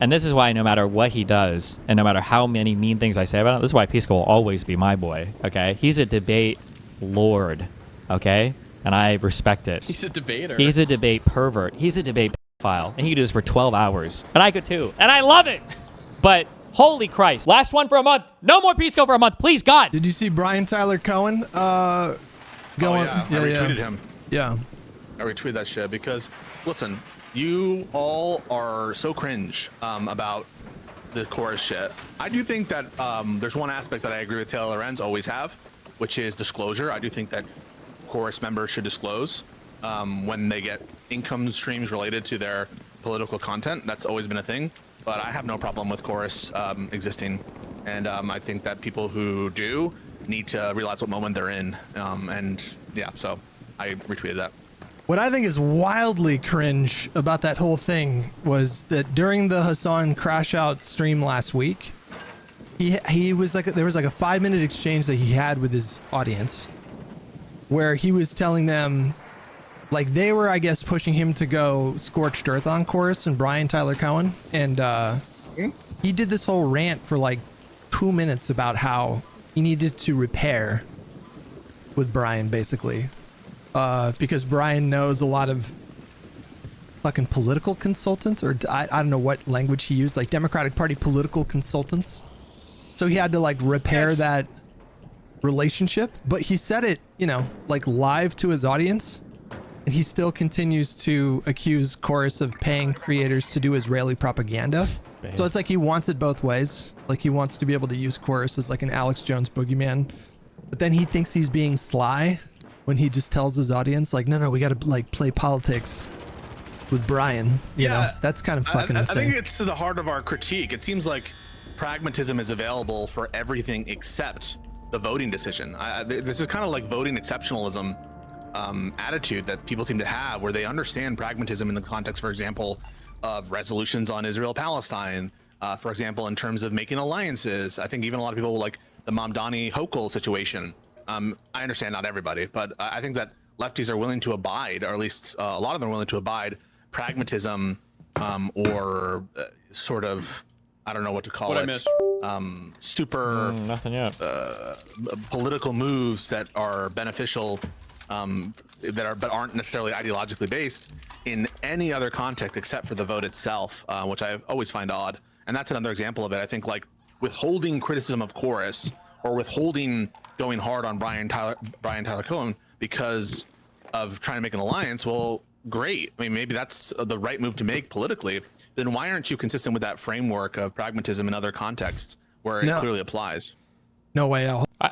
And this is why no matter what he does, and no matter how many mean things I say about him, this is why Pisco will always be my boy, okay? He's a debate lord, okay? And I respect it. He's a debater. He's a debate pervert. He's a debate pedophile. And he could do this for 12 hours. And I could too. And I love it! But, holy Christ. Last one for a month. No more Pisco for a month, please, God! Did you see Brian Tyler Cohen going? I retweeted him. Yeah. I retweeted that shit because, listen, you all are so cringe about the chorus shit. I do think that there's one aspect that I agree with Taylor Lorenz always have, which is disclosure. I do think that chorus members should disclose when they get income streams related to their political content. That's always been a thing, but I have no problem with chorus existing. And I think that people who do need to realize what moment they're in. And yeah, so I retweeted that. What I think is wildly cringe about that whole thing was that during the Hassan crash out stream last week, he was like, there was like a 5-minute exchange that he had with his audience where he was telling them, like, they were, I guess, pushing him to go scorched earth on chorus and Brian Tyler Cohen. And he did this whole rant for like 2 minutes about how he needed to repair with Brian, basically. Because Brian knows a lot of fucking political consultants, or I don't know what language he used, like Democratic Party political consultants. So he had to like repair that relationship, but he said it, you know, like live to his audience, and he still continues to accuse Chorus of paying creators to do Israeli propaganda. So it's like he wants it both ways. Like he wants to be able to use Chorus as like an Alex Jones boogeyman, but then he thinks he's being sly when he just tells his audience, like, no, we got to like play politics with Brian. You know, that's kind of fucking insane. I think it's to the heart of our critique. It seems like pragmatism is available for everything except the voting decision. This is kind of like voting exceptionalism attitude that people seem to have, where they understand pragmatism in the context, for example, of resolutions on Israel-Palestine, for example, in terms of making alliances. I think even a lot of people like the Mamdani Hochul situation. I understand not everybody, but I think that lefties are willing to abide, or at least a lot of them are willing to abide pragmatism or sort of, I don't know what to call it, super nothing yet. Political moves that are beneficial, but aren't necessarily ideologically based in any other context except for the vote itself, which I always find odd. And that's another example of it. I think like withholding criticism of Chorus, or withholding going hard on Brian Tyler Cohen because of trying to make an alliance, well, great. I mean, maybe that's the right move to make politically. Then why aren't you consistent with that framework of pragmatism in other contexts where it clearly applies? No way.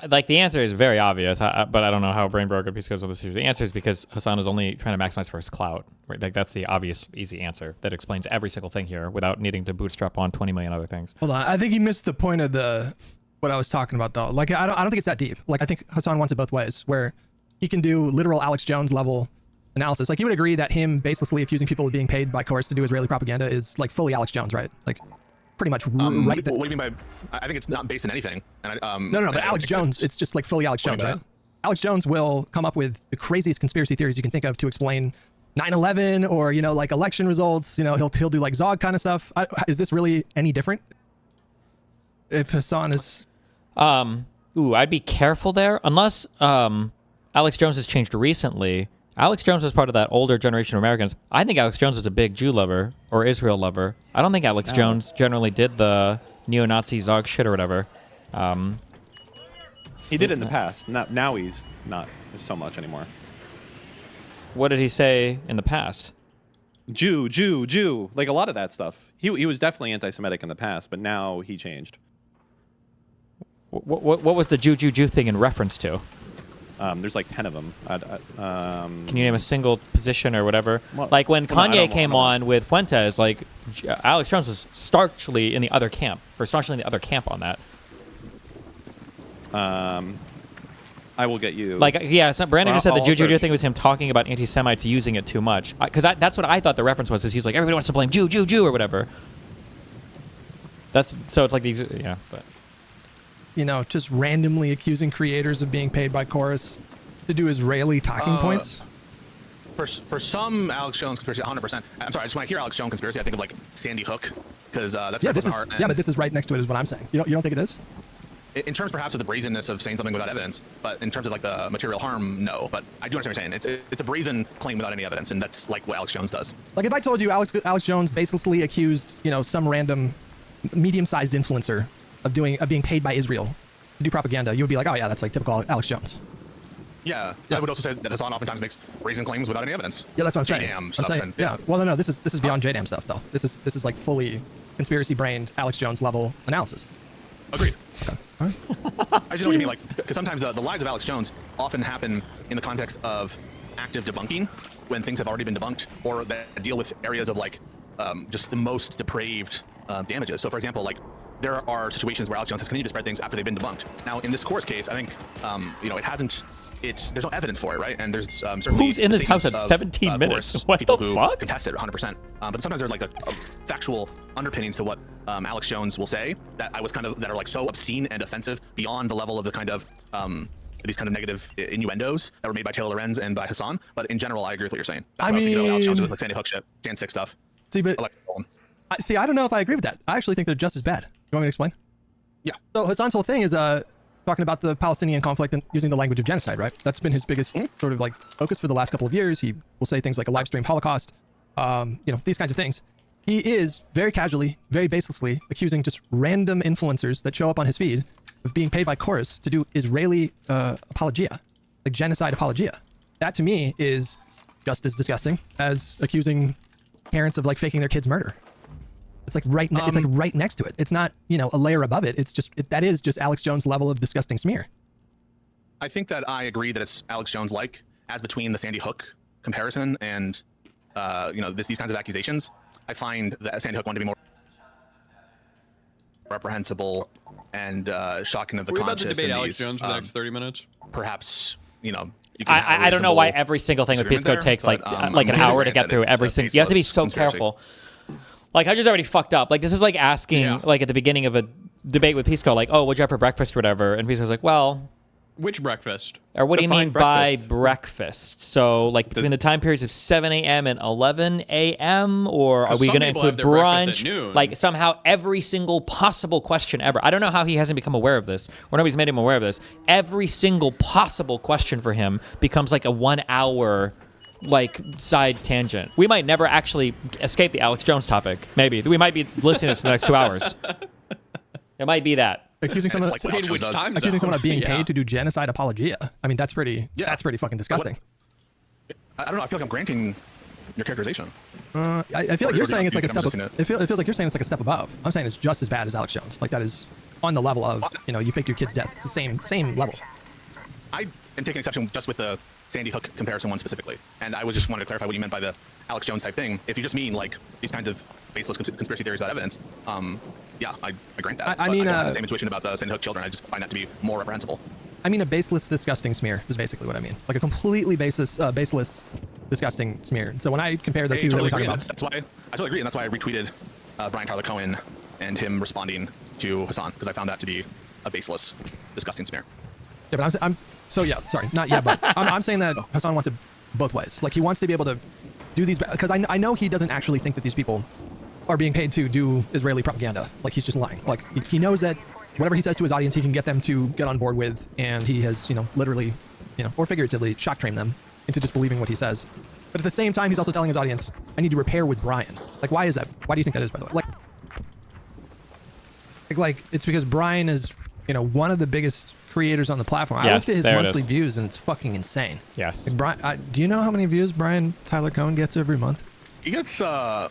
Like, the answer is very obvious, but I don't know how Brain Broker Piece goes on this issue. The answer is because Hassan is only trying to maximize for his clout. Right? Like, that's the obvious, easy answer that explains every single thing here without needing to bootstrap on 20 million other things. Hold on. I think he missed the point of what I was talking about, though. Like, I don't think it's that deep. Like, I think Hassan wants it both ways, where he can do literal Alex Jones level analysis. Like, you would agree that him baselessly accusing people of being paid by Chorus to do Israeli propaganda is like fully Alex Jones, right? Like, pretty much right. What do you mean by? I think it's not based in anything. And no, but Alex Jones, it's just like fully Alex Jones, right? Alex Jones will come up with the craziest conspiracy theories you can think of to explain 9/11 or, you know, like election results. You know, he'll do like Zog kind of stuff. Is this really any different? If Hassan is I'd be careful there, unless Alex Jones has changed recently. Alex Jones was part of that older generation of Americans. I think Alex Jones was a big Jew lover or Israel lover. I don't think Alex Jones generally did the neo-Nazi Zog shit or whatever. He did in the past. Now he's not so much anymore. What did he say in the past? Jew, like a lot of that stuff. He was definitely anti-Semitic in the past, but now he changed. What was the Jew thing in reference to? There's like 10 of them. Can you name a single position or whatever? Well, like when Kanye came on with Fuentes, like Alex Jones was staunchly in the other camp on that. I will get you. Like, yeah, Brandon just said the Jew thing was him talking about anti-Semites using it too much. Because that's what I thought the reference was. Is he's like, everybody wants to blame Jew or whatever. So it's like these, yeah, but. You know, just randomly accusing creators of being paid by Chorus to do Israeli talking points. For some Alex Jones conspiracy, 100%. I'm sorry, I just when I hear Alex Jones conspiracy, I think of like Sandy Hook because that's Yeah, what this is art. yeah, but this is right next to it, is what I'm saying. You don't think it is? In terms perhaps of the brazenness of saying something without evidence, but in terms of like the material harm, no. But I do understand what you're saying. It's a brazen claim without any evidence, and that's like what Alex Jones does. Like if I told you Alex Jones baselessly accused, some random medium-sized influencer of being paid by Israel to do propaganda, you would be like, oh yeah, that's like typical Alex Jones. Yeah. I would also say that Hassan oftentimes makes brazen claims without any evidence. Yeah, that's what I'm saying. JDAM I'm stuff saying, and- yeah. Well, no, this is beyond JDAM stuff though. This is like fully conspiracy-brained Alex Jones level analysis. Agreed. Okay. All right. I just know what you mean, like, because sometimes the lies of Alex Jones often happen in the context of active debunking when things have already been debunked, or that deal with areas of like just the most depraved damages. So, for example, like there are situations where Alex Jones has continued to spread things after they've been debunked. Now, in this course case, I think it hasn't. There's no evidence for it, right? And there's certainly Who's in this house at statements 17 of minutes? course, What people the who fuck? contest it 100%. But sometimes there are like a factual underpinnings to what Alex Jones will say that that are like so obscene and offensive beyond the level of the kind of these kind of negative innuendos that were made by Taylor Lorenz and by Hassan. But in general, I agree with what you're saying. That's I what I was thinking about Alex Jones mean- with like Sandy Hook shit, Jan 6 stuff. See, but I like all of them. I don't know if I agree with that. I actually think they're just as bad. You want me to explain? Yeah. So Hassan's whole thing is talking about the Palestinian conflict and using the language of genocide, right? That's been his biggest sort of like focus for the last couple of years. He will say things like a live stream Holocaust, these kinds of things. He is very casually, very baselessly accusing just random influencers that show up on his feed of being paid by Chorus to do Israeli apologia, like genocide apologia. That to me is just as disgusting as accusing parents of like faking their kids' murder. It's like it's like right next to it. It's not, a layer above it. It's just, that is just Alex Jones level of disgusting smear. I think that I agree that it's Alex Jones like, as between the Sandy Hook comparison and these kinds of accusations. I find that Sandy Hook one to be more reprehensible and shocking of the We're about conscience. to debate and Alex these, Jones for the next 30 minutes. perhaps you can have a I don't know why reasonable every single thing with disagreement Pisco there, takes but, like I'm an willing hour to grant get that through it's every a single. You have to be baseless so conspiracy. careful. Like I just already fucked up. Like this is like asking like at the beginning of a debate with Pisco, like, oh, what'd you have for breakfast or whatever? And Pisco's like, well, Which breakfast? or what do you Define mean by breakfast. breakfast? So like between the time periods of 7 a.m. and 11 a.m. or are 'Cause we some going to people have include their breakfast brunch? at noon. Like somehow every single possible question ever. I don't know how he hasn't become aware of this or nobody's made him aware of this. Every single possible question for him becomes like a 1 hour like side tangent. We might never actually escape the Alex Jones topic. Maybe we might be listening to this for the next 2 hours. It might be that. Accusing someone, It's like Paid Alex which Jones does. time accusing zone? someone of being Yeah. paid to do genocide apologia. I mean, that's pretty fucking disgusting. I don't know. I feel like I'm granting your characterization. I feel like you're saying it's like a step. I'm just gonna- It feels like you're saying it's like a step above. I'm saying it's just as bad as Alex Jones. Like that is on the level of you faked your kid's death. It's the same level. I am taking exception just with the Sandy Hook comparison one specifically, and I was just wanted to clarify what you meant by the Alex Jones type thing. If you just mean like these kinds of baseless conspiracy theories without evidence, yeah, I grant that. I But mean, don't have the same intuition about the Sandy Hook children. I just find that to be more reprehensible. I mean a baseless, disgusting smear is basically what I mean. Like a completely baseless, disgusting smear. So when I compare the I two that totally we're talking agree. about, That's why I totally agree, and that's why I retweeted Brian Tyler Cohen and him responding to Hassan, because I found that to be a baseless, disgusting smear. yeah, but I'm so yeah, sorry, not yet, but I'm saying that Hassan wants it both ways. Like he wants to be able to do these because I know he doesn't actually think that these people are being paid to do Israeli propaganda. Like he's just lying. Like he knows that whatever he says to his audience, he can get them to get on board with, and he has literally, or figuratively shock trained them into just believing what he says. But at the same time, he's also telling his audience, I need to repair with Brian. Like why is that? Why do you think that is, by the way? Like it's because Brian is one of the biggest creators on the platform. I Yes, looked at his there it monthly is. views and it's fucking insane. Yes. Like Brian, do you know how many views Brian Tyler Cohen gets every month? He gets a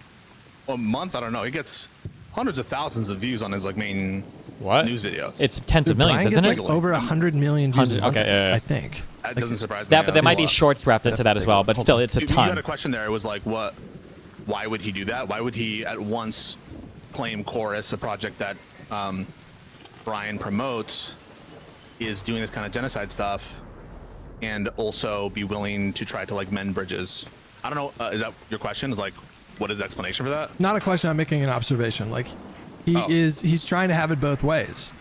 month. I don't know. He gets hundreds of thousands of views on his like main What? news videos. It's tens of millions, Brian isn't gets it? like over 100 million views. A 100 month, okay, yeah. I think. That doesn't surprise me. That, but there might be That's a lot. shorts wrapped into that as well. But still, it's a You had a ton. question there. It was like, what? Why would he do that? Why would he at once claim Chorus, a project that Brian promotes, is doing this kind of genocide stuff, and also be willing to try to like mend bridges? I don't know. Is that your question? Is like, what is the explanation for that? Not a question. I'm making an observation. Like he's trying to have it both ways.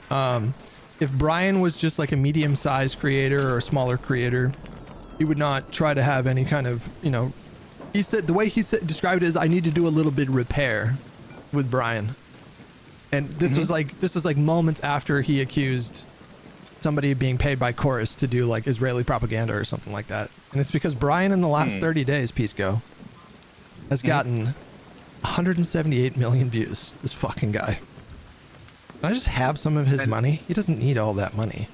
If Brian was just like a medium-sized creator or a smaller creator, he would not try to have any kind of, he said the way he described it is I need to do a little bit of repair with Brian. And this was like moments after he accused somebody being paid by Chorus to do like Israeli propaganda or something like that. And it's because Brian in the last 30 days, Pisco, has gotten 178 million views. This fucking guy. Can I just have some of his money? He doesn't need all that money.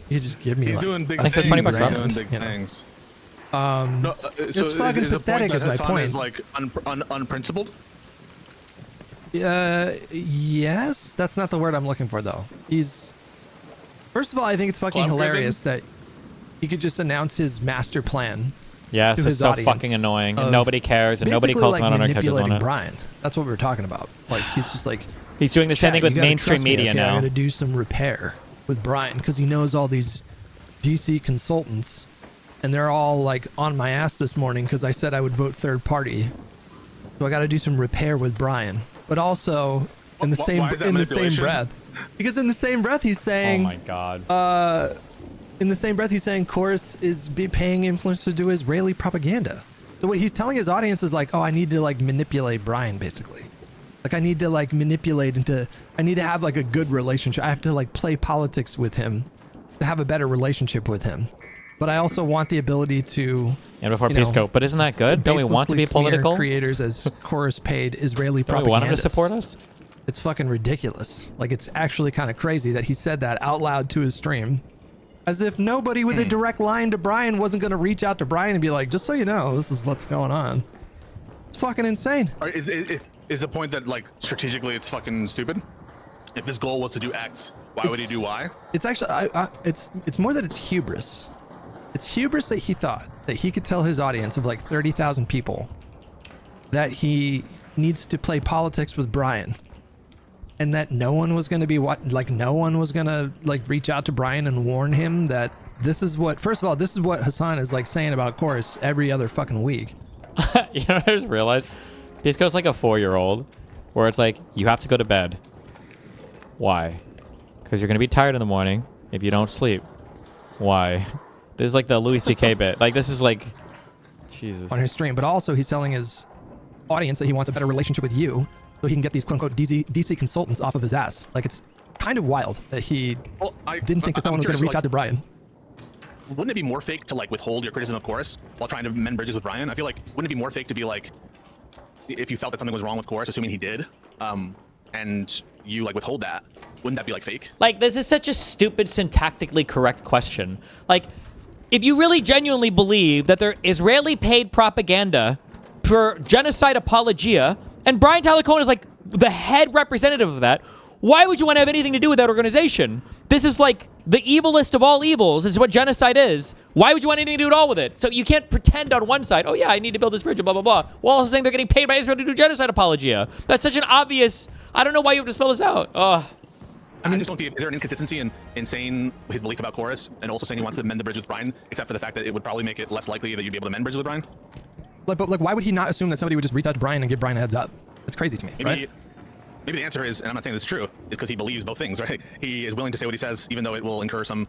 He just give me. He's like, doing big I think things. that's 20 bucks, He's right? doing big You know. things. No, It's fucking pathetic is my Hassan point. is like unprincipled. Yes, that's not the word I'm looking for though. He's first of all, I think it's fucking Clout-driven? hilarious that he could just announce his master plan. Yes, to it's his so audience fucking annoying, and of nobody cares, and nobody basically, calls like, him out on our catches manipulating on it. Brian. That's what we were talking about. Like he's just like He's doing the same "Chat, thing with you gotta mainstream trust me, media okay? I now. gotta do some repair with Brian because he knows all these DC consultants, and they're all like on my ass this morning because I said I would vote third party. So I got to do some repair with Brian. But also in the Why is that same manipulation? breath, because in the same breath he's Oh saying, my god. in the same breath he's saying Chorus is paying influencers to do Israeli propaganda. So what he's telling his audience is like, oh, I need to like manipulate Brian basically. Like I need to like manipulate I need to have like a good relationship. I have to like play politics with him to have a better relationship with him. But I also want the ability to And before you know, Pisco, but isn't that good? Don't we want to be baselessly smear political? creators as Chorus paid Israeli Don't we want him to propagandists. support us? It's fucking ridiculous. Like it's actually kind of crazy that he said that out loud to his stream. As if nobody with a direct line to Brian wasn't going to reach out to Brian and be like, just so you know, this is what's going on. It's fucking insane. Is the point that like strategically it's fucking stupid? If his goal was to do X, why would he do Y? It's actually, it's more that it's hubris. It's hubris that he thought that he could tell his audience of like 30,000 people that he needs to play politics with Brian. And that no one was going to be no one was going to like reach out to Brian and warn him that this is what, first of all, this is what Hassan is like saying about Chorus every other fucking week. You know what I just realized? Pisco's like a 4-year-old where it's like, you have to go to bed. Why? Because you're going to be tired in the morning if you don't sleep. Why? This is like the Louis C.K. bit. Like, this is like, Jesus. On his stream, but also he's telling his audience that he wants a better relationship with you so he can get these quote-unquote DC consultants off of his ass. Like, it's kind of wild that he didn't think that someone was going to reach out to Brian. Wouldn't it be more fake to like withhold your criticism of Chorus while trying to mend bridges with Brian? I feel like, wouldn't it be more fake to be like, if you felt that something was wrong with Chorus, assuming he did, and you like withhold that, wouldn't that be like fake? Like, this is such a stupid, syntactically correct question. Like, if you really genuinely believe that they're Israeli paid propaganda for genocide apologia, and Brian Tyler Cohen is like the head representative of that, why would you want to have anything to do with that organization? This is like the evilest of all evils. This is what genocide is. Why would you want anything to do at all with it? So you can't pretend on one side, oh yeah, I need to build this bridge, blah, blah, blah, while also saying they're getting paid by Israel to do genocide apologia. That's such an obvious, I don't know why you have to spell this out. Ugh. I mean, just don't. Is there an inconsistency in saying his belief about Chorus and also saying he wants to mend the bridge with Brian, except for the fact that it would probably make it less likely that you'd be able to mend bridges with Brian? But why would he not assume that somebody would just reach out to Brian and give Brian a heads up? It's crazy to me, right? Maybe the answer is, and I'm not saying this is true, is because he believes both things, right? He is willing to say what he says, even though it will incur some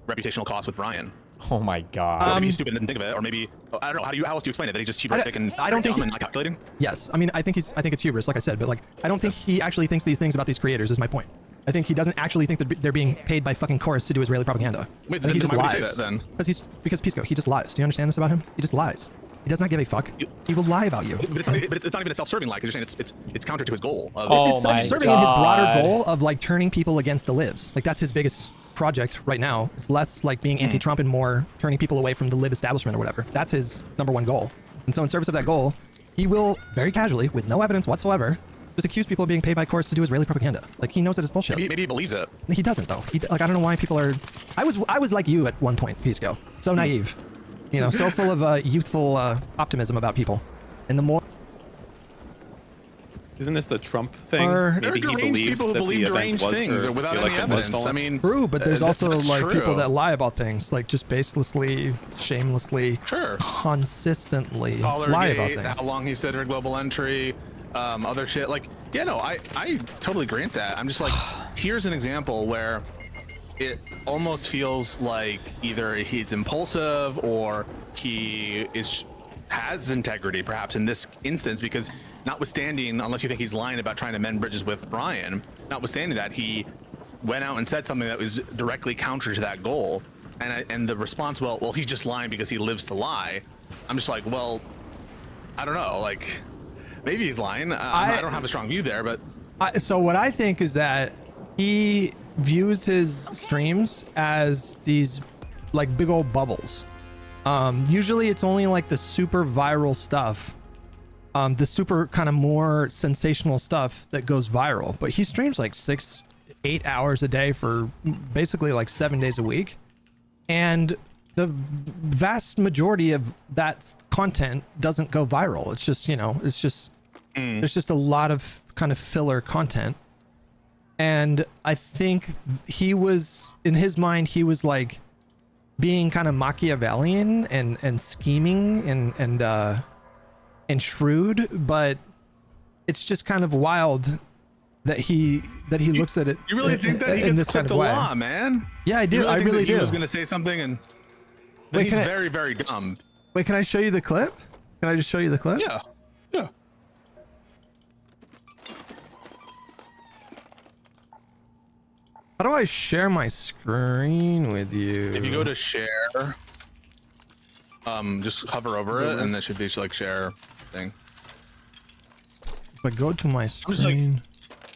reputational cost with Brian. Oh my Or God. maybe he's stupid and didn't think of it, or maybe I don't know. How else do you explain it? That he's just hubristic and I don't think dumb and not calculating? Yes, I mean, I think it's hubris, like I said, but like, I don't think he actually thinks these things about these creators. Is my point. I think he doesn't actually think that they're being paid by fucking Chorus to do Israeli propaganda. Wait, I think he just why would you lies. say that, then? Because Pisco, he just lies. Do you understand this about him? He just lies. He does not give a fuck. He will lie about you. But it's not even a self-serving lie, because you're saying it's counter to his goal. Of, Oh It's my serving in his broader God. goal of like turning people against the libs. Like that's his biggest project right now. It's less like being anti-Trump and more turning people away from the lib establishment or whatever. That's his #1 goal. And so in service of that goal, he will very casually, with no evidence whatsoever, just accuse people of being paid by Chorus to do Israeli propaganda. Like he knows that it's bullshit. maybe he believes it. He doesn't though. Like I don't know why people are. I was like you at one point, Pisco. So naive, you know, so full of youthful optimism about people. And the more Isn't this the Trump thing? Are- There are Maybe he deranged believes people who that the believe event deranged was things for without the any election was evidence. stolen. I mean, true, but there's also that's like people true. that lie about things, like just baselessly, shamelessly, Sure. consistently lie about Dollargate, things. how long he said for global entry, other shit. Like, yeah, no, I totally grant that. I'm just like, here's an example where it almost feels like either he's impulsive or he has integrity, perhaps in this instance, because notwithstanding, unless you think he's lying about trying to mend bridges with Brian, notwithstanding that, he went out and said something that was directly counter to that goal. And the response, well, he's just lying because he lives to lie. I'm just like, well, I don't know. Like, maybe he's lying. I don't have a strong view there, but. So what I think is that he views his streams as these like big old bubbles. Usually it's only like the super viral stuff, the super kind of more sensational stuff that goes viral. But he streams like 6-8 hours a day for basically like 7 days a week. And the vast majority of that content doesn't go viral. It's just, there's just a lot of kind of filler content. And I think he was, in his mind, he was like being kind of Machiavellian and scheming and shrewd, but it's just kind of wild that he looks at it. You really think that he gets clipped a lot, man? Yeah, I do. I really do. He was going to say something, and he's very, very dumb. Wait, can I show you the clip? Can I just show you the clip? Yeah. Yeah. How do I share my screen with you? If you go to share, just hover over it, and there should be like share thing. If I go to my screen.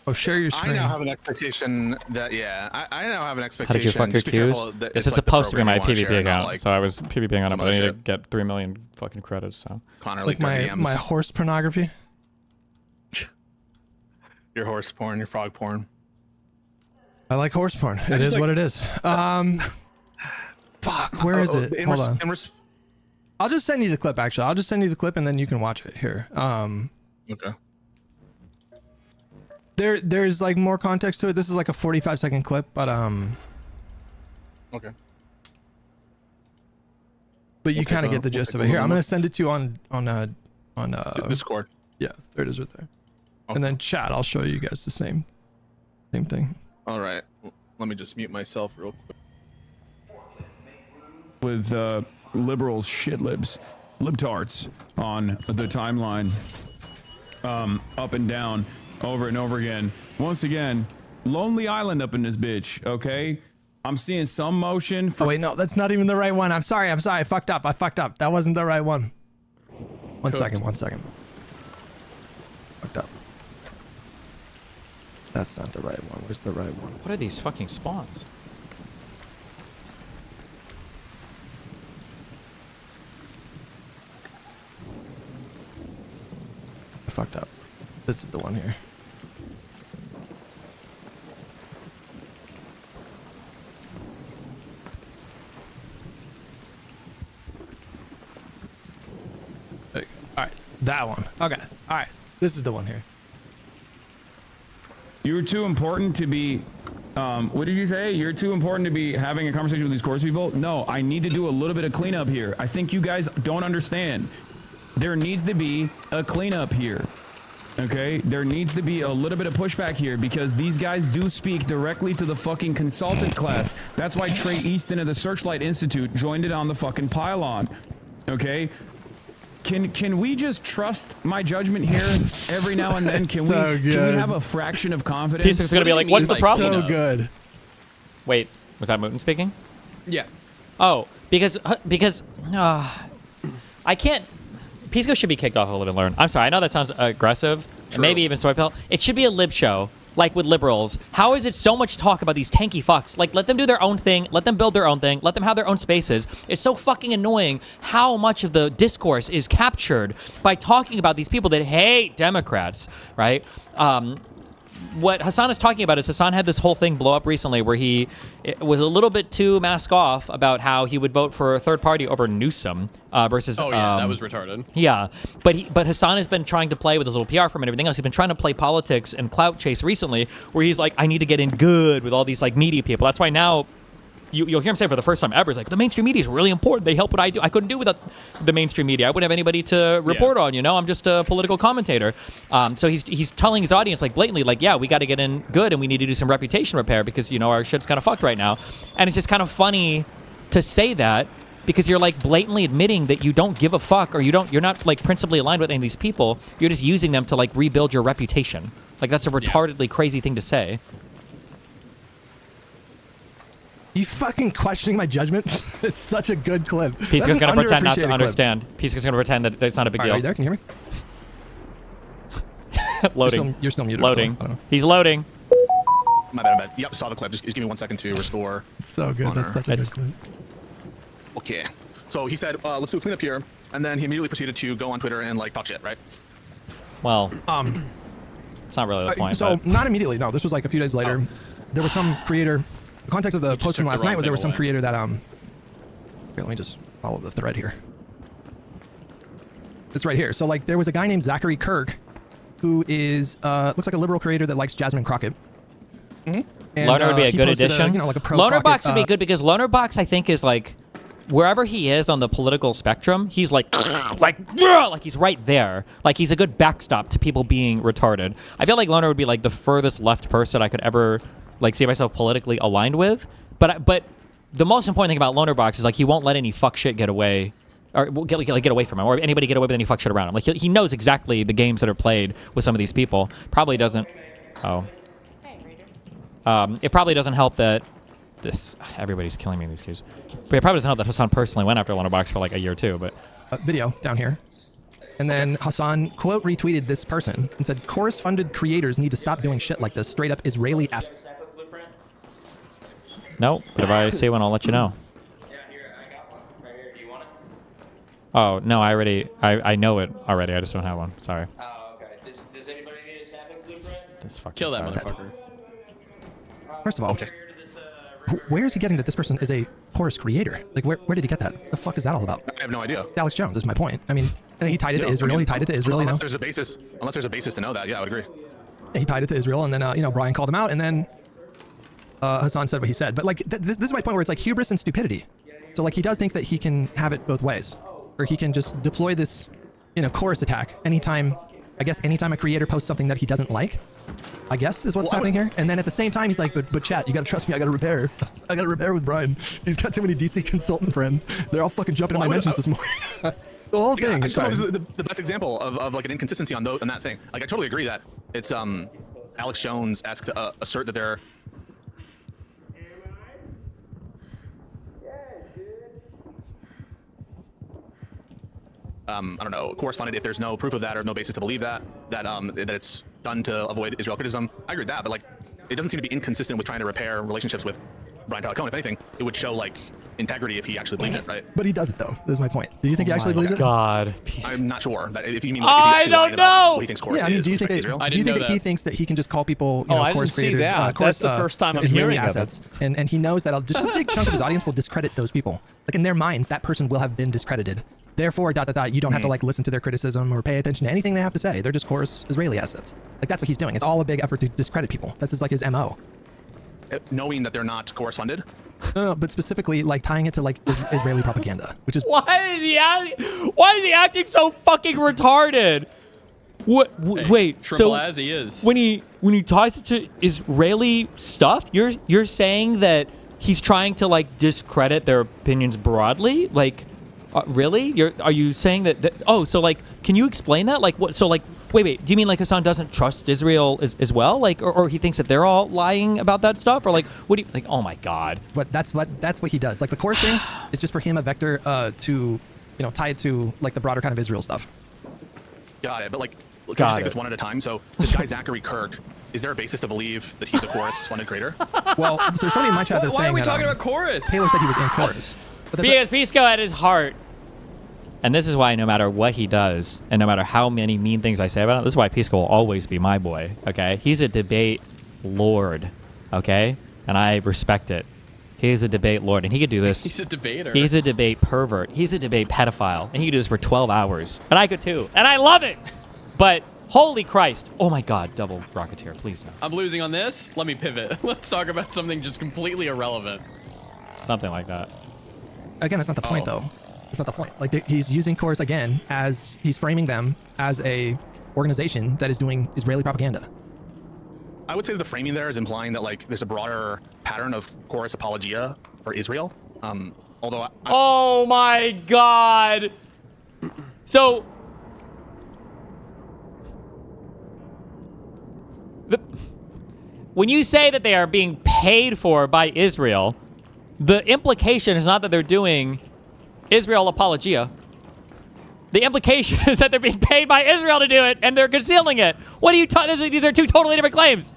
Oh, share your screen. I now have an expectation that, I now have an expectation. How did you fuck your queues? This is supposed to be my PvP account, so I was PvPing on it, but I need to get 3 million fucking credits, so. Connor, like my horse pornography? Your horse porn, your frog porn. I like horse porn. It is what it is. Fuck, where is it? Hold on. I'll just send you the clip, actually. I'll just send you the clip, and then you can watch it here. Okay. There's like more context to it. This is like a 45-second clip, but okay. But you kind of get the gist of it. Here, I'm gonna send it to you on Discord. Yeah, there it is right there. Okay. And then chat, I'll show you guys the same thing. All right. Let me just mute myself real quick. With liberals, shit libs, libtards on the timeline, up and down, over and over again. Once again, Lonely Island up in this bitch, okay? I'm seeing some motion. Oh, wait, no, that's not even the right one. I'm sorry. I fucked up. That wasn't the right one. One second. Fucked up. That's not the right one. Where's the right one? What are these fucking spawns? I fucked up. This is the one here. There you go. All right, that one. Okay. All right, this is the one here. You're too important to be, what did you say? You're too important to be having a conversation with these course people? No, I need to do a little bit of cleanup here. I think you guys don't understand. There needs to be a cleanup here. Okay, there needs to be a little bit of pushback here because these guys do speak directly to the fucking consultant class. That's why Trey Easton of the Searchlight Institute joined it on the fucking pylon. Okay, can we just trust my judgment here every now and then? Can we have a fraction of confidence? Pisco's gonna be like, what's the problem? So good. Wait, was that Mooten speaking? Yeah. Oh, because I can't. Pisco should be kicked off of Live and Learn. I'm sorry, I know that sounds aggressive, and maybe even soy pill. It should be a lib show, like with liberals. How is it so much talk about these tanky fucks? Like, let them do their own thing, let them build their own thing, let them have their own spaces. It's so fucking annoying how much of the discourse is captured by talking about these people that hate Democrats, right? What Hassan is talking about is Hassan had this whole thing blow up recently where he was a little bit too mask off about how he would vote for a third party over Newsom versus. Oh yeah, that was retarded. Yeah, but Hassan has been trying to play with his little PR firm and everything else. He's been trying to play politics and clout chase recently, where he's like, I need to get in good with all these like media people. That's why now. You'll hear him say for the first time ever, he's like, the mainstream media is really important. They help what I do. I couldn't do without the mainstream media. I wouldn't have anybody to report on, you know? I'm just a political commentator. So he's telling his audience, like, blatantly, like, yeah, we got to get in good and we need to do some reputation repair because, you know, our shit's kind of fucked right now. And it's just kind of funny to say that because you're like blatantly admitting that you don't give a fuck, or you're not like principally aligned with any of these people. You're just using them to like rebuild your reputation. Like that's a retardedly crazy thing to say. You fucking questioning my judgment? It's such a good clip. Pisco's gonna pretend not to underappreciated understand. Pisco's gonna pretend that it's not a big clip. deal. Are you there? Can you hear me? Loading. You're still muted. Loading. I don't know. He's loading. My bad. Yep, saw the clip. Just give me 1 second to restore. It's so good. honor. That's such a good clip. Okay. So he said, let's do a cleanup here. And then he immediately proceeded to go on Twitter and like talk shit, right? Well, it's not really the point. So but not immediately. No, this was like a few days later. There was some creator. The context of the post from took last the night wrong was there was thing some away. creator that Here, let me just follow the thread here. It's right here. So like there was a guy named Zachary Kirk, who is looks like a liberal creator that likes Jasmine Crockett. And, Loner would be a he good posted addition. like a pro Loner Crockett, Box would be good because Loner Box, I think, is like wherever he is on the political spectrum, he's like he's right there. Like he's a good backstop to people being retarded. I feel like Loner would be like the furthest left person I could ever like see myself politically aligned with. But the most important thing about Loner Box is like he won't let any fuck shit get away. Or get away from him, or anybody get away with any fuck shit around him. Like he knows exactly the games that are played with some of these people. Probably doesn't. Oh. It probably doesn't help that this. Everybody's killing me in these queues. But it probably doesn't help that Hassan personally went after Loner Box for like a year or two. But video down here. And then Hassan quote retweeted this person and said, "Chorus-funded creators need to stop doing shit like this. Straight up Israeli-esque." no, but if I see one, I'll let you know. Oh no, I know it already. I just don't have one. Sorry. Oh, okay. Does anybody need a snapping blueprint? This fucking Kill that guy. motherfucker. First of all, where is he getting that this person is a chorus creator? Like, where did he get that? The fuck is that all about? I have no idea. Alex Jones is my point. I mean, and he tied it to Yeah, Israel. I mean, He tied it to Israel. You know? Unless there's a basis to know that. Yeah, I would agree. He tied it to Israel, and then Brian called him out, and then Hassan said what he said. But like, this is my point where it's like hubris and stupidity. So like, he does think that he can have it both ways, or he can just deploy this, chorus attack anytime. I guess anytime a creator posts something that he doesn't like, I guess is what's happening here. And then at the same time, he's like, but chat, you gotta trust me. I gotta repair. I gotta repair with Brian. He's got too many DC consultant friends. They're all fucking jumping in my mentions this morning. The whole thing. Yeah, is so this fine. is the best example of like an inconsistency on that thing. Like I totally agree that it's Alex Jones-esque to assert that they're I don't know, course funded if there's no proof of that or no basis to believe that it's done to avoid Israel criticism. I agree with that, but like it doesn't seem to be inconsistent with trying to repair relationships with Brian Tyler Cohen. If anything, it would show like integrity if he actually believed it, right? But he doesn't, though. This is my point. Do you think he actually believes it? God. I'm not sure that if you mean I if he's actually don't lying about know. what he thinks course Yeah, I mean, is do you with think respect to that, Israel? do you think know that he that. thinks that he can just call people, Oh, I didn't course see creator, that. course, That's the first time I'm Israeli hearing of it. assets, and he knows that just a big chunk of his audience will discredit those people. Like in their minds, that person will have been discredited. Therefore, ... You don't have to like listen to their criticism or pay attention to anything they have to say. They're just chorus Israeli assets. Like that's what he's doing. It's all a big effort to discredit people. That's just like his MO. Knowing that they're not course funded. No, but specifically like tying it to like Israeli propaganda, which is Why is he acting so fucking retarded? What? Hey, Wait. triple So as he is. when he ties it to Israeli stuff, you're saying that he's trying to like discredit their opinions broadly? Like, really? Are you saying that? Oh, so like, can you explain that? Like, what? So like, wait. Do you mean like Hassan doesn't trust Israel as well? Like, or he thinks that they're all lying about that stuff? Or like, what do you like? Oh my God. But that's what he does. Like the chorus thing is just for him a vector to tie it to like the broader kind of Israel stuff. Got it. But like, can we Got just take it. this one at a time? So this guy Zachary Kirk, is there a basis to believe that he's a chorus funded creator? Well, so there's somebody in my chat that's Why saying are we that, talking about chorus? Taylor said he was in chorus. But that's Because Pisco at his heart. And this is why no matter what he does, and no matter how many mean things I say about him, this is why Pisco will always be my boy, okay? He's a debate lord, okay? And I respect it. He's a debate lord, and he could do this. He's a debater. He's a debate pervert. He's a debate pedophile, and he could do this for 12 hours. And I could too. And I love it! But, holy Christ. Oh my God, double Rocketeer, please no. I'm losing on this. Let me pivot. Let's talk about something just completely irrelevant. Something like that. again, that's not the point though. That's not the point. Like he's using chorus again as he's framing them as a organization that is doing Israeli propaganda. I would say that the framing there is implying that like there's a broader pattern of chorus apologia for Israel. Although Oh my God. So when you say that they are being paid for by Israel, the implication is not that they're doing Israel apologia. The implication is that they're being paid by Israel to do it, and they're concealing it. What are you talking? These are two totally different claims.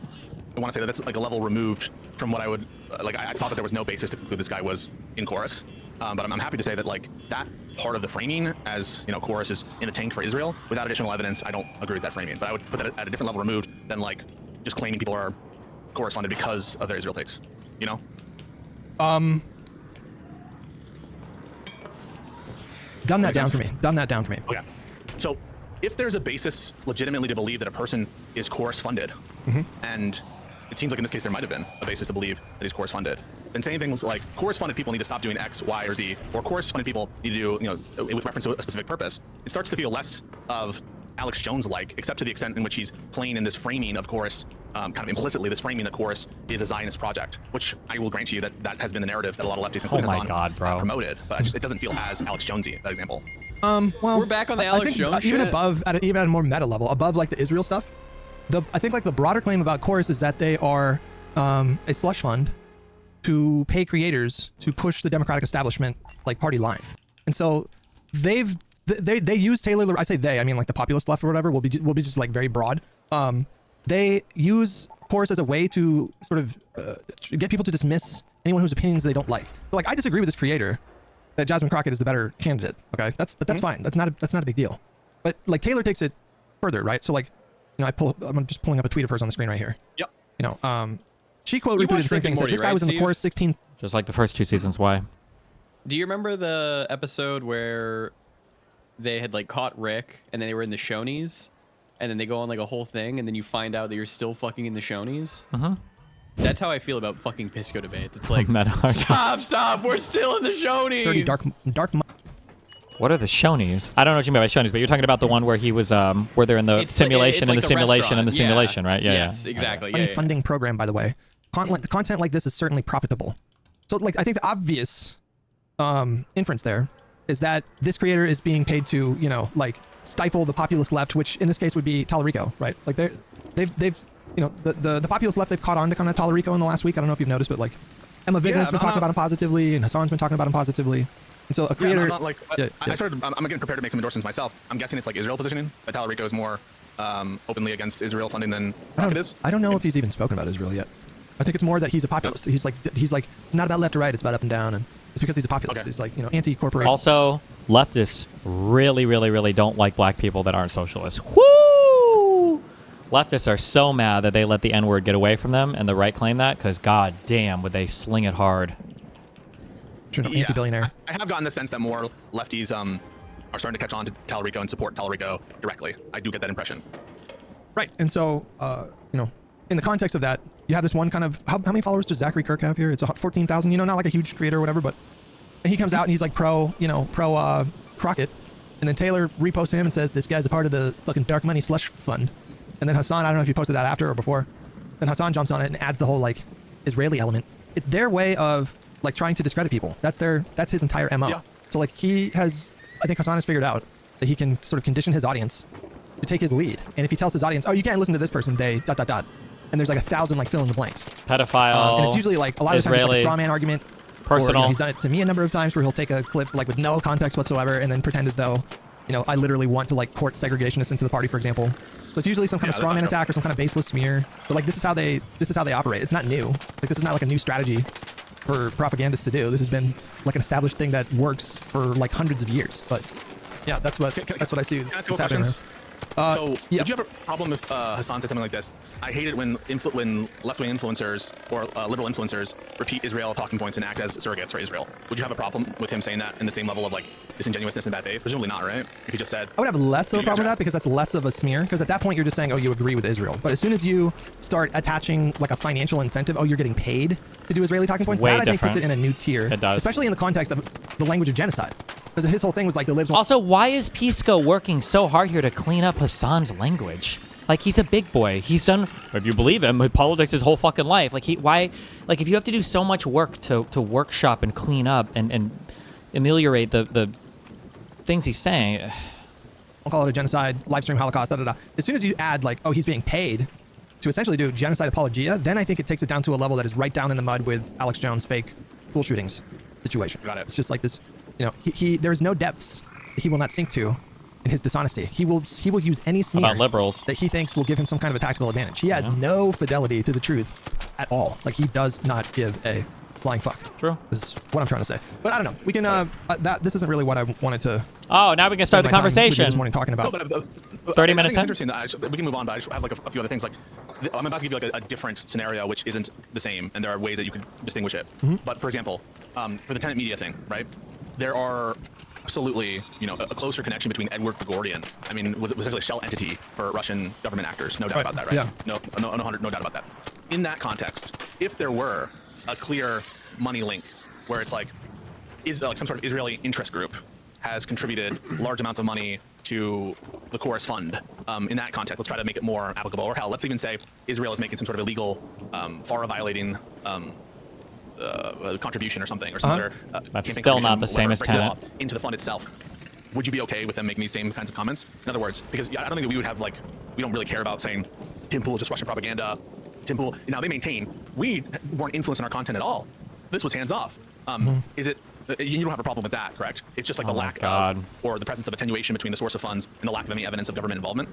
I want to say that that's like a level removed from what I would like. I thought that there was no basis to conclude this guy was in chorus, but I'm happy to say that like that part of the framing, as you know, chorus is in the tank for Israel. Without additional evidence, I don't agree with that framing. But I would put that at a different level removed than like just claiming people are chorus funded because of their Israel takes. You know? Dumb that down for me. Dumb that down for me. Okay. So if there's a basis legitimately to believe that a person is chorus funded, and it seems like in this case there might have been a basis to believe that he's chorus funded, then saying things like chorus funded people need to stop doing X, Y, or Z, or chorus funded people need to do, you know, with reference to a specific purpose, it starts to feel less of Alex Jones-like, except to the extent in which he's playing in this framing of chorus, kind of implicitly, this framing that chorus is a Zionist project, which I will grant you that that has been the narrative that a lot of leftists, including Hassan, promoted. But it doesn't feel as Alex Jonesy, that example. Well, We're back on the Alex Jones even shit. above, even at a more meta level, above like the Israel stuff, I think like the broader claim about chorus is that they are a slush fund to pay creators to push the democratic establishment like party line, and so they use Taylor. I say they, I mean like the populist left or whatever will be just like very broad. They use chorus as a way to sort of get people to dismiss anyone whose opinions they don't like. So, like I disagree with this creator that Jasmine Crockett is the better candidate. Okay, that's fine. That's not a big deal. But like Taylor takes it further, right? So like, you know, I'm just pulling up a tweet of hers on the screen right here. Yep. You know, she quote You repeated the watched same Rick thing. and Said Morty, this guy right, was in the Steve? chorus 16. Just like the first 2 seasons. Why? Do you remember the episode where they had like caught Rick and then they were in the Shoney's and then they go on like a whole thing and then you find out that you're still fucking in the Shoney's? That's how I feel about fucking Pisco debates. It's like, stop, we're still in the Shoney's. 30 dark. What are the Shoney's? I don't know what you mean by Shoney's, but you're talking about the one where he was, where they're in the It's like- simulation it's and like the a simulation restaurant. and the simulation, right? Yeah. Yes, yeah. exactly. Money Yeah. funding program, by the way. Content like this is certainly profitable. So like I think the obvious inference there is that this creator is being paid to, you know, like stifle the populist left, which in this case would be Tallarico, right? Like they've you know, the populist left, they've caught on to kind of Tallarico in the last week. I don't know if you've noticed, but like Emma Vignett's been talking about him positively, and Hassan's been talking about him positively. And so a creator, I'm not like, I'm getting prepared to make some endorsements myself. I'm guessing it's like Israel positioning, that Tallarico is more openly against Israel funding than Crockett is. I don't know if he's even spoken about Israel yet. I think it's more that he's a populist. He's like it's not about left or right, it's about up and down, and it's because he's a populist. Okay. He's like, you know, anti-corporate. Also, leftists really don't like black people that aren't socialists. Woo! Leftists are so mad that they let the N-word get away from them, and the right claim that, because god damn, would they sling it hard. Anti-billionaire. I have gotten the sense that more lefties are starting to catch on to Tallarico and support Tallarico directly. I do get that impression. Right. And so, you know, in the context of that, you have this one kind of, how many followers does Zachary Kirk have here? It's 14,000, you know, not like a huge creator or whatever, but and he comes out and he's like pro Crockett. And then Taylor reposts him and says, this guy's a part of the fucking dark money slush fund. And then Hassan, I don't know if you posted that after or before, then Hassan jumps on it and adds the whole like Israeli element. It's their way of like trying to discredit people. That's his entire MO. Yeah. So like I think Hassan has figured out that he can sort of condition his audience to take his lead. And if he tells his audience, oh, you can't listen to this person, they ... And there's like 1,000 like fill in the blanks. Pedophile. And it's usually like a lot of times it's like a Israeli, straw man argument. personal. Or, you know, he's done it to me a number of times where he'll take a clip like with no context whatsoever and then pretend as though, you know, I literally want to like court segregationists into the party, for example. So it's usually some kind of straw man attack or some kind of baseless smear. But like this is how they operate. It's not new. Like this is not like a new strategy for propagandists to do. This has been like an established thing that works for like hundreds of years. But yeah, that's what I see is Can I ask you a happening. questions? So, yeah. would you have a problem if Hassan said something like this? I hate it when left-wing influencers or liberal influencers repeat Israel talking points and act as surrogates for Israel. Would you have a problem with him saying that in the same level of like disingenuousness and bad faith? Presumably not, right? If he just said, I would have less of a problem with that because that's less of a smear. Because at that point, you're just saying, oh, you agree with Israel. But as soon as you start attaching like a financial incentive, oh, you're getting paid to do Israeli talking points, way that I think puts different. it in a new tier. It does. Especially in the context of the language of genocide. Because his whole thing was like the libs. Also, why is Pisco working so hard here to clean up Hassan's language? Like, he's a big boy. He's done, if you believe him, politics his whole fucking life. Like, like, if you have to do so much work to workshop and clean up and ameliorate the things he's saying. I'll call it a genocide, live stream Holocaust, As soon as you add, like, oh, he's being paid to essentially do genocide apologia, then I think it takes it down to a level that is right down in the mud with Alex Jones' fake school shootings situation. Got it. It's just like this, you know, there's no depths that he will not sink to in his dishonesty. He will use any sneer About liberals that he thinks will give him some kind of a tactical advantage. He has no fidelity to the truth at all. Like, he does not give a flying fuck. True. This is what I'm trying to say. But I don't know. We can, this isn't really what I wanted to. Oh, now we can start the conversation. This morning talking about. No, but 30 I minutes think in? it's interesting that we can move on, but I just have like a few other things. Like, I'm about to give you like a different scenario, which isn't the same, and there are ways that you can distinguish it. But for example, for the tenant media thing, right? There are absolutely, you know, a closer connection between Edward Gregorian. I mean, was essentially a shell entity for Russian government actors. No doubt about that, right? Yeah. No doubt about that. In that context, if there were a clear money link where it's like, like some sort of Israeli interest group has contributed large amounts of money to the Chorus Fund. In that context, let's try to make it more applicable. Or hell, let's even say Israel is making some sort of illegal, FARA-violating contribution or something, or some other. That's still not the same as Tenet. Into the fund itself. Would you be okay with them making these same kinds of comments? In other words, because I don't think that we would have, like, we don't really care about saying Tim Pool is just Russian propaganda. Tim Pool. Now they maintain we weren't influencing our content at all. This was hands off. Is it? You don't have a problem with that, correct? It's just like the lack of, or the presence of attenuation between the source of funds and the lack of any evidence of government involvement.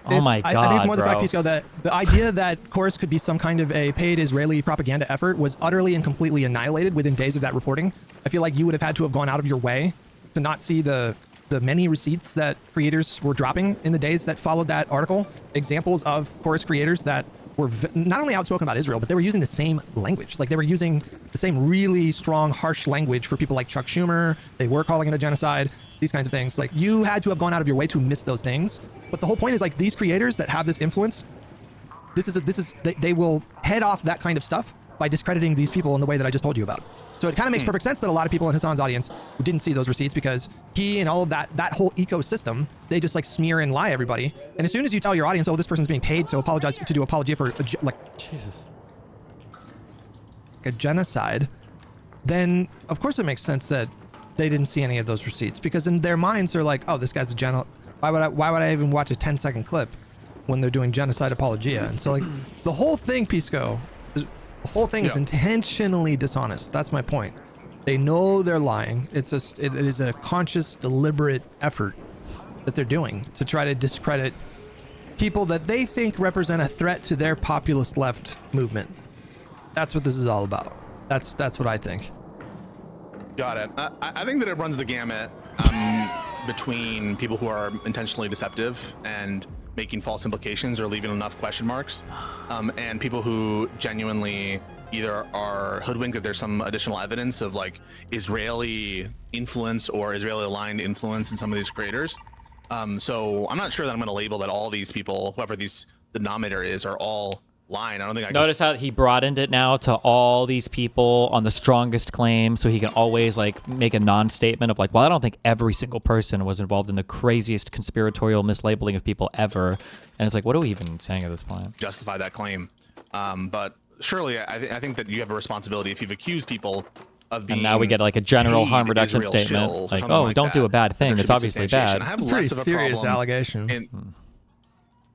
Oh my God, I think it's more bro. the fact, Pisco, that the idea that Chorus could be some kind of a paid Israeli propaganda effort was utterly and completely annihilated within days of that reporting. I feel like you would have had to have gone out of your way to not see the many receipts that creators were dropping in the days that followed that article. Examples of Chorus creators that were not only outspoken about Israel, but they were using the same language. Like, they were using the same really strong, harsh language for people like Chuck Schumer. They were calling it a genocide, these kinds of things. Like, you had to have gone out of your way to miss those things. But the whole point is, like, these creators that have this influence, they will head off that kind of stuff by discrediting these people in the way that I just told you about. So it kind of makes perfect sense that a lot of people in Hassan's audience who didn't see those receipts, because he and all of that whole ecosystem, they just like smear and lie everybody. And as soon as you tell your audience, oh, this person's being paid to do apology for Jesus, a genocide, then of course it makes sense that they didn't see any of those receipts, because in their minds they're like, oh, this guy's a general. Why would I even watch a 10-second clip when they're doing genocide apologia? And so, like, the whole thing, Pisco, the whole thing is intentionally dishonest. That's my point. They know they're lying. It is a conscious, deliberate effort that they're doing to try to discredit people that they think represent a threat to their populist left movement. That's what this is all about. That's what I think. Got it. I think that it runs the gamut between people who are intentionally deceptive and making false implications or leaving enough question marks, and people who genuinely either are hoodwinked that there's some additional evidence of like Israeli influence or Israeli aligned influence in some of these creators. So I'm not sure that I'm going to label that all these people, whoever these denominator is, are all lying. I don't think I notice how he broadened it now to all these people on the strongest claim, so he can always like make a non-statement of like, well, I don't think every single person was involved in the craziest conspiratorial mislabeling of people ever. And it's like, what are we even saying at this point? justify that claim. But surely I think that you have a responsibility if you've accused people of being. And now we get like a general harm paid reduction Israel statement, shills or like, something oh, like don't that, do a bad that thing. there It's should be obviously substantiation. bad. I have Pretty less of a serious problem allegation.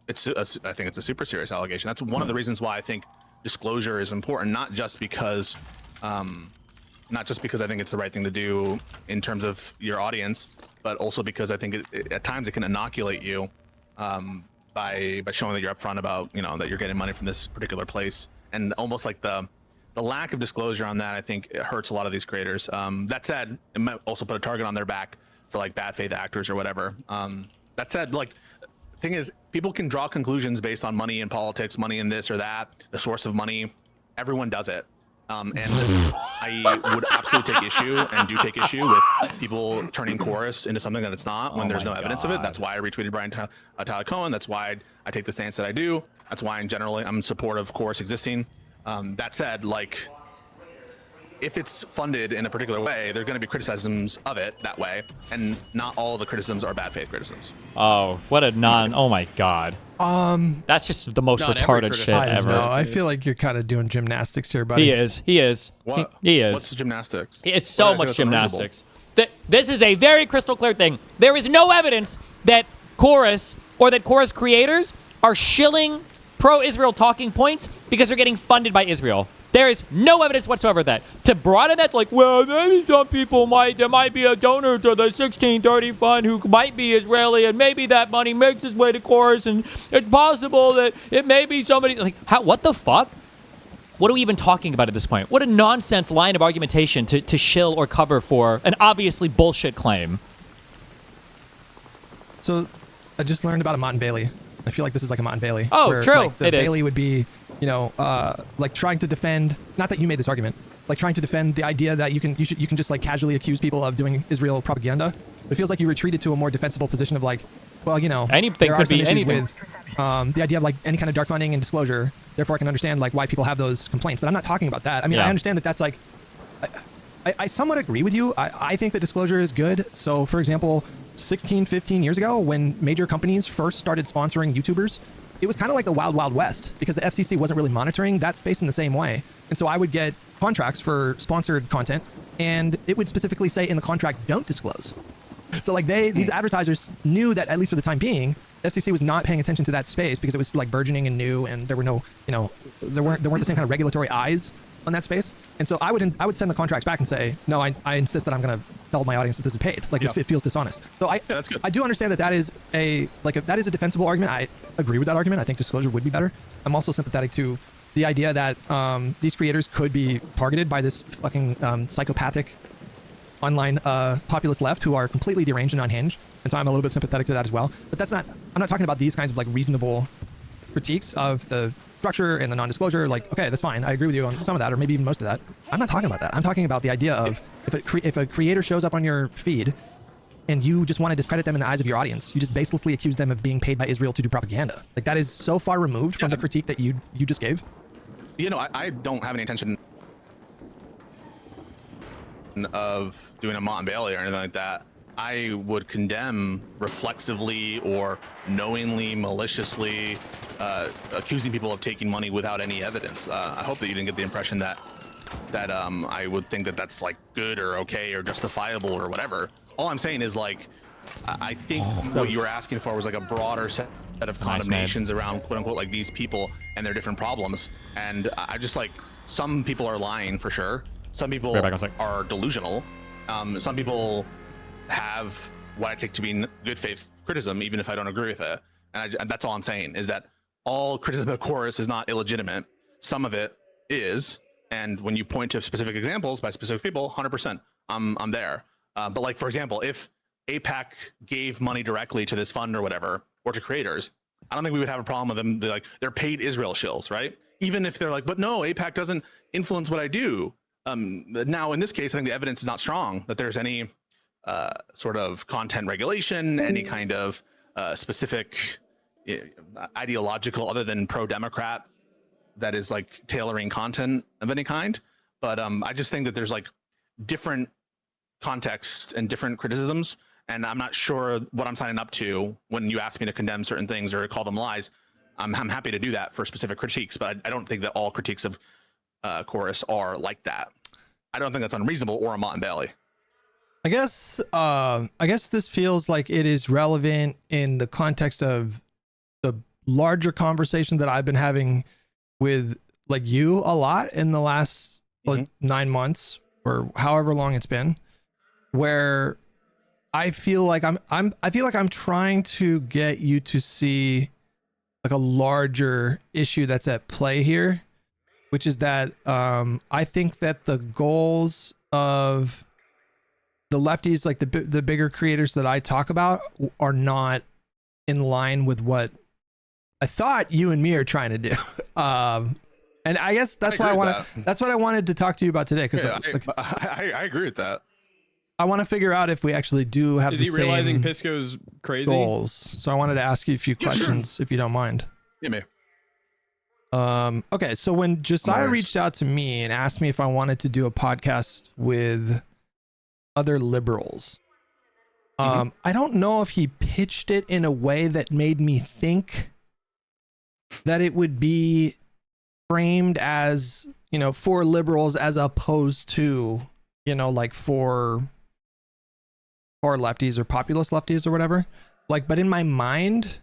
I think it's a super serious allegation. That's one of the reasons why I think disclosure is important, not just because I think it's the right thing to do in terms of your audience, but also because I think at times it can inoculate you by showing that you're upfront about, you know, that you're getting money from this particular place, and almost like the lack of disclosure on that, I think it hurts a lot of these creators. That said, it might also put a target on their back for like bad faith actors or whatever. That said, like, thing is, people can draw conclusions based on money in politics, money in this or that, the source of money. Everyone does it. And I would absolutely take issue and do take issue with people turning Chorus into something that it's not when there's no evidence of it. That's why I retweeted Brian Tyler Cohen. That's why I take the stance that I do. That's why I'm in support of Chorus existing. That said, like, if it's funded in a particular way, there are going to be criticisms of it that way, and not all the criticisms are bad faith criticisms. Oh, what a oh my god. That's just the most Not every retarded shit criticism. ever. No, I feel like you're kind of doing gymnastics here, buddy. He is. What? He is. What's the gymnastics? It's so What did I much say that's unreasonable? gymnastics. This is a very crystal clear thing. There is no evidence that Chorus or that Chorus creators are shilling pro-Israel talking points because they're getting funded by Israel. There is no evidence whatsoever of that. To broaden that, like, well, maybe some people there might be a donor to the 1630 fund who might be Israeli, and maybe that money makes its way to Chorus, and it's possible that it may be somebody. Like, what the fuck? What are we even talking about at this point? What a nonsense line of argumentation to shill or cover for an obviously bullshit claim. So I just learned about a Mott and Bailey. I feel like this is like a Mott and Bailey. Oh, where, true. Like, the It is. Bailey would be, like trying to defend. Not that you made this argument. Like trying to defend the idea that you can just like casually accuse people of doing Israel propaganda. It feels like you retreated to a more defensible position of like, well, Anything there are could some be issues anything. with the idea of like any kind of dark funding and disclosure. Therefore, I can understand like why people have those complaints. But I'm not talking about that. I mean, Yeah. I understand that that's like. I somewhat agree with you. I think that disclosure is good. So, for example, 16, 15 years ago, when major companies first started sponsoring YouTubers, it was kind of like the wild, wild west because the FCC wasn't really monitoring that space in the same way. And so I would get contracts for sponsored content, and it would specifically say in the contract, don't disclose. So like these advertisers knew that, at least for the time being, the FCC was not paying attention to that space because it was like burgeoning and new, and there were no, there weren't the same kind of regulatory eyes on that space. And so I would send the contracts back and say, no, I insist that I'm going to tell my audience that this is paid. Like it feels dishonest. So that's good. I do understand that is a defensible argument. I agree with that argument. I think disclosure would be better. I'm also sympathetic to the idea that these creators could be targeted by this fucking psychopathic online populist left who are completely deranged and unhinged. And so I'm a little bit sympathetic to that as well. But I'm not talking about these kinds of like reasonable critiques of the structure and the non-disclosure. Like, okay, that's fine. I agree with you on some of that, or maybe even most of that. I'm not talking about that. I'm talking about the idea of if a creator shows up on your feed and you just want to discredit them in the eyes of your audience, you just baselessly accuse them of being paid by Israel to do propaganda. Like that is so far removed from the critique that you just gave. I don't have any intention of doing a Mott and Bailey or anything like that. I would condemn reflexively or knowingly, maliciously accusing people of taking money without any evidence. I hope that you didn't get the impression that I would think that that's like good or okay or justifiable or whatever. All I'm saying is like, I think what you were asking for was like a broader set of condemnations around quote unquote like these people and their different problems. And I just like, some people are lying for sure. Some people are delusional. Some people have what I take to be good faith criticism, even if I don't agree with it. And that's all I'm saying, is that all criticism of Chorus is not illegitimate. Some of it is. And when you point to specific examples by specific people, 100%, I'm there. But like, for example, if AIPAC gave money directly to this fund or whatever, or to creators, I don't think we would have a problem with them. They're paid Israel shills, right? Even if they're like, but no, AIPAC doesn't influence what I do. Now, in this case, I think the evidence is not strong that there's any sort of content regulation, any kind of specific ideological, other than pro-Democrat, that is like tailoring content of any kind. But I just think that there's like different contexts and different criticisms, and I'm not sure what I'm signing up to when you ask me to condemn certain things or call them lies. I'm happy to do that for specific critiques, but I don't think that all critiques of Chorus are like that. I don't think that's unreasonable or a Mott and Bailey. I guess this feels like it is relevant in the context of the larger conversation that I've been having with like you a lot in the last like 9 months or however long it's been, where I feel like I'm trying to get you to see like a larger issue that's at play here, which is that I think that the goals of the lefties, like the bigger creators that I talk about, are not in line with what I thought you and me are trying to do. And I guess that's why that's what I wanted to talk to you about today. Because I agree with that. I want to figure out if we actually do have Is the he same realizing Pisco's crazy? goals. So I wanted to ask you a few questions, if you don't mind. Yeah, me. Okay, so when Josiah Mars. reached out to me and asked me if I wanted to do a podcast with other liberals, I don't know if he pitched it in a way that made me think that it would be framed as, you know, for liberals as opposed to, you know, like for lefties or populist lefties or whatever. Like, but in my mind,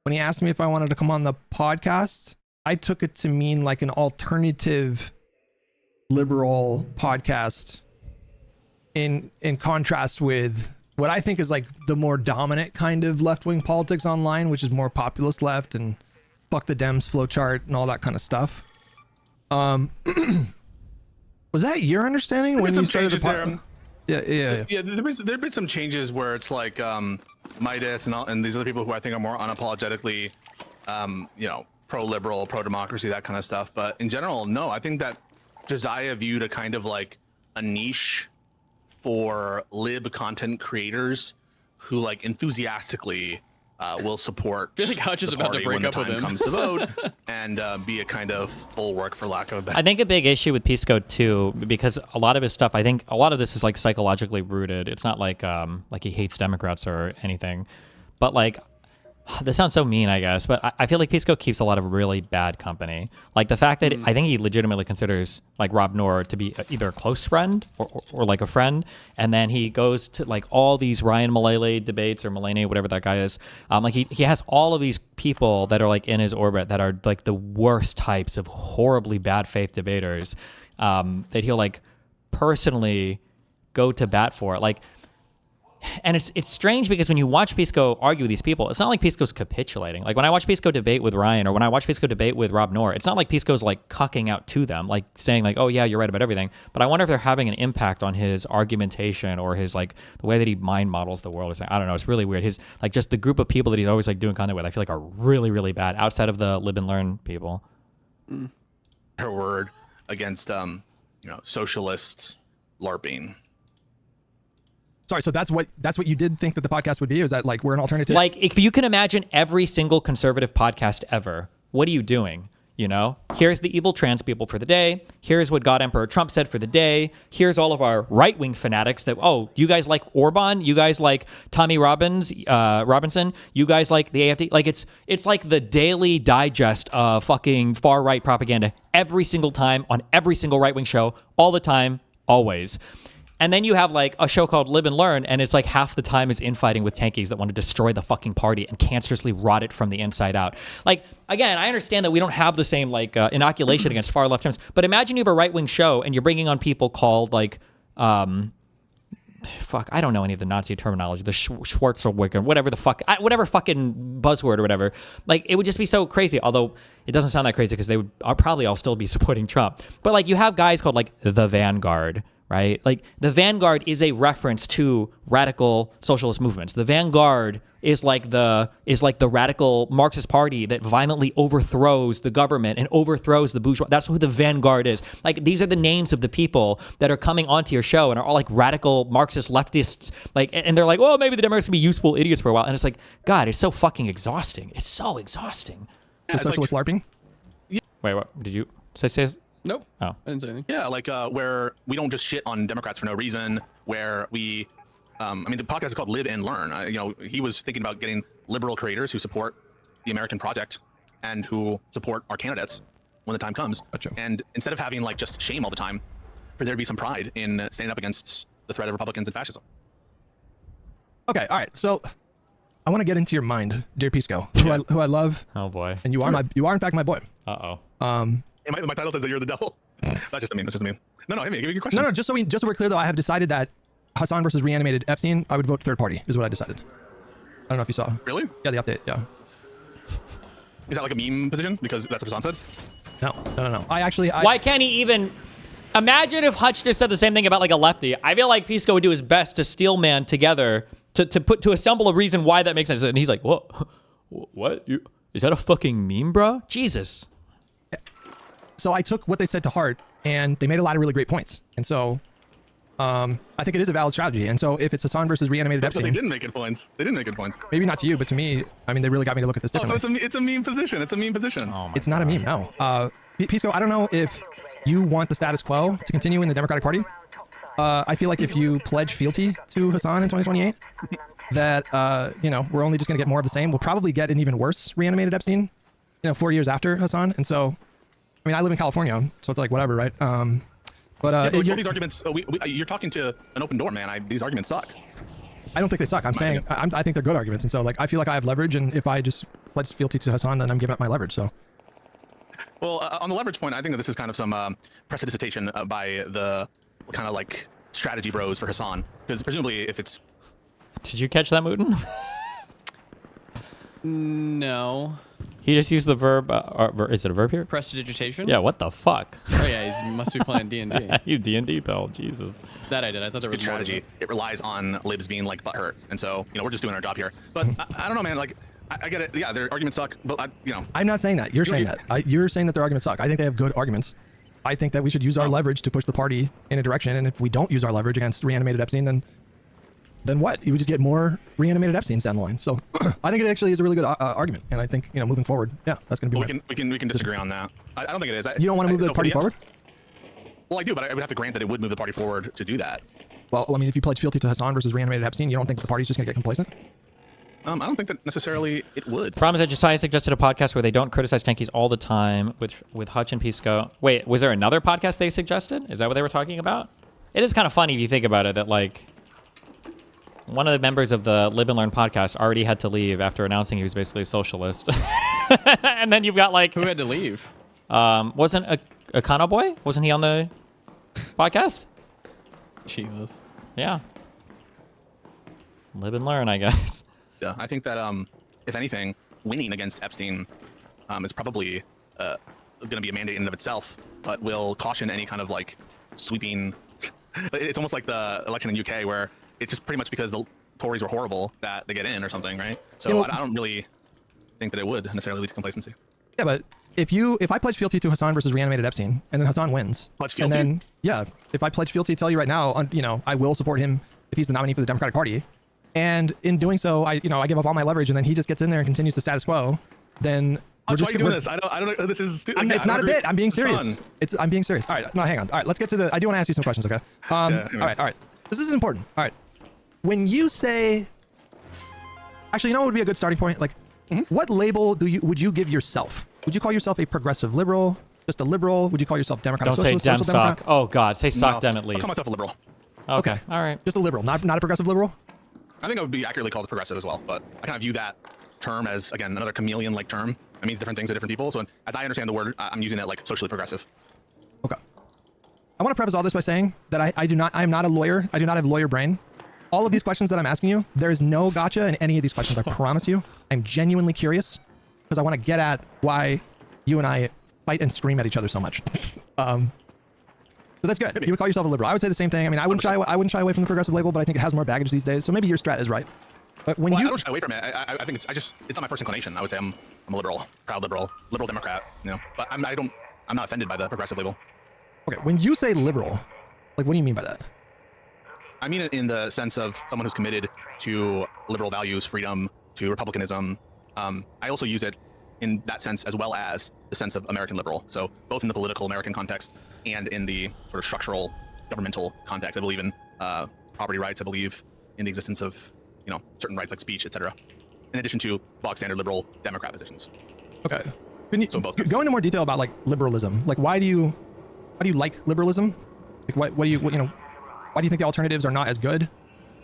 when he asked me if I wanted to come on the podcast, I took it to mean like an alternative liberal podcast in contrast with what I think is like the more dominant kind of left-wing politics online, which is more populist left and fuck the Dems flowchart and all that kind of stuff. Was that your understanding when you started the podcast? Yeah. There've been some changes where it's like Midas and these other people who I think are more unapologetically, you know, pro-liberal, pro-democracy, that kind of stuff. But in general, no, I think that Josiah viewed a kind of like a niche for lib content creators who like enthusiastically will support. I feel like Hutch is the about to party break when up the with time him. comes to vote and be a kind of bulwark, for lack of a better. I think a big issue with Pisco too, because a lot of his stuff, I think a lot of this is like psychologically rooted. It's not like he hates Democrats or anything, but like, this sounds so mean, I guess, but I feel like Pisco keeps a lot of really bad company. Like the fact that I think he legitimately considers like Rob Noor to be either a close friend or like a friend, and then he goes to like all these Ryan Mulally debates or Mullaney, whatever that guy is. Like he has all of these people that are like in his orbit that are like the worst types of horribly bad faith debaters that he'll like personally go to bat for. Like. And it's strange because when you watch Pisco argue with these people, it's not like Pisco's capitulating. Like when I watch Pisco debate with Ryan or when I watch Pisco debate with Rob Noor, it's not like Pisco's like cucking out to them, like saying like, oh yeah, you're right about everything. But I wonder if they're having an impact on his argumentation or his like the way that he mind models the world or something. I don't know. It's really weird. His like just the group of people that he's always like doing content with, I feel like are really, really bad outside of the live and learn people. Her word against you know, socialist LARPing. Sorry, so that's what you did think that the podcast would be? Is that like we're an alternative? Like if you can imagine every single conservative podcast ever, what are you doing? You know, here's the evil trans people for the day. Here's what God Emperor Trump said for the day. Here's all of our right-wing fanatics that, oh, you guys like Orban? You guys like Tommy Robinson? You guys like the AFD? Like it's like the daily digest of fucking far-right propaganda every single time on every single right-wing show, all the time, always. And then you have like a show called Live and Learn, and it's like half the time is infighting with tankies that want to destroy the fucking party and cancerously rot it from the inside out. Like, again, I understand that we don't have the same like inoculation against far left terms, but imagine you have a right-wing show and you're bringing on people called like, fuck, I don't know any of the Nazi terminology, the Schwarzenegger, whatever fucking buzzword or whatever. Like, it would just be so crazy, although it doesn't sound that crazy because they would probably all still be supporting Trump. But like, you have guys called like the Vanguard, right? Like the Vanguard is a reference to radical socialist movements. The Vanguard is like the radical Marxist party that violently overthrows the government and overthrows the bourgeois. That's who the Vanguard is. Like these are the names of the people that are coming onto your show and are all like radical Marxist leftists. Like, and they're like, well, maybe the Democrats can be useful idiots for a while. And it's like, God, it's so fucking exhausting. It's so exhausting. The socialist LARPing? Wait, what did you say? Nope. Oh. I didn't say anything. Yeah, like where we don't just shit on Democrats for no reason, where we, I mean, the podcast is called Live and Learn. You know, he was thinking about getting liberal creators who support the American project and who support our candidates when the time comes. Gotcha. And instead of having like just shame all the time, for there to be some pride in standing up against the threat of Republicans and fascism. Okay, all right. So I want to get into your mind, dear Pisco, who I love. Oh boy. And you are in fact my boy. Uh-oh. And my title says that you're the devil. That's just a meme. That's just a meme. No, give me your question. No, just so we're clear though, I have decided that Hassan versus reanimated Epstein, I would vote third party, is what I decided. I don't know if you saw. Really? Yeah, the update, yeah. Is that like a meme position? Because that's what Hassan said? No. Why can't he even... Imagine if Hutch just said the same thing about like a lefty. I feel like Pisco would do his best to steel man together to assemble a reason why that makes sense. And he's like, what? Is that a fucking meme, bro? Jesus. So I took what they said to heart, and they made a lot of really great points. And so I think it is a valid strategy. And so if it's Hassan versus reanimated So Epstein, they didn't make good points. They didn't make good points. maybe not to you, but to me, I mean, they really got me to look at this Oh, so differently. it's a meme position. It's a meme position. Oh my It's not a meme, no. Pisco, I don't know if you want the status quo to continue in the Democratic Party. I feel like if you pledge fealty to Hassan in 2028, that, we're only just going to get more of the same. We'll probably get an even worse reanimated Epstein, 4 years after Hassan. And so, I mean, I live in California, so it's like whatever, right? But All these arguments, you're talking to an open door, man. These arguments suck. I don't think they suck. I'm saying I think they're good arguments. And so, like, I feel like I have leverage. And if I just pledge fealty to Hassan, then I'm giving up my leverage. So. Well, on the leverage point, I think that this is kind of some prestidigitation by the kind of like strategy bros for Hassan. Because presumably, if it's Did you catch that, Mooten? No. He just used the verb. Is it a verb here? Prestidigitation? Yeah. What the fuck? Oh yeah, he must be playing D&D. You D&D pal. Jesus. That I did. I thought there good was more to strategy, it. it relies on libs being like butthurt. And so, we're just doing our job here. But I don't know, man. Like, I get it. Yeah, their arguments suck. But, I'm not saying that. You're saying that. You're saying that their arguments suck. I think they have good arguments. I think that we should use our leverage to push the party in a direction. And if we don't use our leverage against reanimated Epstein, then what? You would just get more reanimated Epsteins down the line. So I think it actually is a really good argument. And I think, moving forward, yeah, that's going to be we can disagree on that. I don't think it is. You don't want to move the party forward? Well, I do, but I would have to grant that it would move the party forward to do that. Well, I mean, if you pledge fealty to Hassan versus reanimated Epstein, you don't think the party's just going to get complacent? I don't think that necessarily it would. Problem is that Josiah suggested a podcast where they don't criticize tankies all the time with Hutch and Pisco. Wait, was there another podcast they suggested? Is that what they were talking about? It is kind of funny if you think about it that, like, one of the members of the Live and Learn podcast already had to leave after announcing he was basically a socialist. And then you've got, like... Who had to leave? Wasn't a Kano boy? Wasn't he on the podcast? Jesus. Yeah. Live and learn, I guess. Yeah, I think that if anything, winning against Epstein is probably going to be a mandate in and of itself, but will caution any kind of like sweeping. It's almost like the election in UK where it's just pretty much because the Tories were horrible that they get in or something, right? So You know, I don't really think that it would necessarily lead to complacency. Yeah, but if I pledge fealty to Hassan versus reanimated Epstein, and then Hassan wins, Pledge and fealty? then yeah, if I pledge fealty, tell you right now, I will support him if he's the nominee for the Democratic Party, and in doing so, I give up all my leverage, and then he just gets in there and continues the status quo. Then Why are you doing this? I don't know. This is stupid. it's not a bit. I'm being serious. I'm being serious. All right, no, hang on. All right, let's get to the. I do want to ask you some questions, okay? All right. This is important. All right, when you say, actually, you know what would be a good starting point? Like, what label would you give yourself? Would you call yourself a progressive liberal? Just a liberal? Would you call yourself Democrat? Don't say socialist, dem social suck. Democrat? Oh God, say suck No, dem at I'll least. call myself a liberal. Okay, all right. Just a liberal, not a progressive liberal. I think I would be accurately called a progressive as well, but I kind of view that term as, again, another chameleon-like term. It means different things to different people. So as I understand the word, I'm using it like socially progressive. Okay. I want to preface all this by saying that I am not a lawyer. I do not have lawyer brain. All of these questions that I'm asking you, there is no gotcha in any of these questions. I promise you. I'm genuinely curious because I want to get at why you and I fight and scream at each other so much. So that's good. You would call yourself a liberal. I would say the same thing. I mean, I wouldn't shy away from the progressive label, but I think it has more baggage these days. So maybe your strat is right. But when I don't shy away from it. I think it's not my first inclination. I would say I'm a liberal, proud liberal Democrat. But I'm not offended by the progressive label. Okay, when you say liberal, like, what do you mean by that? I mean it in the sense of someone who's committed to liberal values, freedom, to republicanism. I also use it in that sense as well as the sense of American liberal. So both in the political American context and in the sort of structural governmental context. I believe in property rights. I believe in the existence of certain rights like speech, etc. In addition to bog standard liberal Democrat positions. Okay. Can you So both go into more detail about like liberalism? Like, why do you like liberalism? Like, why do you think the alternatives are not as good?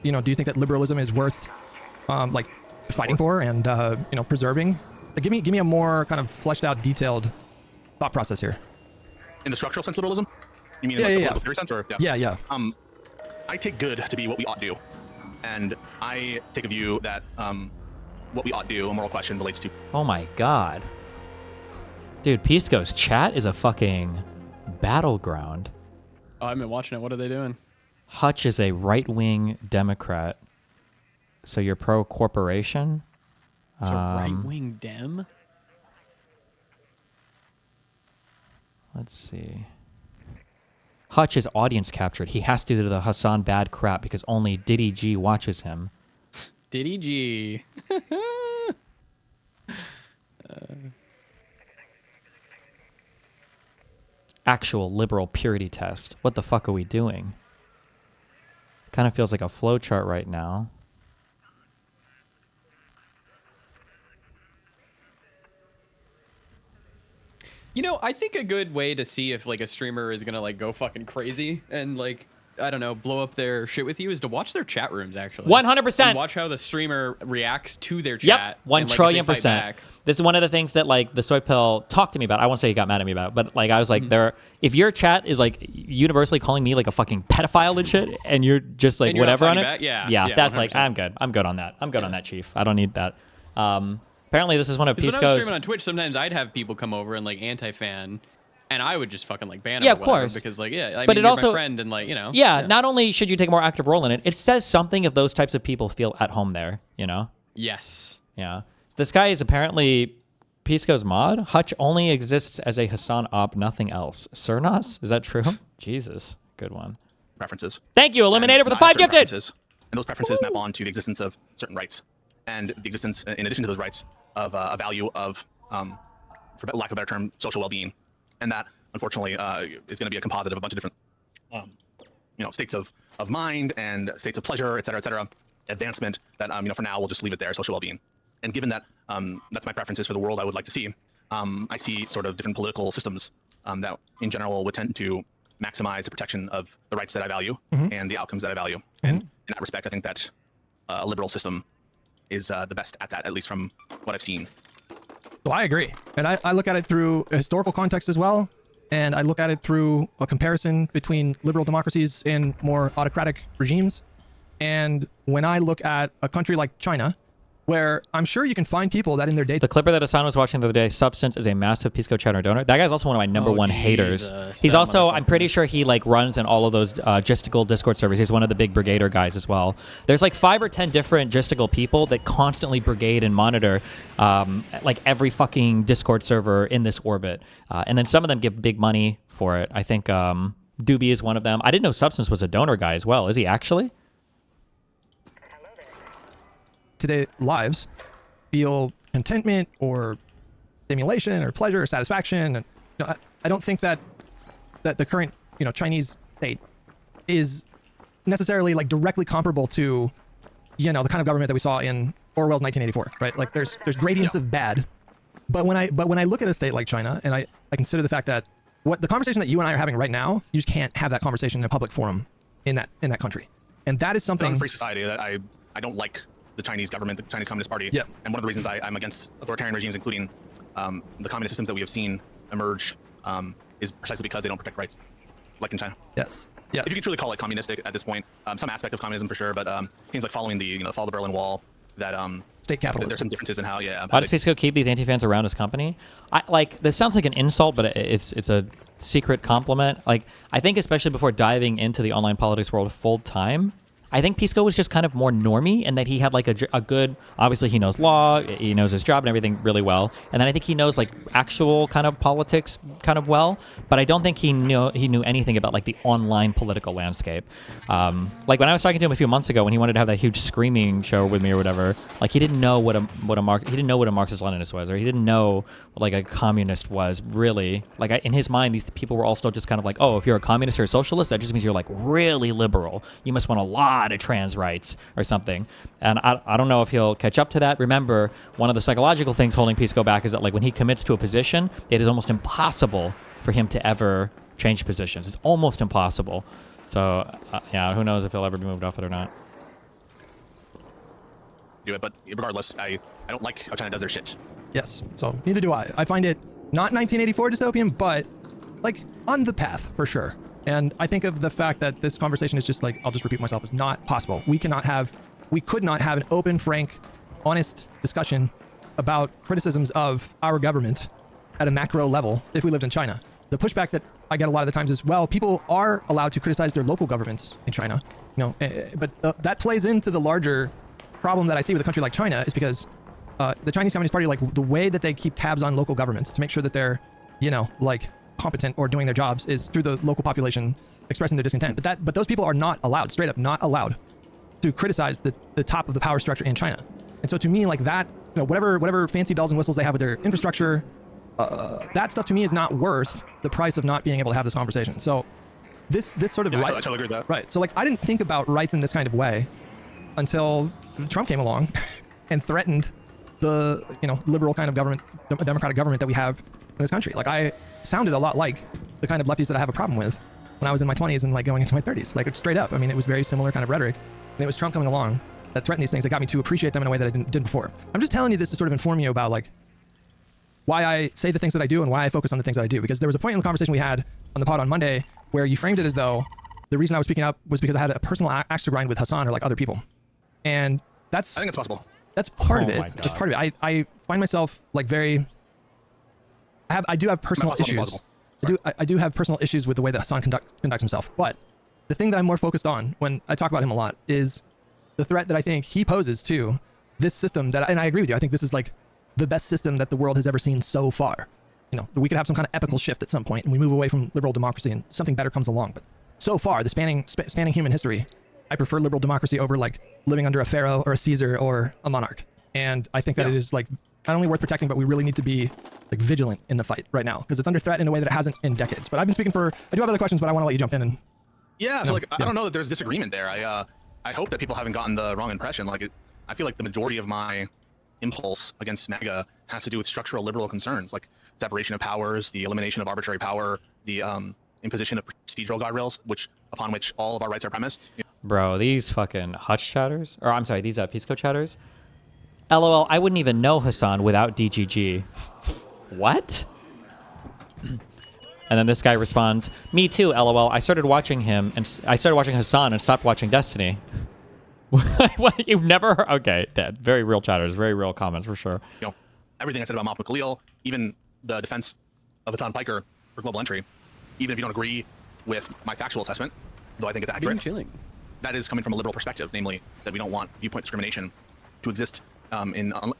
Do you think that liberalism is worth like fighting for and preserving? Like, give me a more kind of fleshed out, detailed thought process here. In the structural sense, liberalism? You mean in Yeah, the yeah, political theory sense, or Yeah. I take good to be what we ought do, and I take a view that what we ought do, a moral question, relates to. Oh my God. Dude, Pisco's chat is a fucking battleground. Oh, I've been watching it. What are they doing? Hutch is a right-wing Democrat. So you're pro-corporation? It's a right-wing Dem? Let's see. Hutch is audience captured. He has to do the Hassan bad crap because only Diddy G watches him. Diddy G. Actual liberal purity test. What the fuck are we doing? Kind of feels like a flowchart right now. You know, I think a good way to see if like a streamer is gonna like go fucking crazy and like, I don't know, blow up their shit with you is to watch their chat rooms actually. 100%. And watch how the streamer reacts to their chat. Yep, 1 and, like, trillion if they fight percent. back. This is one of the things that like the soy pill talked to me about. I won't say he got mad at me about it, but like I was like, if your chat is like universally calling me like a fucking pedophile and shit, and you're just like And you're not whatever on it, fighting back? Yeah, that's like 100%. I'm good. I'm good on that. I'm good on that, Chief. I don't need that. Apparently, this is one of Because when I was Pisco's. streaming on Twitch, sometimes I'd have people come over and like anti-fan, and I would just fucking like ban them. Yeah, or of whatever, course. Because like, yeah, I But mean, it you're also- my friend, and like, you know. Yeah, not only should you take a more active role in it, it says something if those types of people feel at home there. You know. Yes. Yeah. This guy is apparently Pisco's mod. Hutch only exists as a Hassan op, nothing else. Cernas? Is that true? Jesus. Good one. Preferences. Thank you, Eliminator, for the And, 5 certain gifted. preferences. And those preferences map on to the existence of certain rights, and the existence, in addition to those rights, of a value of, for lack of a better term, social well-being, and that unfortunately is going to be a composite of a bunch of different, states of mind and states of pleasure, et cetera, advancement. That for now we'll just leave it there, social well-being. And given that that's my preferences for the world I would like to see, I see sort of different political systems that in general would tend to maximize the protection of the rights that I value and the outcomes that I value. And in that respect, I think that a liberal system is the best at that, at least from what I've seen. So I agree. And I look at it through a historical context as well. And I look at it through a comparison between liberal democracies and more autocratic regimes. And when I look at a country like China, where I'm sure you can find people that in their day The clipper that Hassan was watching the other day, Substance, is a massive Pisco chatter donor. That guy's also one of my number one haters. Jesus, He's that also, I'm motherfucker. pretty sure he like runs in all of those Gisticle Discord servers. He's one of the big brigader guys as well. There's like 5 or 10 different Gisticle people that constantly brigade and monitor like every fucking Discord server in this orbit. And then some of them give big money for it. I think Doobie is one of them. I didn't know Substance was a donor guy as well. Is he actually? today lives feel contentment or stimulation or pleasure or satisfaction. And I don't think that the current Chinese state is necessarily like directly comparable to the kind of government that we saw in Orwell's 1984, right? Like there's gradients of bad, but when I look at a state like China and I consider the fact that what the conversation that you and I are having right now, you just can't have that conversation in a public forum in that country, and that is something. Free society that I don't like the Chinese government, the Chinese Communist Party. Yeah. And one of the reasons I'm against authoritarian regimes, including the communist systems that we have seen emerge, is precisely because they don't protect rights, like in China. Yes. If you can truly call it communistic at this point, some aspect of communism for sure, but it seems like following the fall of the Berlin Wall, that State capitalism. there's some differences in how Why does Pisco keep these anti-fans around his company? This sounds like an insult, but it's a secret compliment. Like, I think especially before diving into the online politics world full time, I think Pisco was just kind of more normie, and that he had like a good, obviously he knows law, he knows his job and everything really well, and then I think he knows like actual kind of politics kind of well, but I don't think he knew anything about like the online political landscape. Like when I was talking to him a few months ago when he wanted to have that huge screaming show with me or whatever, like he didn't know what a Marxist Leninist was, or he didn't know what like a communist was really. Like in his mind, these people were all still just kind of like, oh, if you're a communist or a socialist, that just means you're like really liberal. You must want a lot of trans rights or something. And I don't know if he'll catch up to that. Remember, one of the psychological things holding Pisco back is that like when he commits to a position, it is almost impossible for him to ever change positions. It's almost impossible. So yeah, who knows if he'll ever be moved off it or not. do it, but regardless, I don't like how China does their shit. Yes. So neither do I. I find it not 1984 dystopian, but like on the path for sure. And I think of the fact that this conversation is just like, I'll just repeat myself, is not possible. We could not have an open, frank, honest discussion about criticisms of our government at a macro level if we lived in China. The pushback that I get a lot of the times is, well, people are allowed to criticize their local governments in China, but that plays into the larger problem that I see with a country like China is because the Chinese Communist Party, like the way that they keep tabs on local governments to make sure that they're, like competent or doing their jobs is through the local population expressing their discontent. But those people are not allowed, straight up not allowed, to criticize the top of the power structure in China. And so to me, like that, you know, whatever fancy bells and whistles they have with their infrastructure, that stuff to me is not worth the price of not being able to have this conversation. So this sort of Yeah, right, I totally agree with that. right. So like I didn't think about rights in this kind of way until Trump came along and threatened the, you know, liberal kind of government, democratic government that we have in this country. Like I sounded a lot like the kind of lefties that I have a problem with when I was in my 20s and like going into my 30s. Like straight up. I mean, it was very similar kind of rhetoric. And it was Trump coming along that threatened these things that got me to appreciate them in a way that I didn't before. I'm just telling you this to sort of inform you about like why I say the things that I do and why I focus on the things that I do. Because there was a point in the conversation we had on the pod on Monday where you framed it as though the reason I was speaking up was because I had a personal axe to grind with Hassan or like other people. And I think it's possible. that's part of Oh it. my That's God. part of it. I find myself like very, I do have personal Possible, issues. possible. I do have personal issues with the way that Hassan conducts himself. But the thing that I'm more focused on when I talk about him a lot is the threat that I think he poses to this system that, and I agree with you, I think this is like the best system that the world has ever seen so far. You know, we could have some kind of epical shift at some point and we move away from liberal democracy and something better comes along. But so far, the spanning human history, I prefer liberal democracy over like living under a pharaoh or a Caesar or a monarch. And I think that it is like not only worth protecting, but we really need to be like vigilant in the fight right now because it's under threat in a way that it hasn't in decades. But I've been speaking for, I do have other questions, but I want to let you jump in and Yeah, so like I don't know that there's disagreement there. I hope that people haven't gotten the wrong impression. Like I feel like the majority of my impulse against MAGA has to do with structural liberal concerns, like separation of powers, the elimination of arbitrary power, the imposition of procedural guardrails, upon which all of our rights are premised. Bro, these fucking Hutch chatters, or I'm sorry, these Pisco chatters. LOL, I wouldn't even know Hassan without DGG. What? And then this guy responds, "Me too, LOL. I started watching him, and I started watching Hassan and stopped watching Destiny." What? You've never heard? Okay, Dad. Very real chatters, very real comments for sure. You know, everything I said about Mahmoud Khalil, even the defense of Hassan Piker for global entry, even if you don't agree with my factual assessment, though I think it's I've been accurate, chilling. that is coming from a liberal perspective, namely that we don't want viewpoint discrimination to exist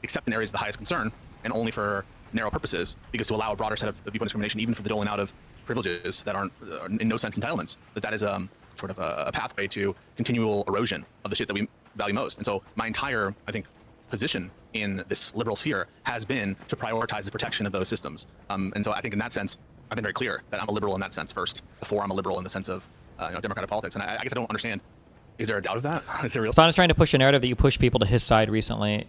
except in areas of the highest concern and only for narrow purposes, because to allow a broader set of viewpoint discrimination, even for the doling out of privileges that aren't in no sense entitlements, that is sort of a pathway to continual erosion of the shit that we value most. And so my entire, I think, position in this liberal sphere has been to prioritize the protection of those systems. And so I think in that sense, I've been very clear that I'm a liberal in that sense first, before I'm a liberal in the sense of democratic politics. And I guess I don't understand. Is there a doubt of that? Is there real? Hassan is trying to push a narrative that you push people to his side recently.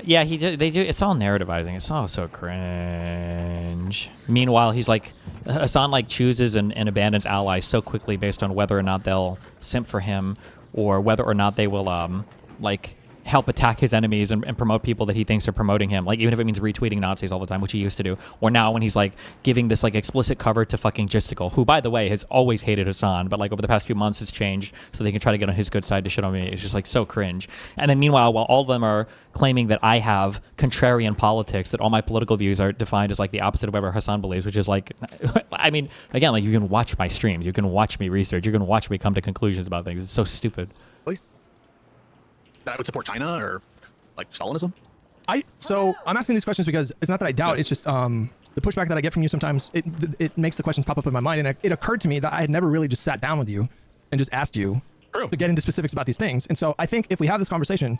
Yeah, they do. It's all narrativizing. It's all so cringe. Meanwhile, he's like, Hassan like chooses and abandons allies so quickly based on whether or not they'll simp for him or whether or not they will like help attack his enemies and promote people that he thinks are promoting him. Like even if it means retweeting Nazis all the time, which he used to do. Or now when he's like giving this like explicit cover to fucking Gisticle, who by the way has always hated Hassan, but like over the past few months has changed so they can try to get on his good side to shit on me. It's just like so cringe. And then meanwhile, while all of them are claiming that I have contrarian politics, that all my political views are defined as like the opposite of whatever Hassan believes, which is like, I mean, again, like you can watch my streams, you can watch me research, you can watch me come to conclusions about things. It's so stupid. That I would support China or like Stalinism? So I'm asking these questions because it's not that I doubt, it's just the pushback that I get from you sometimes, it makes the questions pop up in my mind. And it occurred to me that I had never really just sat down with you and just asked you to get into specifics about these things. And so I think if we have this conversation,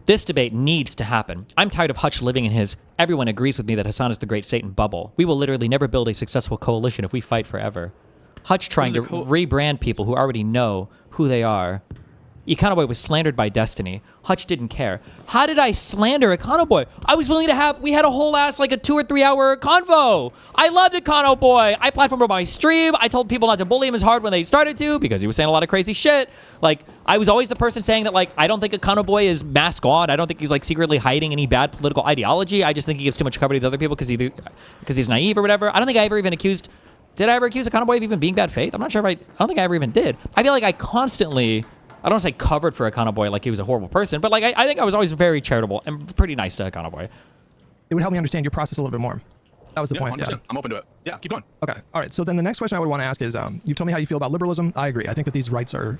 this debate needs to happen. I'm tired of Hutch living in his everyone agrees with me that Hassan is the great Satan bubble. We will literally never build a successful coalition if we fight forever. Hutch trying to rebrand people who already know who they are. Econoboy was slandered by Destiny. Hutch didn't care. How did I slander Econoboy? I was willing to have, we had a whole ass like a 2 or 3 hour convo. I loved Econoboy. I platformed him on my stream. I told people not to bully him as hard when they started to because he was saying a lot of crazy shit. Like, I was always the person saying that like, I don't think Econoboy is mask on. I don't think he's like secretly hiding any bad political ideology. I just think he gives too much cover to these other people because he's naive or whatever. I don't think I ever even accused, did I ever accuse Econoboy of even being bad faith? I'm not sure if I don't think I ever even did. I feel like I constantly, I don't want to say covered for Econoboy like he was a horrible person, but like I think I was always very charitable and pretty nice to Econoboy. it would help me understand your process a little bit more. That was the point. 100%. Yeah. I'm open to it. Yeah, keep going. Okay. All right. So then the next question I would want to ask is, you told me how you feel about liberalism. I agree. I think that these rights are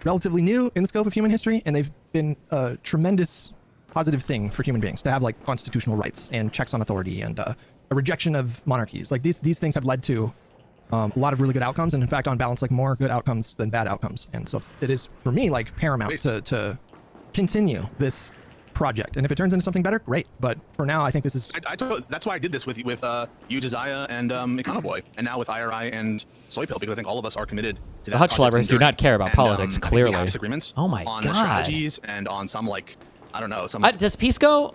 relatively new in the scope of human history, and they've been a tremendous positive thing for human beings to have like constitutional rights and checks on authority and a rejection of monarchies. Like these things have led to a lot of really good outcomes, and in fact, on balance, like more good outcomes than bad outcomes. And so it is for me like paramount to continue this project. And if it turns into something better, great. But for now, I think this is. That's why I did this with you, Josiah, and Econoboy, and now with IRI and Soypill, because I think all of us are committed to that. The Hutch project lovers do enduring. not care about And, politics, I think clearly. we have disagreements Oh my on God. the strategies and on some I don't know, some. Does Pisco?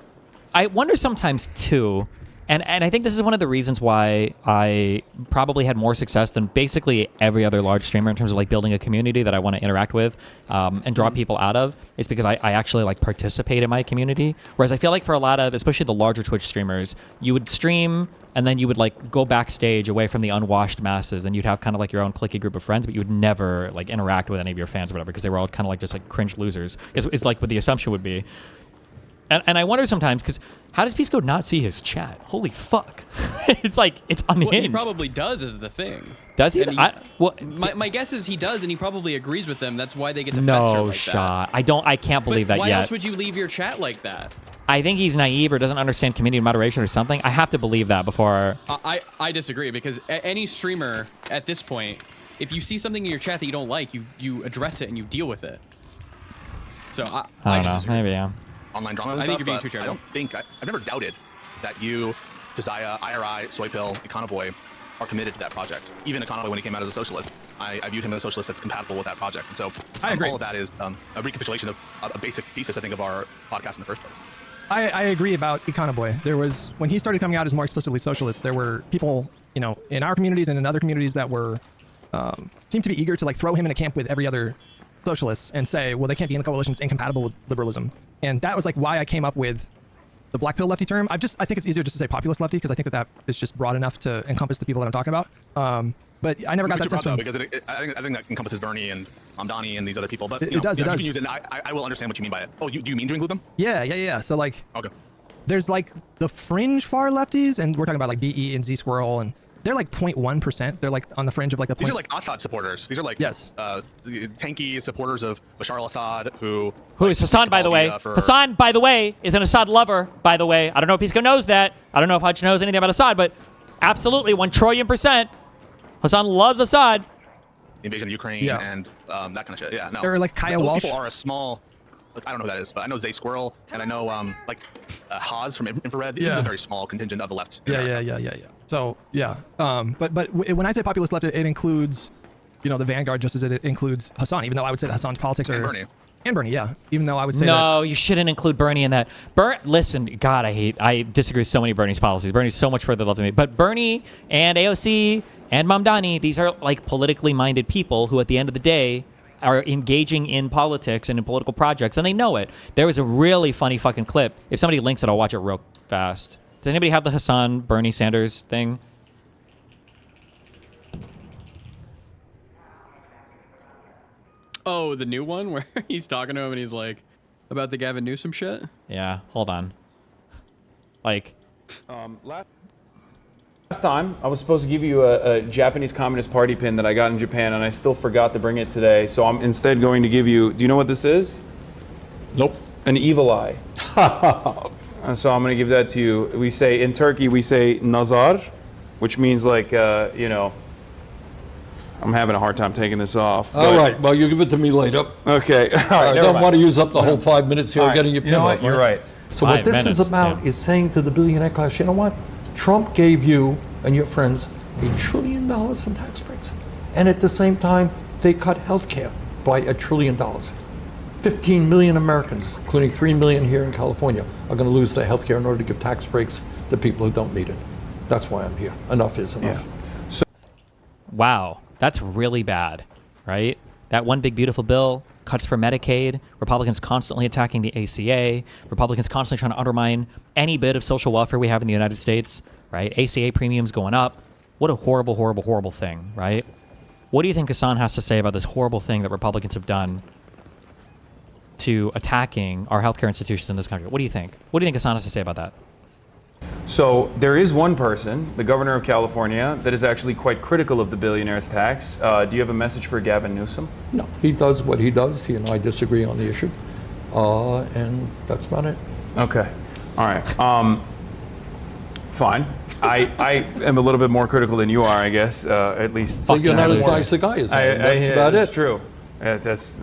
I wonder sometimes too, and I think this is one of the reasons why I probably had more success than basically every other large streamer in terms of like building a community that I want to interact with and draw people out of, is because I actually like participate in my community. Whereas I feel like for a lot of, especially the larger Twitch streamers, you would stream and then you would like go backstage away from the unwashed masses, and you'd have kind of like your own cliquey group of friends, but you would never like interact with any of your fans or whatever, because they were all kind of like just like cringe losers. Is like what the assumption would be. And I wonder sometimes, because how does Pisco not see his chat? Holy fuck. It's like, it's unhinged. Well, he probably does is the thing. Does he? And my guess is he does, and he probably agrees with them. That's why they get to fester No like shot. I can't believe that. that Why yet. else would you leave your chat like that? I think he's naive or doesn't understand community moderation or something. I have to believe that before. I disagree, because any streamer at this point, if you see something in your chat that you don't like, you address it and you deal with it. So I don't know. disagree. Maybe, yeah. Online drama and I stuff, think you're being but too charitable. I don't think I've never doubted that you, Josiah, IRI, Soypill, Econoboy are committed to that project. Even Econoboy, when he came out as a socialist, I viewed him as a socialist that's compatible with that project. And so I agree. all of that is a recapitulation of a basic thesis, I think, of our podcast in the first place. I agree about Econoboy. There was, when he started coming out as more explicitly socialist, there were people, in our communities and in other communities that were seemed to be eager to like throw him in a camp with every other socialist and say, well, they can't be in the coalition, it's incompatible with liberalism. And that was like why I came up with the black pill lefty term. I think it's easier just to say populist lefty, because I think that is just broad enough to encompass the people that I'm talking about. But I never got that sense from... because I think that encompasses Bernie and Mamdani and these other people. But It does. You can use it, and I will understand what you mean by it. Oh, do you mean to include them? Yeah. So like, Okay. there's like the fringe far lefties, and we're talking about like BE and Z Squirrel, and they're like 0.1%. They're like on the fringe of like the These are like Assad supporters. These are like tanky supporters of Bashar al-Assad who is Hassan, by the way. Hassan, by the way, is an Assad lover, by the way. I don't know if Pisco knows that. I don't know if Hutch knows anything about Assad, but absolutely 1 trillion%. Hassan loves Assad. The invasion of Ukraine and that kind of shit. Yeah, no. Or like Kaya Those Walsh. people are a small... I don't know who that is, but I know Zay Squirrel, and I know Haas from Infrared. This is a very small contingent of the left. Yeah. So but when I say populist left, it includes, the vanguard, just as it includes Hassan. Even though I would say that Hassan's politics are And Bernie. Yeah. Even though I would say no, you shouldn't include Bernie in that. Listen, God, I disagree with so many of Bernie's policies. Bernie's so much further left than me. But Bernie and AOC and Mamdani, these are like politically minded people who, at the end of the day, are engaging in politics and in political projects, and they know it. There was a really funny fucking clip. If somebody links it, I'll watch it real fast. Does anybody have the Hassan Bernie Sanders thing? Oh, the new one where he's talking to him and he's like, about the Gavin Newsom shit? Yeah, hold on. Like, Last time, I was supposed to give you a Japanese Communist Party pin that I got in Japan, and I still forgot to bring it today. So I'm instead going to give you, do you know what this is? Nope. An evil eye. So I'm going to give that to you. We say, in Turkey, we say nazar, which means like, I'm having a hard time taking this off. All right. Well, you give it to me later. Okay. All right, I never don't mind. want to use up the whole 5 minutes here All right, getting your pin you know off. what? You're right. So 5 what this minutes, is about yeah. is saying to the billionaire class, you know what? Trump gave you and your friends $1 trillion in tax breaks. And at the same time, they cut health care by $1 trillion. 15 million Americans, including 3 million here in California, are going to lose their health care in order to give tax breaks to people who don't need it. That's why I'm here. Enough is enough. Yeah. wow, that's really bad, right? That one big beautiful bill, cuts for Medicaid, Republicans constantly attacking the ACA, Republicans constantly trying to undermine any bit of social welfare we have in the United States, right? ACA premiums going up. What a horrible, horrible, horrible thing, right? What do you think Hassan has to say about this horrible thing that Republicans have done to attacking our healthcare institutions in this country? What do you think? What do you think Hassan has to say about that? So there is one person, the governor of California, that is actually quite critical of the billionaire's tax. Do you have a message for Gavin Newsom? No, he does what he does. He and I disagree on the issue. And that's about it. Okay. All right. Fine. I am a little bit more critical than you are, I guess. At least. So you're not as nice a guy as I am. That's about That's it. true. That's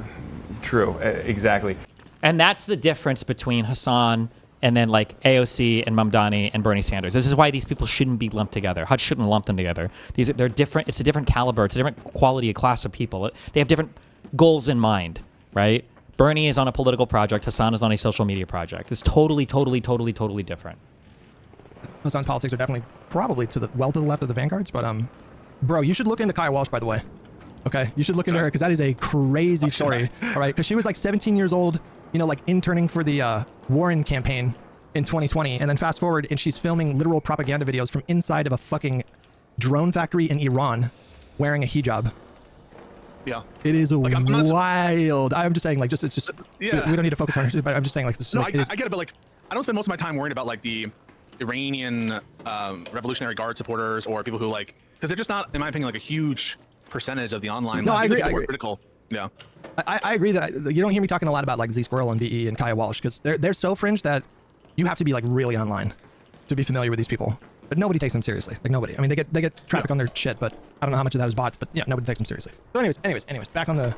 true. Exactly. And that's the difference between Hassan and then like AOC and Mamdani and Bernie Sanders. This is why these people shouldn't be lumped together. Hutch shouldn't lump them together. They're different. It's a different caliber. It's a different quality of class of people. They have different goals in mind, right? Bernie is on a political project. Hassan is on a social media project. It's totally different. Hassan politics are definitely probably to the left of the vanguards, but bro, you should look into Kaya Walsh, by the way. Okay, you should look into her because that is a crazy story. All right, because she was like 17 years old, you know, like interning for the Warren campaign in 2020, and then fast forward and she's filming literal propaganda videos from inside of a fucking drone factory in Iran, wearing a hijab. Yeah. It is Like, wild. I'm just saying, like, it's just. Yeah. We don't need to focus on her, but I'm just saying, like, this. No, Like, I get it, but like, I don't spend most of my time worrying about like the Iranian Revolutionary Guard supporters or people who like, because they're just not, in my opinion, like a huge percentage of the online. No, I agree. I agree. Critical. Yeah. I agree that you don't hear me talking a lot about like Z Squirrel and BE and Kaya Walsh because they're so fringe that you have to be like really online to be familiar with these people. But nobody takes them seriously. Like nobody. I mean, they get traffic on their shit, but I don't know how much of that is bots. But yeah, nobody takes them seriously. So anyways, back on the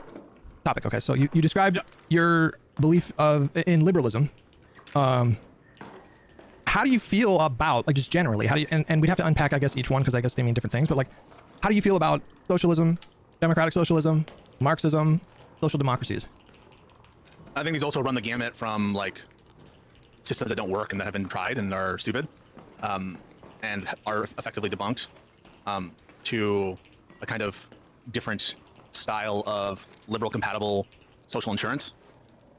topic. Okay, so you described your belief in liberalism. How do you feel about, like, just generally, how do you, and we'd have to unpack, I guess, each one because I guess they mean different things, but like, how do you feel about socialism, democratic socialism, Marxism, social democracies? I think these also run the gamut from like systems that don't work and that have been tried and are stupid, and are effectively debunked, to a kind of different style of liberal compatible social insurance.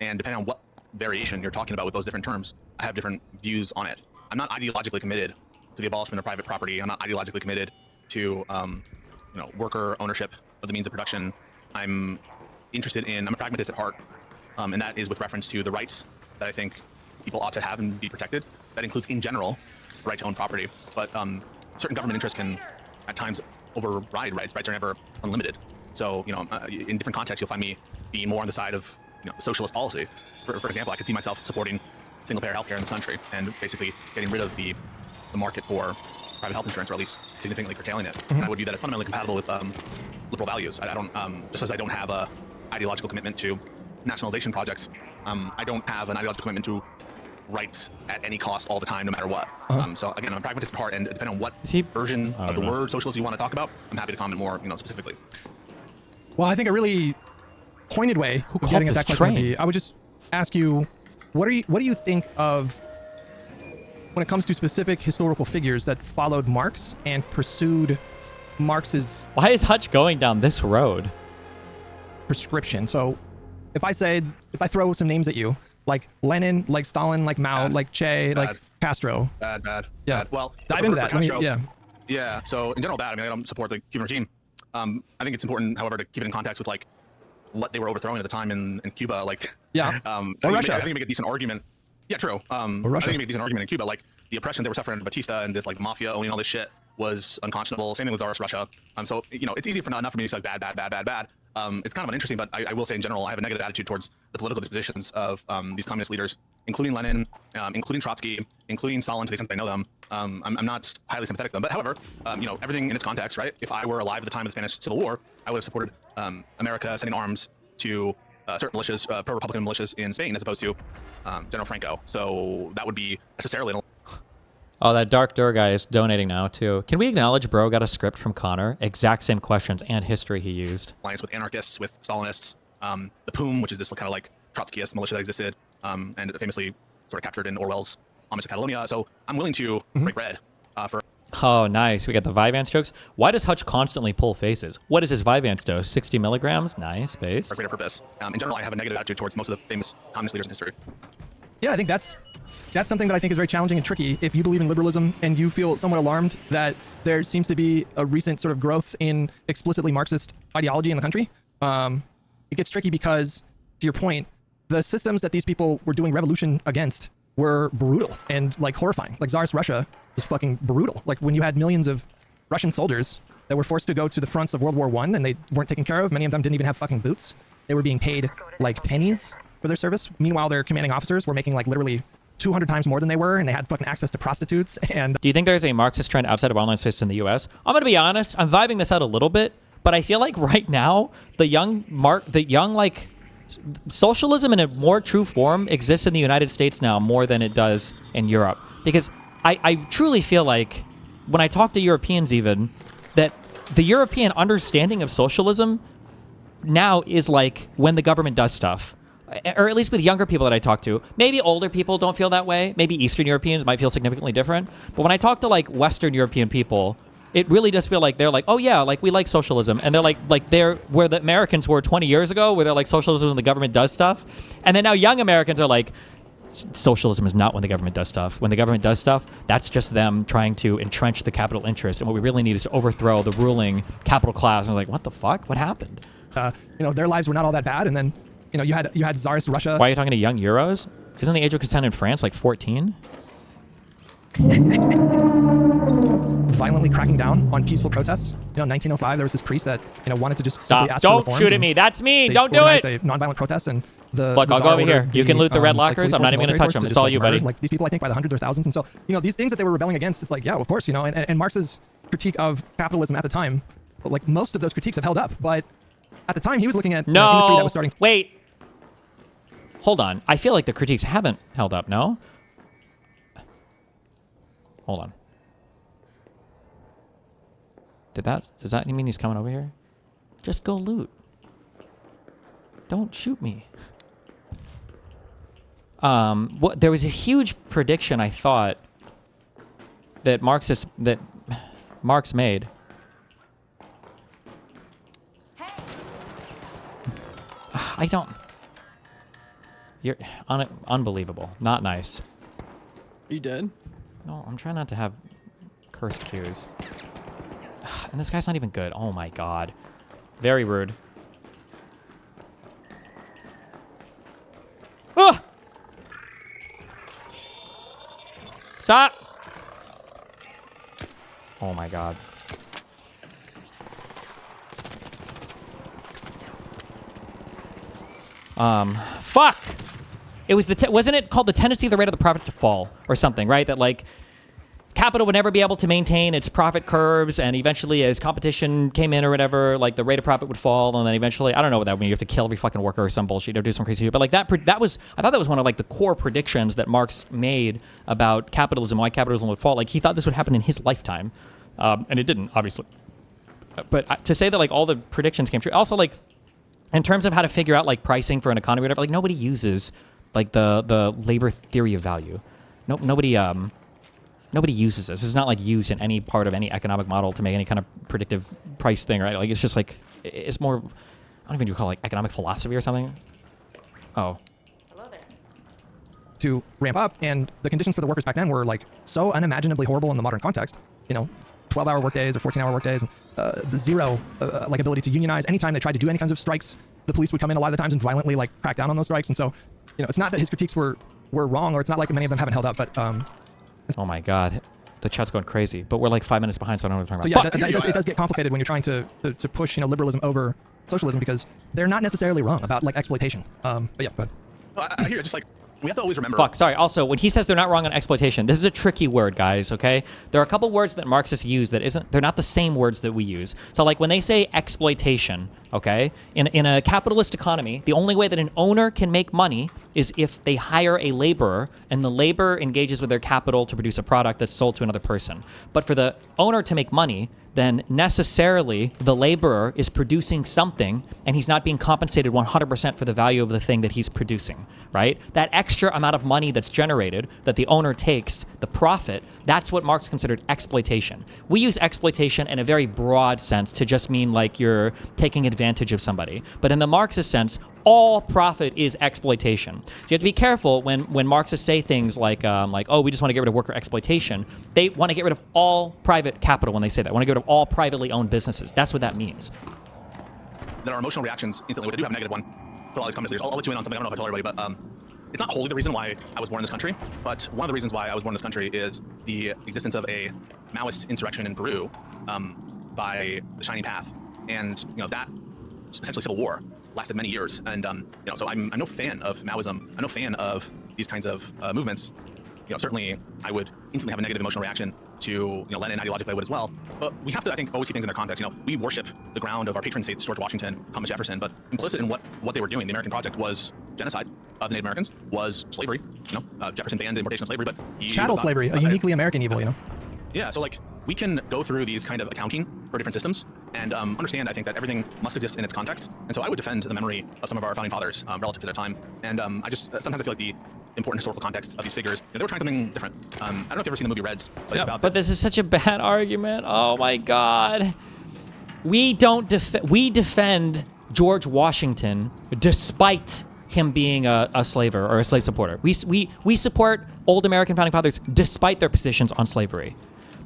And depending on what variation you're talking about with those different terms, I have different views on it. I'm not ideologically committed to the abolishment of private property. I'm not ideologically committed to worker ownership of the means of production. I'm a pragmatist at heart, and that is with reference to the rights that I think people ought to have and be protected. That includes, in general, the right to own property. But certain government interests can, at times, override rights. Rights are never unlimited. So, in different contexts, you'll find me being more on the side of socialist policy. For example, I could see myself supporting single-payer healthcare in this country and basically getting rid of the market for private health insurance, or at least significantly curtailing it. And I would view that as fundamentally compatible with liberal values. I don't, just as I don't have a ideological commitment to nationalization projects, I don't have an ideological commitment to rights at any cost all the time, no matter what. So again, I'm a pragmatist at heart, and depending on what version of the word socialist you want to talk about, I'm happy to comment more, specifically. Well, I think a really pointed way of getting at that question would be, I would just ask you, what do you think of when it comes to specific historical figures that followed Marx and pursued Marx's... Why is Hutch going down this road? ...prescription. So if I throw some names at you, like Lenin, like Stalin, like Mao, like Che, like Castro. Bad. Yeah. Well, dive into that. Castro, yeah. Yeah. So in general, bad. I mean, I don't support the Cuban regime. I think it's important, however, to keep it in context with like what they were overthrowing at the time in Cuba. Like, yeah. Or Russia. I think you make a decent argument. Yeah, true. Or I Russia. think you make a decent argument in Cuba. Like the oppression they were suffering under Batista and this like mafia owning all this shit was unconscionable. Same thing with Tsarist Russia. So it's easy enough for me to say like bad. It's kind of uninteresting, but I will say in general, I have a negative attitude towards the political dispositions of these communist leaders, including Lenin, including Trotsky, including Stalin, to the extent that I know them. I'm not highly sympathetic to them, but however, everything in its context, right? If I were alive at the time of the Spanish Civil War, I would have supported America sending arms to certain militias, pro-Republican militias in Spain, as opposed to General Franco. So that would be necessarily. Oh, that Dark Dur guy is donating now, too. Can we acknowledge bro got a script from Connor? Exact same questions and history he used. Alliance with anarchists, with Stalinists, the POUM, which is this kind of like Trotskyist militia that existed, and famously sort of captured in Orwell's Homage to Catalonia. So I'm willing to break bread for... Oh, nice. We got the Vyvanse jokes. Why does Hutch constantly pull faces? What is his Vyvanse dose? 60 milligrams? Nice, base. For a greater purpose. In general, I have a negative attitude towards most of the famous communist leaders in history. Yeah, I think that's something that I think is very challenging and tricky. If you believe in liberalism and you feel somewhat alarmed that there seems to be a recent sort of growth in explicitly Marxist ideology in the country, it gets tricky because, to your point, the systems that these people were doing revolution against were brutal and like horrifying. Like Tsarist Russia was fucking brutal. Like when you had millions of Russian soldiers that were forced to go to the fronts of World War I and they weren't taken care of. Many of them didn't even have fucking boots. They were being paid like pennies for their service. Meanwhile, their commanding officers were making like literally 200 times more than they were, and they had fucking access to prostitutes. And Do you think there's a Marxist trend outside of online space in the U.S.? I'm gonna be honest. I'm vibing this out a little bit, but I feel like right now the young like socialism in a more true form exists in the United States now more than it does in Europe. Because I truly feel like when I talk to Europeans even, that the European understanding of socialism now is like when the government does stuff. Or at least with younger people that I talk to. Maybe older people don't feel that way. Maybe Eastern Europeans might feel significantly different. But when I talk to like Western European people, it really does feel like they're like, oh yeah, like we like socialism. And they're like they're where the Americans were 20 years ago, where they're like socialism when the government does stuff. And then now young Americans are like, socialism is not when the government does stuff. When the government does stuff, that's just them trying to entrench the capital interest. And what we really need is to overthrow the ruling capital class. And I was like, what the fuck? What happened? their lives were not all that bad. And then, you had Tsarist Russia. Why are you talking to young Euros? Isn't the age of consent in France like 14? Violently cracking down on peaceful protests. In 1905, there was this priest that wanted to just Stop! simply ask for Don't reforms, shoot at and me. That's mean. they Don't do organized it. a nonviolent protest, and the Look, the I'll go Tsar over here. ordered You can loot the red lockers. police I'm not force even and gonna touch military them. force to It's just, all you, buddy. murder, these people, I think, by the hundreds or thousands. And so, these things that they were rebelling against, it's like, yeah, of course, and Marx's critique of capitalism at the time, like most of those critiques have held up. But at the time, he was looking at No. industry that was starting. Wait. Hold on. I feel like the critiques haven't held up. No. Hold on. Does that mean he's coming over here? Just go loot. Don't shoot me. There was a huge prediction, I thought, that Marx made. I don't. You're unbelievable. Not nice. Are you dead? No, I'm trying not to have cursed cues. And this guy's not even good. Oh my god. Very rude. Ah! Stop! Oh my god. Fuck! It was wasn't it called the tendency of the rate of the profits to fall or something, right? That like capital would never be able to maintain its profit curves, and eventually as competition came in or whatever, like the rate of profit would fall, and then eventually, I don't know what that would mean, you have to kill every fucking worker or some bullshit or do some crazy shit, but like that was, I thought that was one of like the core predictions that Marx made about capitalism, why capitalism would fall. Like he thought this would happen in his lifetime, and it didn't, obviously. But to say that like all the predictions came true, also like in terms of how to figure out like pricing for an economy or whatever, like nobody uses like the labor theory of value. Nobody uses this. It's not like used in any part of any economic model to make any kind of predictive price thing, right? Like it's just like, it's more, I don't even know, call it like economic philosophy or something. Oh. Hello there. To ramp up, and the conditions for the workers back then were like so unimaginably horrible in the modern context. 12-hour workdays or 14-hour workdays, the zero like ability to unionize. Anytime they tried to do any kinds of strikes, the police would come in a lot of the times and violently like crack down on those strikes. And so, it's not that his critiques were wrong, or it's not like many of them haven't held up, but Oh my god. The chat's going crazy, but we're like 5 minutes behind, so I don't know what we're talking about. it does get complicated when you're trying to push liberalism over socialism, because they're not necessarily wrong about like exploitation. But yeah, go ahead. I hear it. Just like we have to always remember. Fuck, sorry. Also, when he says they're not wrong on exploitation, this is a tricky word, guys, okay? There are a couple words that Marxists use that they're not the same words that we use. So like when they say exploitation, okay? In a capitalist economy, the only way that an owner can make money is if they hire a laborer, and the laborer engages with their capital to produce a product that's sold to another person. But for the owner to make money, then necessarily the laborer is producing something, and he's not being compensated 100% for the value of the thing that he's producing, right? That extra amount of money that's generated, that the owner takes, the profit, that's what Marx considered exploitation. We use exploitation in a very broad sense to just mean like you're taking advantage of somebody. But in the Marxist sense, all profit is exploitation. So you have to be careful when Marxists say things like, oh, we just want to get rid of worker exploitation. They want to get rid of all private capital when they say that. They want to get rid of all privately owned businesses. That's what that means. That our emotional reactions instantly, they do have a negative one for all these comments. I'll let you in on something. I don't know if I told everybody, but it's not wholly the reason why I was born in this country, but one of the reasons why I was born in this country is the existence of a Maoist insurrection in Peru by the Shining Path, and that essentially civil war lasted many years, and so I'm no fan of Maoism. I'm no fan of these kinds of movements, certainly I would instantly have a negative emotional reaction to Lenin. Ideologically, I would as well. But we have to, I think, always see things in their context. We worship the ground of our patron saints, George Washington, Thomas Jefferson, but implicit in what they were doing, the American project, was genocide of the Native Americans, was slavery. Jefferson banned the importation of slavery, but chattel slavery, a uniquely American evil. Yeah, so we can go through these kind of accounting for different systems and understand, I think, that everything must exist in its context. And so I would defend the memory of some of our founding fathers relative to their time. And I just sometimes I feel like the important historical context of these figures, they were trying something different. I don't know if you've ever seen the movie Reds, but it's about. But this is such a bad argument. Oh my God. We defend George Washington despite him being a slaver or a slave supporter. We support old American founding fathers despite their positions on slavery.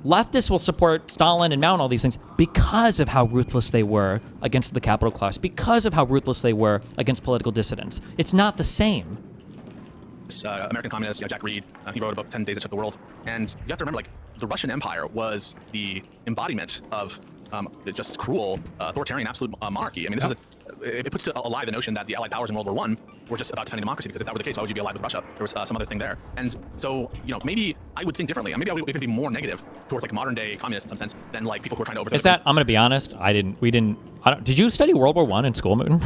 Leftists will support Stalin and Mao and all these things because of how ruthless they were against the capital class, because of how ruthless they were against political dissidents. It's not the same. This American communist, Jack Reed, he wrote a book, 10 Days That Took the World. And you have to remember, the Russian Empire was the embodiment of just cruel, authoritarian, absolute monarchy. I mean, it puts to a lie the notion that the Allied powers in World War I were just about defending democracy, because if that were the case, why would you be allied with Russia? There was some other thing there. And so, maybe I would think differently. Maybe I would even be more negative towards modern day communists in some sense than people who are trying to overthrow. Is that, I'm going to be honest, did you study World War I in school, Moon?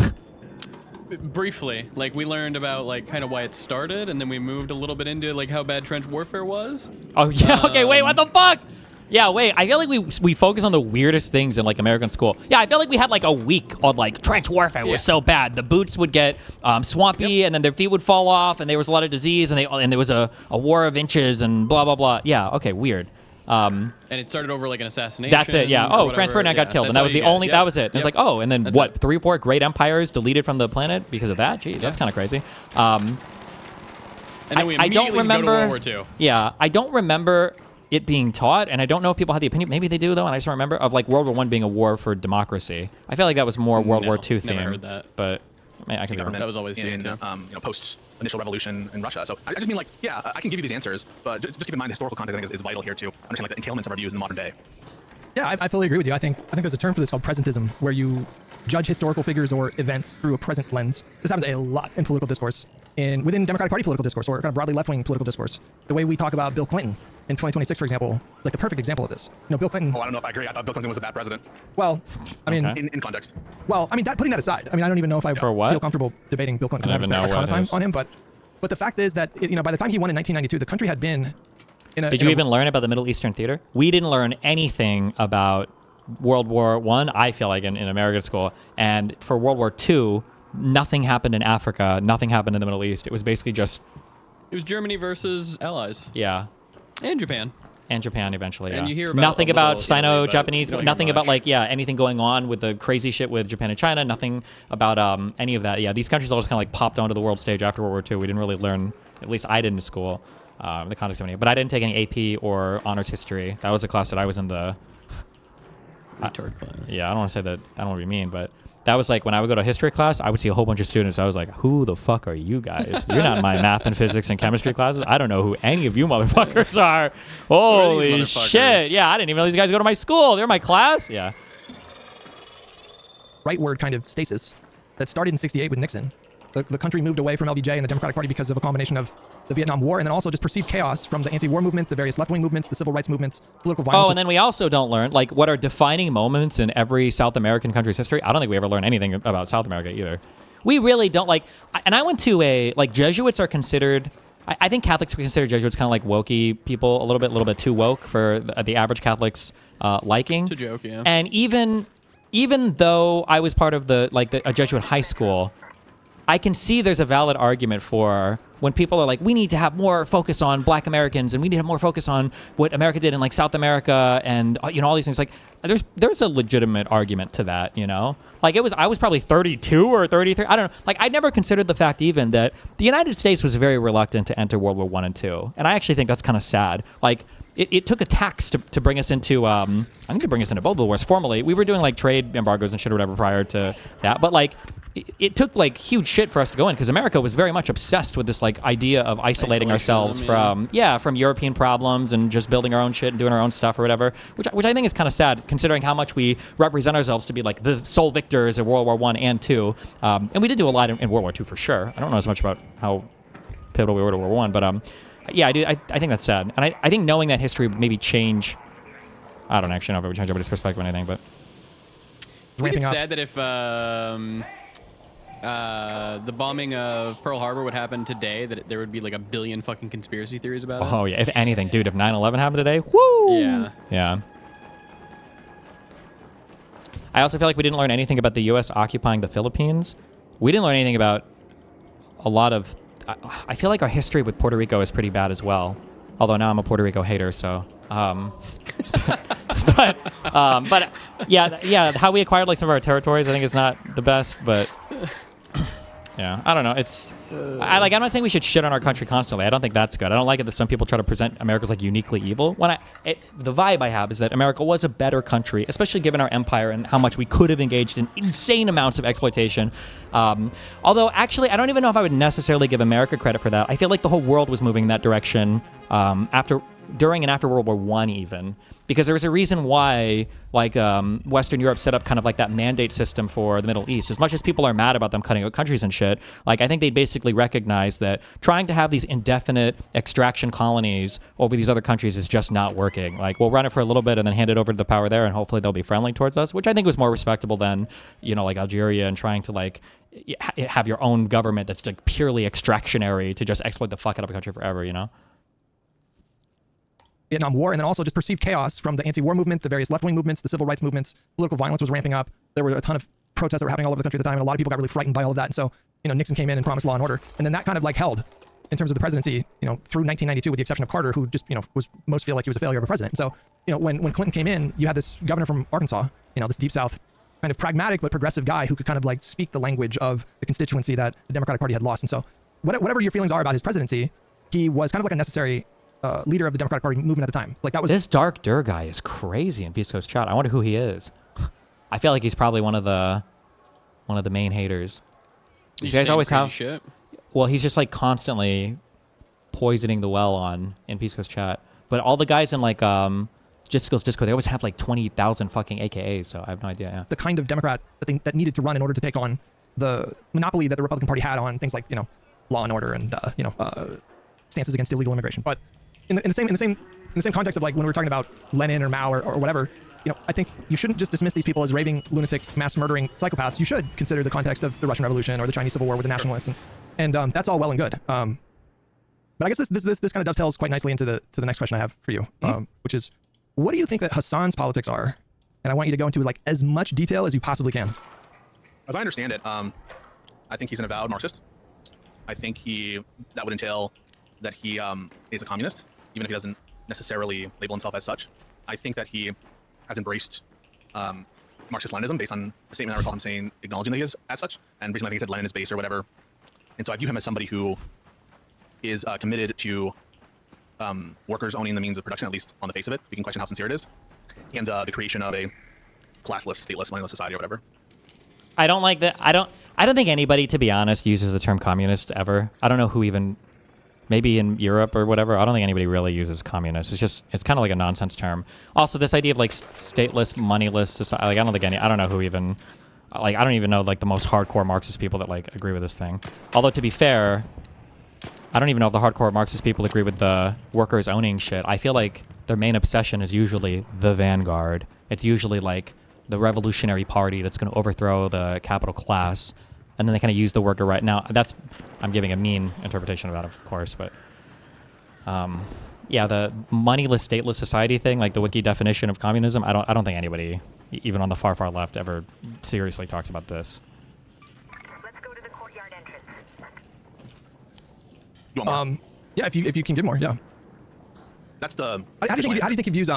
Briefly, we learned about kind of why it started, and then we moved a little bit into how bad trench warfare was. Oh yeah, okay, wait, what the fuck? Yeah, wait, I feel like we focus on the weirdest things in American school. Yeah, I feel like we had a week on trench warfare was so bad. The boots would get swampy, and then their feet would fall off, and there was a lot of disease, and there was a war of inches and blah blah blah. Yeah, okay, weird. And it started over an assassination. That's it, yeah. Oh, Franz Ferdinand got killed, and that was the only. That was it. And it's and then what? 3 or 4 great empires deleted from the planet because of that. Jeez, that's kind of crazy. And then we immediately go to World War II. Yeah, I don't remember it being taught, and I don't know if people had the opinion. Maybe they do though, and I just don't remember of World War I being a war for democracy. I feel like that was more World War II theme. Never heard that. But I can be wrong. That was always in post initial revolution in Russia. So I just mean I can give you these answers, but just keep in mind the historical context I think is vital here to understand the entailments of our views in the modern day. Yeah, I fully agree with you. I think there's a term for this called presentism, where you judge historical figures or events through a present lens. This happens a lot in political discourse, within Democratic Party political discourse, or kind of broadly left-wing political discourse. The way we talk about Bill Clinton in 2026, for example, the perfect example of this. Bill Clinton. Oh, I don't know if I agree. I thought Bill Clinton was a bad president. Well, I mean, in context. Well, I mean, putting that aside, I don't even know if I feel comfortable debating Bill Clinton, because I haven't spent a ton of time on him. But the fact is that by the time he won in 1992, the country had been in a. Did you even learn about the Middle Eastern theater? We didn't learn anything about World War I feel like in American school, and for World War II, nothing happened in Africa, nothing happened in the Middle East. It was basically just. It was Germany versus allies. Yeah. And Japan. And Japan eventually. And yeah. you hear about nothing about Sino-Japanese, nothing about anything going on with the crazy shit with Japan and China. Nothing about any of that. Yeah, these countries all just kind of popped onto the world stage after World War II. We didn't really learn, at least I didn't in school, the context of any. But I didn't take any AP or honors history. That was a class that I was in the. Retard class. Yeah, I don't want to say that. I don't want to be mean, but that was when I would go to history class, I would see a whole bunch of students. I was like, who the fuck are you guys? You're not in my math and physics and chemistry classes. I don't know who any of you motherfuckers are. Holy shit. Yeah, I didn't even know these guys go to my school. They're in my class. Yeah. Rightward kind of stasis that started in 68 with Nixon. The country moved away from LBJ and the Democratic Party because of a combination of the Vietnam War and then also just perceived chaos from the anti-war movement, the various left-wing movements, the civil rights movements, political violence. Oh, and then we also don't learn what are defining moments in every South American country's history. I don't think we ever learn anything about South America either. We really don't and I went to Jesuits are considered. I think Catholics consider Jesuits kind of wokey people, a little bit too woke for the average Catholic's liking. It's a joke, yeah. And even though I was part of a Jesuit high school, I can see there's a valid argument for when people are we need to have more focus on Black Americans and we need to have more focus on what America did in South America and all these things. There's a legitimate argument to that. I was probably 32 or 33. I don't know. I never considered the fact even that the United States was very reluctant to enter World War I and II, and I actually think that's kind of sad. It took a tax to bring us into I think to bring us into both the wars formally. We were doing trade embargoes and shit or whatever prior to that, but it took huge shit for us to go in because America was very much obsessed with this idea of isolating ourselves from European problems and just building our own shit and doing our own stuff or whatever, which I think is kind of sad considering how much we represent ourselves to be the sole victors of World War I and II. And we did do a lot in World War II for sure. I don't know as much about how pivotal World War One. But yeah, I think that's sad, and I think knowing that history would maybe change. I don't actually know if it would change everybody's perspective or anything, but I think it's ramping up. sad that if the bombing of Pearl Harbor would happen today, that there would be like a billion fucking conspiracy theories about it. oh yeah, if anything, dude, if 9/11 happened today, whoo! Yeah. Yeah. I also feel like we didn't learn anything about the U.S. occupying the Philippines. We didn't learn anything about a lot of. I feel like our history with Puerto Rico is pretty bad as well. Although now I'm a Puerto Rico hater, so. But yeah, how we acquired like some of our territories, I think is not the best. But yeah, I don't know. It's I'm not saying we should shit on our country constantly. I don't think that's good. I don't like it that some people try to present America as like uniquely evil. The vibe I have is that America was a better country, especially given our empire and how much we could have engaged in insane amounts of exploitation. Although actually, I don't even know if I would necessarily give America credit for that. I feel like the whole world was moving in that direction during and after World War I even, because there was a reason why like Western Europe set up kind of like that mandate system for the Middle East. As much as people are mad about them cutting out countries and shit, like I think they basically recognize that trying to have these indefinite extraction colonies over these other countries is just not working. Like we'll run it for a little bit and then hand it over to the power there, and hopefully they'll be friendly towards us, which I think was more respectable than, you know, like Algeria and trying to like have your own government that's like purely extractionary to just exploit the fuck out of a country forever, you know? Vietnam War, and then also just perceived chaos from the anti-war movement, the various left-wing movements, the civil rights movements. Political violence was ramping up. There were a ton of protests that were happening all over the country at the time, and a lot of people got really frightened by all of that. And so, you know, Nixon came in and promised law and order, and then that kind of like held in terms of the presidency, you know, through 1992, with the exception of Carter, who just, you know, was most feel like he was a failure of a president. And so, you know, when Clinton came in, you had this governor from Arkansas, you know, this deep South kind of pragmatic but progressive guy who could kind of like speak the language of the constituency that the Democratic Party had lost. And so, whatever your feelings are about his presidency, he was kind of like a necessary leader of the Democratic Party movement at the time. Like that was this Dark Dur guy is crazy in Pisco's chat. I wonder who he is. I feel like he's probably one of the main haters. These guys always have shit. Well, he's just like constantly poisoning the well in Pisco's chat. But all the guys in like Disco's Discord, they always have like 20,000 fucking AKAs. So I have no idea. Yeah. the kind of Democrat that needed to run in order to take on the monopoly that the Republican Party had on things like, you know, law and order and stances against illegal immigration. But in the same context of like when we were talking about Lenin or Mao or whatever, you know, I think you shouldn't just dismiss these people as raving, lunatic, mass murdering psychopaths. You should consider the context of the Russian Revolution or the Chinese Civil War with the nationalists, and that's all well and good. But I guess this kind of dovetails quite nicely into the next question I have for you, which is, what do you think that Hassan's politics are? And I want you to go into like as much detail as you possibly can. As I understand it, I think he's an avowed Marxist. I think that would entail that he is a communist, even if he doesn't necessarily label himself as such. I think that he has embraced Marxist-Leninism based on the statement I recall him saying, acknowledging that he is as such. And recently I think he said Lenin is base or whatever. And so I view him as somebody who is committed to workers owning the means of production, at least on the face of it. We can question how sincere it is. And the creation of a classless, stateless, moneyless society or whatever. I don't like that. I don't think anybody, to be honest, uses the term communist ever. I don't know who even. Maybe in Europe or whatever. I don't think anybody really uses communist. It's kind of like a nonsense term. Also, this idea of like stateless, moneyless society. Like I don't know who even. Like I don't even know like the most hardcore Marxist people that like agree with this thing. Although to be fair, I don't even know if the hardcore Marxist people agree with the workers owning shit. I feel like their main obsession is usually the vanguard. It's usually like the revolutionary party that's going to overthrow the capital class. And then they kind of use the worker right now. I'm giving a mean interpretation of that, of course, but yeah, the moneyless, stateless society thing, like the wiki definition of communism. I don't think anybody, even on the far left, ever seriously talks about this. Let's go to the courtyard entrance. You want more? Yeah, if you can give more, yeah. That's the. How do you think he views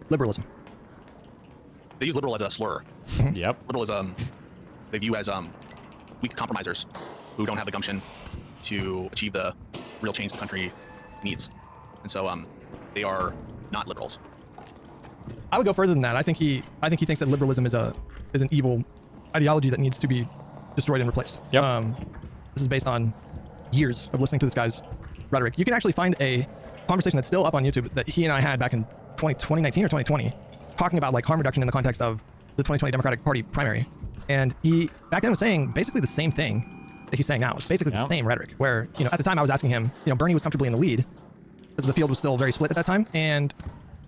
liberalism? They use liberal as a slur. Yep. Liberalism, they view as weak compromisers who don't have the gumption to achieve the real change the country needs. And so they are not liberals. I would go further than that. I think he thinks that liberalism is an evil ideology that needs to be destroyed and replaced. Yep. This is based on years of listening to this guy's rhetoric. You can actually find a conversation that's still up on YouTube that he and I had back in 2019 or 2020, talking about like harm reduction in the context of the 2020 Democratic Party primary. And he back then was saying basically the same thing that he's saying now. It's basically the same rhetoric where, you know, at the time I was asking him, you know, Bernie was comfortably in the lead because the field was still very split at that time. And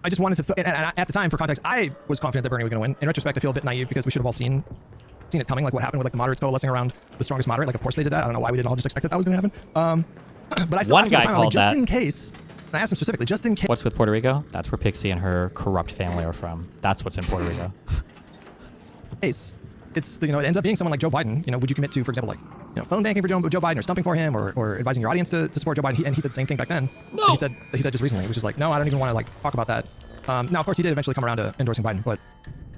I just wanted to, and at the time, for context, I was confident that Bernie was going to win. In retrospect, I feel a bit naive because we should have all seen it coming, like what happened with like the moderates coalescing around the strongest moderate. Like, of course they did that. I don't know why we didn't all just expect that was going to happen. But I still One asked him at guy the time, called like, just that. in case, and I asked him specifically, just in case. What's with Puerto Rico? That's where Pixie and her corrupt family are from. That's what's in Puerto Rico. It's you know, it ends up being someone like Joe Biden. You know, would you commit to, for example, like, you know, phone banking for Joe Biden or stumping for him or advising your audience to support Joe Biden? And he said the same thing back then. No. He said just recently, which is like, no, I don't even want to like talk about that. Now, of course, he did eventually come around to endorsing Biden, but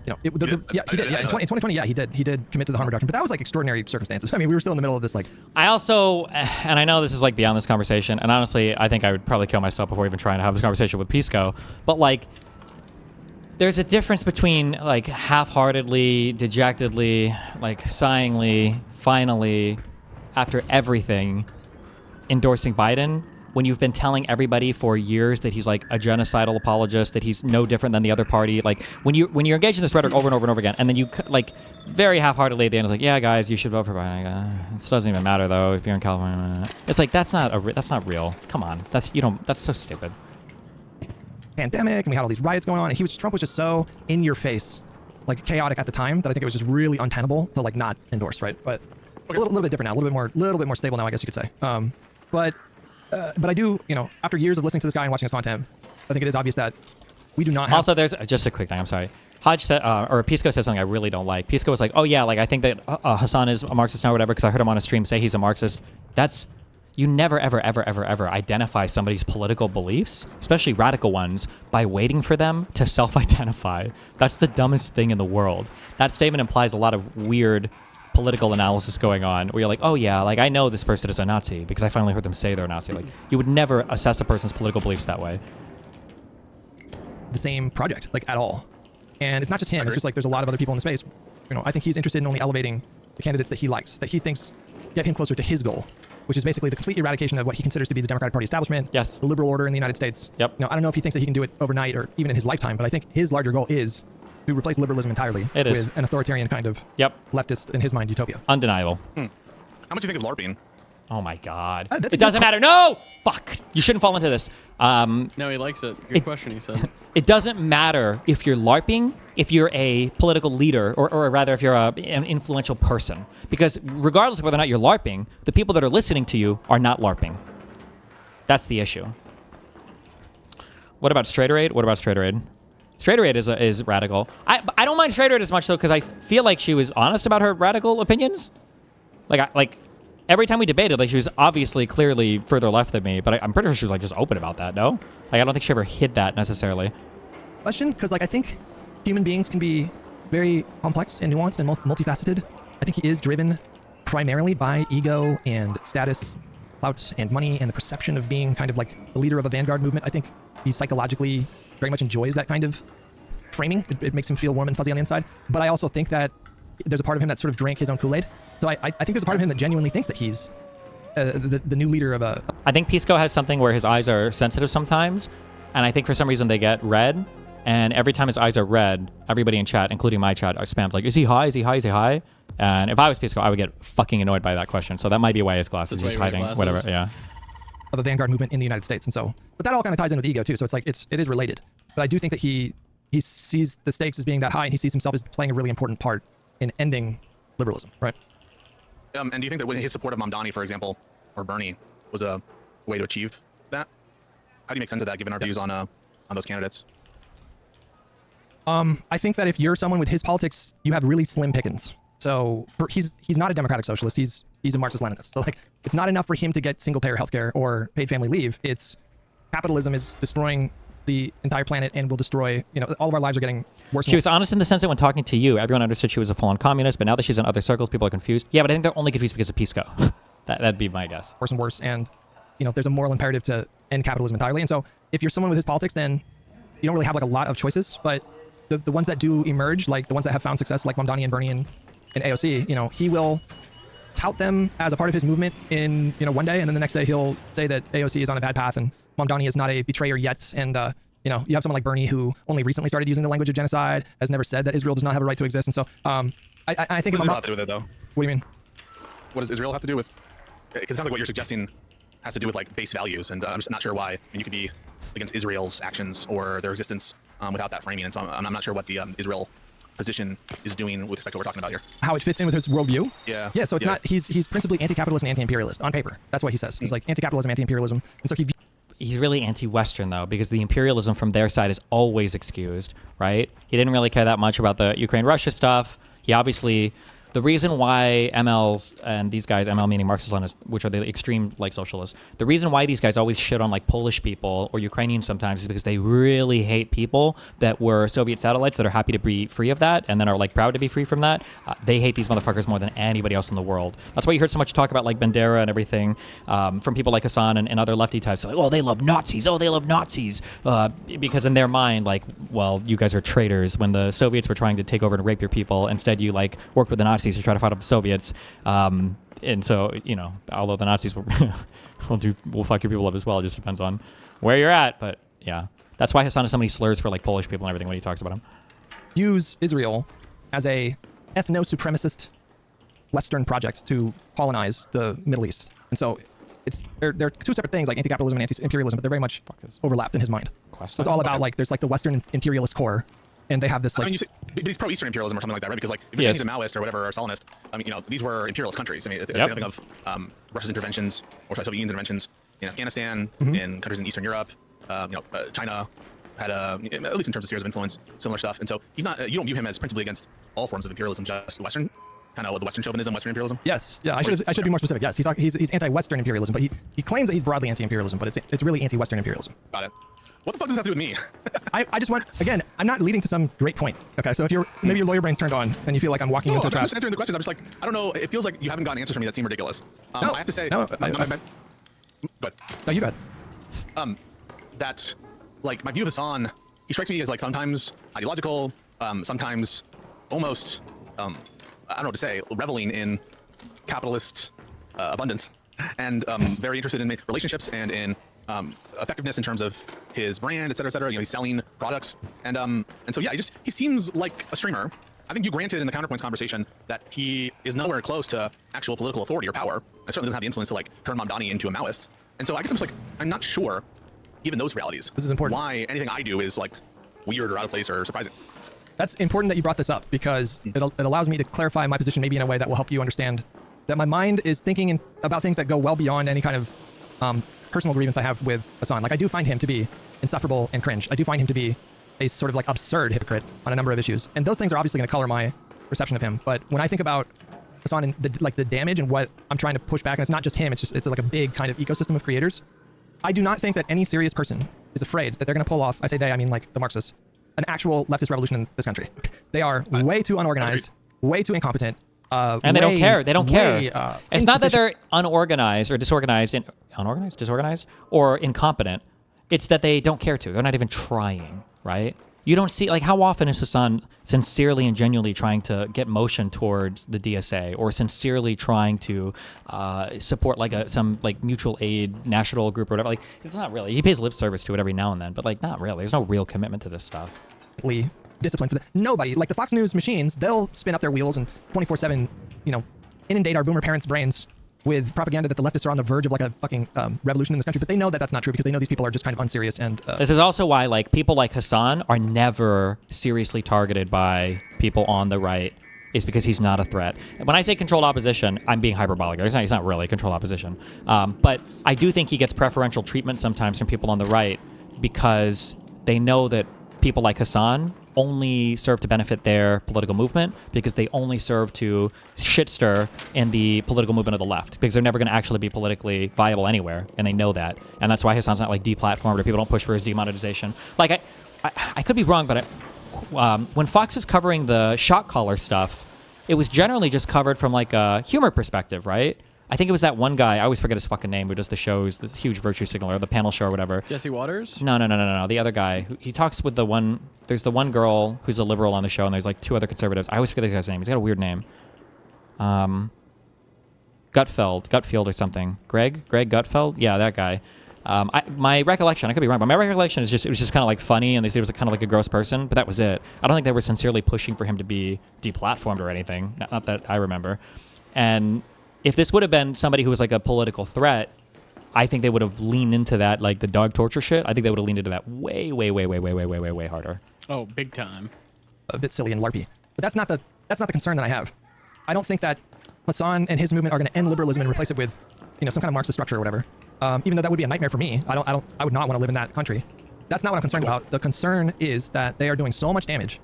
you know, he did. Yeah, in 2020, yeah, he did commit to the harm reduction, but that was like extraordinary circumstances. I mean, we were still in the middle of this like. I also, and I know this is like beyond this conversation, and honestly, I think I would probably kill myself before even trying to have this conversation with Pisco, but like, there's a difference between like half-heartedly, dejectedly, like sighingly, finally, after everything, endorsing Biden, when you've been telling everybody for years that he's like a genocidal apologist, that he's no different than the other party. Like when you're engaged in this rhetoric over and over and over again, and then you like very half-heartedly at the end is like, yeah, guys, you should vote for Biden. This doesn't even matter though if you're in California. It's like that's not real. Come on, that's so stupid. Pandemic, and we had all these riots going on, and Trump was just so in your face, like chaotic at the time, that I think it was just really untenable to like not endorse, right? But a little bit different now, a little bit more stable now, I guess you could say. But I do, you know, after years of listening to this guy and watching his content, I think it is obvious that we do not have. Also, there's just a quick thing. I'm sorry. Hutch said, or Pisco said something I really don't like. Pisco was like, "Oh yeah, like I think that Hassan is a Marxist now, or whatever," because I heard him on a stream say he's a Marxist. That's you never ever identify somebody's political beliefs, especially radical ones, by waiting for them to self-identify. That's the dumbest thing in the world. That statement implies a lot of weird political analysis going on where you're like, oh yeah, like I know this person is a Nazi because I finally heard them say they're a Nazi. Like you would never assess a person's political beliefs that way. The same project, like at all. And it's not just him, it's just like there's a lot of other people in the space. You know, I think he's interested in only elevating the candidates that he likes, that he thinks get him closer to his goal, which is basically the complete eradication of what he considers to be the Democratic Party establishment, yes, the liberal order in the United States. Yep. Now, I don't know if he thinks that he can do it overnight or even in his lifetime, but I think his larger goal is to replace liberalism entirely with an authoritarian kind of leftist, in his mind, utopia. Undeniable. How much do you think is LARPing? Oh my God. It doesn't matter. No! Fuck. You shouldn't fall into this. No, he likes it. Good question, he said. It doesn't matter if you're LARPing, if you're a political leader, or rather if you're an influential person. Because regardless of whether or not you're LARPing, the people that are listening to you are not LARPing. That's the issue. What about Straighter Aid? Straighter Aid is radical. I don't mind Straighter Aid as much though because I feel like she was honest about her radical opinions. Like every time we debated, like she was obviously clearly further left than me, but I'm pretty sure she was like just open about that. No, like I don't think she ever hid that necessarily. Question, because like I think human beings can be very complex and nuanced and multifaceted. I think he is driven primarily by ego and status, clout and money, and the perception of being kind of like the leader of a vanguard movement. I think he psychologically very much enjoys that kind of framing. It makes him feel warm and fuzzy on the inside. But I also think that there's a part of him that sort of drank his own Kool-Aid. So I think there's a part of him that genuinely thinks that he's the new leader of a... I think Pisco has something where his eyes are sensitive sometimes. And I think for some reason they get red. And every time his eyes are red, everybody in chat, including my chat, spams like, is he high? Is he high? Is he high? And if I was Pisco, I would get fucking annoyed by that question. So that might be why his glasses. He's hiding, whatever, yeah. Of a vanguard movement in the United States. And so, but that all kind of ties in with ego too. So it's like, it is related. But I do think that he sees the stakes as being that high, and he sees himself as playing a really important part in ending liberalism, right? And do you think that when his support of Mamdani, for example, or Bernie, was a way to achieve that? How do you make sense of that, given our views on those candidates? I think that if you're someone with his politics, you have really slim pickings. So he's not a democratic socialist. He's a Marxist-Leninist. So like, it's not enough for him to get single-payer healthcare or paid family leave. It's capitalism is destroying the entire planet and will destroy, you know, all of our lives are getting worse. She was honest in the sense that when talking to you, everyone understood she was a full-on communist, but now that she's in other circles, people are confused. Yeah, but I think they're only confused because of Pisco. That'd be my guess. Worse and worse. And, you know, there's a moral imperative to end capitalism entirely. And so if you're someone with his politics, then you don't really have like a lot of choices. But the ones that do emerge, like the ones that have found success, like Mamdani and Bernie and AOC, you know, he will tout them as a part of his movement in, you know, one day, and then the next day he'll say that AOC is on a bad path and Mamdani is not a betrayer yet. And, you know, you have someone like Bernie who only recently started using the language of genocide, has never said that Israel does not have a right to exist. And so I think... What is it with it, though? What do you mean? what does Israel have to do with? Because it sounds like what you're suggesting has to do with like base values, and I'm just not sure why. I mean, you could be against Israel's actions or their existence without that framing, and so I'm not sure what the Israel position is doing with respect to what we're talking about here. How it fits in with his worldview? Yeah. Yeah, so it's not, he's principally anti-capitalist and anti-imperialist on paper. That's what he says. He's like anti-capitalism, anti-imperialism. And so he's really anti-Western though, because the imperialism from their side is always excused, right? He didn't really care that much about the Ukraine-Russia stuff. He obviously, the reason why MLs and these guys, ML meaning Marxist-Leninists, which are the extreme like socialists, the reason why these guys always shit on like Polish people or Ukrainians sometimes is because they really hate people that were Soviet satellites that are happy to be free of that and then are like proud to be free from that. They hate these motherfuckers more than anybody else in the world. That's why you heard so much talk about like Bandera and everything from people like Hasan and other lefty types. Like, oh, they love Nazis. Oh, they love Nazis. Because in their mind, like, well, you guys are traitors. When the Soviets were trying to take over and rape your people, instead you like work with the Nazis to try to fight off the Soviets, and so you know, although the Nazis will will fuck your people up as well. It just depends on where you're at. But yeah, that's why Hassan has so many slurs for like Polish people and everything when he talks about them. Use Israel as a ethno-supremacist Western project to colonize the Middle East, and so they're two separate things, like anti-capitalism and anti-imperialism, but they're very much overlapped in his mind. So it's all about like there's like the Western imperialist core. And they have this like. I mean, but he's pro-Eastern imperialism or something like that, right? Because like if you're saying he's a Maoist or whatever or Stalinist, I mean, you know, these were imperialist countries. I mean, think of Russia's interventions or Soviet Union's interventions in Afghanistan, in countries in Eastern Europe. China had at least in terms of spheres of influence, similar stuff. And so he's not. You don't view him as principally against all forms of imperialism, just Western, kind of the Western chauvinism, Western imperialism. Yes. Yeah. I should be more specific. Yes. He's anti-Western imperialism, but he claims that he's broadly anti-imperialism, but it's really anti-Western imperialism. Got it. What the fuck does that have to do with me? I just want, again, I'm not leading to some great point. Okay, so if maybe your lawyer brain's turned on and you feel like I'm walking into a trap. I'm just answering the question. I'm just like, I don't know. It feels like you haven't gotten answers from me that seem ridiculous. No, I have to say, no, but no, you got. that like my view of Hassan, he strikes me as like sometimes ideological, sometimes almost I don't know what to say, reveling in capitalist abundance, and very interested in relationships and in effectiveness in terms of his brand, et cetera, et cetera. You know, he's selling products, and so yeah, he seems like a streamer. I think you granted in the counterpoints conversation that he is nowhere close to actual political authority or power. And certainly doesn't have the influence to like turn Mamdani into a Maoist. And so I guess I'm just like, I'm not sure, given those realities, this is important, why anything I do is like weird or out of place or surprising. That's important that you brought this up, because it allows me to clarify my position maybe in a way that will help you understand that my mind is thinking about things that go well beyond any kind of personal grievance I have with Hassan. Like, I do find him to be insufferable and cringe. I do find him to be a sort of like absurd hypocrite on a number of issues. And those things are obviously going to color my perception of him. But when I think about Hassan and the damage and what I'm trying to push back, and it's not just him, it's like a big kind of ecosystem of creators. I do not think that any serious person is afraid that they're going to pull off, I say they, I mean like the Marxists, an actual leftist revolution in this country. They are way too unorganized, way too incompetent. And they don't care. They don't care. It's not that they're unorganized or disorganized, or incompetent. It's that they don't care to. They're not even trying, right? You don't see, like, how often is Hassan sincerely and genuinely trying to get motion towards the DSA, or sincerely trying to support like some like mutual aid national group or whatever? Like, it's not really. He pays lip service to it every now and then, but like, not really. There's no real commitment to this stuff. Discipline for that. Nobody, like the Fox News machines, they'll spin up their wheels and 24/7, inundate our boomer parents' brains with propaganda that the leftists are on the verge of like a fucking revolution in this country. But they know that that's not true, because they know these people are just kind of unserious. And this is also why like people like Hassan are never seriously targeted by people on the right, is because he's not a threat. And when I say controlled opposition, I'm being hyperbolic. He's not really controlled opposition. But I do think he gets preferential treatment sometimes from people on the right, because they know that people like Hassan only serve to benefit their political movement, because they only serve to shit stir in the political movement of the left, because they're never going to actually be politically viable anywhere, and they know that. And that's why Hassan's not like deplatformed, or people don't push for his demonetization. Like, I could be wrong, but when Fox was covering the shot caller stuff, it was generally just covered from like a humor perspective, right? I think it was that one guy, I always forget his fucking name, who does the shows, this huge virtue signaler, the panel show or whatever. Jesse Waters? No. The other guy. He talks with there's the one girl who's a liberal on the show, and there's like two other conservatives. I always forget the guy's name. He's got a weird name. Gutfeld or something. Greg Gutfeld? Yeah, that guy. My recollection, I could be wrong, but my recollection is it was just kind of like funny, and they said it was kind of like a gross person, but that was it. I don't think they were sincerely pushing for him to be deplatformed or anything. Not that I remember. And if this would have been somebody who was like a political threat, I think they would have leaned into that, like the dog torture shit. I think they would have leaned into that way harder. Oh, big time. A bit silly and larpy. But that's not the concern that I have. I don't think that Hassan and his movement are going to end liberalism and replace it with, some kind of Marxist structure or whatever. Even though that would be a nightmare for me. I would not want to live in that country. That's not what I'm concerned about. The concern is that they are doing so much damage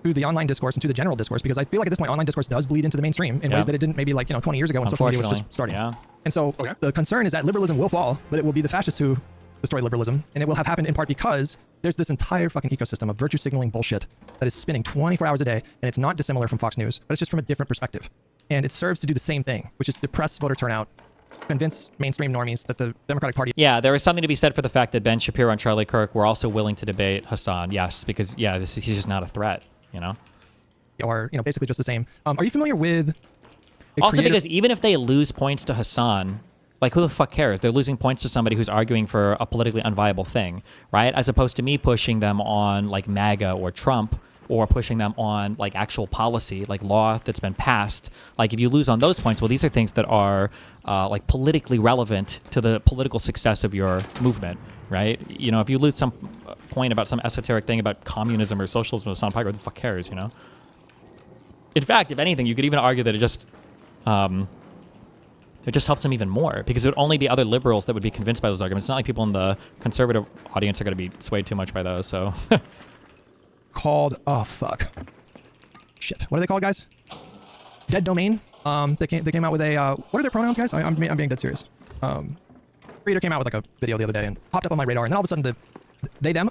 to the online discourse and to the general discourse, because I feel like at this point online discourse does bleed into the mainstream in ways that it didn't maybe 20 years ago when social media was just starting. Yeah. And so the concern is that liberalism will fall, but it will be the fascists who destroy liberalism, and it will have happened in part because there's this entire fucking ecosystem of virtue signaling bullshit that is spinning 24 hours a day, and it's not dissimilar from Fox News, but it's just from a different perspective. And it serves to do the same thing, which is depress voter turnout, convince mainstream normies that the Democratic Party... Yeah, there is something to be said for the fact that Ben Shapiro and Charlie Kirk were also willing to debate Hassan. Yes, because, he's just not a threat, Or, basically just the same. Are you familiar with... Also, because even if they lose points to Hassan, like, who the fuck cares? They're losing points to somebody who's arguing for a politically unviable thing, right? As opposed to me pushing them on, like, MAGA or Trump, or pushing them on, like, actual policy, like law that's been passed. Like, if you lose on those points, well, these are things that are, like, politically relevant to the political success of your movement, right? If you lose some point about some esoteric thing about communism or socialism or something, who the fuck cares, In fact, if anything, you could even argue that it just helps them even more, because it would only be other liberals that would be convinced by those arguments. It's not like people in the conservative audience are going to be swayed too much by those. So, oh fuck, shit. What are they called, guys? Dead Domain. They came out with a what are their pronouns, guys? I'm being dead serious. Creator came out with like a video the other day and popped up on my radar, and then all of a sudden they them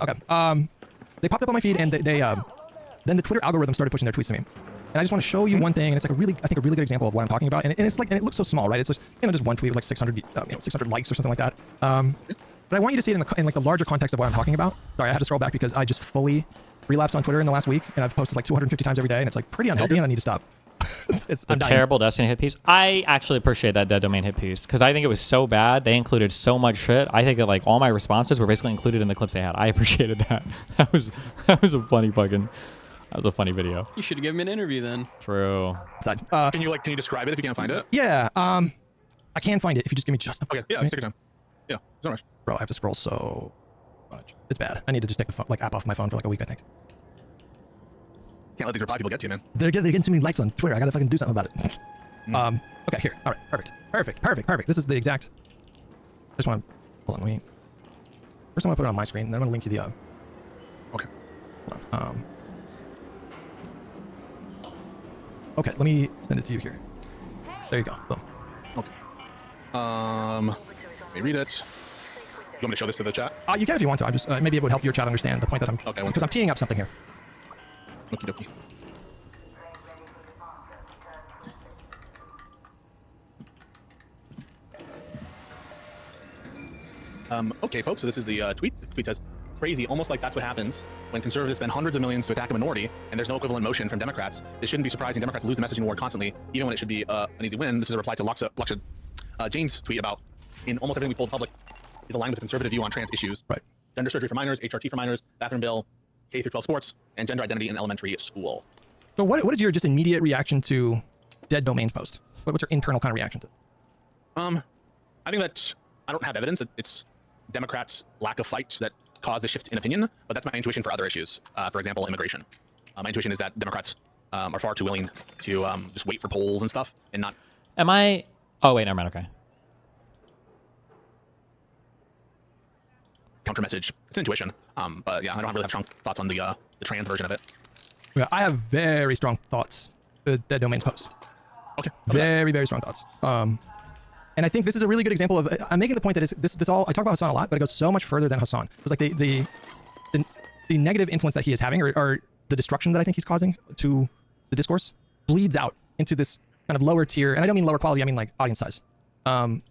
they popped up on my feed, and then the Twitter algorithm started pushing their tweets to me. And I just want to show you one thing, and it's like a really good example of what I'm talking about. And it's like, and it looks so small, right? It's just, just one tweet with like 600 likes or something like that. But I want you to see it in like the larger context of what I'm talking about. Sorry, I had to scroll back because I just fully relapsed on Twitter in the last week, and I've posted like 250 times every day, and it's like pretty unhealthy, and I need to stop. I'm terrible Destiny hit piece. I actually appreciate that Dead Domain hit piece, because I think it was so bad. They included so much shit. I think that like all my responses were basically included in the clips they had. I appreciated that. That was a funny fucking... That was a funny video. You should have given me an interview then. True. Can you describe it if you can't find it? Yeah. I can find it if you just give me just a... Okay. Yeah. Take your time. Yeah. So much. Bro, I have to scroll so much. It's bad. I need to just take the phone, app off my phone for like a week, I think. Can't let these reply people get to you, man. They're getting too many likes on Twitter. I gotta fucking do something about it. Okay, here. All right. Perfect. This is the exact... I just want to... Hold on, first I'm gonna put it on my screen, and then I'm gonna link you the... Okay. Hold on. Okay, let me send it to you here. There you go. Boom. Okay. Let me read it. You want me to show this to the chat? You can if you want to. I'm just maybe it would help your chat understand the point that I'm... Okay. Because I'm teeing up something here. Okie dokie. Okay, folks, so this is the tweet. The tweet says, crazy, almost like that's what happens when conservatives spend hundreds of millions to attack a minority and there's no equivalent motion from Democrats. It shouldn't be surprising Democrats lose the messaging war constantly, even when it should be an easy win. This is a reply to Laksha Jane's tweet about, in almost everything we pulled public is aligned with the conservative view on trans issues. Right. Gender surgery for minors, HRT for minors, bathroom bill, K through 12 sports, and gender identity in elementary school. So what is your just immediate reaction to Dead Domain's post? What's your internal kind of reaction to it? I think that I don't have evidence that it's Democrats' lack of fight that caused the shift in opinion, but that's my intuition for other issues. For example, immigration. My intuition is that Democrats are far too willing to just wait for polls and stuff and not... Am I... Oh, wait, never mind. Okay. Counter message. It's an intuition. But yeah, I don't really have strong thoughts on the trans version of it. Yeah, I have very strong thoughts. The Dead Domain's post. Okay. Very strong thoughts. And I think this is a really good example of... I'm making the point that this all... I talk about Hassan a lot, but it goes so much further than Hassan. It's like the negative influence that he is having, or the destruction that I think he's causing to the discourse, bleeds out into this kind of lower tier. And I don't mean lower quality, I mean like audience size.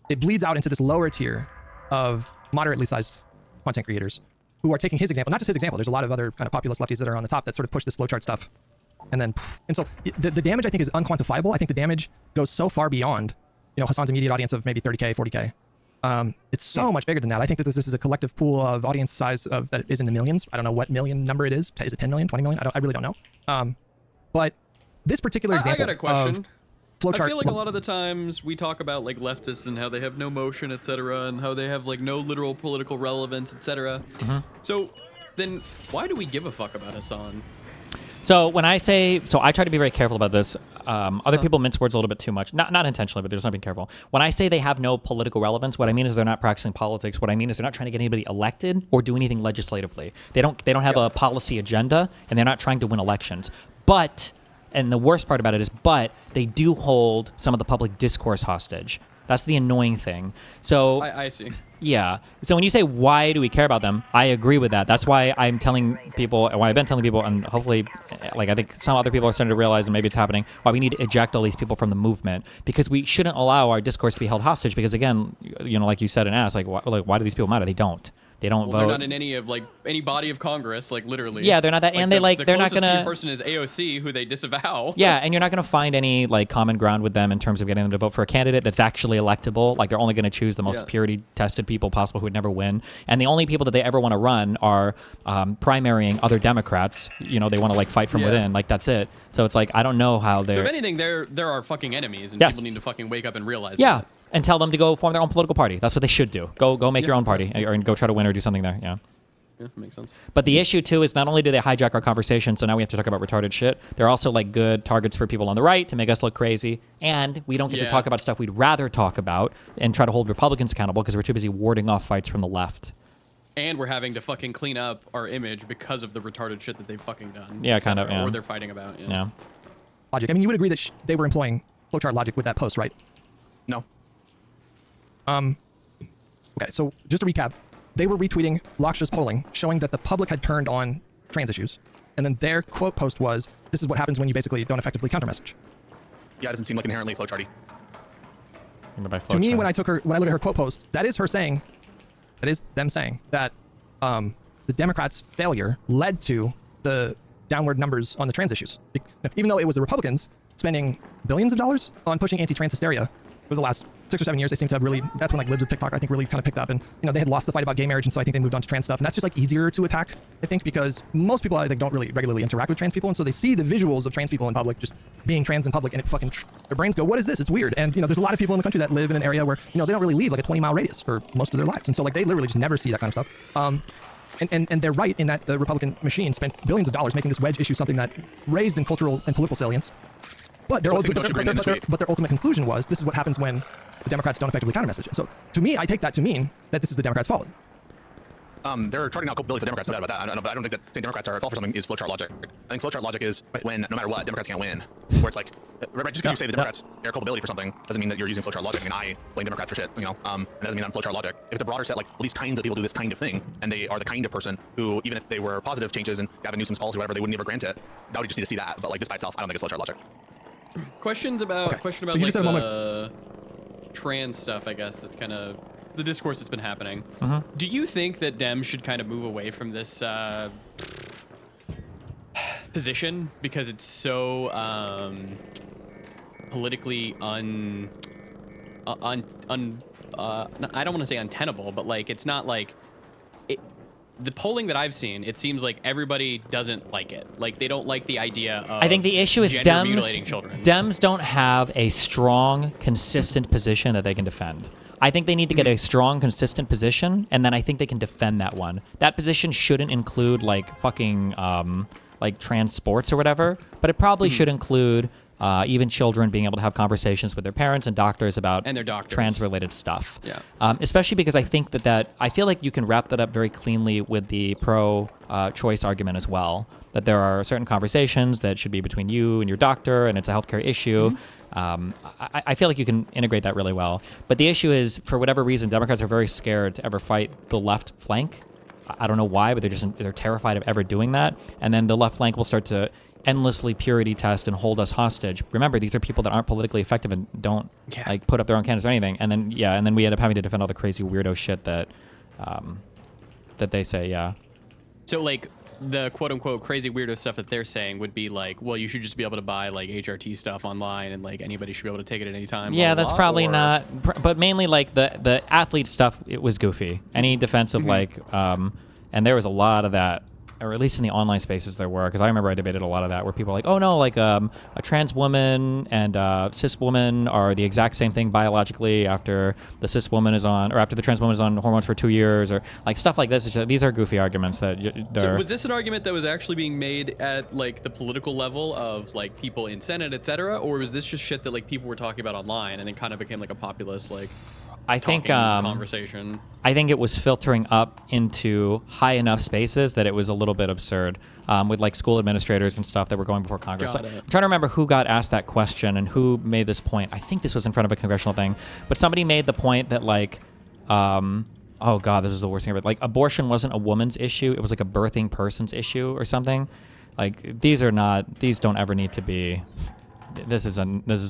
It bleeds out into this lower tier of moderately sized content creators who are taking his example. Not just his example. There's a lot of other kind of populist lefties that are on the top that sort of push this flowchart stuff. And so the damage I think is unquantifiable. I think the damage goes so far beyond, Hassan's immediate audience of maybe 30K, 40K. It's so much bigger than that. I think that this is a collective pool of audience size that is in the millions. I don't know what million number it is. Is it 10 million, 20 million? I really don't know. But this particular example... I got a question. flowchart. I feel like a lot of the times we talk about like leftists and how they have no motion, etc., and how they have like no literal political relevance, etc. So then why do we give a fuck about Hassan? So when I say, so I try to be very careful about this. Other people mince words a little bit too much. Not intentionally, but there's not being careful. When I say they have no political relevance, what I mean is they're not practicing politics. What I mean is they're not trying to get anybody elected or do anything legislatively. They don't have a policy agenda, and they're not trying to win elections. But, and the worst part about it is, but they do hold some of the public discourse hostage. That's the annoying thing. So I see. Yeah. So when you say why do we care about them, I agree with that. That's why I'm telling people, why I've been telling people, and hopefully, like I think some other people are starting to realize, and maybe it's happening, why we need to eject all these people from the movement, because we shouldn't allow our discourse to be held hostage. Because again, you know, like you said and asked, like why do these people matter? They don't. They don't vote. They're not in any body of Congress, like literally. Yeah, they're not that, and they're not gonna. The person is AOC, who they disavow. Yeah, and you're not gonna find any like common ground with them in terms of getting them to vote for a candidate that's actually electable. Like they're only gonna choose the most purity tested people possible who would never win, and the only people that they ever want to run are primarying other Democrats. You know, they want to like fight from within. Like that's it. So it's like I don't know how they're. So if anything, they're our fucking enemies, and Yes. people need to fucking wake up and realize. Yeah. That. And tell them to go form their own political party. That's what they should do. Go make your own party, or go try to win or do something there. Yeah. Yeah, makes sense. But the issue too is not only do they hijack our conversation, so now we have to talk about retarded shit. They're also like good targets for people on the right to make us look crazy, and we don't get to talk about stuff we'd rather talk about and try to hold Republicans accountable because we're too busy warding off fights from the left. And we're having to fucking clean up our image because of the retarded shit that they've fucking done. Yeah, kind of. Yeah. Or they're fighting about. Yeah. Logic. I mean, you would agree that they were employing flowchart logic with that post, right? No. Okay, so just to recap, they were retweeting Laksha's polling showing that the public had turned on trans issues. And then their quote post was, this is what happens when you basically don't effectively counter-message. Yeah, it doesn't seem like inherently flowcharty. To me, when I look at her quote post, that is her saying, that is them saying that the Democrats' failure led to the downward numbers on the trans issues. Even though it was the Republicans spending billions of dollars on pushing anti-trans hysteria for the last 6 or 7 years, they seem to have really, that's when like Libs of TikTok, I think, really kind of picked up. And, you know, they had lost the fight about gay marriage, and so I think they moved on to trans stuff. And that's just like easier to attack, I think, because most people, I think, don't really regularly interact with trans people. And so they see the visuals of trans people in public, just being trans in public, and it fucking, their brains go, what is this? It's weird. And, you know, there's a lot of people in the country that live in an area where, you know, they don't really leave like a 20-mile radius for most of their lives. And so like they literally just never see that kind of stuff. And they're right in that the Republican machine spent billions of dollars making this wedge issue something that raised in cultural and political salience. But their ultimate conclusion was, this is what happens when the Democrats don't effectively counter-message it. So to me, I take that to mean that this is the Democrats' fault. They're charting out culpability for Democrats, no doubt about that. But I don't think that saying Democrats are at fault for something is flowchart logic. I think flowchart logic is when, no matter what, Democrats can't win. Where it's like, right, just because you say the Democrats bear culpability for something doesn't mean that you're using flowchart logic. I mean, I blame Democrats for shit, you know, and that doesn't mean I'm flowchart logic. If it's a broader set, like, these kinds of people do this kind of thing, and they are the kind of person who, even if they were positive changes and Gavin Newsom's policy or whatever, they wouldn't ever grant it, that would just need to see that. But like, just by itself, I don't think it's flowchart logic. Question about so like the trans stuff, I guess, that's kind of the discourse that's been happening. Do you think that Dems should kind of move away from this position because it's so politically I don't want to say untenable, but like it's not like the polling that I've seen, it seems like everybody doesn't like it. Like they don't like the idea of I think the issue is mutilating children. Dems don't have a strong, consistent position that they can defend. I think they need to get a strong, consistent position, and then I think they can defend that one. That position shouldn't include like fucking like trans sports or whatever, but it probably should include even children being able to have conversations with their parents and doctors about trans-related stuff. Yeah. Especially because I think that I feel like you can wrap that up very cleanly with the pro-choice argument as well. That there are certain conversations that should be between you and your doctor, and it's a healthcare issue. I feel like you can integrate that really well. But the issue is, for whatever reason, Democrats are very scared to ever fight the left flank. I don't know why, but they're terrified of ever doing that. And then the left flank will start to endlessly purity test and hold us hostage. Remember, these are people that aren't politically effective and don't like put up their own candidates or anything. And then we end up having to defend all the crazy weirdo shit that that they say. Yeah. So like the quote unquote crazy weirdo stuff that they're saying would be like, well, you should just be able to buy like HRT stuff online, and like anybody should be able to take it at any time. Yeah, that's probably not. But mainly like the athlete stuff, it was goofy. Any defense of like, and there was a lot of that or at least in the online spaces there were, because I remember I debated a lot of that, where people are like, oh no, like a trans woman and cis woman are the exact same thing biologically after the cis woman is on, or after the trans woman is on hormones for 2 years, or like stuff like this. These are goofy arguments that So was this an argument that was actually being made at like the political level of like people in Senate, etc., or was this just shit that like people were talking about online and then kind of became like a populist like I think conversation? I think it was filtering up into high enough spaces that it was a little bit absurd, with like school administrators and stuff that were going before Congress. Got I'm it. trying to remember who got asked that question and who made this point. I think this was in front of a congressional thing, but somebody made the point that like, oh god, this is the worst thing ever. Like abortion wasn't a woman's issue; it was like a birthing person's issue or something. Like these don't ever need to be. This is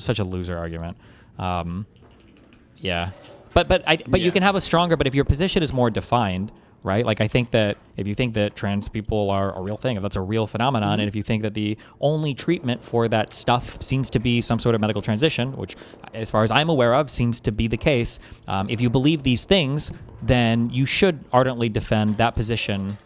such a loser argument. Yeah. But you can have a stronger, but if your position is more defined, right? Like I think that if you think that trans people are a real thing, if that's a real phenomenon, and if you think that the only treatment for that stuff seems to be some sort of medical transition, which as far as I'm aware of seems to be the case, if you believe these things, then you should ardently defend that position,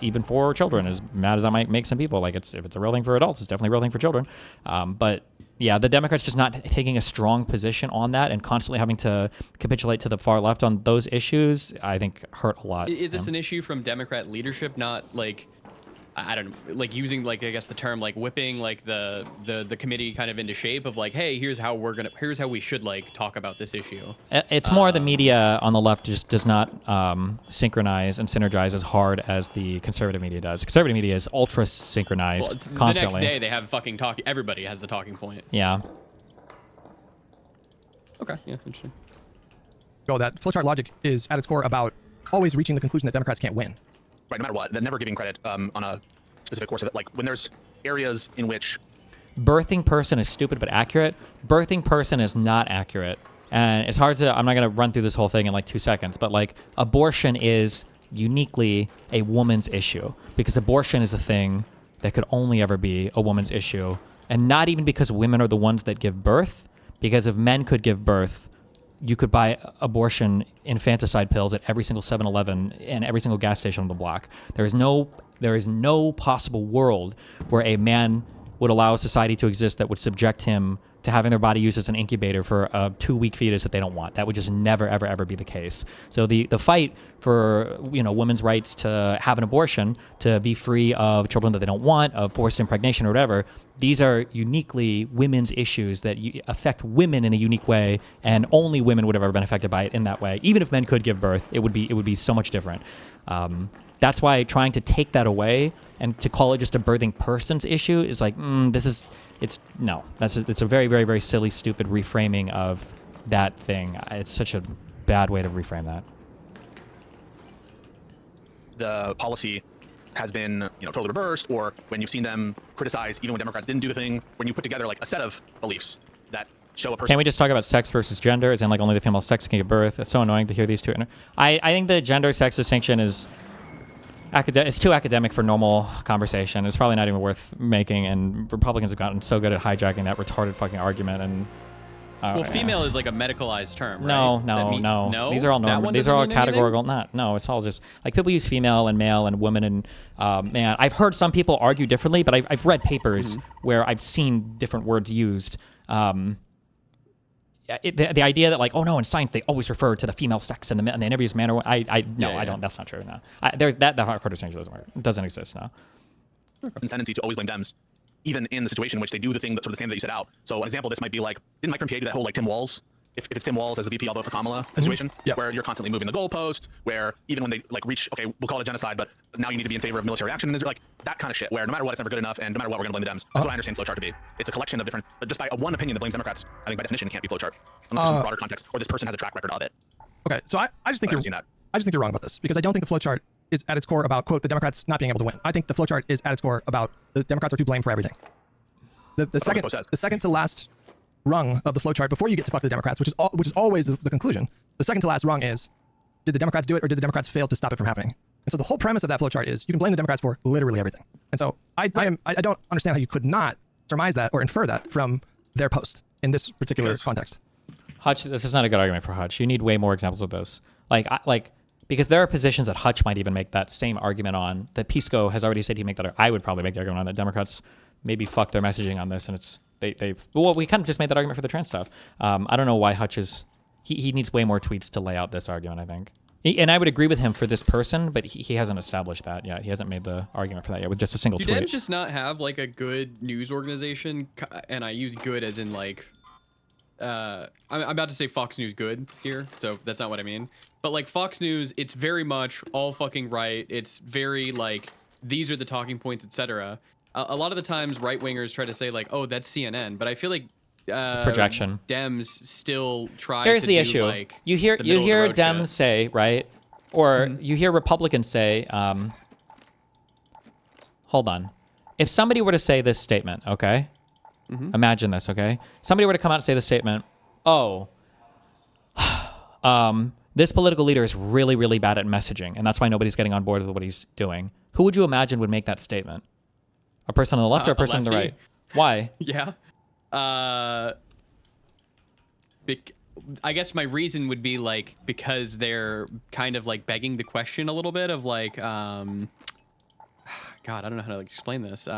even for children, as mad as that might make some people. Like if it's a real thing for adults, it's definitely a real thing for children. But yeah, the Democrats just not taking a strong position on that and constantly having to capitulate to the far left on those issues, I think hurt a lot. Is this an issue from Democrat leadership, not like, I don't know, like using like, I guess the term like whipping like the committee kind of into shape of like, hey, here's how we should like talk about this issue? It's more the media on the left just does not synchronize and synergize as hard as the conservative media does. Conservative media is ultra synchronized constantly. The next day they have fucking talk. Everybody has the talking point. Yeah. Okay. Yeah. Interesting. Go, that flowchart logic is at its core about always reaching the conclusion that Democrats can't win. Right, no matter what, never giving credit on a specific course of it. Like when there's areas in which Birthing person is stupid but accurate. Birthing person is not accurate. And it's hard to, I'm not going to run through this whole thing in like 2 seconds, but like abortion is uniquely a woman's issue, because abortion is a thing that could only ever be a woman's issue. And not even because women are the ones that give birth, because if men could give birth, you could buy abortion infanticide pills at every single 7-Eleven and every single gas station on the block. There is no possible world where a man would allow a society to exist that would subject him to having their body used as an incubator for a 2-week fetus that they don't want. That would just never, ever, ever be the case. So the fight for women's rights to have an abortion, to be free of children that they don't want, of forced impregnation or whatever, these are uniquely women's issues that affect women in a unique way, and only women would have ever been affected by it in that way. Even if men could give birth, it would be so much different. That's why trying to take that away and to call it just a birthing person's issue is like, it's a very, very, very silly, stupid reframing of that thing. It's such a bad way to reframe that. the policy has been, totally reversed, or when you've seen them criticize, even when Democrats didn't do the thing, when you put together like a set of beliefs that show a person. Can we just talk about sex versus gender? As in, like, only the female sex can give birth? It's so annoying to hear these two. I think the gender-sex distinction is it's too academic for normal conversation. It's probably not even worth making, and Republicans have gotten so good at hijacking that retarded fucking argument. And well, female is like a medicalized term, right? No. These are all normal. These are all categorical. No, it's all just like people use female and male and women and man. I've heard some people argue differently, but I've read papers where I've seen different words used. The idea that like, oh no, in science they always refer to the female sex and they never use man or woman. I don't. That's not true. No, there's that hardcore distinction doesn't work. It doesn't exist now. Tendency to always blame Dems, even in the situation in which they do the thing that sort of the standard that you set out. So an example of this might be like, didn't Mike from PA do that whole like Tim Walz? If it's Tim Walz as a VP, I'll vote for Kamala situation, where you're constantly moving the goalpost, where even when they like reach, okay, we'll call it a genocide, but now you need to be in favor of military action, and there's like that kind of shit, where no matter what, it's never good enough, and no matter what, we're gonna blame the Dems. That's what I understand flowchart to be. It's a collection of different, but just by one opinion that blames Democrats, I think by definition it can't be flowchart, unless there's some broader context, or this person has a track record of it. Okay, so I just think you're wrong about this, because I don't think the flowchart is at its core about, quote, the Democrats not being able to win. I think the flowchart is at its core about the Democrats are to blame for everything. The second to last rung of the flowchart before you get to fuck the Democrats, which is always the conclusion. The second to last rung is, did the Democrats do it, or did the Democrats fail to stop it from happening? And so the whole premise of that flowchart is you can blame the Democrats for literally everything. And so I don't understand how you could not surmise that or infer that from their post in this particular context. Hutch, this is not a good argument for Hutch. You need way more examples of those. because there are positions that Hutch might even make that same argument on, that Pisco has already said he'd make that. I would probably make the argument on that Democrats maybe fuck their messaging on this, and it's well, we kind of just made that argument for the trans stuff. I don't know why Hutch is he needs way more tweets to lay out this argument, I think. And I would agree with him for this person, but he hasn't established that yet. He hasn't made the argument for that yet with just a single Do tweet. Dems just not have like a good news organization? And I use good as in like, I'm about to say Fox News good here, so that's not what I mean. But like Fox News, it's very much all fucking right. It's very like, these are the talking points, etc. A lot of the times right-wingers try to say like, oh, that's CNN, but I feel like projection. Dems still try Here's to the do issue. like You hear the middle-of-the-road Dems shit. say, right? Or you hear Republicans say, hold on. If somebody were to say this statement, okay? Imagine this, okay? Somebody were to come out and say this statement, oh, this political leader is really, really bad at messaging, and that's why nobody's getting on board with what he's doing. Who would you imagine would make that statement? A person on the left or a person on the right? Why? Yeah. I guess my reason would be like, because they're kind of like begging the question a little bit of like, God, I don't know how to like explain this.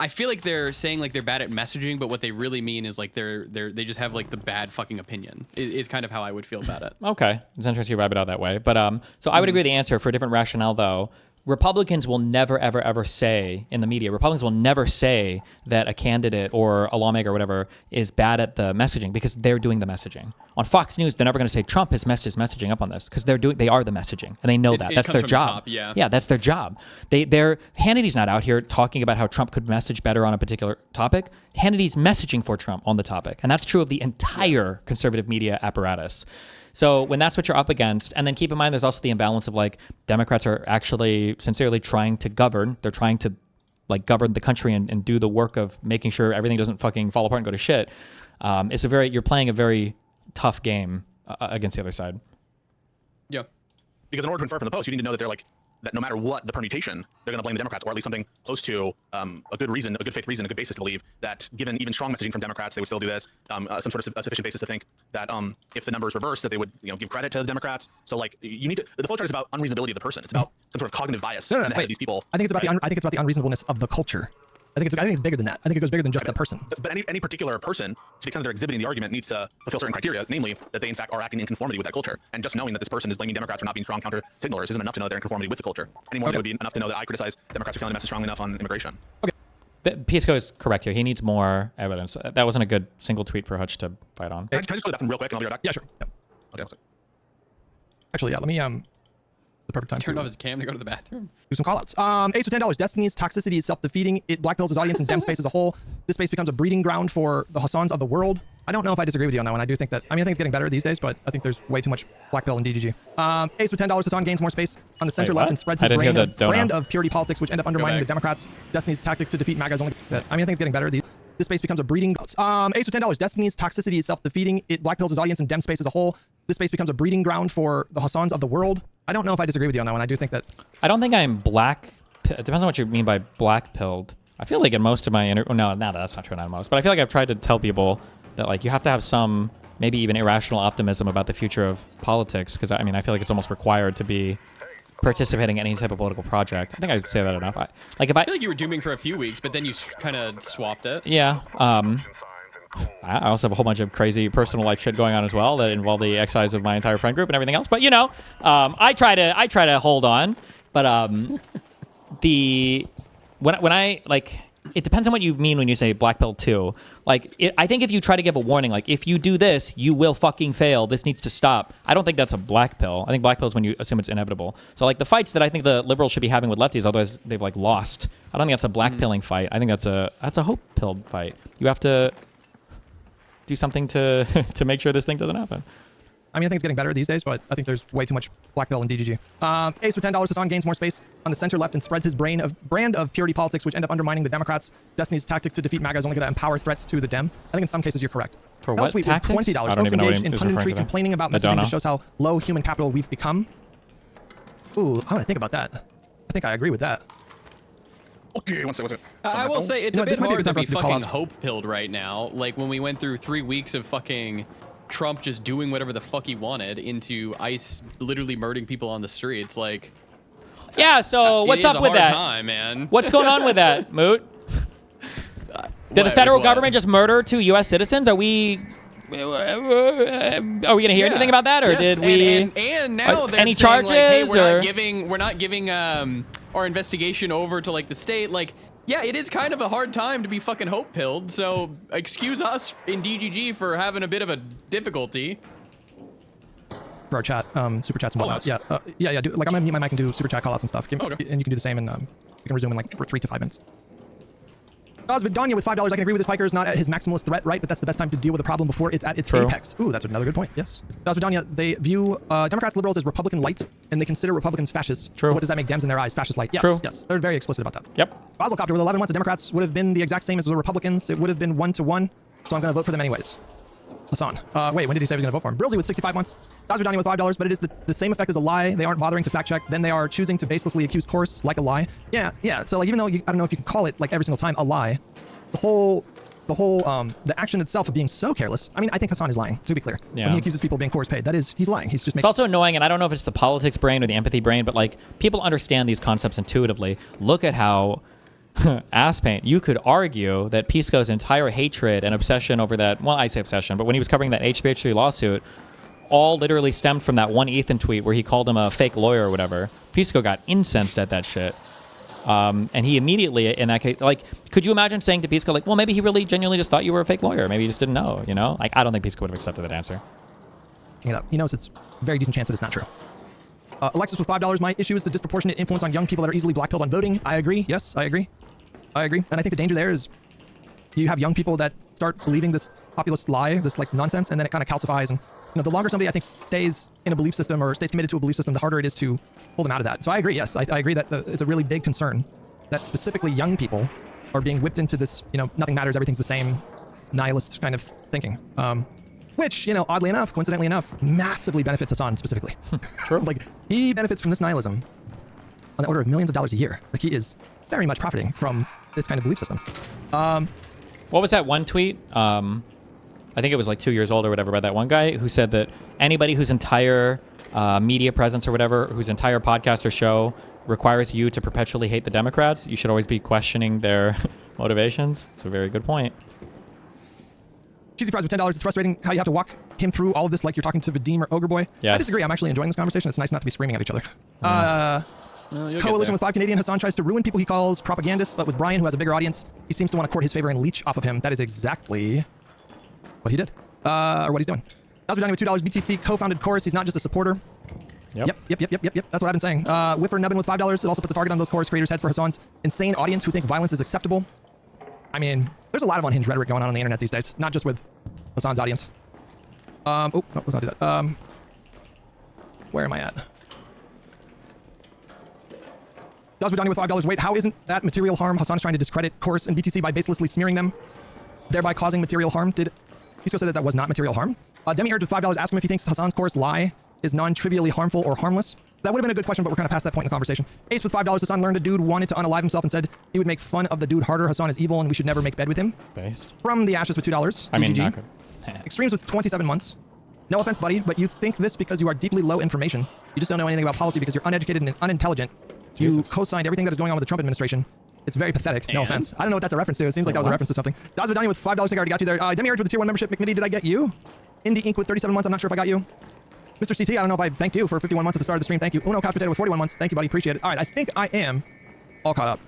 I feel like they're saying like they're bad at messaging, but what they really mean is like they just have like the bad fucking opinion is kind of how I would feel about it. Okay. It's interesting you vibe it out that way. But so I would agree with the answer for a different rationale though. Republicans will never, ever, ever say in the media, Republicans will never say that a candidate or a lawmaker or whatever is bad at the messaging because they're doing the messaging. On Fox News, they're never going to say Trump has messed his messaging up on this because they are the messaging and they know that. That's their job. Yeah, that's their job. Hannity's not out here talking about how Trump could message better on a particular topic. Hannity's messaging for Trump on the topic. And that's true of the entire conservative media apparatus. So when that's what you're up against, and then keep in mind there's also the imbalance of like Democrats are actually sincerely trying to govern. They're trying to like govern the country and do the work of making sure everything doesn't fucking fall apart and go to shit. You're playing a very tough game against the other side. Yeah. Because in order to infer from the post, you need to know that they're like, that no matter what the permutation, they're going to blame the Democrats, or at least something close to a good reason, a good faith reason, a good basis to believe that given even strong messaging from Democrats, they would still do this. Some sort of sufficient basis to think that if the numbers reverse, that they would give credit to the Democrats. So like you need to, the flowchart is about unreasonability of the person. It's about some sort of cognitive bias in the head of these people. I think it's about the unreasonableness of the culture. I think it's bigger than that. I think it goes bigger than just the person. But any particular person, to the extent that they're exhibiting the argument, needs to fulfill certain criteria, namely that they in fact are acting in conformity with that culture. And just knowing that this person is blaming Democrats for not being strong counter signalers isn't enough to know they're in conformity with the culture. Any more than it would be enough to know that I criticize Democrats for feeling the message strongly enough on immigration. Okay. Pisco is correct here. He needs more evidence. That wasn't a good single tweet for Hutch to fight on. Can I just go to that real quick and I'll be right back? Yeah, sure. Yep. Okay. Actually, yeah. Let me the perfect time. Turned off his cam to go to the bathroom. Do some callouts. Ace with $10. Destiny's toxicity is self-defeating. It blackpills his audience and Dem space as a whole. This space becomes a breeding ground for the Hassans of the world. I don't know if I disagree with you on that one. I think it's getting better these days, but I think there's way too much blackpill in DGG. Ace with $10. Hassan gains more space on the center left and spreads his brand of purity politics, which end up undermining the Democrats. Destiny's tactic to defeat MAGA is only that. I think it's getting better. This space becomes a breeding. Ace with $10. Destiny's toxicity is self-defeating. It blackpills his audience and Dem space as a whole. This space becomes a breeding ground for the Hassans of the world. I don't know if I disagree with you on that one. I do think that. I don't think I'm black. It depends on what you mean by black pilled. I feel like in most of my no, that's not true, not most. But I feel like I've tried to tell people that like you have to have some maybe even irrational optimism about the future of politics, because I feel like it's almost required to be participating in any type of political project. I think I say that enough. I feel like you were dooming for a few weeks, but then you kind of swapped it. Yeah. I also have a whole bunch of crazy personal life shit going on as well that involve the exercise of my entire friend group and everything else. But I try to hold on. But when I like, it depends on what you mean when you say black pill too. Like, I think if you try to give a warning, like if you do this, you will fucking fail. This needs to stop. I don't think that's a black pill. I think black pill is when you assume it's inevitable. So like the fights that I think the liberals should be having with lefties, otherwise they've like lost. I don't think that's a black pilling fight. I think that's a hope pilled fight. You have to do something to make sure this thing doesn't happen. I think it's getting better these days, but I think there's way too much black pill in DGG. Ace with $10. Hassan gains more space on the center left and spreads his brand of purity politics, which end up undermining the Democrats. Destiny's tactic to defeat MAGA is only going to empower threats to the Dem. I think in some cases you're correct. For what tactics? $20. Folks engaged in punditry complaining about messaging just shows how low human capital we've become. Ooh, I'm going to think about that. I think I agree with that. Okay, one second. I will say it's a bit hard to be fucking hope hope-pilled right now. Like when we went through 3 weeks of fucking Trump just doing whatever the fuck he wanted into ICE literally murdering people on the streets. Like, Yeah, so what's up with It is a hard that? time, man. What's going on with that, Moot? Did the federal government just murder 2 U.S. citizens? Are we gonna hear anything about that, or Yes, did we? And now they're any saying, charges? like, hey, or we're not giving our investigation over to like the state. Like, yeah, it is kind of a hard time to be fucking hope pilled. So excuse us in DGG for having a bit of a difficulty. For our chat, super chats and whatnot. Yeah, yeah. Like I'm gonna mute my mic and do super chat callouts and stuff. Okay. And you can do the same, and we can resume in like 3 to 5 minutes. Vidania with $5. I can agree with this. Piker is not at his maximalist threat, right? But that's the best time to deal with the problem before it's at its apex. Ooh, that's another good point. Yes. Vidania, they view Democrats, liberals as Republican light, and they consider Republicans fascists. True. What does that make Dems in their eyes? Fascist light. Yes. True. Yes. They're very explicit about that. Yep. Basilcopter with 11 months, the Democrats would have been the exact same as the Republicans. It would have been 1-to-1. So I'm going to vote for them anyways. Hassan. Wait, when did he say he was going to vote for him? Brilsey with 65 months. Vidania with $5, but it is the same effect as a lie. They aren't bothering to fact check. Then they are choosing to baselessly accuse course like a lie. Yeah, yeah. So like, even though I don't know if you can call it like every single time a lie, the action itself of being so careless. I mean, I think Hassan is lying, to be clear. Yeah. When he accuses people of being course paid, that is, he's lying. He's just It's also annoying, and I don't know if it's the politics brain or the empathy brain, but like people understand these concepts intuitively. Look at how ass paint. You could argue that Pisco's entire hatred and obsession over that, well, I say obsession, but when he was covering that H3H3 lawsuit, all literally stemmed from that one Ethan tweet where he called him a fake lawyer or whatever. Pisco got incensed at that shit. And he immediately, in that case, like, could you imagine saying to Pisco, like, well, maybe he really genuinely just thought you were a fake lawyer. Maybe he just didn't know, you know? Like, I don't think Pisco would have accepted that answer. He knows it's a very decent chance that it's not true. Alexis with $5. My issue is the disproportionate influence on young people that are easily blackpilled on voting. I agree. Yes, I agree. I agree. And I think the danger there is you have young people that start believing this populist lie, this like nonsense, and then it kind of calcifies. And you know, the longer somebody I think stays in a belief system or stays committed to a belief system, the harder it is to pull them out of that. So I agree. Yes, I agree that it's a really big concern that specifically young people are being whipped into this, you know, nothing matters, everything's the same, nihilist kind of thinking. Which, you know, oddly enough, coincidentally enough, massively benefits Hassan specifically. Like, he benefits from this nihilism on the order of millions of dollars a year. Like, he is very much profiting from this kind of belief system. What was that one tweet? I think it was like 2 years old or whatever, by that one guy who said that anybody whose entire media presence or whatever, whose entire podcast or show requires you to perpetually hate the Democrats, you should always be questioning their motivations. It's a very good point. Cheesy fries with $10. It's frustrating how you have to walk him through all of this like you're talking to Vadim or Ogre Boy. Yes. I disagree. I'm actually enjoying this conversation. It's nice not to be screaming at each other. Coalition with 5 Canadian. Hassan tries to ruin people he calls propagandists, but with Brian, who has a bigger audience, he seems to want to court his favor and leech off of him. That is exactly what he did. Or what he's doing. That's what with $2. BTC co-founded Chorus. He's not just a supporter. Yep. That's what I've been saying. Whiffer Nubbin with $5. It also puts a target on those Chorus creators' heads for Hassan's insane audience who think violence is acceptable. I mean, there's a lot of unhinged rhetoric going on the internet these days, not just with Hassan's audience. Oh, no, let's not do that. Where am I at? Does Vidania with $5. Wait, how isn't that material harm? Hassan's trying to discredit Chorus and BTC by baselessly smearing them, thereby causing material harm. Did Pisco say that was not material harm? Demi-Urge with $5. Ask him if he thinks Hassan's Chorus lie is non-trivially harmful or harmless. That would have been a good question, but we're kind of past that point in the conversation. Ace with $5. Hassan learned a dude wanted to unalive himself and said he would make fun of the dude harder. Hassan is evil and we should never make bed with him. Based. From the Ashes with $2. I mean, GGG. not good. Extremes with 27 months. No offense, buddy, but you think this because you are deeply low information. You just don't know anything about policy because you're uneducated and unintelligent. You Jesus. co-signed everything that is going on with the Trump administration. It's very pathetic. No offense. I don't know what that's a reference to. It seems like that was a reference to something. Daz Vidania with $5. I think I already got you there. Demi-Urge with the tier 1 membership. McMitty, did I get you? Indie Inc. with 37 months. I'm not sure if I got you. Mr. CT, I don't know if I thanked you for 51 months at the start of the stream. Thank you. Uno Couch Potato with 41 months. Thank you, buddy. Appreciate it. All right, I think I am all caught up.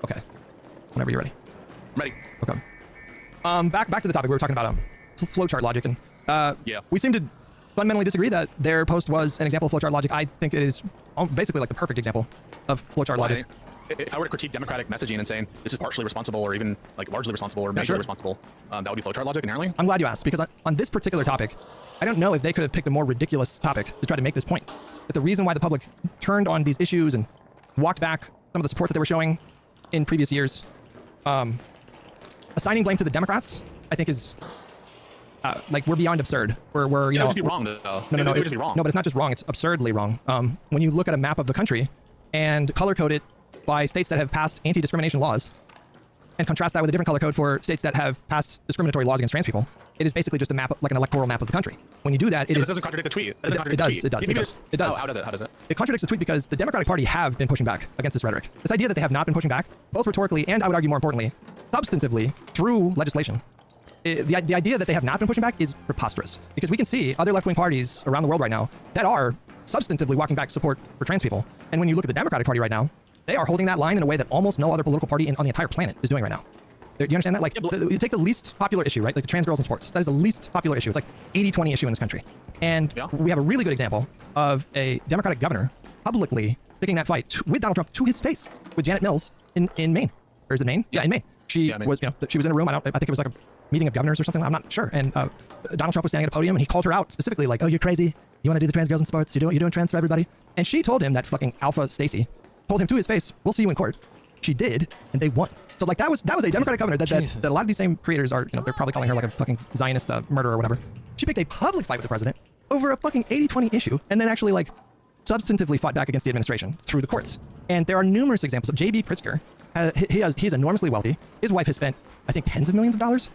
Okay. Whenever you're ready. Ready. Okay. Back to the topic. We were talking about flowchart logic, and Yeah. we seem to fundamentally disagree that their post was an example of flowchart logic. I think it is basically like the perfect example of flowchart logic. If I were to critique democratic messaging and saying this is partially responsible or even like largely responsible or majorly sure. responsible, that would be flowchart logic inherently. I'm glad you asked, because on this particular topic, I don't know if they could have picked a more ridiculous topic to try to make this point. That the reason why the public turned on these issues and walked back some of the support that they were showing in previous years, assigning blame to the Democrats, I think is like we're beyond absurd. We're you know, It would just be wrong though. No, It would just be wrong. No, but it's not just wrong. It's absurdly wrong. When you look at a map of the country and color code it by states that have passed anti-discrimination laws, and contrast that with a different color code for states that have passed discriminatory laws against trans people, it is basically just a map, like an electoral map of the country. When you do that, It doesn't contradict the tweet. It doesn't contradict the tweet. It does. Maybe It does. Oh, how does it? How does it? It contradicts the tweet because the Democratic Party have been pushing back against this rhetoric. This idea that they have not been pushing back, both rhetorically and I would argue more importantly, substantively through legislation. The idea that they have not been pushing back is preposterous because we can see other left-wing parties around the world right now that are substantively walking back support for trans people. And when you look at the Democratic Party right now, they are holding that line in a way that almost no other political party on the entire planet is doing right now. Do you understand that? Like, you take the least popular issue, right? Like the trans girls in sports. That is the least popular issue. It's like 80-20 issue in this country. And we have a really good example of a Democratic governor publicly picking that fight with Donald Trump to his face with Janet Mills in Maine. Or is it Maine? Yeah, in Maine. She was, she was in a room. I think it was like a meeting of governors or something. I'm not sure. And Donald Trump was standing at a podium and he called her out specifically like, oh, you're crazy. You want to do the trans girls in sports? You're doing trans for everybody. And she told him, that fucking alpha Stacy, told him to his face, we'll see you in court. She did, and they won. So like that was a Democratic governor that a lot of these same creators are, they're probably calling her like a fucking Zionist murderer or whatever. She picked a public fight with the president over a fucking 80-20 issue and then actually like substantively fought back against the administration through the courts. And there are numerous examples of J.B. Pritzker. He's enormously wealthy. His wife has spent, I think, tens of millions of dollars,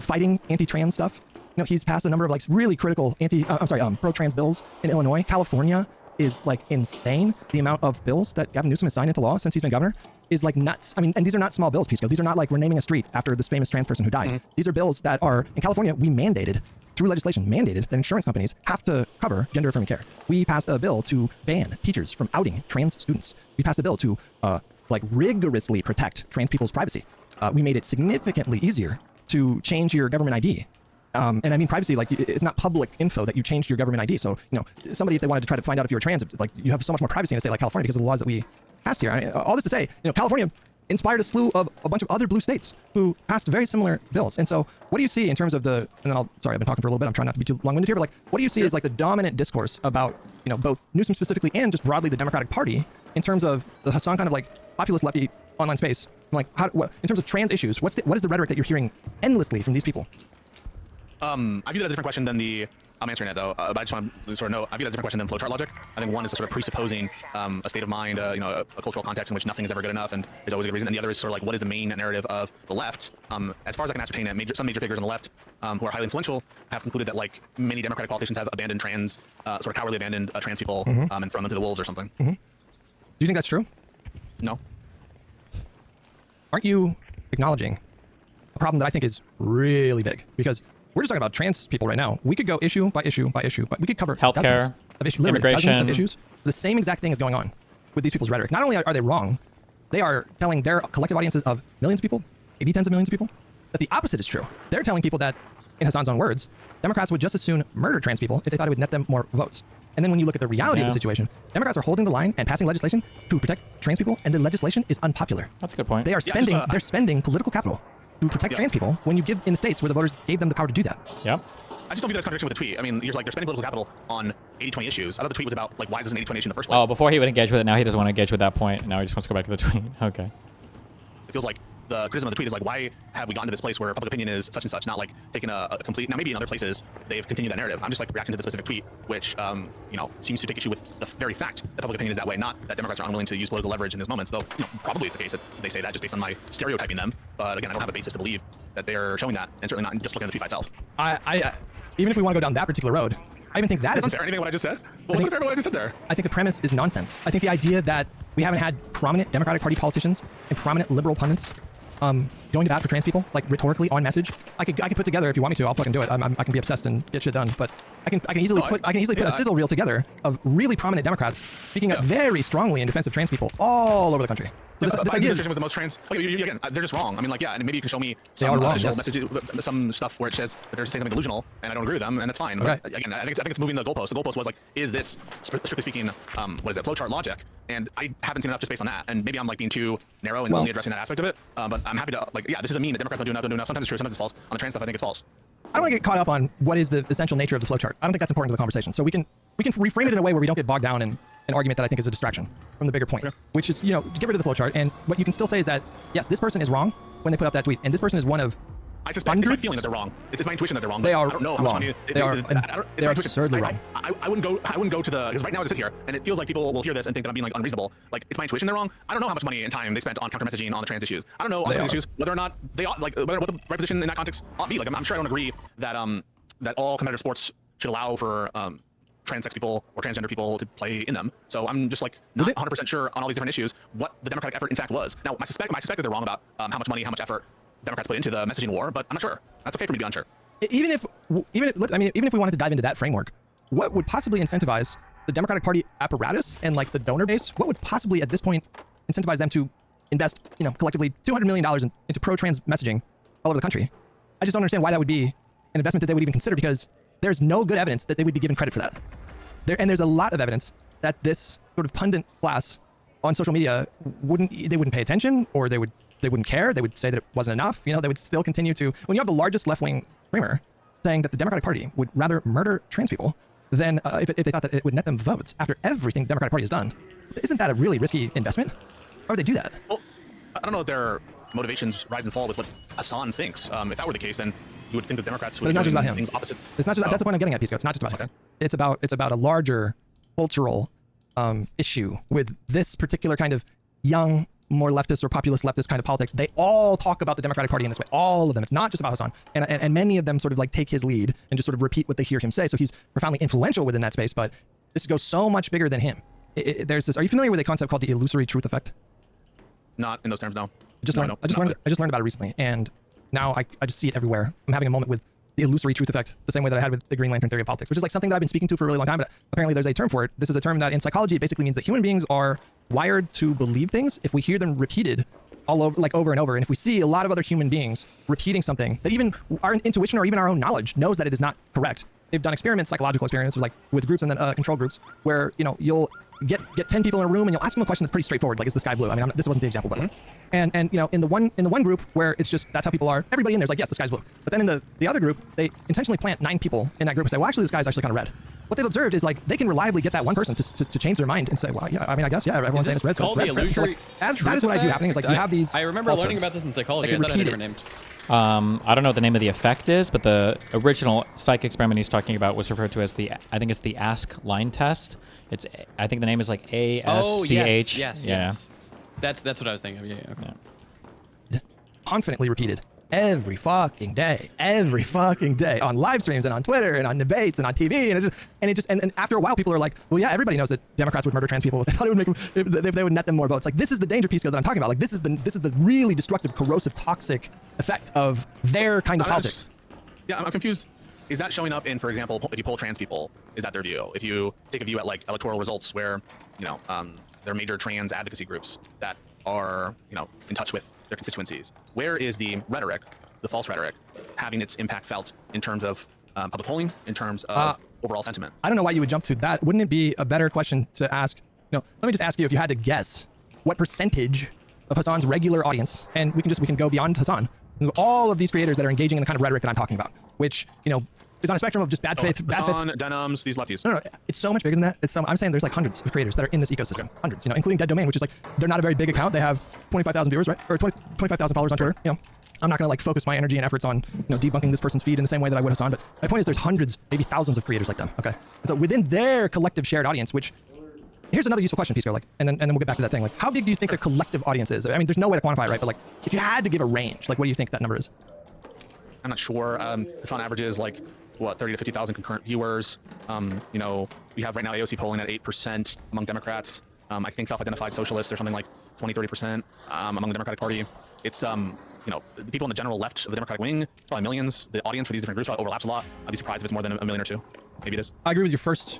fighting anti-trans stuff. He's passed a number of like really critical pro-trans bills in Illinois. California is like insane. The amount of bills that Gavin Newsom has signed into law since he's been governor is like nuts. I mean, and these are not small bills, Pisco. These are not like we're naming a street after this famous trans person who died. These are bills that are, in California, we mandated, through legislation, mandated that insurance companies have to cover gender-affirming care. We passed a bill to ban teachers from outing trans students. We passed a bill to rigorously protect trans people's privacy. We made it significantly easier to change your government ID. And I mean privacy, like it's not public info that you changed your government ID. So, somebody, if they wanted to try to find out if you were trans, like you have so much more privacy in a state like California because of the laws that we passed here. I mean, all this to say, California inspired a slew of a bunch of other blue states who passed very similar bills. And so what do you see in terms of I've been talking for a little bit. I'm trying not to be too long-winded here, but like, what do you see as like the dominant discourse about, both Newsom specifically and just broadly the Democratic Party in terms of the Hassan kind of like populist lefty online space? Like, in terms of trans issues, what is the rhetoric that you're hearing endlessly from these people? I view that as a different question than I'm answering that though, but I just want to sort of know, I view that as a different question than flowchart logic. I think one is sort of presupposing a state of mind, a cultural context in which nothing is ever good enough and there's always a good reason. And the other is sort of like, what is the main narrative of the left? As far as I can ascertain it, some major figures on the left who are highly influential have concluded that like many Democratic politicians have abandoned trans, sort of cowardly abandoned trans people and thrown them to the wolves or something. Do you think that's true? No. Aren't you acknowledging a problem that I think is really big? Because we're just talking about trans people right now. We could go issue by issue by issue, but we could cover healthcare, dozens of issues, literally immigration, dozens of issues. The same exact thing is going on with these people's rhetoric. Not only are they wrong, they are telling their collective audiences of millions of people, maybe tens of millions of people, that the opposite is true. They're telling people that, in Hassan's own words, Democrats would just as soon murder trans people if they thought it would net them more votes. And then when you look at the reality of the situation, Democrats are holding the line and passing legislation to protect trans people, and the legislation is unpopular. That's a good point. They are spending, they're spending political capital to protect trans people when you give in the states where the voters gave them the power to do that. Yep. I just don't view that as contradiction with the tweet. I mean, you're like, they're spending political capital on 80-20 issues. I thought the tweet was about, like, why is this an 80-20 issue in the first place? Oh, before he would engage with it, now he doesn't want to engage with that point. Now he just wants to go back to the tweet. Okay. It feels like the criticism of the tweet is like, why have we gotten to this place where public opinion is such and such, not like taking a complete, now maybe in other places they've continued that narrative. I'm just like reacting to the specific tweet, which, seems to take issue with the very fact that public opinion is that way, not that Democrats are unwilling to use political leverage in those moments, though, probably it's the case that they say that just based on my stereotyping them. But again, I don't have a basis to believe that they're showing that, and certainly not just looking at the tweet by itself. I even if we want to go down that particular road, I even think that is unfair. Anything what I just said? Well, what's unfair what I just said there? I think the premise is nonsense. I think the idea that we haven't had prominent Democratic Party politicians and prominent liberal pundits going to bat for trans people, like rhetorically on message. I could put together, if you want me to, I'll fucking do it. I can be obsessed and get shit done, but I can easily put a sizzle reel together of really prominent Democrats speaking up very strongly in defense of trans people all over the country. So this idea was the most trans. Again, they're just wrong. I mean, like, yeah, and maybe you can show me some message, some stuff where it says that they're saying something delusional, and I don't agree with them, and that's fine. Okay. But again, I think it's moving the goalpost. The goalpost was like, is this strictly speaking, what is it, flowchart logic? And I haven't seen enough just based on that, and maybe I'm like being too narrow and only addressing that aspect of it. But I'm happy to this is a meme that Democrats don't do enough. Sometimes it's true, sometimes it's false. On the trans stuff, I think it's false. I don't want to get caught up on what is the essential nature of the flowchart. I don't think that's important to the conversation. So we can reframe it in a way where we don't get bogged down in an argument that I think is a distraction from the bigger point, which is, get rid of the flowchart. And what you can still say is that, yes, this person is wrong when they put up that tweet. And this person is one of I suspect it's my feeling that they're wrong. It's my intuition that they're wrong. They are I don't know how much wrong. money. They are absurdly wrong. I wouldn't go to the, because right now I sit here and it feels like people will hear this and think that I'm being like unreasonable. Like, it's my intuition they're wrong. I don't know how much money and time they spent on counter messaging on the trans issues. I don't know on some of these issues whether or not they ought, like, what the right position in that context ought to be. Like, I'm sure I don't agree that that all competitive sports should allow for trans-sex people or transgender people to play in them. So I'm just like not 100% sure on all these different issues what the Democratic effort in fact was. Now, I suspect that they're wrong about how much money, how much effort Democrats put into the messaging war, but I'm not sure. That's okay for me to be unsure. Even if we wanted to dive into that framework, what would possibly incentivize the Democratic Party apparatus and like the donor base? What would possibly at this point incentivize them to invest, collectively $200 million into pro-trans messaging all over the country? I just don't understand why that would be an investment that they would even consider, because there's no good evidence that they would be given credit for that. There's a lot of evidence that this sort of pundit class on social media wouldn't pay attention, or they wouldn't care. They would say that it wasn't enough. They would still continue to. When you have the largest left-wing framer saying that the Democratic Party would rather murder trans people than if they thought that it would net them votes after everything the Democratic Party has done, isn't that a really risky investment? Why would they do that? Well, I don't know if their motivations rise and fall with what Hassan thinks. If that were the case, then you would think the Democrats would But it's not just about him. things opposite. It's not just. That's the point I'm getting at, Pisco. It's not just about him. It's about a larger cultural issue with this particular kind of young, more leftist or populist leftist kind of politics. They all talk about the Democratic Party in this way. All of them. It's not just about Hassan. And many of them sort of like take his lead and just sort of repeat what they hear him say. So he's profoundly influential within that space, but this goes so much bigger than him. There's this. Are you familiar with a concept called the illusory truth effect? Not in those terms, no. I just learned about it recently, and now I just see it everywhere. I'm having a moment with the illusory truth effect, the same way that I had with the Green Lantern theory of politics, which is like something that I've been speaking to for a really long time, but apparently there's a term for it. This is a term that in psychology it basically means that human beings are wired to believe things if we hear them repeated all over, like over and over. And if we see a lot of other human beings repeating something that even our intuition or even our own knowledge knows that it is not correct. They've done experiments, psychological experiments, like with groups and then control groups, where you'll get 10 people in a room and you'll ask them a question that's pretty straightforward, like, is the sky blue? I mean, this wasn't the example, but and in the one group where it's just that's how people are, everybody in there's like, yes, the sky's blue. But then in the other group, they intentionally plant 9 people in that group and say, well, actually, the sky's actually kind of red. What they've observed is like they can reliably get that one person to change their mind and say, well, yeah, I mean, I guess, yeah, everyone's saying it's red. So it's red. So like, that is what I do happening is like you have these. I remember learning about this in psychology. I thought it had a different name. I don't know what the name of the effect is, but the original psych experiment he's talking about was referred to as I think it's the Ask line test. I think the name is like ASCH. Oh, yes. That's what I was thinking of. Yeah, okay. Yeah. Confidently repeated every fucking day on live streams and on Twitter and on debates and on TV, and after a while people are like, well, yeah, everybody knows that Democrats would murder trans people. They thought it would make them, they would net them more votes. Like, this is the danger, Pisco, that I'm talking about. Like, this is the really destructive, corrosive, toxic effect of their kind of politics. I'm confused. Is that showing up in, for example, if you poll trans people, is that their view? If you take a view at like electoral results where, there are major trans advocacy groups that are, in touch with their constituencies, where is the rhetoric, the false rhetoric, having its impact felt in terms of public polling, in terms of overall sentiment? I don't know why you would jump to that. Wouldn't it be a better question to ask, let me just ask you, if you had to guess what percentage of Hassan's regular audience, and we can go beyond Hassan, all of these creators that are engaging in the kind of rhetoric that I'm talking about, which, is on a spectrum of just bad faith. Hassan, Denims, these lefties. No, it's so much bigger than that. I'm saying there's like hundreds of creators that are in this ecosystem. Okay. Hundreds, including Dead Domain, which is like, they're not a very big account. They have 25,000 viewers, right? Or 25,000 followers on Twitter. I'm not going to like focus my energy and efforts on, debunking this person's feed in the same way that I would Hassan. But my point is there's hundreds, maybe thousands of creators like them. Okay. And so within their collective shared audience, which, here's another useful question, Pisco, and then we'll get back to that thing. Like, how big do you think their collective audience is? I mean, there's no way to quantify it, right? But like, if you had to give a range, like, what do you think that number is? I'm not sure. Hassan averages like, 30 to 50,000 concurrent viewers. We have right now AOC polling at 8% among Democrats. I think self-identified socialists are something like 20-30% among the Democratic Party. It's the people in the general left of the Democratic wing, it's probably millions. The audience for these different groups overlaps a lot. I'd be surprised if it's more than a million or two. Maybe it is. I agree with your first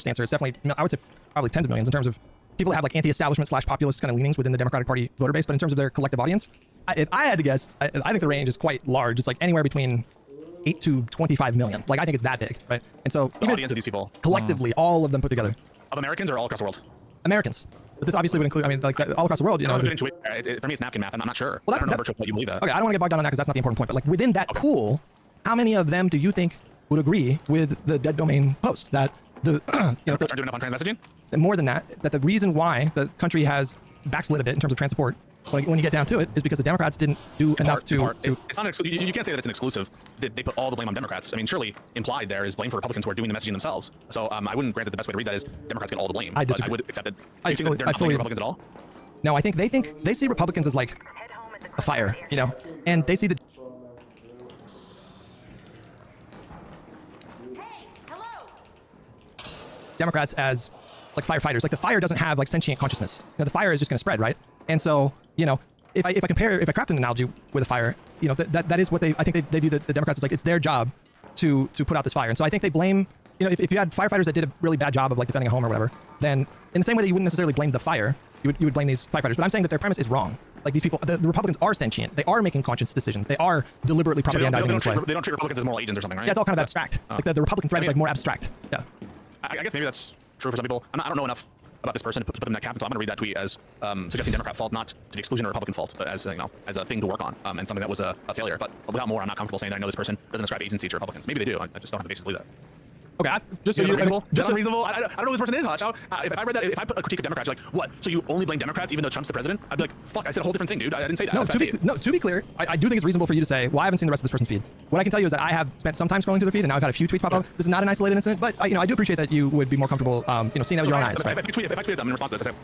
answer. It's definitely, I would say probably tens of millions in terms of people that have like anti-establishment / populist kind of leanings within the Democratic Party voter base. But in terms of their collective audience, if I had to guess, I think the range is quite large. It's like anywhere between 8 to 25 million. Like, I think it's that big, right? And so the audience of these people collectively, all of them put together. Of Americans or all across the world? Americans. But this obviously would include, all across the world, for me, it's napkin math. I'm not sure. Well, I don't know virtually what you believe that. Okay, I don't want to get bogged down on that because that's not the important point. But like within that pool, how many of them do you think would agree with the Dead Domain post that aren't doing enough on trans messaging? More than that, that the reason why the country has backslid a bit in terms of trans support when you get down to it, is because the Democrats didn't do enough to. It's not you can't say that it's an exclusive. They put all the blame on Democrats. I mean, surely implied there is blame for Republicans who are doing the messaging themselves. So I wouldn't grant that the best way to read that is Democrats get all the blame. I disagree. But I would accept it. I They're not blaming Republicans at all. No, I think they see Republicans as like a fire, you know, and they see the. Democrats as like firefighters. Like the fire doesn't have like sentient consciousness. You know, the fire is just going to spread, right? And so, you know, if I craft an analogy with a fire, you know, that is what they they view the Democrats as like it's their job to put out this fire. And so I think they blame, you know, if you had firefighters that did a really bad job of like defending a home or whatever, then in the same way that you wouldn't necessarily blame the fire, you would blame these firefighters. But I'm saying that their premise is wrong. Like these people, the Republicans are sentient. They are making conscious decisions. They are deliberately propagandizing in this way. They don't treat Republicans as moral agents or something, right? Yeah, it's all kind of abstract. Like the Republican threat is like more abstract. Yeah. I guess maybe that's true for some people. I don't know enough about this person to put them in that camp, so I'm going to read that tweet as suggesting Democrat fault, not to the exclusion of Republican fault, but as as a thing to work on and something that was a failure. But without more, I'm not comfortable saying that I know this person doesn't ascribe agency to Republicans. Maybe they do. I just don't have the basis to believe that. Okay, just so unreasonable. Just unreasonable. I don't know who this person is, Hutch. If I read that, if I put a critique of Democrats, like, what? So you only blame Democrats even though Trump's the president? I'd be like, fuck, I said a whole different thing, dude. I didn't say that. To be clear, I do think it's reasonable for you to say, well, I haven't seen the rest of this person's feed. What I can tell you is that I have spent some time scrolling through the feed, and now I've had a few tweets pop up. This is not an isolated incident, but I do appreciate that you would be more comfortable, seeing that with your own eyes. If I tweeted them in response to this, I say, do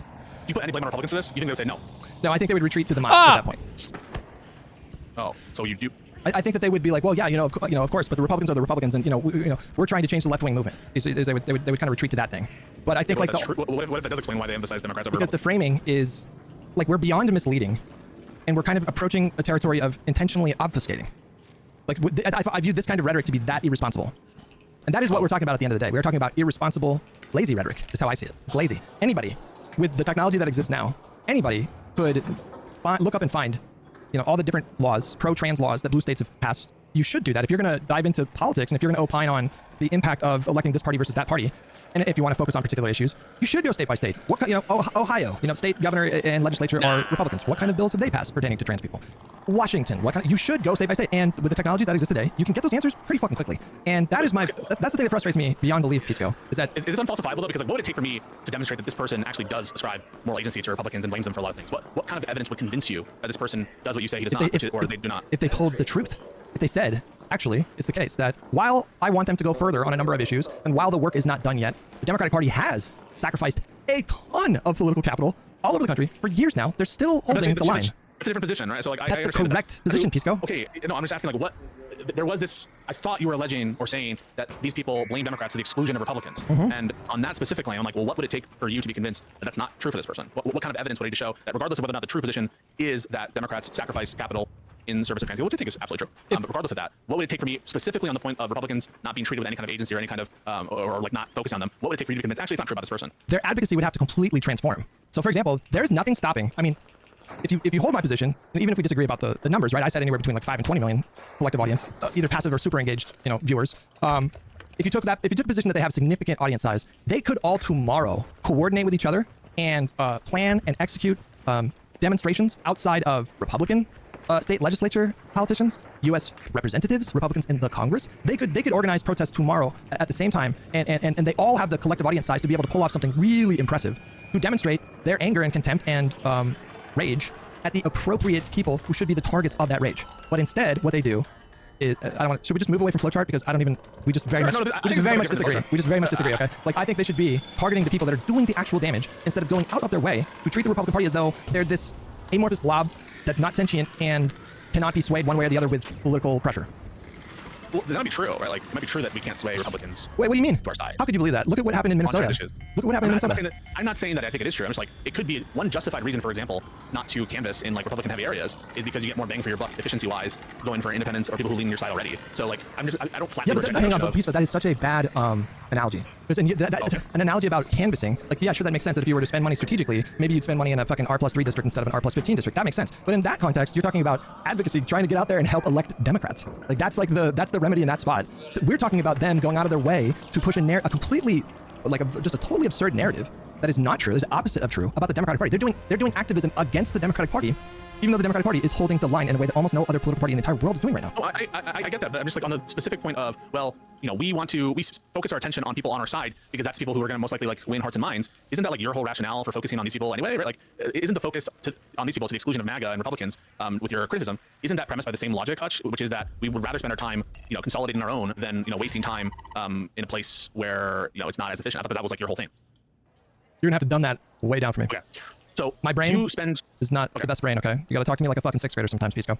you put any blame on Republicans for this? You think they would say no? No, I think they would retreat to the mob at that point. Oh, so you do. I think that they would be like, well, yeah, of course, but the Republicans are the Republicans, and we're trying to change the left-wing movement. They would kind of retreat to that thing. But I think what if that does explain why they emphasize Democrats over because the framing is like we're beyond misleading, and we're kind of approaching a territory of intentionally obfuscating. Like I view this kind of rhetoric to be that irresponsible, and that is what we're talking about at the end of the day. We're talking about irresponsible, lazy rhetoric. Is how I see it. It's lazy. Anybody with the technology that exists now, anybody could look up and find all the different laws, pro-trans laws that blue states have passed. You should do that. If you're going to dive into politics and if you're going to opine on the impact of electing this party versus that party, and if you want to focus on particular issues, you should go state by state. What Ohio, state governor and legislature are Republicans. What kind of bills have they passed pertaining to trans people? Washington, you should go state by state. And with the technologies that exist today, you can get those answers pretty fucking quickly. And that is that's the thing that frustrates me beyond belief, Pisco, is that... Is this unfalsifiable, though? Because what would it take for me to demonstrate that this person actually does ascribe moral agency to Republicans and blames them for a lot of things? What kind of evidence would convince you that this person does what you say he does not, or they do not? If they told the truth. If they said, actually, it's the case that while I want them to go further on a number of issues, and while the work is not done yet, the Democratic Party has sacrificed a ton of political capital all over the country for years now. They're still holding the line. It's a different position, right? So like, that's the correct position, Pisco. Okay, no, I'm just asking, like, what? There was this. I thought you were alleging or saying that these people blame Democrats to the exclusion of Republicans. And on that specific claim, I'm like, well, what would it take for you to be convinced that that's not true for this person? What kind of evidence would it need to show that, regardless of whether or not the true position is that Democrats sacrifice capital in service of trans people, which I think is absolutely true. But regardless of that, what would it take for me, specifically on the point of Republicans not being treated with any kind of agency or any kind of, or like not focusing on them, what would it take for you to be convinced actually it's not true about this person? Their advocacy would have to completely transform. So, for example, there's nothing stopping. I mean, if you hold my position, and even if we disagree about the numbers, right? I said anywhere between like 5 and 20 million collective audience, either passive or super engaged, viewers. If you took a position that they have significant audience size, they could all tomorrow coordinate with each other and plan and execute demonstrations outside of Republican state legislature politicians, U.S. representatives, Republicans in the Congress. They could organize protests tomorrow at the same time, and they all have the collective audience size to be able to pull off something really impressive, to demonstrate their anger and contempt and rage at the appropriate people who should be the targets of that rage. But instead, what they do is, should we just move away from flowchart, because we just very much disagree. We just very much disagree. Okay, like I think they should be targeting the people that are doing the actual damage instead of going out of their way to treat the Republican Party as though they're this amorphous blob that's not sentient and cannot be swayed one way or the other with political pressure. Well, that might be true, right? Like, it might be true that we can't sway Republicans. Wait, what do you mean? To our side. How could you believe that? Look at what happened in Minnesota. Look at what happened in Minnesota. I'm not saying that I think it is true. I'm just like, it could be one justified reason, for example, not to canvass in like Republican-heavy areas is because you get more bang for your buck efficiency-wise going for independents or people who lean on your side already. So like, I don't flatly reject that. Hang on, but that is such a bad analogy. An analogy about canvassing, like, yeah, sure, that makes sense that if you were to spend money strategically, maybe you'd spend money in a fucking R+3 district instead of an R+15 district. That makes sense. But in that context, you're talking about advocacy, trying to get out there and help elect Democrats. Like, that's the remedy in that spot. We're talking about them going out of their way to push a completely, just a totally absurd narrative that is not true, is opposite of true about the Democratic Party. They're doing activism against the Democratic Party even though the Democratic Party is holding the line in a way that almost no other political party in the entire world is doing right now. Oh, I get that, but I'm just like on the specific point of, well, you know, we focus our attention on people on our side because that's people who are going to most likely like win hearts and minds. Isn't that like your whole rationale for focusing on these people anyway? Right? Like, isn't the focus on these people to the exclusion of MAGA and Republicans with your criticism? Isn't that premised by the same logic, Hutch, which is that we would rather spend our time, you know, consolidating our own than, you know, wasting time in a place where, you know, it's not as efficient? I thought that was like your whole thing. You're gonna have to dumb that way down for me. Okay. So my brain is not okay. the best brain. Okay, you gotta talk to me like a fucking 6th grader sometimes, Pisco.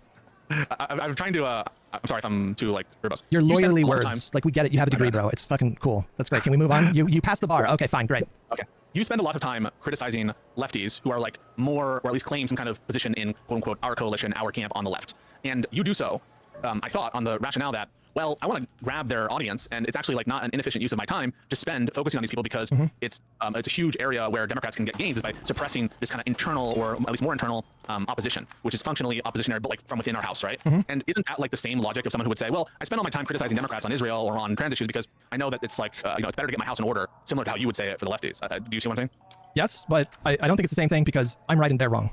I'm trying to. I'm sorry if I'm too like verbose. Your lawyerly words, like we get it. You have a degree, bro. It's fucking cool. That's great. Can we move on? You passed the bar. Okay, fine, great. Okay. You spend a lot of time criticizing lefties who are like more, or at least claim some kind of position in quote unquote our coalition, our camp on the left, and you do so. I thought on the rationale that, well, I want to grab their audience, and it's actually like not an inefficient use of my time to spend focusing on these people because it's a huge area where Democrats can get gains is by suppressing this kind of internal, or at least more internal opposition, which is functionally oppositionary, but like from within our house, right? And isn't that like the same logic of someone who would say, well, I spend all my time criticizing Democrats on Israel or on trans issues because I know that it's like, you know, it's better to get my house in order, similar to how you would say it for the lefties. Do you see what I'm saying? Yes, but I don't think it's the same thing because I'm right and they're wrong.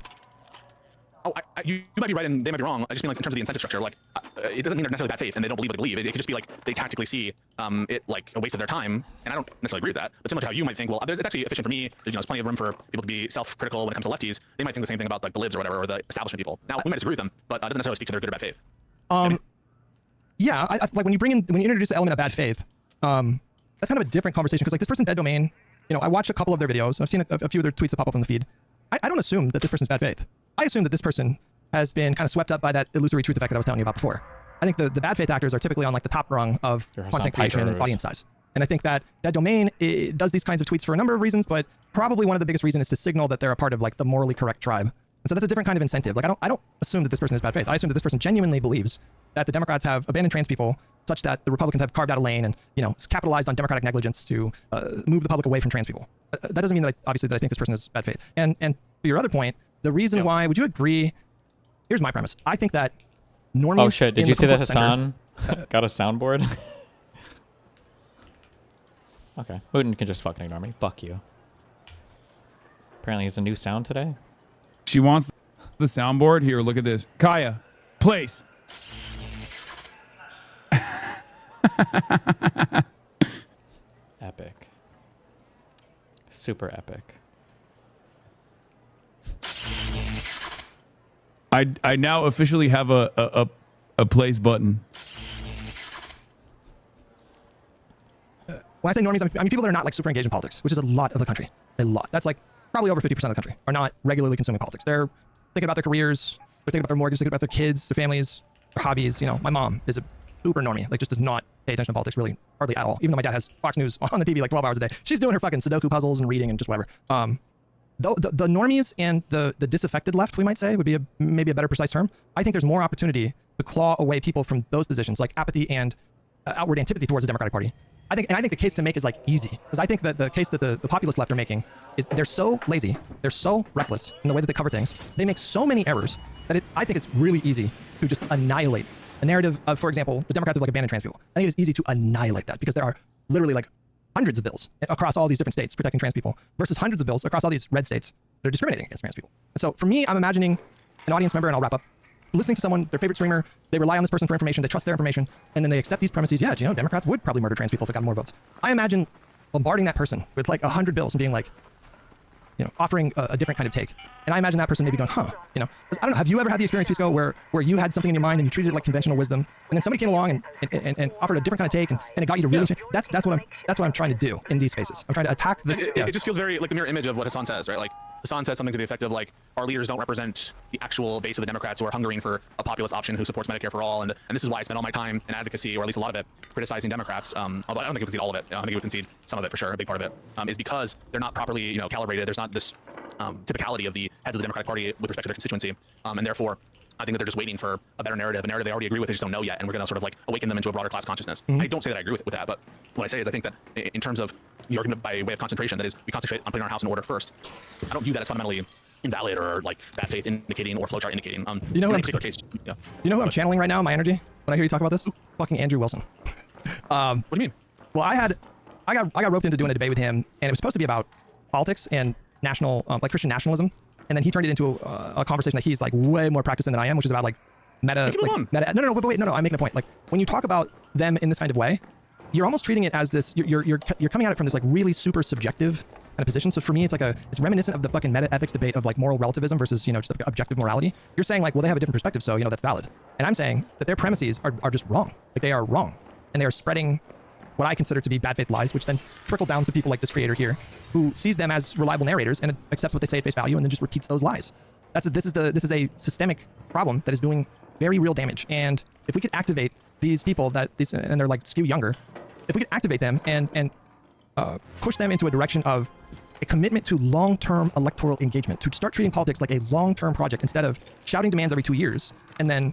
Oh, you might be right and they might be wrong. I just mean like in terms of the incentive structure, like it doesn't mean they're necessarily bad faith and they don't believe what they believe. It could just be like they tactically see it like a waste of their time, and I don't necessarily agree with that. But similar to how you might think, well, it's actually efficient for me. There's, you know, there's plenty of room for people to be self-critical when it comes to lefties. They might think the same thing about like the libs or whatever, or the establishment people. Now we might disagree with them, but it doesn't necessarily speak to their good or bad faith. Yeah, I like when you introduce the element of bad faith, that's kind of a different conversation because like this person Dead Domain, you know, I watched a couple of their videos. I've seen a few of their tweets that pop up on the feed. I don't assume that this person's bad faith. I assume that this person has been kind of swept up by that illusory truth effect that I was telling you about before. I think the bad faith actors are typically on like the top rung of content creation and audience size. And I think that Dead Domain does these kinds of tweets for a number of reasons, but probably one of the biggest reasons is to signal that they're a part of like the morally correct tribe. And so that's a different kind of incentive. Like I don't assume that this person is bad faith. I assume that this person genuinely believes that the Democrats have abandoned trans people such that the Republicans have carved out a lane and, you know, capitalized on democratic negligence to move the public away from trans people. That doesn't mean that obviously that I think this person is bad faith. And to your other point, the reason why, would you agree? Here's my premise. I think that normies. Oh shit! Did you see that Hassan got a soundboard? Okay, Putin can just fucking ignore me. Fuck you. Apparently, he's a new sound today. She wants the soundboard. Here, look at this. Kaya, place. Epic. Super epic. I now officially have a place button. When I say normies, I mean people that are not like super engaged in politics, which is a lot of the country. A lot. That's like probably over 50% of the country are not regularly consuming politics. They're thinking about their careers, they're thinking about their mortgage, thinking about their kids, their families, their hobbies. You know, my mom is a super normie, like just does not pay attention to politics really hardly at all. Even though my dad has Fox News on the TV like 12 hours a day, she's doing her fucking Sudoku puzzles and reading and just whatever. The normies and the disaffected left, we might say, would be maybe a better precise term. I think there's more opportunity to claw away people from those positions, like apathy and outward antipathy towards the Democratic Party. I think the case to make is like easy, because I think that the case that the populist left are making is they're so lazy, they're so reckless in the way that they cover things, they make so many errors that I think it's really easy to just annihilate a narrative of, for example, the Democrats have like abandoned trans people. I think it's easy to annihilate that because there are literally like hundreds of bills across all these different states protecting trans people versus hundreds of bills across all these red states that are discriminating against trans people. And so for me, I'm imagining an audience member, and I'll wrap up, listening to someone, their favorite streamer, they rely on this person for information, they trust their information, and then they accept these premises. Yeah, you know, Democrats would probably murder trans people if it got more votes. I imagine bombarding that person with like 100 bills and being like, you know, offering a different kind of take. And I imagine that person maybe going, you know, I don't know, have you ever had the experience, Pisco, where you had something in your mind and you treated it like conventional wisdom, and then somebody came along and offered a different kind of take, and it got you to really change? That's what I'm trying to do in these spaces. I'm trying to attack this. It just feels very like the mirror image of what Hassan says, right? Like Hassan says something to the effect of like, our leaders don't represent the actual base of the Democrats who are hungering for a populist option who supports Medicare for all, and this is why I spend all my time in advocacy, or at least a lot of it, criticizing Democrats. Although I don't think we concede all of it. I think we would concede some of it for sure. A big part of it is because they're not properly, you know, calibrated. There's not this typicality of the heads of the Democratic Party with respect to their constituency, and therefore I think that they're just waiting for a better narrative, a narrative they already agree with, they just don't know yet, and we're going to sort of like awaken them into a broader class consciousness. I don't say that I agree with that, but what I say is I think that in terms of the argument by way of concentration, that is, we concentrate on putting our house in order first, I don't view that as fundamentally invalid or like bad faith indicating or flowchart indicating. You know, in any particular case, yeah. You know who I'm channeling right now, my energy, when I hear you talk about this? Fucking Andrew Wilson. What do you mean? Well, I got roped into doing a debate with him, and it was supposed to be about politics and national, like Christian nationalism. and then he turned it into a conversation that he's like way more practicing than I am, which is about like meta. Meta. No, wait. No. I'm making a point. Like when you talk about them in this kind of way, you're almost treating it as this. You're coming at it from this like really super subjective kind of position. So for me, it's reminiscent of the fucking meta ethics debate of like moral relativism versus just like objective morality. You're saying like, well, they have a different perspective, so that's valid. And I'm saying that their premises are just wrong. Like they are wrong, and they are spreading what I consider to be bad faith lies, which then trickle down to people like this creator here, who sees them as reliable narrators and accepts what they say at face value, and then just repeats those lies. This is a systemic problem that is doing very real damage. And if we could activate these people and they're like skew younger, if we could activate them and push them into a direction of a commitment to long-term electoral engagement, to start treating politics like a long-term project instead of shouting demands every 2 years and then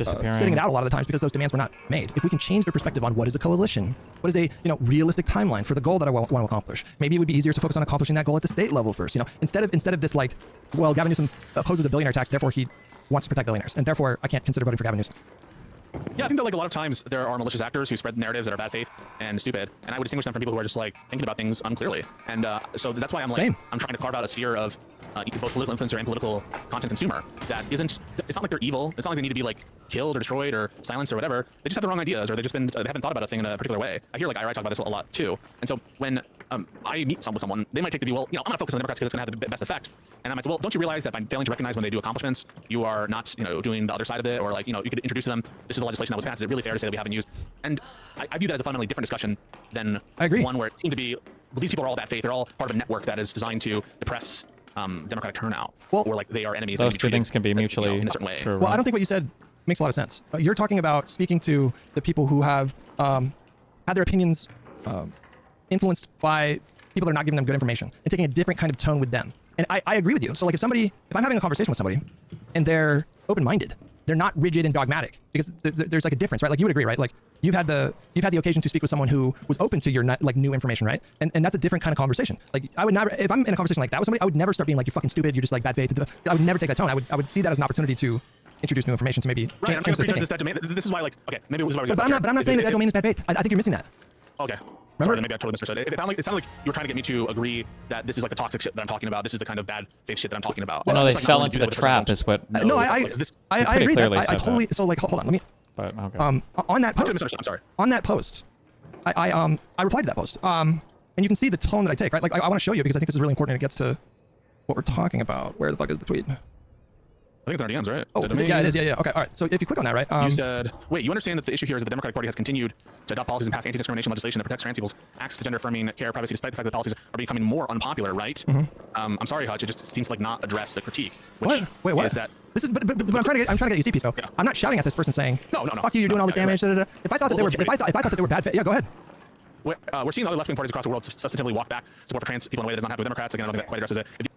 sitting it out a lot of the times because those demands were not made. If we can change their perspective on what is a coalition, what is a realistic timeline for the goal that I want to accomplish, maybe it would be easier to focus on accomplishing that goal at the state level first. Instead of this like, well, Gavin Newsom opposes a billionaire tax, therefore he wants to protect billionaires, and therefore I can't consider voting for Gavin Newsom. Yeah, I think that like a lot of times there are malicious actors who spread narratives that are bad faith and stupid, and I would distinguish them from people who are just like thinking about things unclearly. And so that's why I'm like, I'm trying to carve out a sphere of both political influencer and political content consumer that isn't. It's not like they're evil. It's not like they need to be like killed or destroyed or silenced or whatever. They just have the wrong ideas, or they haven't thought about a thing in a particular way. I hear like IRI talk about this a lot too. And so when I meet with someone, they might take the view, well, I'm gonna focus on the Democrats because it's gonna have the best effect. And I might say, well, don't you realize that by failing to recognize when they do accomplishments, you are not, doing the other side of it, or like, you could introduce to them, this is the legislation that was passed. Is it really fair to say that we haven't used? And I view that as a fundamentally different discussion than one where it seemed to be, well, these people are all bad faith. They're all part of a network that is designed to depress Democratic turnout, or like they are enemies. Those two things can be mutually in a certain way. True, well, I don't think what you said makes a lot of sense. You're talking about speaking to the people who have had their opinions influenced by people that are not giving them good information and taking a different kind of tone with them. And I agree with you. So like if I'm having a conversation with somebody and they're open-minded, they're not rigid and dogmatic, because there's like a difference, right? Like you would agree, right? Like you've had the occasion to speak with someone who was open to your new information, right? And that's a different kind of conversation. Like I would never, if I'm in a conversation like that with somebody, I would never start being like, you're fucking stupid, you're just like bad faith. I would never take that tone. I would see that as an opportunity to introduce new information to maybe change the thinking. That domain. This is why, like, okay, maybe it was why we. But I'm not saying that domain is bad faith. I think you're missing that. Okay. Sorry, then maybe I totally misunderstood. It sounded like you were trying to get me to agree that this is like the toxic shit that I'm talking about. This is the kind of bad faith shit that I'm talking about. Well, no, they fell into the trap, is what. No, I agree. I totally. So like, hold on, let me. But okay. On that post, I'm sorry. On that post, I replied to that post. And you can see the tone that I take, right? Like I want to show you because I think this is really important and it gets to what we're talking about. Where the fuck is the tweet? I think it's our DMs, right? Oh, yeah, it is. Yeah. Okay, all right. So if you click on that, right? You said, wait, you understand that the issue here is that the Democratic Party has continued to adopt policies and pass anti-discrimination legislation that protects trans people's access to gender-affirming care, privacy, despite the fact that the policies are becoming more unpopular, right? Mm-hmm. I'm sorry, Hutch. It just seems to like not address the critique. Which Wait, what? Is that? This is, but I'm trying to get you see, Pisco. Yeah. I'm not shouting at this person saying, no. Fuck you, you're doing all this damage. Right. If I thought that they were bad, yeah, go ahead. We're seeing other left-wing parties across the world substantively walk back support for trans people in a way that does not happen with Democrats. Again, I don't think that quite addresses it.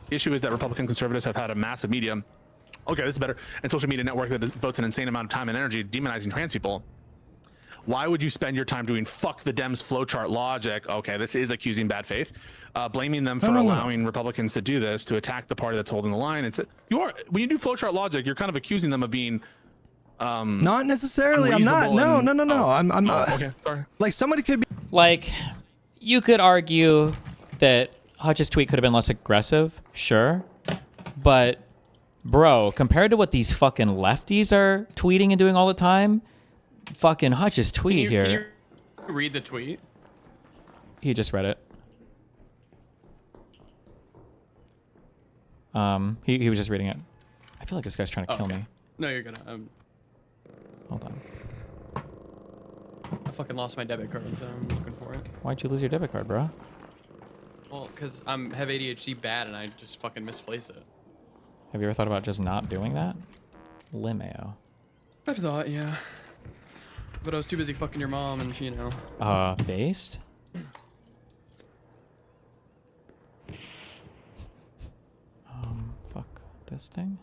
Issue is that Republican conservatives have had a massive media, okay, this is better, and social media network that devotes an insane amount of time and energy demonizing trans people. Why would you spend your time doing fuck the Dems flowchart logic? Okay, this is accusing bad faith, blaming them for allowing Republicans to do this, to attack the party that's holding the line. It's when you do flowchart logic, you're kind of accusing them of being not necessarily. I'm not. No. I'm okay, sorry. Like somebody could be like, you could argue that Hutch's tweet could have been less aggressive, sure, but bro, compared to what these fucking lefties are tweeting and doing all the time, fucking Hutch's tweet here. Can you read the tweet? He just read it. He was just reading it. I feel like this guy's trying to kill me. No, you're gonna. Hold on. I fucking lost my debit card, so I'm looking for it. Why'd you lose your debit card, bro? Well, because I have ADHD bad and I just fucking misplace it. Have you ever thought about just not doing that? Limeo. I've thought, yeah. But I was too busy fucking your mom and she, Based? Fuck this thing?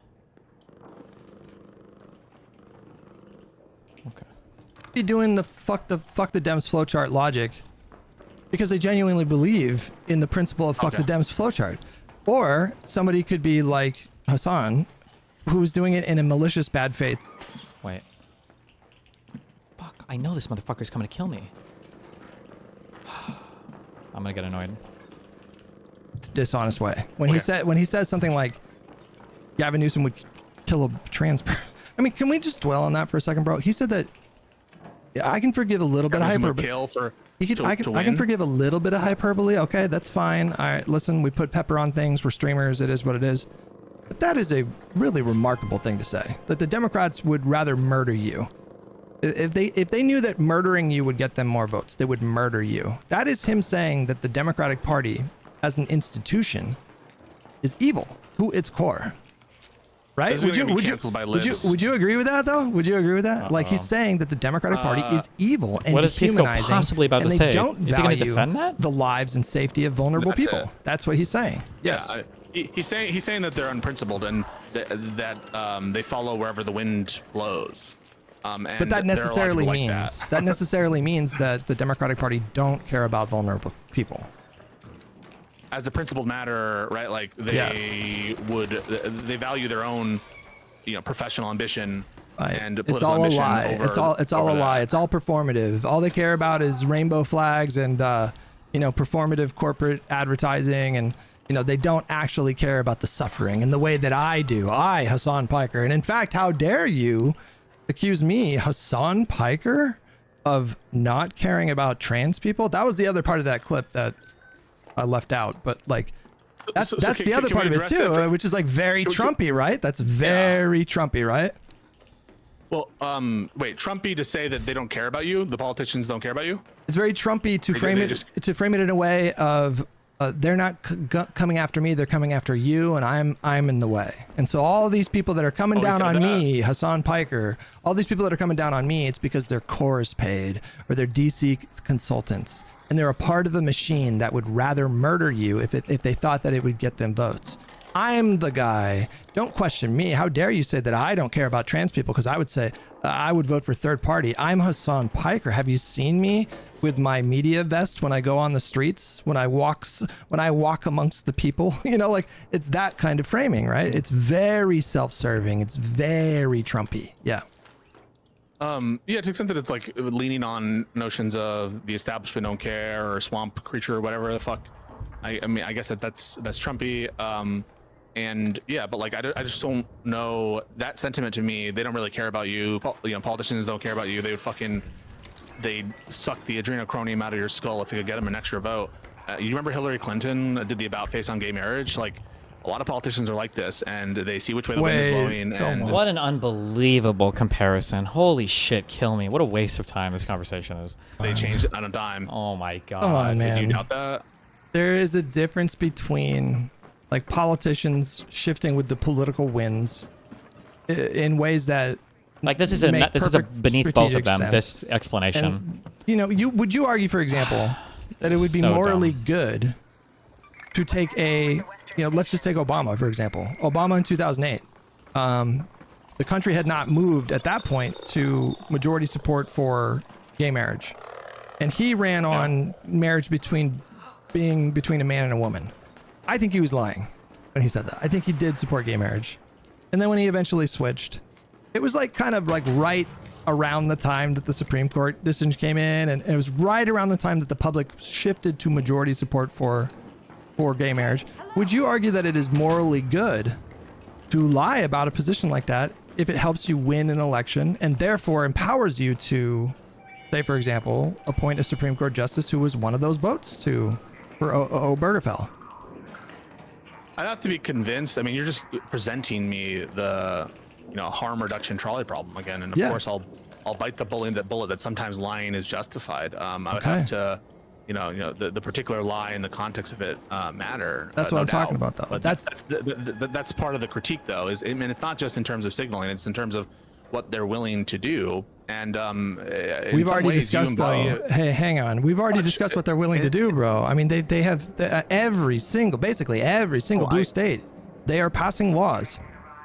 Okay. be doing the fuck the Dems flowchart logic because they genuinely believe in the principle of fuck the Dems flowchart. Or somebody could be like Hassan, who's doing it in a malicious bad faith. Wait. Fuck, I know this motherfucker's coming to kill me. I'm gonna get annoyed. dishonest way. When he says something like Gavin Newsom would kill a trans person. I mean, can we just dwell on that for a second, bro? He said that. Yeah, I can forgive a little bit of hyperbole. I can forgive a little bit of hyperbole. Okay, that's fine. All right, listen, we put pepper on things. We're streamers. It is what it is. But that is a really remarkable thing to say. That the Democrats would rather murder you. If they knew that murdering you would get them more votes, they would murder you. That is him saying that the Democratic Party, as an institution, is evil to its core. Right? Would you agree with that though? Would you agree with that? Like he's saying that the Democratic Party is evil and what is Pisco dehumanizing, possibly about and to they say? don't Is he going to value defend that? the lives and safety of vulnerable That's people. it. That's what he's saying. Yes. He's saying that they're unprincipled and that they follow wherever the wind blows. And But that necessarily like means that. that necessarily means that the Democratic Party don't care about vulnerable people. As a principled matter, right? Like they value their own, professional ambition and It's political all a ambition lie. over, It's all a lie. It's all performative. All they care about is rainbow flags and performative corporate advertising, and they don't actually care about the suffering in the way that I do. I, Hassan Piker. And in fact, how dare you accuse me, Hassan Piker, of not caring about trans people? That was the other part of that clip that I left out, but like that's the other part of it too, which is like very Trumpy, right? That's very Trumpy, right? Well, wait, Trumpy to say that they don't care about you, the politicians don't care about you? It's very Trumpy to frame it in a way of they're not coming after me, they're coming after you, and I'm in the way. And so all these people that are coming down on me, Hassan Piker, all these people that are coming down on me, it's because their core is paid or they're DC consultants. And they're a part of the machine that would rather murder you if they thought that it would get them votes. I'm the guy. Don't question me. How dare you say that I don't care about trans people? Because I would say I would vote for third party. I'm Hassan Piker. Have you seen me with my media vest when I go on the streets, when I walk amongst the people? Like it's that kind of framing, right? It's very self-serving. It's very Trumpy. Yeah. To the extent that it's like leaning on notions of the establishment don't care or swamp creature or whatever the fuck. I mean, I guess that's Trumpy. And yeah, but like I just don't know that sentiment to me. They don't really care about you. Politicians don't care about you. They'd suck the adrenochrome out of your skull if you could get them an extra vote. You remember Hillary Clinton did the about face on gay marriage? Like a lot of politicians are like this, and they see which way the wind is blowing. And what an unbelievable comparison. Holy shit, kill me. What a waste of time this conversation is. They changed it on a dime. Oh my God. Come on, man. Did you doubt that? There is a difference between like politicians shifting with the political winds in ways that like this is beneath both of them, sense. this explanation. And, would you argue, for example, that it would be So morally dumb. good to take let's just take Obama, for example. Obama in 2008. The country had not moved at that point to majority support for gay marriage. And he ran on marriage between a man and a woman. I think he was lying when he said that. I think he did support gay marriage. And then when he eventually switched, it was like kind of like right around the time that the Supreme Court decision came in, and it was right around the time that the public shifted to majority support for gay marriage. Would you argue that it is morally good to lie about a position like that if it helps you win an election and therefore empowers you to, say, for example, appoint a Supreme Court justice who was one of those votes for Obergefell? I'd have to be convinced. I mean, you're just presenting me the harm reduction trolley problem again, and of course I'll bite the bullet that sometimes lying is justified. I would have to the particular lie and the context of it matter. That's what I'm talking about, though. But that's part of the critique, though. It's not just in terms of signaling; it's in terms of what they're willing to do. And we've already discussed, though. Hey, hang on. We've already discussed what they're willing to do, bro. I mean, they have basically every single blue state. They are passing laws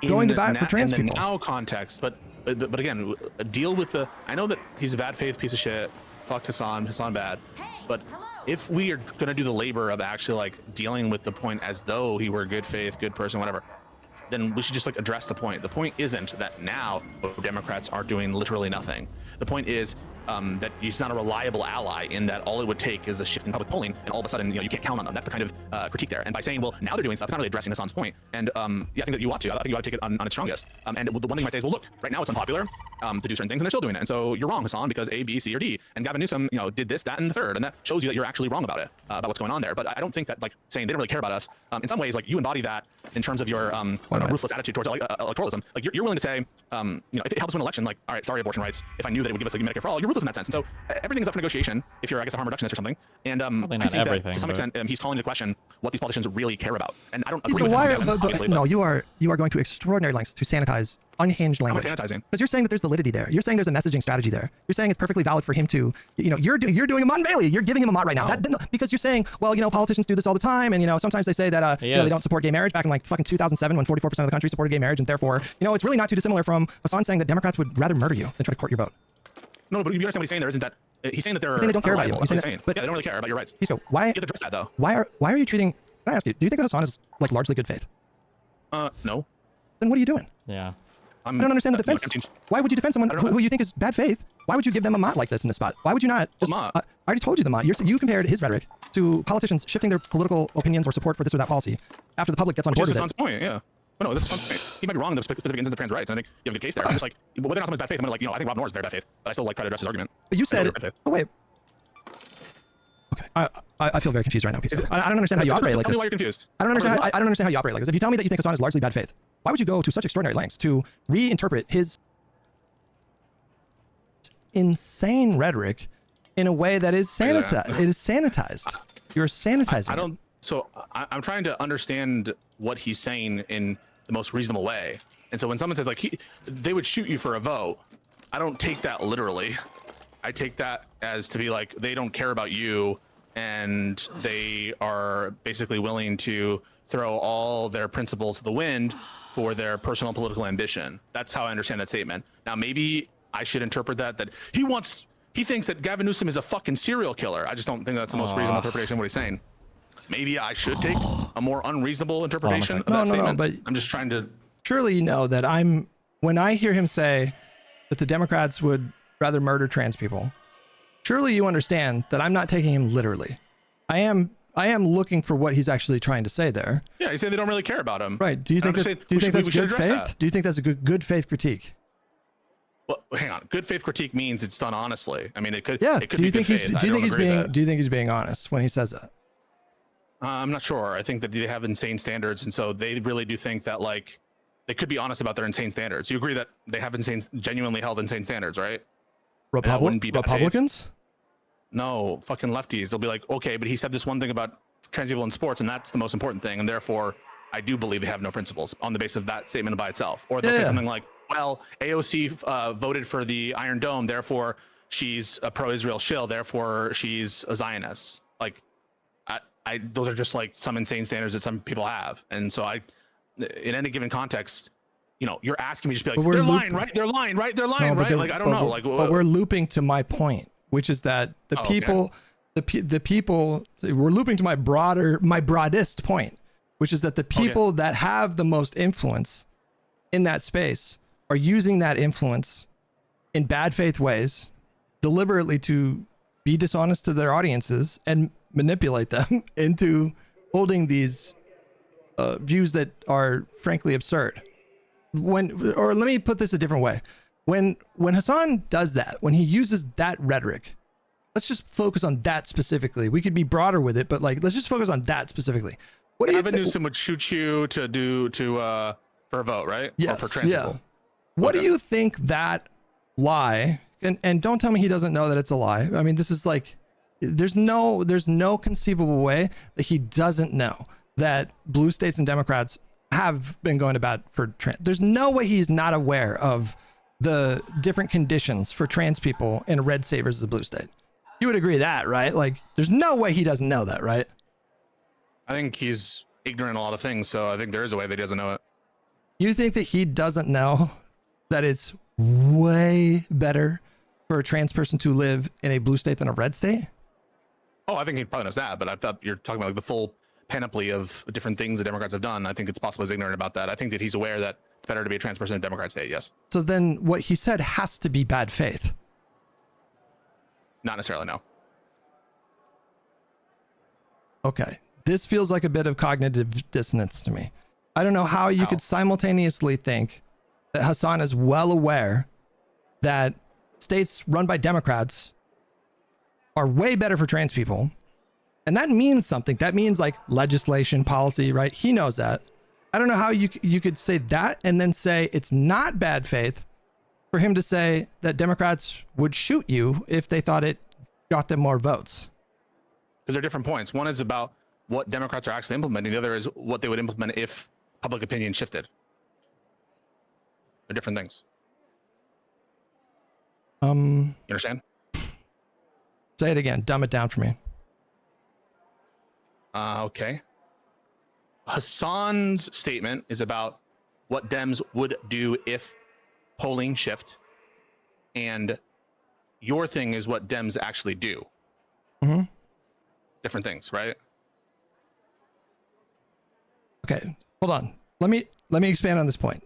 going to bat for trans people. In the now context, but again, deal with the. I know that he's a bad faith piece of shit. Fuck Hassan bad. But if we are going to do the labor of actually like dealing with the point as though he were a good faith, good person, whatever, then we should just like address the point. The point isn't that now Democrats are doing literally nothing. The point is that he's not a reliable ally in that all it would take is a shift in public polling, and all of a sudden, you can't count on them. That's the kind of critique there. And by saying, well, now they're doing stuff, it's not really addressing Hassan's point. And yeah, I think that you ought to. I think you ought to take it on its strongest. And the one thing you might say is, well, look, right now it's unpopular to do certain things, and they're still doing it. And so you're wrong, Hassan, because A, B, C, or D. And Gavin Newsom, did this, that, and the third, and that shows you that you're actually wrong about it, about what's going on there. But I don't think that like saying they don't really care about us. In some ways, like you embody that in terms of your ruthless attitude towards electoralism. Like you're willing to say, if it helps win an election, like, all right, sorry, abortion rights. If I knew that it would give us like Medicare for all, you're ruthless in that sense. And so everything's up for negotiation if you're, I guess, a harm reductionist or something. And I think that to some extent, he's calling into question what these politicians really care about. And I don't agree with him. No, you are going to extraordinary lengths to sanitize unhinged language. I'm sanitizing. Because you're saying that there's validity there. You're saying there's a messaging strategy there. You're saying it's perfectly valid for him to, you're doing a Mott and Bailey. You're giving him a Mott right now. Because you're saying, well, politicians do this all the time, and sometimes they say that they don't support gay marriage back in like fucking 2007 when 44% of the country supported gay marriage, and therefore, it's really not too dissimilar from Hassan saying that Democrats would rather murder you than try to court your vote. No, but you understand what he's saying there, isn't that he's saying that they're saying they don't care about you. He's saying, but yeah, they don't really care about your rights. Pisco, why? You have to address that though. Why are you treating? Can I ask you? Do you think that Hassan is like largely good faith? No. Then what are you doing? Yeah. I don't understand the defense. Why would you defend someone who you think is bad faith? Why would you give them a Mott like this in this spot? Why would you not just? I already told you the Mott. You compared his rhetoric to politicians shifting their political opinions or support for this or that policy after the public gets on board with it. Hassan's point, yeah. No, that's Hassan's point. He might be wrong in the specific instance of trans rights, and I think you have a good case there. I'm just like, whether or not someone's bad faith, I'm like, I think Rob Noor is very bad faith, but I still like try to address his argument. But you said, oh wait. Okay, I feel very confused right now, Pisco. I don't understand how you operate like this. Tell me why you're confused. I don't understand how you operate like this. If you tell me that you think Hassan is largely bad faith, why would you go to such extraordinary lengths to reinterpret his insane rhetoric in a way that is sanitized? It is sanitized. You're sanitizing. I'm trying to understand what he's saying in the most reasonable way. And so when someone says like they would shoot you for a vote, I don't take that literally. I take that as to be like they don't care about you, and they are basically willing to throw all their principles to the wind for their personal political ambition. That's how I understand that statement. Now, maybe I should interpret that he thinks that Gavin Newsom is a fucking serial killer. I just don't think that's the most reasonable interpretation of what he's saying. Maybe I should take a more unreasonable interpretation of that statement. But I'm just trying to. Surely you know that when I hear him say that the Democrats would rather murder trans people, surely you understand that I'm not taking him literally. I am looking for what he's actually trying to say there. Yeah, he's saying they don't really care about him. Right. Do you think that's good faith? Do you think that's a good faith critique? Well, hang on. Good faith critique means it's done honestly. I mean, it could. Yeah. It could do you think he's being honest when he says that? I'm not sure. I think that they have insane standards, and so they really do think that like they could be honest about their insane standards. You agree that they have genuinely held insane standards, right? Republicans? No, fucking lefties. They'll be like, okay, but he said this one thing about trans people in sports, and that's the most important thing, and therefore I do believe they have no principles on the basis of that statement by itself. Or they'll say something like, well, AOC voted for the Iron Dome, therefore she's a pro-Israel shill, therefore she's a Zionist. Like, those are just like some insane standards that some people have, and so in any given context, you're asking me to just be like, they're lying, right? They're lying, right? They're lying, right? Like, I don't know. Like, but we're looping to my point, which is that the people, we're looping to my broadest point, which is that the people that have the most influence in that space are using that influence in bad faith ways, deliberately to be dishonest to their audiences and manipulate them into holding these views that are frankly absurd. Or let me put this a different way. When Hassan does that, when he uses that rhetoric, let's just focus on that specifically. We could be broader with it, but like, let's just focus on that specifically. What do you think? Newsom would shoot you for a vote, right? Yes. Or for trans people. What do you think that lie? And don't tell me he doesn't know that it's a lie. I mean, this is like, there's no conceivable way that he doesn't know that blue states and Democrats have been going to bat for trans. There's no way he's not aware of the different conditions for trans people in a red state versus a blue state. You would agree that, right? Like, there's no way he doesn't know that, right? I think he's ignorant in a lot of things, so I think there is a way that he doesn't know it. You think that he doesn't know that it's way better for a trans person to live in a blue state than a red state? Oh, I think he probably knows that, but I thought you're talking about like the full panoply of different things the Democrats have done. I think it's possible he's ignorant about that. I think that he's aware that it's better to be a trans person in a Democrat state, yes. So then what he said has to be bad faith. Not necessarily, no. Okay. This feels like a bit of cognitive dissonance to me. I don't know how you could simultaneously think that Hassan is well aware that states run by Democrats are way better for trans people. And that means something. That means like legislation, policy, right? He knows that. I don't know how you could say that and then say it's not bad faith for him to say that Democrats would shoot you if they thought it got them more votes. Because they're different points. One is about what Democrats are actually implementing. The other is what they would implement if public opinion shifted. They're different things. You understand? Say it again. Dumb it down for me. Okay. Hassan's statement is about what Dems would do if polling shift, and your thing is what Dems actually do. Mm-hmm. Different things, right? Okay, hold on. Let me expand on this point.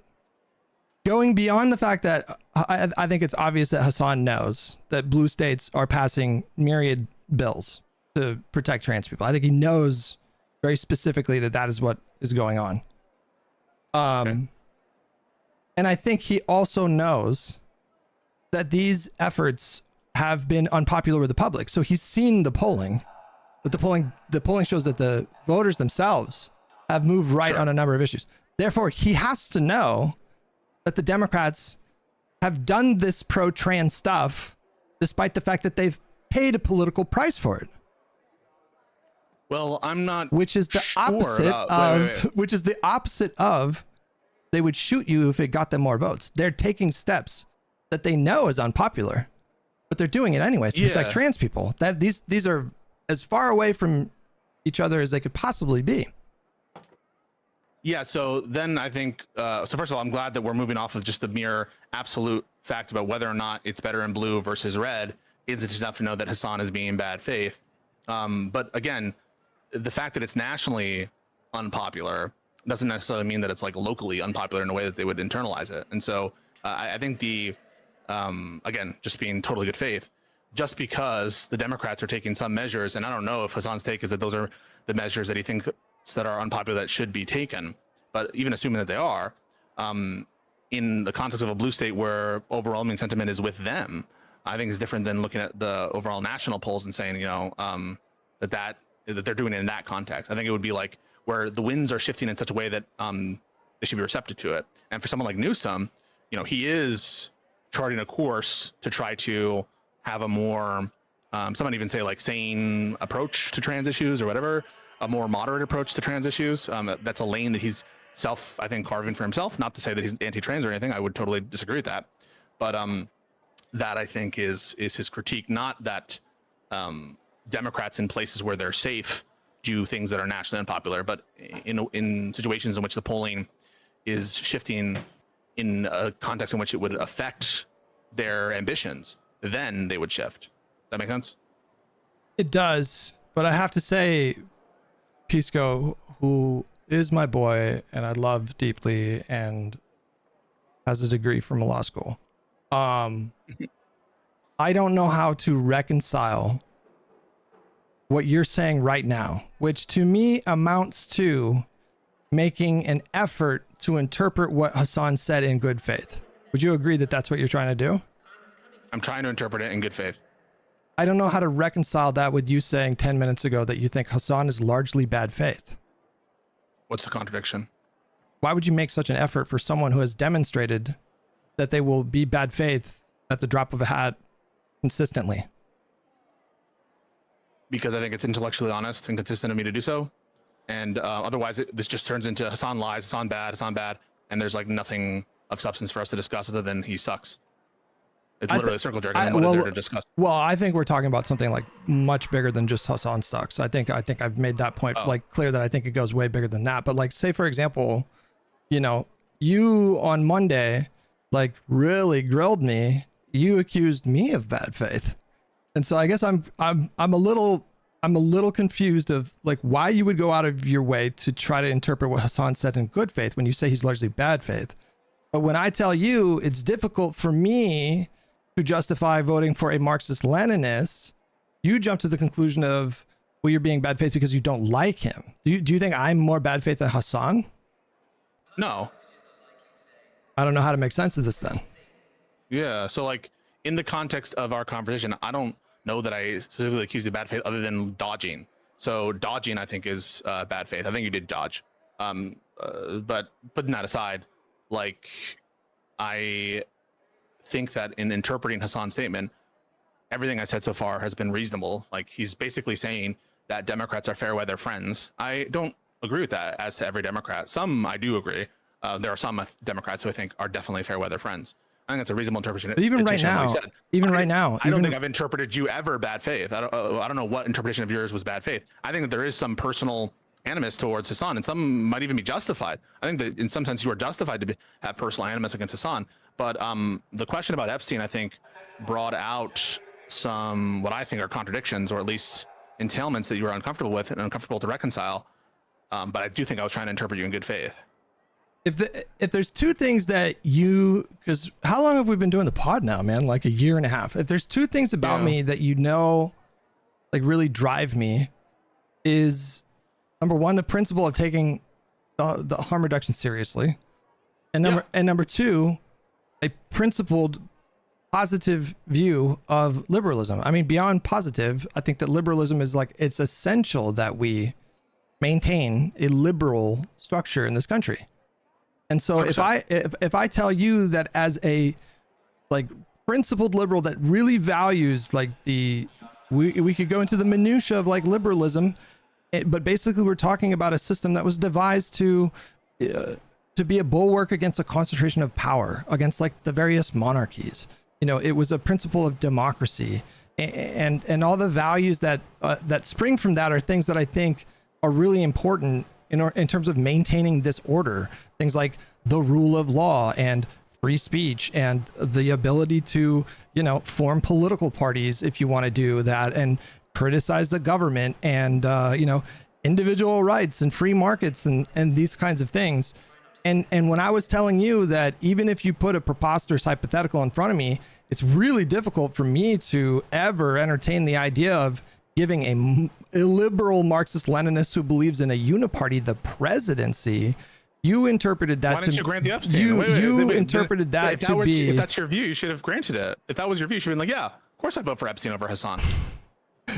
Going beyond the fact that I think it's obvious that Hassan knows that blue states are passing myriad bills to protect trans people. I think he knows very specifically that that is what is going on. Okay. And I think he also knows that these efforts have been unpopular with the public. So he's seen the polling, but the polling shows that the voters themselves have moved right on a number of issues. Therefore, he has to know that the Democrats have done this pro-trans stuff despite the fact that they've paid a political price for it. Well, I'm not. Which is the sure opposite about, of wait. which is the opposite of they would shoot you if it got them more votes. They're taking steps that they know is unpopular, but they're doing it anyways to protect trans people. That these are as far away from each other as they could possibly be. Yeah, so then I think, so first of all, I'm glad that we're moving off of just the mere absolute fact about whether or not it's better in blue versus red isn't enough to know that Hassan is being bad faith. But again, the fact that it's nationally unpopular doesn't necessarily mean that it's like locally unpopular in a way that they would internalize it. And so I think again, just being totally good faith, just because the Democrats are taking some measures, and I don't know if Hassan's take is that those are the measures that he thinks that are unpopular that should be taken, but even assuming that they are, in the context of a blue state where overwhelming sentiment is with them, I think is different than looking at the overall national polls and saying, that they're doing it in that context. I think it would be like where the winds are shifting in such a way that they should be receptive to it. And for someone like Newsom, he is charting a course to try to have a more, someone even say like sane approach to trans issues or whatever, a more moderate approach to trans issues. That's a lane that he's I think, carving for himself. Not to say that he's anti-trans or anything. I would totally disagree with that. But that I think is his critique, not that Democrats in places where they're safe do things that are nationally unpopular, but in situations in which the polling is shifting in a context in which it would affect their ambitions, then they would shift. That make sense? It does, but I have to say, Pisco, who is my boy and I love deeply and has a degree from a law school, I don't know how to reconcile what you're saying right now, which to me amounts to making an effort to interpret what Hassan said in good faith. Would you agree that that's what you're trying to do? I'm trying to interpret it in good faith. I don't know how to reconcile that with you saying 10 minutes ago that you think Hassan is largely bad faith. What's the contradiction? Why would you make such an effort for someone who has demonstrated that they will be bad faith at the drop of a hat consistently? Because I think it's intellectually honest and consistent of me to do so. And otherwise, this just turns into Hassan lies, Hassan bad, and there's like nothing of substance for us to discuss other than he sucks. It's literally a circle jerk. And what is there to discuss? Well, I think we're talking about something like much bigger than just Hassan sucks. I think I've made that point like clear that I think it goes way bigger than that. But like, say for example, you on Monday like really grilled me. You accused me of bad faith, and so I guess I'm a little confused of like why you would go out of your way to try to interpret what Hassan said in good faith when you say he's largely bad faith. But when I tell you it's difficult for me to justify voting for a Marxist-Leninist, you jump to the conclusion of, well, you're being bad faith because you don't like him. Do you think I'm more bad faith than Hassan? No. I don't know how to make sense of this then. Yeah. So like in the context of our conversation, I don't know that I specifically accused you of bad faith other than dodging. So dodging, I think, is bad faith. I think you did dodge. But putting that aside, like I think that in interpreting Hassan's statement, everything I said so far has been reasonable. Like he's basically saying that Democrats are fair weather friends. I don't agree with that as to every Democrat. Some I do agree. There are some Democrats who I think are definitely fair weather friends. I think it's a reasonable interpretation. But even right now, I don't think I've interpreted you ever bad faith. I don't know what interpretation of yours was bad faith. I think that there is some personal animus towards Hassan, and some might even be justified. I think that in some sense you are justified to have personal animus against Hassan. But the question about Epstein, I think, brought out some what I think are contradictions, or at least entailments that you were uncomfortable with and uncomfortable to reconcile. But I do think I was trying to interpret you in good faith. If there's two things that you, because how long have we been doing the pod now, man? Like a year and a half. If there's two things about me that you know, like really drive me, is number one, the principle of taking the harm reduction seriously, and number two, a principled positive view of liberalism. I mean, beyond positive, I think that liberalism is like, it's essential that we maintain a liberal structure in this country. And so 100%. if I tell you that as a like principled liberal that really values like we could go into the minutia of like liberalism, but basically we're talking about a system that was devised to be a bulwark against a concentration of power, against like the various monarchies. You know, it was a principle of democracy, and all the values that that spring from that are things that I think are really important in terms of maintaining this order. Things like the rule of law and free speech and the ability to, you know, form political parties if you want to do that, and criticize the government, and you know, individual rights and free markets and these kinds of things. And when I was telling you that even if you put a preposterous hypothetical in front of me, it's really difficult for me to ever entertain the idea of giving a liberal Marxist-Leninist who believes in a uniparty the presidency. You interpreted that. Why didn't you grant the Epstein? You interpreted that to be. If that's your view, you should have granted it. If that was your view, you should have been like, yeah, of course I'd vote for Epstein over Hassan.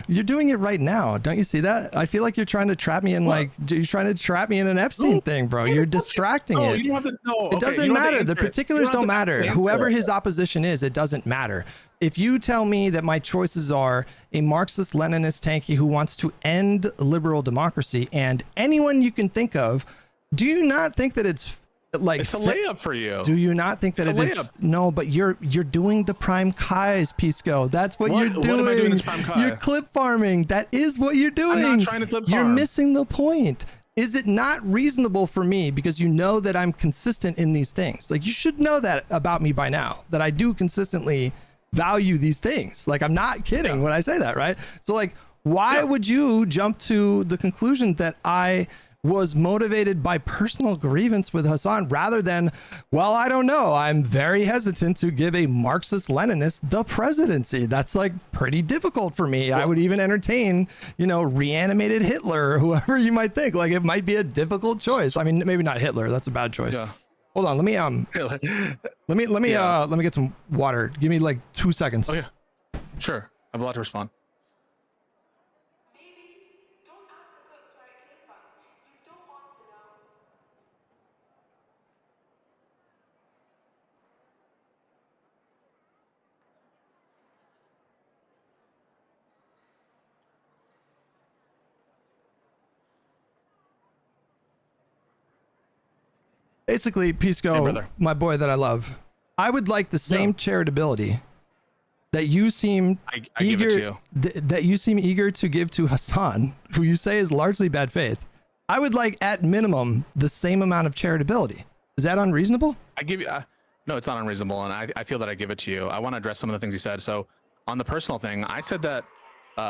You're doing it right now. Don't you see that? I feel like you're trying to trap me in you're trying to trap me in an Epstein thing, bro. You're distracting it. You don't have to, it doesn't matter. The particulars don't matter. Whoever his opposition is, it doesn't matter. If you tell me that my choices are a Marxist-Leninist tanky who wants to end liberal democracy and anyone you can think of, do you not think that it's like it's a layup for you? Do you not think that it is? No, but you're doing the prime Kai's, Pisco. That's what you're doing. What am I doing this prime Kai? You're clip farming. That is what you're doing. I'm not trying to clip farm. You're missing the point. Is it not reasonable for me, because you know that I'm consistent in these things? Like, you should know that about me by now, that I do consistently value these things. Like, I'm not kidding when I say that, right? So like, why would you jump to the conclusion that I was motivated by personal grievance with Hassan rather than, well, I don't know, I'm very hesitant to give a Marxist-Leninist the presidency? That's like pretty difficult for me. I would even entertain, you know, reanimated Hitler or whoever you might think. Like, it might be a difficult choice. I mean, maybe not Hitler. That's a bad choice. Yeah. Hold on. Let me get some water. Give me like 2 seconds. Oh yeah. Sure. I have a lot to respond. Basically, Pisco, my boy that I love, I would like the same charitability that you seem eager to give to Hassan, who you say is largely bad faith. I would like, at minimum, the same amount of charitability. Is that unreasonable? I give you no, it's not unreasonable, and I feel that I give it to you. I want to address some of the things you said. So on the personal thing, I said that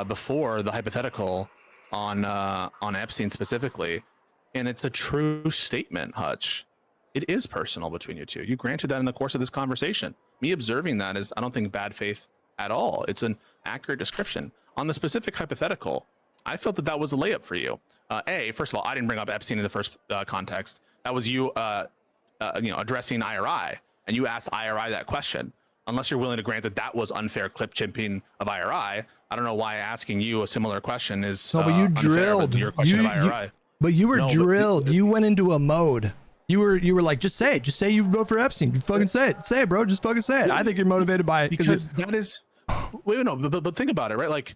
before the hypothetical on Epstein specifically, and it's a true statement, Hutch. It is personal between you two. You granted that in the course of this conversation. me observing that is, I don't think bad faith at all. It's an accurate description. On the specific hypothetical, I felt that was a layup for you. First of all, I didn't bring up Epstein in the first context. That was you, addressing IRI, and you asked IRI that question. Unless you're willing to grant that was unfair clip chimping of IRI, I don't know why asking you a similar question is. No, but you unfair, drilled. but your question of IRI. But you were No, but- drilled. You went into a mode. You were like, just say it. Just say you vote for Epstein. You fucking say it. Say it, bro. Just fucking say it. I think you're motivated by it Because that is. Wait, no, but think about it, right? Like,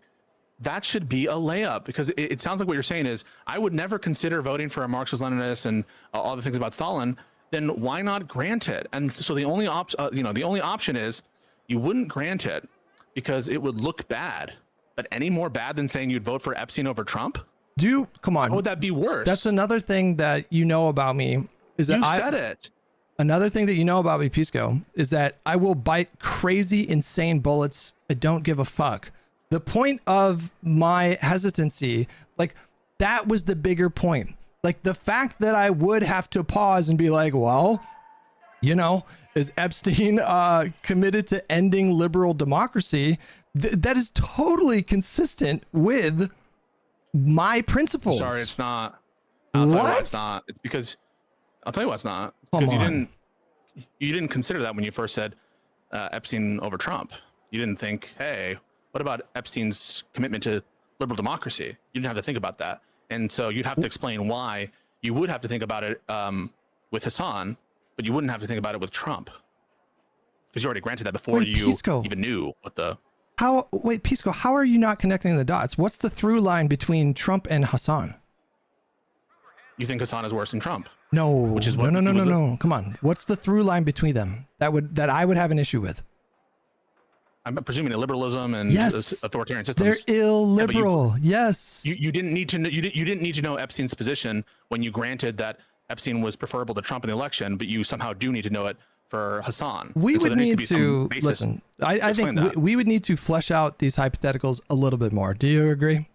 that should be a layup, because it sounds like what you're saying is, I would never consider voting for a Marxist-Leninist and all the things about Stalin. Then why not grant it? And so the only option is you wouldn't grant it because it would look bad. But any more bad than saying you'd vote for Epstein over Trump? Come on. How would that be worse? That's another thing that you know about me is that you said it. Another thing that you know about me, Pisco, is that I will bite crazy, insane bullets. I don't give a fuck. The point of my hesitancy, like, that was the bigger point. Like, the fact that I would have to pause and be like, well, is Epstein committed to ending liberal democracy? That is totally consistent with my principles. Sorry, it's not. I'll tell you why What? it's not. It's because I'll tell you why it's not. Come Because on. you didn't consider that when you first said Epstein over Trump. You didn't think, hey, what about Epstein's commitment to liberal democracy? You didn't have to think about that. And so you'd have to explain why you would have to think about it with Hassan, but you wouldn't have to think about it with Trump. Because you already granted that before Wait, you Pisco. even knew what the... Wait, Pisco, how are you not connecting the dots? What's the through line between Trump and Hassan? You think Hassan is worse than Trump? No, Which is what no. he was Come on. What's the through line between them that I would have an issue with? I'm presuming that liberalism and Yes. authoritarian They're systems... illiberal. Yes. You didn't need to know, you didn't need to know Epstein's position when you granted that Epstein was preferable to Trump in the election, but you somehow do need to know it for Hassan. We And so would there needs need be some to basis listen. I explain think that. we would need to flesh out these hypotheticals a little bit more. Do you agree?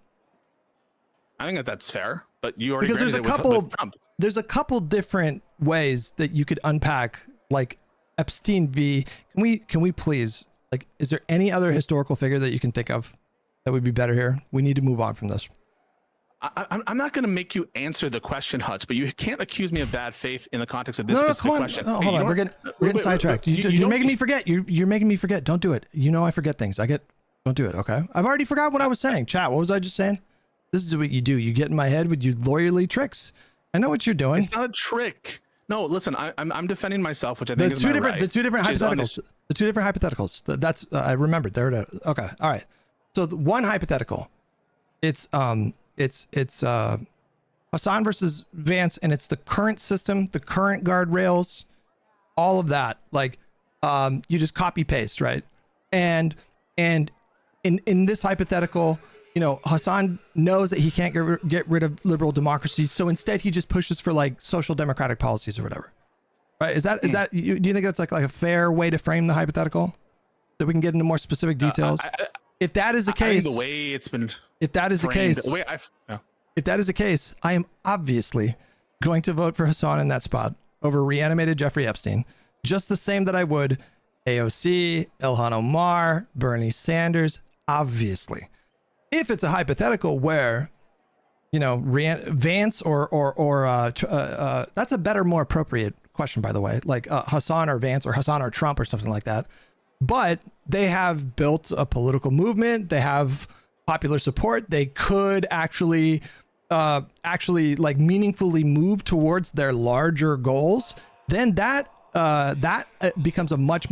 I think that's fair, but you already Because there's granted a it couple with Trump. there's a couple different ways that you could unpack, like, Epstein v. Can we please, like, is there any other historical figure that you can think of that would be better here? We need to move on from this. I'm not going to make you answer the question, Hutch, but you can't accuse me of bad faith in the context of this specific come on. question. No, Hey, hold you on. We're don't- getting wait, sidetracked. you You're don't- making me forget. You're making me forget. Don't do it. You know I forget things. Don't do it. Okay. I've already forgot what I was saying. Chat. What was I just saying? This is what you do. You get in my head with your lawyerly tricks. I know what you're doing. It's not a trick. No, listen, I'm defending myself, which I The think is two my different, right, the two different which is hypotheticals. honest. The two different hypotheticals. That's I remembered. There it is. Okay. All right. So the one hypothetical, it's Hassan versus Vance, and it's the current system, the current guardrails, all of that. Like, you just copy paste, right? And in this hypothetical, Hassan knows that he can't get rid of liberal democracy, so instead he just pushes for, like, social democratic policies or whatever. Right? Is that do you think that's like a fair way to frame the hypothetical, that we can get into more specific details? If that is the I think case, the way it's been if that is the framed, case, the way I've, yeah. if that is the case, I am obviously going to vote for Hassan in that spot over reanimated Jeffrey Epstein, just the same that I would AOC, Ilhan Omar, Bernie Sanders, obviously. If it's a hypothetical where, Vance or that's a better, more appropriate question, by the way, like Hassan or Vance or Hassan or Trump or something like that. But they have built a political movement. They have popular support. They could actually like meaningfully move towards their larger goals. Then that becomes a much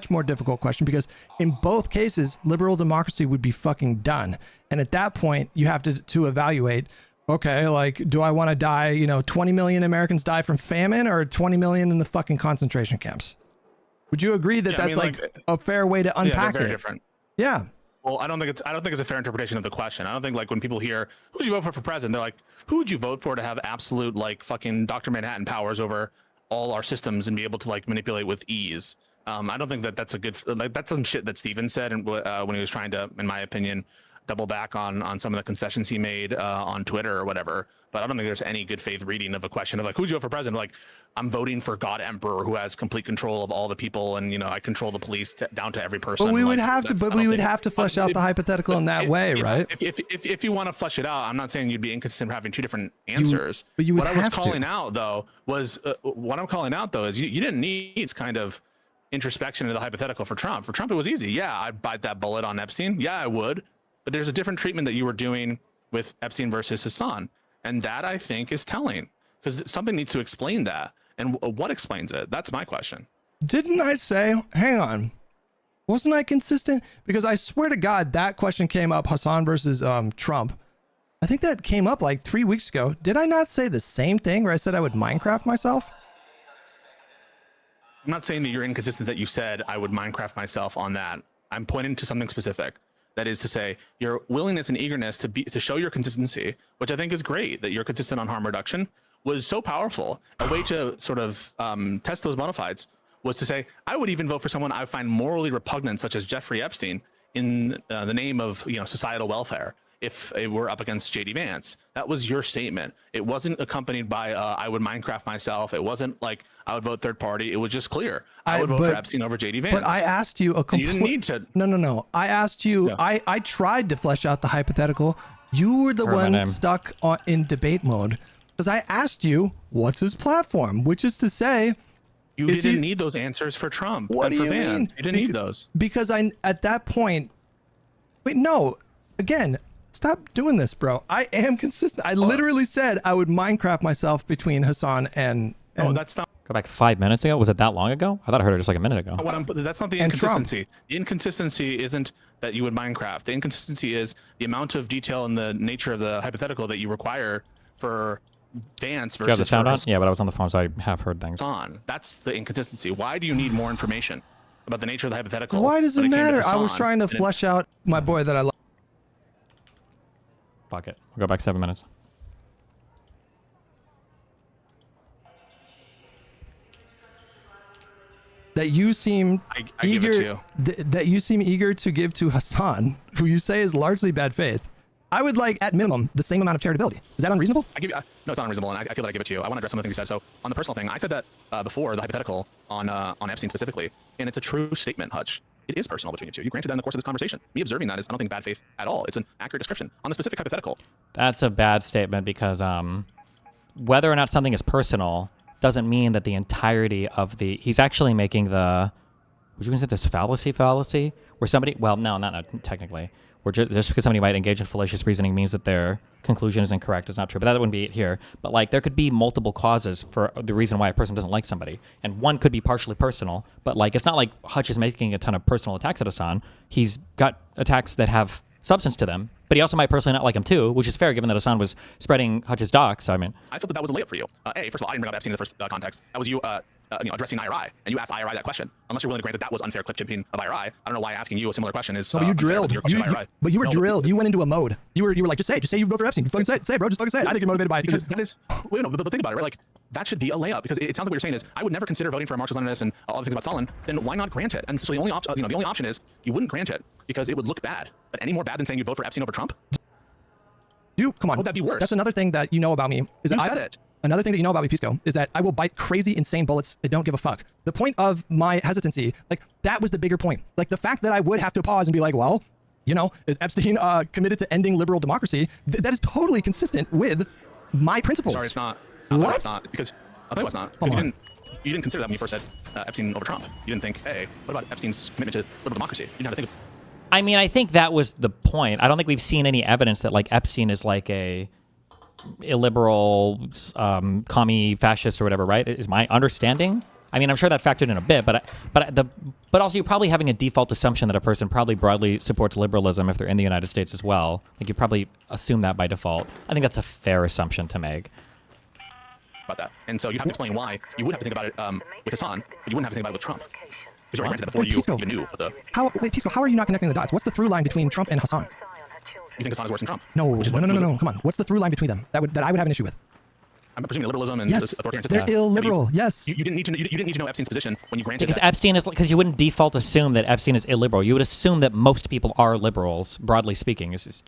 more difficult question, because in both cases, liberal democracy would be fucking done. And at that point, you have to evaluate, okay, like, do I want to die, 20 million Americans die from famine, or 20 million in the fucking concentration camps? Would you agree that that's a fair way to unpack they're very it? different. Yeah. Well, I don't think it's a fair interpretation of the question. I don't think, like, when people hear who would you vote for president, they're like, who would you vote for to have absolute, like, fucking Dr. Manhattan powers over all our systems and be able to, like, manipulate with ease. I don't think that's a good, like, that's some shit that Steven said, and when he was trying to, in my opinion, double back on some of the concessions he made on Twitter or whatever. But I don't think there's any good faith reading of a question of like, who's you vote for president? Like, I'm voting for God Emperor who has complete control of all the people, and I control the police down to every person. But we would Like, have to. But we would have to flesh out the hypothetical in that way, right? If you want to flesh it out, I'm not saying you'd be inconsistent for having two different answers. But you would what I was have to. calling out though was what I'm calling out though is you didn't need this kind of introspection into the hypothetical for Trump. For Trump, it was easy. Yeah, I'd bite that bullet on Epstein. Yeah, I would. But there's a different treatment that you were doing with Epstein versus Hassan, and that I think is telling, because something needs to explain that. And what explains it? That's my question. Didn't I say, hang on, wasn't I consistent? Because I swear to God, that question came up, Hassan versus Trump. I think that came up like 3 weeks ago. Did I not say the same thing where I said I would Minecraft myself? I'm not saying that you're inconsistent that you said I would Minecraft myself on that. I'm pointing to something specific. That is to say, your willingness and eagerness to show your consistency, which I think is great, that you're consistent on harm reduction, was so powerful. A way to sort of test those bona fides was to say, I would even vote for someone I find morally repugnant, such as Jeffrey Epstein, in the name of societal welfare, if it were up against JD Vance. That was your statement. It wasn't accompanied by I would Minecraft myself. It wasn't like I would vote third party. It was just clear. I would vote for Epstein over JD Vance. But I asked you a complete... You didn't need to... No. I asked you... No. I tried to flesh out the hypothetical. You were the one stuck in debate mode. Because I asked you, what's his platform? Which is to say... You didn't need those answers for Trump. What and do for you Vance. mean? You didn't need those. Because at that point... Wait, no. Again... Stop doing this, bro. I am consistent. I literally said I would Minecraft myself between Hassan and Oh, that's not... Go back 5 minutes ago. Was it that long ago? I thought I heard it just like a minute ago. That's not the And Trump. inconsistency. The inconsistency isn't that you would Minecraft. The inconsistency is the amount of detail and the nature of the hypothetical that you require for Vance You have the versus sound for on? Yeah, but I was on the phone, so I have heard things. Hassan. That's the inconsistency. Why do you need more information about the nature of the hypothetical? Why does when it came to matter? I was Hassan? trying to And flesh out my boy that I love. Fuck it. We'll go back 7 minutes. That you seem I give it to eager you. that you seem eager to give to Hassan, who you say is largely bad faith. I would like, at minimum, the same amount of charitability. Is that unreasonable? I give you, no, it's not unreasonable, and I feel that I give it to you. I want to address some of the things you said. So on the personal thing, I said that before, the hypothetical on Epstein specifically, and it's a true statement, Hutch. It is personal between you two. You granted that in the course of this conversation. Me observing that is, I don't think, bad faith at all. It's an accurate description. On the specific hypothetical, That's a bad statement because whether or not something is personal doesn't mean that the entirety of the... He's actually making the... Would you consider this fallacy? Where somebody... Well, no, not technically. Where just because somebody might engage in fallacious reasoning means that their conclusion is incorrect is not true. But that wouldn't be it here. But like, there could be multiple causes for the reason why a person doesn't like somebody. And one could be partially personal. But like, it's not like Hutch is making a ton of personal attacks at Hassan. He's got attacks that have substance to them. But he also might personally not like him too, which is fair given that Hassan was spreading Hutch's docs. So, I mean... I thought that was a layup for you. First of all, I didn't bring up Epstein in the first context. That was you addressing IRI, and you asked IRI that question. Unless you're willing to grant that was unfair clip chipping of IRI, I don't know why asking you a similar question is. No, but you drilled. But you were drilled. You went into a mode. You were like, just say you vote for Epstein. Fucking say it, bro. Just fucking say it. I think you're motivated by it Because that is, wait, no, but think about it, right? Like, that should be a layup, because it sounds like what you're saying is, I would never consider voting for a Marxist-Leninist and all the things about Stalin. Then why not grant it? And so the only option is you wouldn't grant it because it would look bad. But any more bad than saying you vote for Epstein over Trump? Dude, come on. How would that be worse? That's another thing that you know about me. Is You that said it. Another thing that you know about me, Pisco, is that I will bite crazy, insane bullets and don't give a fuck. The point of my hesitancy, like, that was the bigger point. Like, the fact that I would have to pause and be like, well, is Epstein committed to ending liberal democracy? That is totally consistent with my principles. Sorry, it's not. What? It's not, because I'll tell you what's not. Because you didn't consider that when you first said Epstein over Trump. You didn't think, hey, what about Epstein's commitment to liberal democracy? You didn't have to think of... I mean, I think that was the point. I don't think we've seen any evidence that like Epstein is like a illiberal, commie fascist or whatever, right? Is my understanding. I mean, I'm sure that factored in a bit, but also you're probably having a default assumption that a person probably broadly supports liberalism if they're in the United States as well. Like you probably assume that by default. I think that's a fair assumption to make. about that. And so you'd have to explain why you would have to think about it with Hassan, but you wouldn't have to think about it with Trump. Because you already granted that before you Pisco, even knew the... Pisco, how are you not connecting the dots? What's the through line between Trump and Hassan? You think Hassan is worse than Trump? No. Come on. What's the through line between them that I would have an issue with? I'm presuming liberalism and Yes, authoritarian they're systems. illiberal. Yes. You didn't need to. You didn't need to know Epstein's position when you granted Because that. Epstein is because you wouldn't default assume that Epstein is illiberal. You would assume that most people are liberals, broadly speaking. Is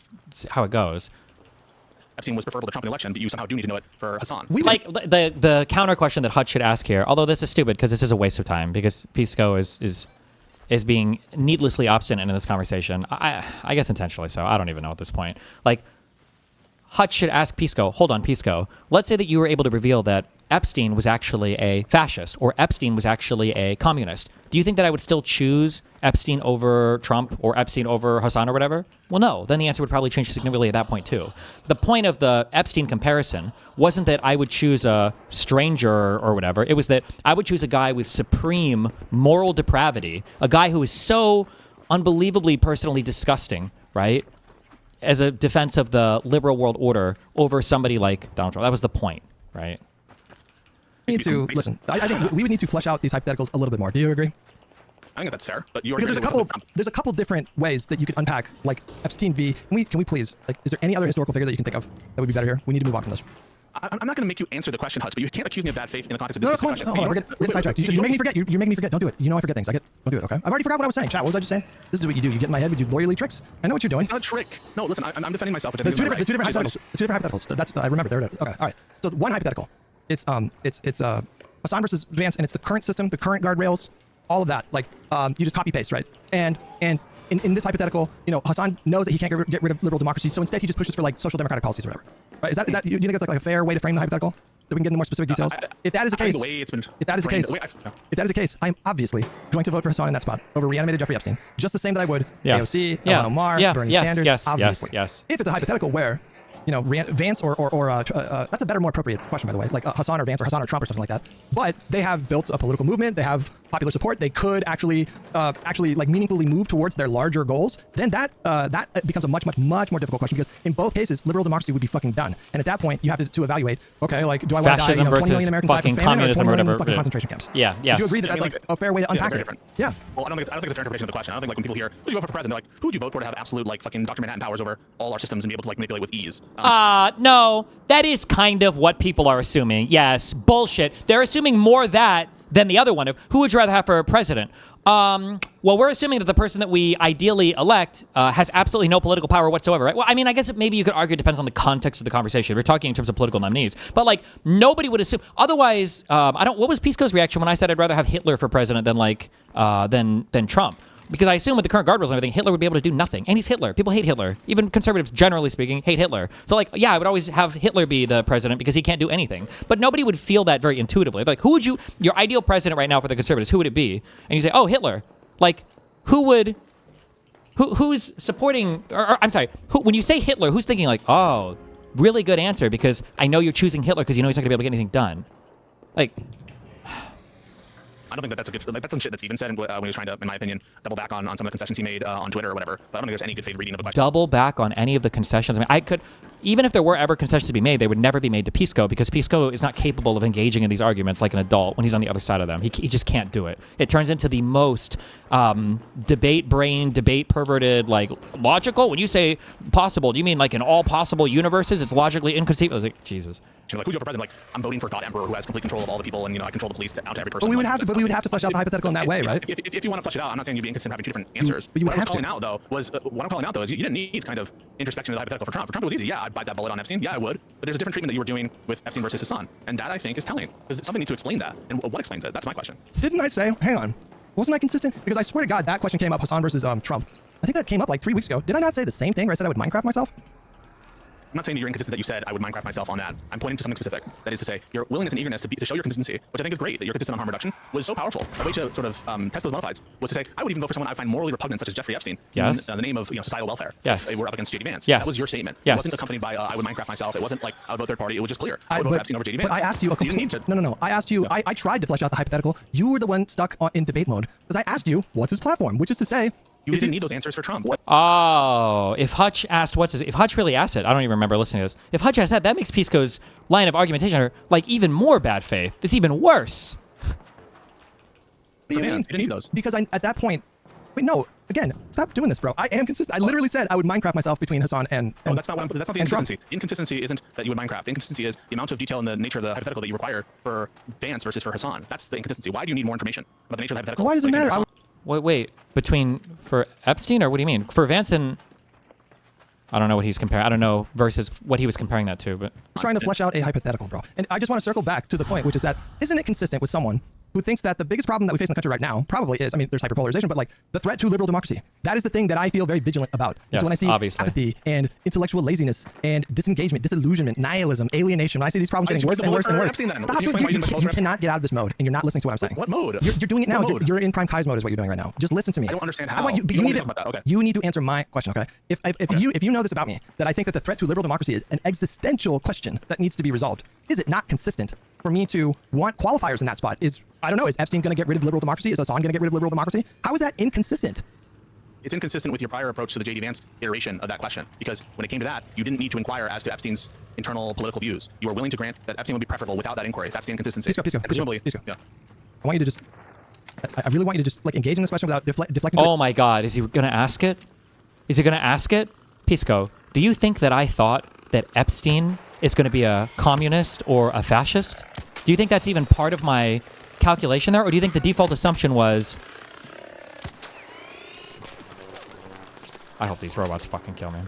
how it goes. Epstein was preferable to Trump in the election, but you somehow do need to know it for Hassan. Like the counter question that Hutch should ask here, although this is stupid because this is a waste of time because Pisco is being needlessly obstinate in this conversation. I guess intentionally so. I don't even know at this point. Like Hutch should ask Pisco, hold on, Pisco, let's say that you were able to reveal that Epstein was actually a fascist or Epstein was actually a communist. Do you think that I would still choose Epstein over Trump or Epstein over Hassan or whatever? Well, no. Then the answer would probably change significantly at that point, too. The point of the Epstein comparison wasn't that I would choose a stranger or whatever. It was that I would choose a guy with supreme moral depravity, a guy who is so unbelievably personally disgusting, right? As a defense of the liberal world order over somebody like Donald Trump. That was the point, right? We need to listen. I think we would need to flesh out these hypotheticals a little bit more. Do you agree? I think that's fair, but you Because there's a couple different ways that you could unpack, like Epstein v. Can we please, like, is there any other historical figure that you can think of that would be better here? We need to move on from this. I'm not going to make you answer the question, Hutch, but you can't accuse me of bad faith in the context of No, this come on. discussion. Hold on, we're getting sidetracked. You're making me forget. You're making me forget. Don't do it. You know I forget things. Don't do it, okay? I've already forgot what I was saying. Chat, what was I just saying? This is what you do. You get in my head, we do lawyerly tricks. I know what you're doing. It's not a trick. No, listen, I'm defending myself. The two different hypotheticals. The two different hypotheticals. That's I remember. There it is. Okay, all right. So one hypothetical. It's Hassan versus Vance, and it's the current system, the current guardrails, all of that. Like you just copy paste, right? And in this hypothetical, you know, Hassan knows that he can't get rid of liberal democracy, so instead he just pushes for like social democratic policies or whatever. Right? Is that do you think that's like a fair way to frame the hypothetical? That we can get into more specific details. If that is the case, if that is the case, I'm obviously going to vote for Hassan in that spot over reanimated Jeffrey Epstein, just the same that I would AOC, Ilhan Omar, Bernie Sanders. Obviously. Yes. If it's a hypothetical where, you know, Vance or that's a better, more appropriate question, by the way, like Hassan or Vance or Hassan or Trump or something like that. But they have built a political movement. They have popular support. They could actually like meaningfully move towards their larger goals. Then that becomes a much more difficult question because in both cases, liberal democracy would be fucking done. And at that point, you have to evaluate. Okay, like do I want to die? You know, 20 million Americans die from famine or 20 million fucking concentration camps? Yeah. Would you agree that that's like a fair way to unpack it? Yeah. Well, I don't think it's a fair interpretation of the question. I don't think like when people hear who would you vote for president, they're like, who would you vote for to have absolute like fucking Dr. Manhattan powers over all our systems and be able to like manipulate with ease? No, that is kind of what people are assuming. Yes, bullshit. They're assuming more that than the other one of who would you rather have for president. Well, we're assuming that the person that we ideally elect has absolutely no political power whatsoever, right? Well, I mean, I guess maybe you could argue it depends on the context of the conversation. We're talking in terms of political nominees, but like nobody would assume. Otherwise, what was Pisco's reaction when I said I'd rather have Hitler for president than like than Trump? Because I assume with the current guardrails and everything, Hitler would be able to do nothing. And he's Hitler. People hate Hitler. Even conservatives, generally speaking, hate Hitler. So, like, yeah, I would always have Hitler be the president because he can't do anything. But nobody would feel that very intuitively. Like, who would your ideal president right now for the conservatives, who would it be? And you say, oh, Hitler. Like, who's supporting, or I'm sorry, when you say Hitler, who's thinking like, oh, really good answer because I know you're choosing Hitler because you know he's not going to be able to get anything done. Like, I don't think that's a good, like, that's some shit that Steven said when he was trying to, in my opinion, double back on some of the concessions he made on Twitter or whatever. But I don't think there's any good faith reading of the question. Double back on any of the concessions. I mean, I could, even if there were ever concessions to be made, they would never be made to Pisco because Pisco is not capable of engaging in these arguments like an adult when he's on the other side of them. He just can't do it. It turns into the most debate perverted, like logical. When you say possible, do you mean like in all possible universes, it's logically inconceivable? Like, Jesus. You know, like, who's your president? Like, I'm voting for God Emperor who has complete control of all the people, and you know, I control the police out to every person. But we would have to flesh out the hypothetical in that way, right? If you want to flesh it out, I'm not saying you'd be inconsistent having two different answers. But you what have I'm calling out though is you didn't need kind of introspection of the hypothetical for Trump. For Trump, it was easy. Yeah, I'd bite that bullet on Epstein. Yeah, I would. But there's a different treatment that you were doing with Epstein versus Hassan, and that I think is telling. Because somebody needs to explain that, and what explains it? That's my question. Didn't I say? Hang on. Wasn't I consistent? Because I swear to God, that question came up, Hassan versus Trump. I think that came up like 3 weeks ago. Did I not say the same thing where I said I would Minecraft myself? I'm not saying that you're inconsistent that you said I would Minecraft myself on that. I'm pointing to something specific. That is to say, your willingness and eagerness to show your consistency, which I think is great, that you're consistent on harm reduction, was so powerful. A way to sort of test those bona fides was to say, I would even vote for someone I find morally repugnant, such as Jeffrey Epstein, yes, in the name of societal welfare. Yes. If we're up against J.D. Vance. Yes. That was your statement. Yes. It wasn't accompanied by I would Minecraft myself. It wasn't like I would vote third party. It was just clear. I would vote for Epstein over J.D. Vance. But I asked you a complete... No. I asked you... I tried to flesh out the hypothetical. You were the one stuck in debate mode. Because I asked you, what's his platform? Which is to say... You didn't need those answers for Trump. Oh, if Hutch asked if Hutch really asked it, I don't even remember listening to this. If Hutch asked that makes Pisco's line of argumentation like even more bad faith. It's even worse. What do you mean? You didn't need those. Because at that point, wait, no, Again, stop doing this, bro. I am consistent. I literally said I would Minecraft myself between Hassan and No, that's not the Trump. inconsistency. The inconsistency isn't that you would Minecraft. The inconsistency is the amount of detail and the nature of the hypothetical that you require for Vance versus for Hassan. That's the inconsistency. Why do you need more information about the nature of the hypothetical? Why does it like, matter? Wait, between for Epstein, or what do you mean? For Vance and I don't know what he's comparing. I don't know versus what he was comparing that to, but Trying to flesh out a hypothetical, bro. And I just want to circle back to the point, which is that isn't it consistent with someone who thinks that the biggest problem that we face in the country right now probably is, I mean, there's hyperpolarization, but like the threat to liberal democracy. That is the thing that I feel very vigilant about. Yes, so when I see obviously. apathy and intellectual laziness and disengagement, disillusionment, nihilism, alienation, when I see these problems getting worse and worse and worse, stop it. You cannot get out of this mode, and you're not listening to what I'm saying. What mode? You're doing it now. What mode? You're in prime Kai's mode is what you're doing right now. Just listen to me. I don't understand I how. want you, but You you don't need want me to talk about that. Okay. you need to answer my question, okay? If you know this about me, that I think that the threat to liberal democracy is an existential question that needs to be resolved, is it not consistent for me to want qualifiers in that spot? I don't know, is Epstein going to get rid of liberal democracy? Is Hassan going to get rid of liberal democracy? How is that inconsistent? It's inconsistent with your prior approach to the J.D. Vance iteration of that question, because when it came to that, you didn't need to inquire as to Epstein's internal political views. You were willing to grant that Epstein would be preferable without that inquiry. That's the inconsistency. Pisco, And presumably, Pisco. yeah. I want you to just, I really want you to just like engage in this question without deflecting. oh my God, is he going to ask it? Is he going to ask it? Pisco, do you think that I thought that Epstein is going to be a communist or a fascist? Do you think that's even part of my calculation there, or do you think the default assumption was... I hope these robots fucking kill me.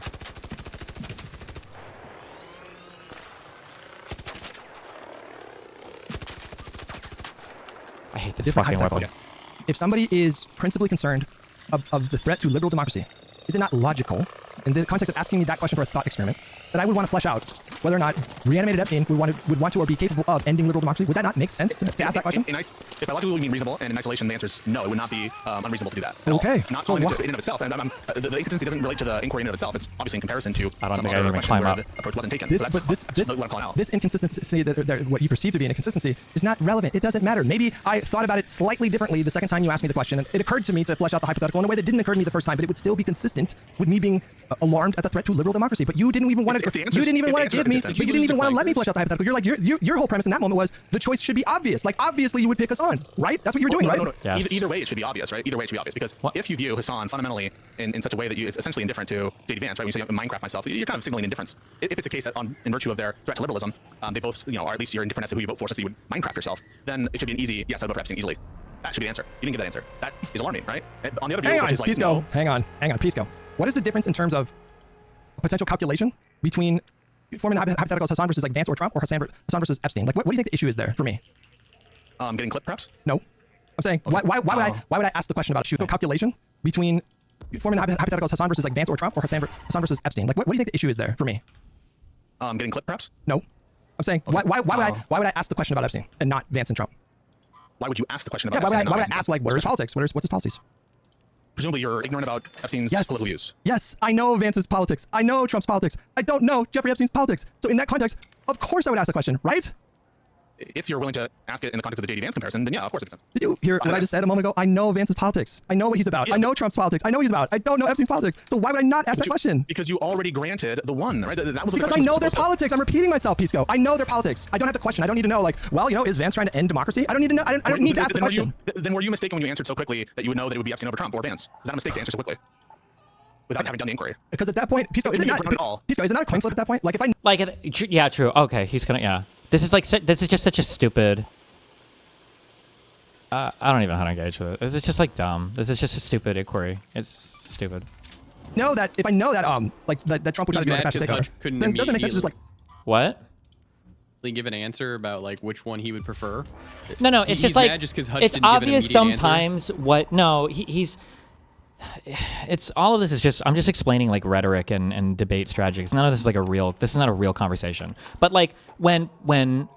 I hate this different fucking hypothetical. weapon. If somebody is principally concerned of the threat to liberal democracy, is it not logical, in the context of asking me that question for a thought experiment, that I would want to flesh out whether or not reanimated Epstein would want to or be capable of ending liberal democracy? Would that not make sense to ask that question? If by logically we mean reasonable, and in isolation the answer is no, it would not be unreasonable to do that. Okay. Not So in why- and of itself. And the inconsistency doesn't relate to the inquiry in and of itself. It's obviously in comparison to I don't some think I other even question climb where up. the approach wasn't taken. This, So but that's this what I'm calling out. this inconsistency, what you perceive to be an inconsistency, is not relevant. It doesn't matter. Maybe I thought about it slightly differently the second time you asked me the question, and it occurred to me to flesh out the hypothetical in a way that didn't occur to me the first time, but it would still be consistent with me being alarmed at the threat to liberal democracy. But you didn't even want If the to. answers- You didn't even if the want to answers are give me. consistent, But you didn't even want to let me flankers. flesh out the hypothetical. You're like your whole premise in that moment was the choice should be obvious. Like obviously you would pick Hassan, right? That's what you were doing, No, right? no, no. Yes. Either way, it should be obvious, right? Either way, it should be obvious because if you view Hassan fundamentally in such a way that it's essentially indifferent to J.D. Vance, right? When you say Minecraft myself, you're kind of signaling indifference. If it's a case that, in virtue of their threat to liberalism, they both, or at least you're indifferent as to who you vote for, such that you would Minecraft yourself, then it should be an easy yes. I vote for Epstein easily. That should be the answer. You didn't give that answer. That is alarming, right? And on the other view, Hang on, which is like Pisco. no, Hang on, Pisco. What is the difference in terms of potential calculation between forming the hypotheticals Hassan versus like Vance or Trump, or Hassan versus Epstein? Like, what do you think the issue is there for me? getting clipped perhaps. No, I'm saying why would I ask the question about a calculation between forming the hypotheticals Hassan versus like Vance or Trump, or Hassan versus Epstein? Like, what do you think the issue is there for me? Getting clipped perhaps. No, I'm saying why would I ask the question about Epstein and not Vance and Trump? Why would you ask the question Yeah, about? why Epstein would I and not ask like what are his politics? What's his policies? Presumably you're ignorant about Epstein's Yes. political views. Yes, I know Vance's politics. I know Trump's politics. I don't know Jeffrey Epstein's politics. So in that context, of course I would ask the question, right? If you're willing to ask it in the context of the J.D. Vance comparison, then yeah, of course it makes sense. Did you hear what I just said a moment ago? I know Vance's politics. I know what he's about. I know Trump's politics. I know what he's about. I don't know Epstein's politics. So why would I not ask that question? Because you already granted the one, right? That was what the Because I question know was their supposed to- politics. I'm repeating myself, Pisco. I know their politics. I don't have to question. I don't need to know, like, well, is Vance trying to end democracy? I don't need to know. I don't need to ask the question. Then were you mistaken when you answered so quickly that you would know that it would be Epstein over Trump or Vance? Is that a mistake to answer so quickly? Without having done the inquiry. Because at that point, Pisco, is it not? Not at all. Pisco, is it not a coin flip at that point? Like, if I Like, yeah, true. Okay, he's gonna, yeah. This is just such a stupid... I don't even know how to engage with it. This is just like dumb. This is just a stupid inquiry. It's stupid. know that, if I know that, like that Trump would try to do like a mad fascist 'cause takeover, Hutch couldn't then doesn't it make sense to just like What? Give an answer about like which one he would prefer. No, it's He's just like mad just 'cause Hutch it's didn't give an obvious immediate answer. sometimes what. No, he's. It's all of this is just I'm just explaining like rhetoric and debate strategies. None of this is like a real. This is not a real conversation. But like when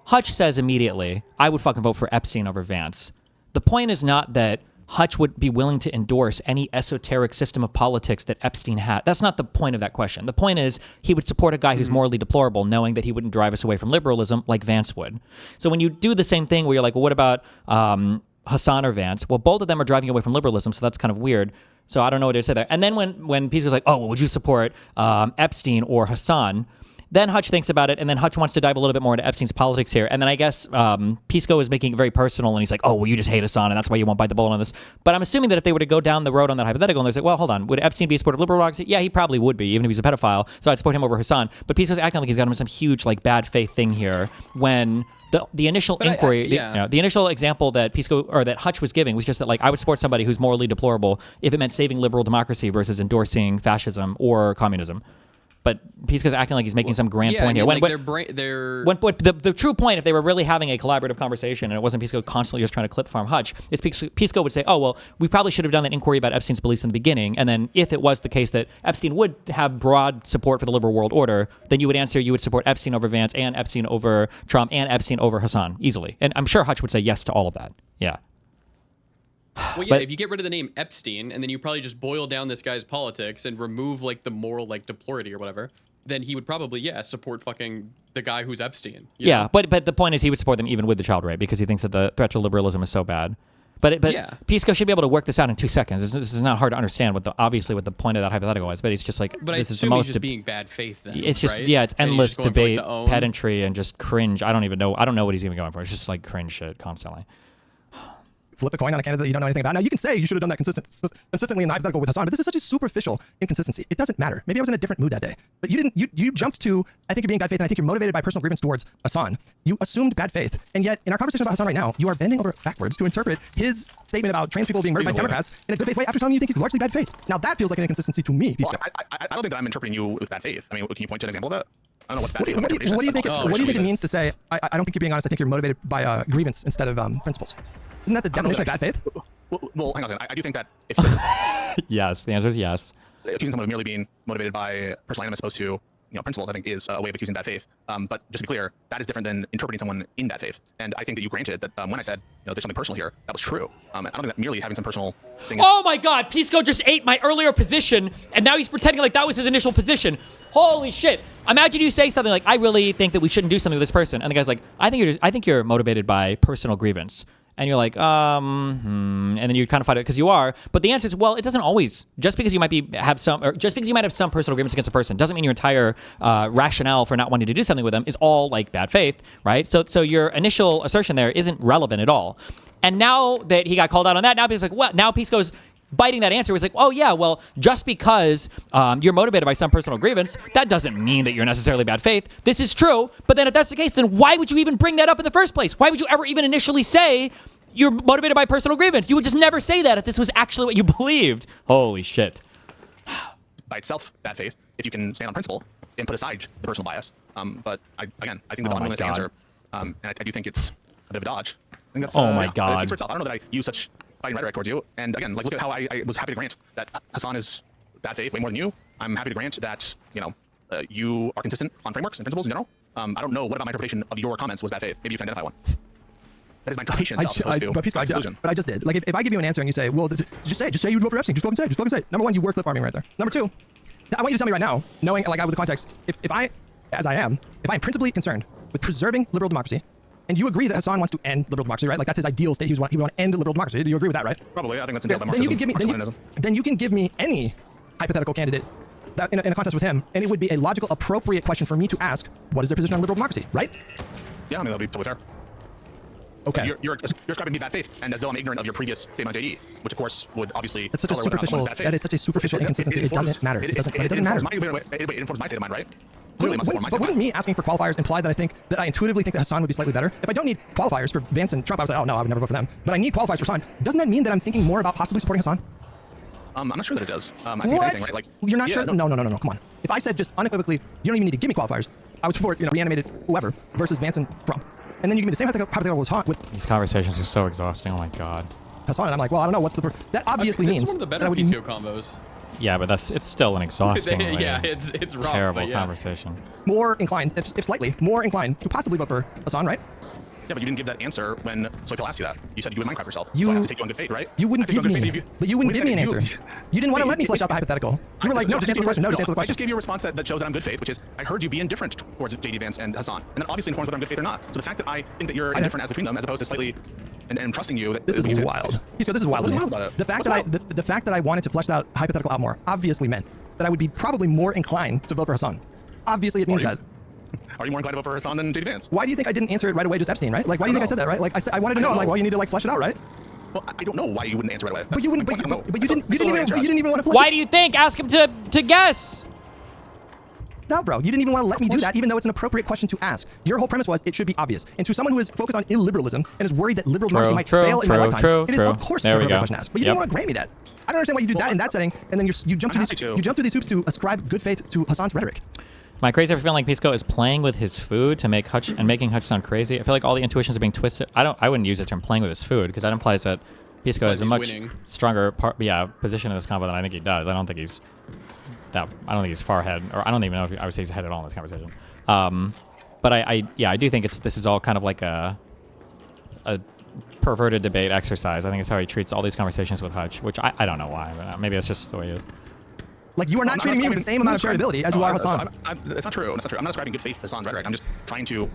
Hutch says immediately, I would fucking vote for Epstein over Vance. The point is not that Hutch would be willing to endorse any esoteric system of politics that Epstein had. That's not the point of that question. The point is he would support a guy who's morally deplorable, knowing that he wouldn't drive us away from liberalism like Vance would. So when you do the same thing where you're like, well, what about Hassan or Vance? Well, both of them are driving away from liberalism, so that's kind of weird. So I don't know what to say there. And then when Pisco's like, oh, well, would you support Epstein or Hassan? Then Hutch thinks about it, and then Hutch wants to dive a little bit more into Epstein's politics here. And then I guess Pisco is making it very personal, and he's like, oh, well, you just hate Hassan, and that's why you won't bite the bullet on this. But I'm assuming that if they were to go down the road on that hypothetical, and they're like, well, hold on, would Epstein be a supporter of liberal democracy? Yeah, he probably would be, even if he's a pedophile. So I'd support him over Hassan. But Pisco's acting like he's got him in some huge, like, bad faith thing here when the initial inquiry, the initial example that Pisco or that Hutch was giving was just that, like, I would support somebody who's morally deplorable if it meant saving liberal democracy versus endorsing fascism or communism. But Pisco's acting like he's making some grand point here. The true point, if they were really having a collaborative conversation and it wasn't Pisco constantly just trying to clip farm Hutch, is Pisco would say, oh, well, we probably should have done that inquiry about Epstein's beliefs in the beginning. And then if it was the case that Epstein would have broad support for the liberal world order, then you would answer you would support Epstein over Vance and Epstein over Trump and Epstein over Hassan easily. And I'm sure Hutch would say yes to all of that. Yeah. Well, yeah, if you get rid of the name Epstein and then you probably just boil down this guy's politics and remove like the moral like deplority or whatever, then he would probably support fucking the guy who's Epstein. Yeah, but the point is he would support them even with the child rape because he thinks that the threat to liberalism is so bad. But Pisco should be able to work this out in 2 seconds. This is not hard to understand what the point of that hypothetical was. But it's just like this is the most. He's just being bad faith. Then it's just right? It's endless debate, for, like, pedantry, and just cringe. I don't know what he's even going for. It's just like cringe shit constantly. Flip a coin on a candidate that you don't know anything about. Now, you can say you should have done that consistently in the hypothetical with Hassan, but this is such a superficial inconsistency. It doesn't matter. Maybe I was in a different mood that day. But you didn't. You jumped to, I think you're being bad faith, and I think you're motivated by personal grievance towards Hassan. You assumed bad faith. And yet, in our conversation about Hassan right now, you are bending over backwards to interpret his statement about trans people being murdered by Democrats in a good faith way after telling you think he's largely bad faith. Now, that feels like an inconsistency to me. Well, I don't think that I'm interpreting you with bad faith. I mean, can you point to an example of that? I don't know what's bad faith. What do you think it means to say, I don't think you're being honest, I think you're motivated by grievance instead of principles? Isn't that the definition of bad faith? Well, hang on a second. I do think that if it's yes, the answer is yes. Accusing someone of merely being motivated by personal animus opposed to principles, I think is a way of accusing bad faith. But just to be clear, that is different than interpreting someone in bad faith. And I think that you granted that when I said there's something personal here, that was true. I don't think that merely having some personal thing is... Oh my God, Pisco just ate my earlier position, and now he's pretending like that was his initial position. Holy shit! Imagine you say something like, "I really think that we shouldn't do something with this person," and the guy's like, "I think you're motivated by personal grievance." And you're like, and then you kind of fight it because you are. But the answer is, well, it doesn't always. Just because you might have some personal grievance against a person doesn't mean your entire rationale for not wanting to do something with them is all like bad faith, right? So your initial assertion there isn't relevant at all. And now that he got called out on that, now he's like, well, now Pisco's biting that answer. He's like, oh yeah, well, just because you're motivated by some personal grievance, that doesn't mean that you're necessarily bad faith. This is true, but then if that's the case, then why would you even bring that up in the first place? Why would you ever even initially say you're motivated by personal grievance? You would just never say that if this was actually what you believed. Holy shit. By itself, bad faith, if you can stand on principle and put aside the personal bias. But I think the bottom line is the answer, and I do think it's a bit of a dodge. I think that's, oh my God. It speaks for itself. I don't know that I use such fighting rhetoric towards you. And again, like, look at how I was happy to grant that Hassan is bad faith way more than you. I'm happy to grant that, you are consistent on frameworks and principles in general. I don't know what about my interpretation of your comments was bad faith. Maybe you can identify one. That is my interpretation itself. But I just did. Like, if I give you an answer and you say, well, just say you'd vote for Epstein. Just fucking say. Number one, you were clip farming right there. Number two, I want you to tell me right now, knowing, like, with the context, if I am principally concerned with preserving liberal democracy, and you agree that Hassan wants to end liberal democracy, right? Like, that's his ideal state. He would want to end liberal democracy. Do you agree with that, right? Probably. I think that's entailed by Marxism. Then you can give me any hypothetical candidate that in a contest with him, and it would be a logical, appropriate question for me to ask, what is their position on liberal democracy, right? Yeah, I mean, that'll be totally fair. Okay. You're describing me bad faith, and as though I'm ignorant of your previous statement on JD, which of course would obviously... That's such a superficial... That is such a superficial inconsistency. It doesn't matter. It doesn't matter. It informs my state of mind, right? But wouldn't me asking for qualifiers imply that I intuitively think that Hassan would be slightly better? If I don't need qualifiers for Vance and Trump, I would say, oh no, I would never vote for them. But I need qualifiers for Hassan. Doesn't that mean that I'm thinking more about possibly supporting Hassan? I'm not sure that it does. I think what? anything, right? Like, you're not sure? No, come on. If I said just unequivocally, you don't even need to give me qualifiers, I would support, reanimated whoever versus Vance and Trump. And then you give me the same hypothetical with these conversations are so exhausting. Oh my God. Hassan, and I'm like, well, I don't know what's that obviously means. This is one of the better Pisco combos. Yeah, but it's still an exhausting, yeah, it's rough, terrible conversation. More inclined, if slightly more inclined, to possibly vote for Hassan, right? Yeah, but you didn't give that answer when Soypil asked you that. You said you would Minecraft yourself. So I have to take you on good faith, right? You wouldn't give me, but you wouldn't give me an answer. You didn't want to let me flesh out the hypothetical. You were like, no, just answer the question. No, just answer the question. I just gave you a response that shows that I'm good faith, which is I heard you be indifferent towards JD Vance and Hassan, and that obviously informs whether I'm good faith or not. So the fact that I think that you're indifferent as between them, as opposed to slightly, and trusting you, that this is wild. So this is wild. What's wild about it? The fact that I wanted to flesh that hypothetical out more obviously meant that I would be probably more inclined to vote for Hassan. Obviously, it means that. are you more inclined to vote for Hassan than JD Vance? Why do you think I didn't answer it right away, just Epstein, right? Like, why do you think I said that, right? Like, I wanted to know, like, why you need to like flesh it out, right? Well, I don't know why you wouldn't answer right away. But you wouldn't. But you didn't even want to flesh. Why do you think? Ask him to guess. No, bro, you didn't even want to let me do that, even though it's an appropriate question to ask. Your whole premise was it should be obvious. And to someone who is focused on illiberalism and is worried that liberal democracy might fail in my lifetime, it is of course an appropriate question to ask. But you didn't want to grant me that. I don't understand why you do that in that setting, and then you jump through these hoops to ascribe good faith to Hassan's rhetoric. Am I crazy for feeling like Pisco is playing with his food to make Hutch and making Hutch sound crazy? I feel like all the intuitions are being twisted. I wouldn't use the term playing with his food because that implies that Pisco has a much stronger position in this combo than I think he does. I don't think he's far ahead, or I don't even know if I would say he's ahead at all in this conversation. But I do think this is all kind of like a perverted debate exercise. I think it's how he treats all these conversations with Hutch, which I don't know why, but maybe that's just the way he is. Like, you are not treating me with the same amount of charitability as you are Hassan. It's not true. It's not true. I'm not ascribing good faith to Hassan's rhetoric. I'm just trying to,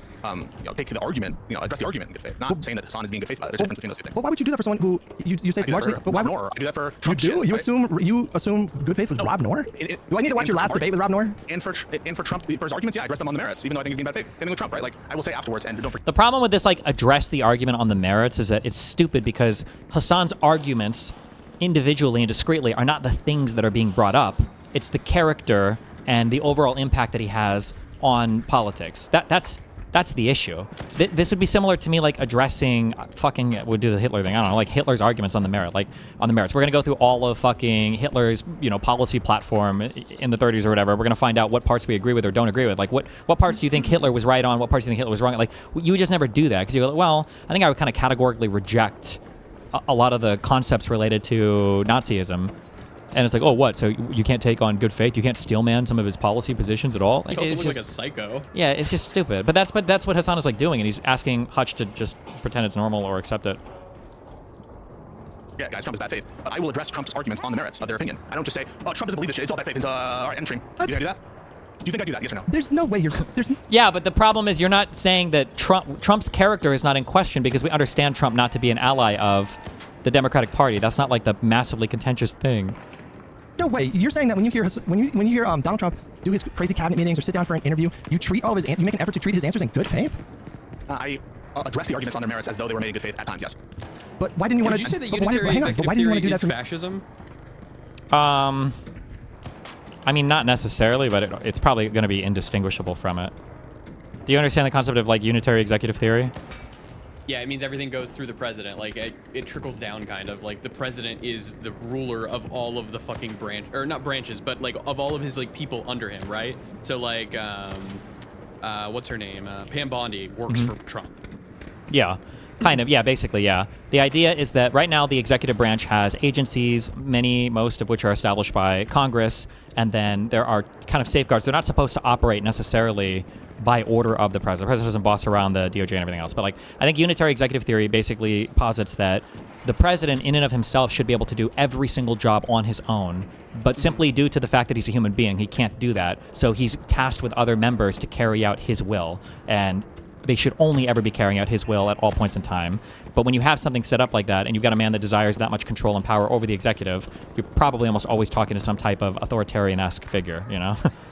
take the argument, address the argument in good faith. Not saying that Hassan is being good faith about it. There's a difference between those two things. But why would you do that for someone who you say largely? But why? I do that for Trump. You do? You assume good faith with Rob Noor? Do I need to watch your last debate with Rob Noor? And for Trump, for his arguments, yeah, I address them on the merits, even though I think he's being bad faith. Same thing with Trump, right? Like, I will say afterwards, and don't forget. The problem with this, like, address the argument on the merits is that it's stupid because Hassan's arguments individually and discreetly are not the things that are being brought up. It's the character and the overall impact that he has on politics. That's the issue. This would be similar to me, like, addressing would do the Hitler thing. I don't know, like Hitler's arguments on the merits. We're gonna go through all of fucking Hitler's, policy platform in the 30s or whatever. We're gonna find out what parts we agree with or don't agree with. Like, what parts do you think Hitler was right on? What parts do you think Hitler was wrong? Like, you would just never do that because you go, well, I think I would kind of categorically reject a lot of the concepts related to Nazism. And it's like, oh, what? So you can't take on good faith? You can't steel man some of his policy positions at all? Like, he also looks like a psycho. Yeah, it's just stupid. But that's what Hassan is like doing, and he's asking Hutch to just pretend it's normal or accept it. Yeah, guys, Trump is bad faith. But I will address Trump's arguments on the merits of their opinion. I don't just say, oh, Trump doesn't believe this shit. It's all bad faith. All right, end stream. Do you think I do that? Do you think I do that? Yes or no? There's no way Yeah, but the problem is you're not saying that Trump's character is not in question because we understand Trump not to be an ally of the Democratic Party. That's not like the massively contentious thing. No way. You're saying that when you hear Donald Trump do his crazy cabinet meetings or sit down for an interview, you make an effort to treat his answers in good faith? I address the arguments on their merits as though they were made in good faith at times. Yes. But why didn't you want to? Did you say that unitary executive theory is fascism? I mean, not necessarily, but it's probably going to be indistinguishable from it. Do you understand the concept of like unitary executive theory? Yeah, it means everything goes through the president. Like, it trickles down, kind of. Like, the president is the ruler of all of the fucking not branches, but, like, of all of his, like, people under him, right? So, like, what's her name? Pam Bondi works for Trump. Yeah, kind of. Yeah, basically, yeah. The idea is that right now the executive branch has agencies, most of which are established by Congress, and then there are kind of safeguards. They're not supposed to operate necessarily by order of the president. The president doesn't boss around the DOJ and everything else. But like, I think unitary executive theory basically posits that the president in and of himself should be able to do every single job on his own, but simply due to the fact that he's a human being, he can't do that. So he's tasked with other members to carry out his will. And they should only ever be carrying out his will at all points in time. But when you have something set up like that, and you've got a man that desires that much control and power over the executive, you're probably almost always talking to some type of authoritarian-esque figure,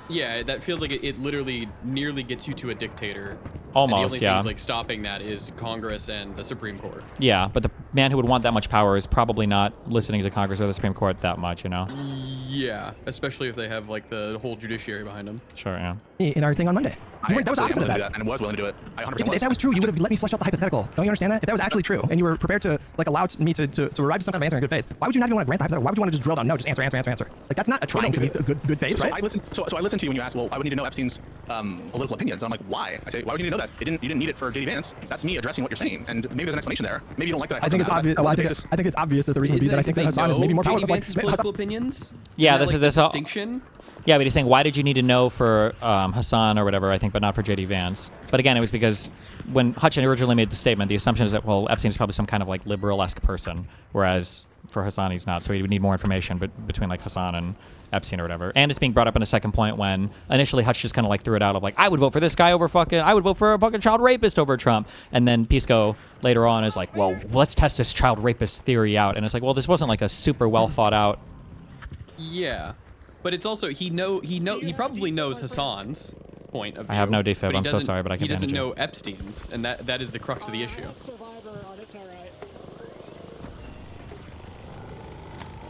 Yeah, that feels like it literally nearly gets you to a dictator. Almost, and the only things like stopping that is Congress and the Supreme Court. Yeah, but the man who would want that much power is probably not listening to Congress or the Supreme Court that much, Yeah, especially if they have like the whole judiciary behind them. Sure, yeah. In our thing on Monday. That was opposite of that. And was willing to do it. I 100% was. If that was true, you would have let me flesh out the hypothetical. Don't you understand that? If that was actually true, and you were prepared to like allow me to arrive to some kind of answer in good faith, why would you not even want to grant the hypothetical? Why would you want to just drill down? No, just answer. Like, that's not a trying to be good faith, right? So I listened to you when you asked, well, I would need to know Epstein's political opinions. And I'm like, why? I say, why would you need to know that? You didn't need it for JD Vance. That's me addressing what you're saying, and maybe there's an explanation there. Maybe you don't like that. I think it's obvious. Well, I think it's obvious that the reason would be that I think that Hassan is maybe more powerful. Vance's political opinions. Yeah, this distinction. Yeah, but he's saying, why did you need to know for Hassan or whatever, I think, but not for JD Vance? But again, it was because when Hutch originally made the statement, the assumption is that, well, Epstein is probably some kind of like liberal-esque person, whereas for Hassan, he's not. So he would need more information between like Hassan and Epstein or whatever. And it's being brought up in a second point when initially Hutch just kind of like threw it out of like, I would vote for this guy over I would vote for a fucking child rapist over Trump. And then Pisco later on is like, well, let's test this child rapist theory out. And it's like, well, this wasn't like a super well thought out. Yeah. But it's also he probably knows Hassan's, point of view. I have no defib. but he I'm so doesn't- sorry, but I He can't doesn't manage know Epstein's, and that is the crux of the issue.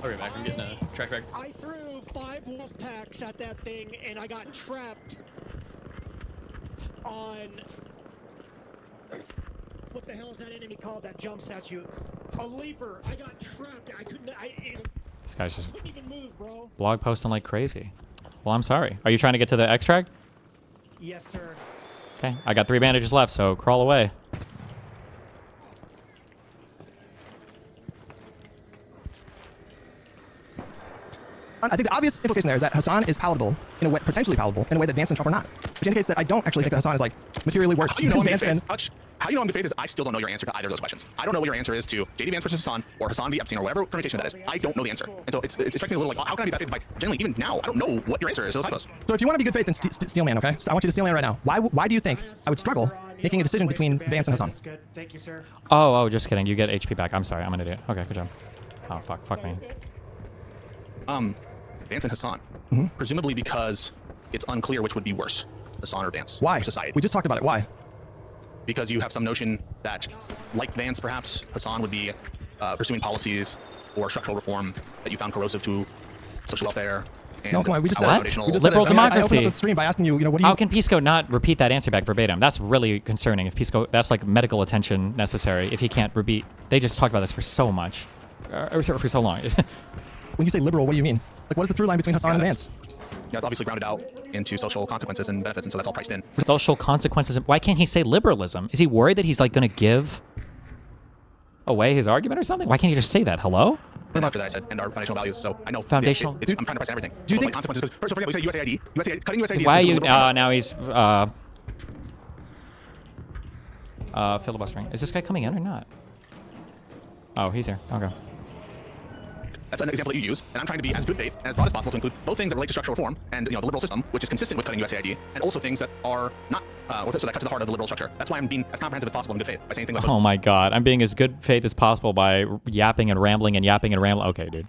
I'll be back. I'm getting a track back. I threw 5 wolf packs at that thing, and I got trapped on... What the hell is that enemy called that jumps at you? A leaper. I got trapped. I couldn't... This guy's just couldn't even move, bro. blog posting like crazy. Well, I'm sorry. Are you trying to get to the extract? Yes, sir. Okay, I got 3 bandages left, so crawl away. I think the obvious implication there is that Hassan is palatable in a way, potentially palatable in a way that Vance and Trump are not, which indicates that I don't actually think that Hassan is like materially worse How you know than I'm good Vance and. faith? Hutch, how you know I'm good faith is I still don't know your answer to either of those questions. I don't know what your answer is to JD Vance versus Hassan or Hassan v Epstein or whatever permutation that is. I don't know the answer. And so it strikes me a little like, how can I be bad faith if I generally, even now, I don't know what your answer is to those typos. So if you want to be good faith, then steel man, okay? So I want you to steel man right now. Why do you think I would struggle making a decision between Vance and Hassan? That's good. Thank you, sir. Oh, just kidding. You get HP back. I'm sorry. I'm an idiot. Okay, good job. Oh, fuck me. Vance and Hassan. Presumably because it's unclear which would be worse, Hassan or Vance. Why? For society. We just talked about it. Why? Because you have some notion that, like Vance perhaps, Hassan would be pursuing policies or structural reform that you found corrosive to social welfare. And No, come on. We just said What? it. We just said Liberal it. I mean, I democracy. opened up the stream by asking you, what do you... How can Pisco not repeat that answer back verbatim? That's really concerning. If Pisco, that's like medical attention necessary. If he can't repeat, they just talked about this for so much, for so long. When you say liberal, what do you mean? Like, what is the through line between Hassan and that's- Vance? Yeah, it's obviously grounded out into social consequences and benefits, and so that's all priced in. Social consequences. Why can't he say liberalism? Is he worried that he's like going to give away his argument or something? Why can't he just say that? Hello? After that, I said, and our foundational values. So I know Foundational- I'm trying to price in everything. Do you So, think- like, consequences? Because, for example, we say USAID. Cutting USAID. Why are is you? liberal framework. Now he's filibustering. Is this guy coming in or not? Oh, he's here. Okay. That's an example that you use, and I'm trying to be as good faith and as broad as possible to include both things that relate to structural reform and the liberal system, which is consistent with cutting USAID, and also things that are not, so that cut to the heart of the liberal structure. That's why I'm being as comprehensive as possible in good faith by saying things like. Oh my God, I'm being as good faith as possible by yapping and rambling and yapping and rambling. Okay, dude.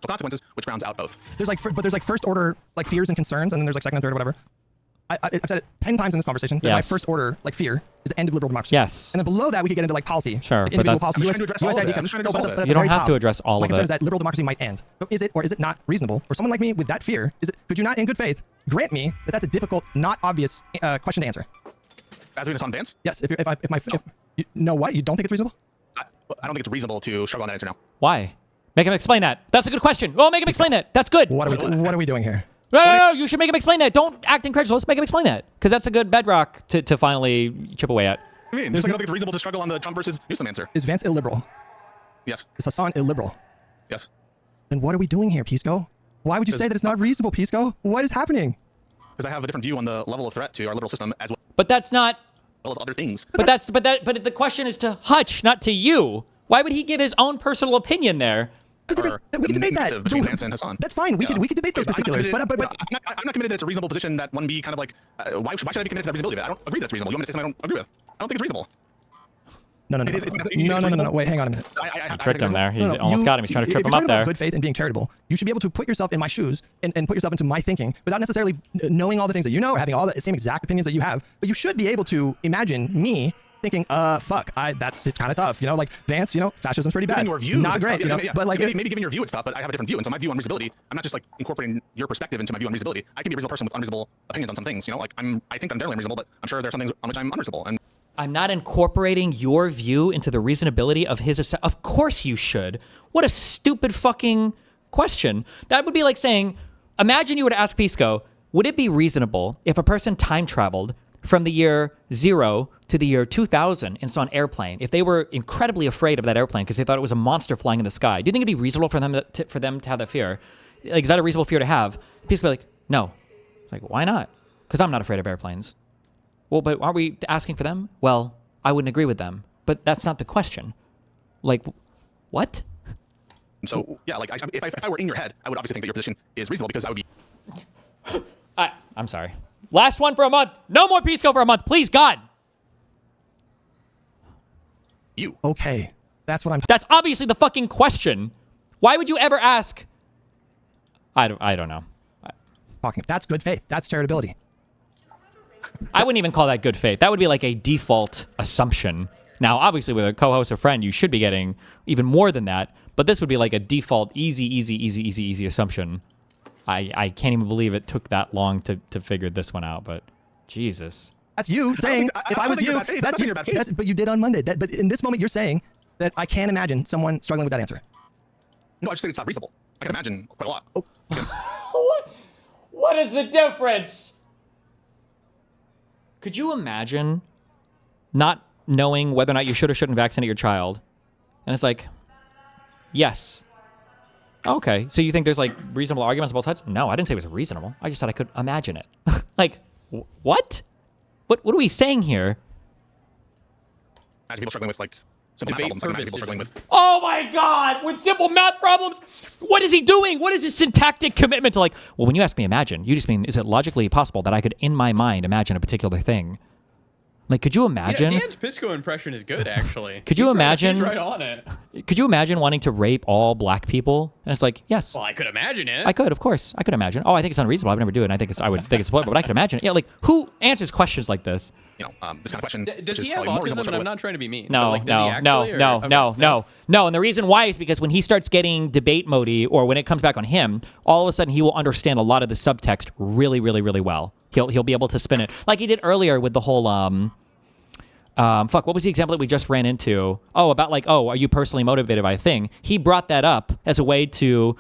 social consequences, which rounds out both. But there's like first order like fears and concerns, and then there's like second and third or whatever. I've said it 10 times in this conversation. That my Yes. first order like fear is the end of liberal democracy. Yes. And then below that we could get into like policy. Sure, like, but individual that's- policy. I'm just trying to address all of it. I'm just trying to address all of it. at You the don't very have to top, address all my of concern it. is that liberal democracy might end. So is it or is it not reasonable for someone like me with that fear? Could you not, in good faith, grant me that that's a difficult, not obvious question to answer? As we on Vance, Yes. If you know what, you don't think it's reasonable? I don't think it's reasonable to struggle on that answer now. Why? Make him explain that. That's a good question. Well, make him explain that. That's good. What are we doing here? No, you should make him explain that. Don't act incredulous. Make him explain that. Because that's a good bedrock to finally chip away at. I mean, just like I don't think it's reasonable to struggle on the Trump versus Newsom answer. Is Vance illiberal? Yes. Is Hassan illiberal? Yes. Then what are we doing here, Pisco? Why would you say that it's not reasonable, Pisco? What is happening? Because I have a different view on the level of threat to our liberal system as But that's not. well as other things. But the question is to Hutch, not to you. Why would he give his own personal opinion there? We can debate that. Massive between Vance and Hassan. That's fine. We could debate those particulars. But I'm not committed that it's a reasonable position that one be kind of like, why should I be committed to that reasonability of it? I don't agree that's reasonable. You want me to say something I don't agree with? I don't think it's reasonable. No. Wait, hang on a minute. I Tricked him there. He No, almost you- got him. He's trying to trip if him you're up talking about there. good faith and being charitable, you should be able to put yourself in my shoes and put yourself into my thinking without necessarily knowing all the things that you know or having all the same exact opinions that you have. But you should be able to imagine me thinking, fuck, that's kind of tough. like Vance, fascism's pretty bad. Giving your views, Not it's great, tough. Yeah. But like, maybe giving your view it's tough, but I have a different view, and so my view on reasonability, I'm not just like incorporating your perspective into my view on reasonability. I can be a reasonable person with unreasonable opinions on some things. I think I'm generally unreasonable, but I'm sure there are some things on which I'm unreasonable. And I'm not incorporating your view into the reasonability of his. Of course you should. What a stupid fucking question. That would be like saying, imagine you were to ask Pisco, would it be reasonable if a person time traveled from the year 0 to the year 2000 and saw an airplane, if they were incredibly afraid of that airplane because they thought it was a monster flying in the sky? Do you think it'd be reasonable for them to have that fear? Like, is that a reasonable fear to have? Pisco would be like, no. It's like, why not? Because I'm not afraid of airplanes. Well, but aren't we asking for them? Well, I wouldn't agree with them, but that's not the question. Like, what? And so, yeah, like if I were in your head, I would obviously think that your position is reasonable because I would be. I'm sorry. Last one for a month. No more Pisco for a month, please, God. You. okay, that's what I'm That's obviously the fucking question. Why would you ever ask? I don't know. talking. That's good faith. That's charitability. I wouldn't even call that good faith. That would be like a default assumption. Now, obviously, with a co-host or friend, you should be getting even more than that. But this would be like a default easy assumption. I can't even believe it took that long to figure this one out. But Jesus. That's you saying, if I was you, that's you. But you did on Monday. But in this moment, you're saying that I can't imagine someone struggling with that answer. No, I just think it's not reasonable. I can imagine quite a lot. Oh. What is the difference? Could you imagine not knowing whether or not you should or shouldn't vaccinate your child? And it's like, yes. Okay, so you think there's like reasonable arguments on both sides? No, I didn't say it was reasonable. I just said I could imagine it. Like, what? What are we saying here? Imagine people struggling with like simple math problems. Like, imagine people struggling with. Oh my God! With simple math problems, what is he doing? What is his syntactic commitment to like? Well, when you ask me imagine, you just mean is it logically possible that I could in my mind imagine a particular thing? Like, could you imagine? Yeah, Dan's Pisco impression is good, actually. Could you imagine? He's right on it. Could you imagine wanting to rape all black people? And it's like, yes. Well, I could imagine it. I could, of course. I could imagine. Oh, I think it's unreasonable. I would never do it. And I would think it's avoidable, but I could imagine it. Yeah, like, who answers questions like this? You know, this kind of question. Does he have autism? And I'm not trying to be mean. No, like, no. And the reason why is because when he starts getting debate mode-y, or when it comes back on him, all of a sudden he will understand a lot of the subtext really, really, really well. He'll be able to spin it like he did earlier with the whole what was the example that we just ran into? Oh, about like, are you personally motivated by a thing? He brought that up as a way to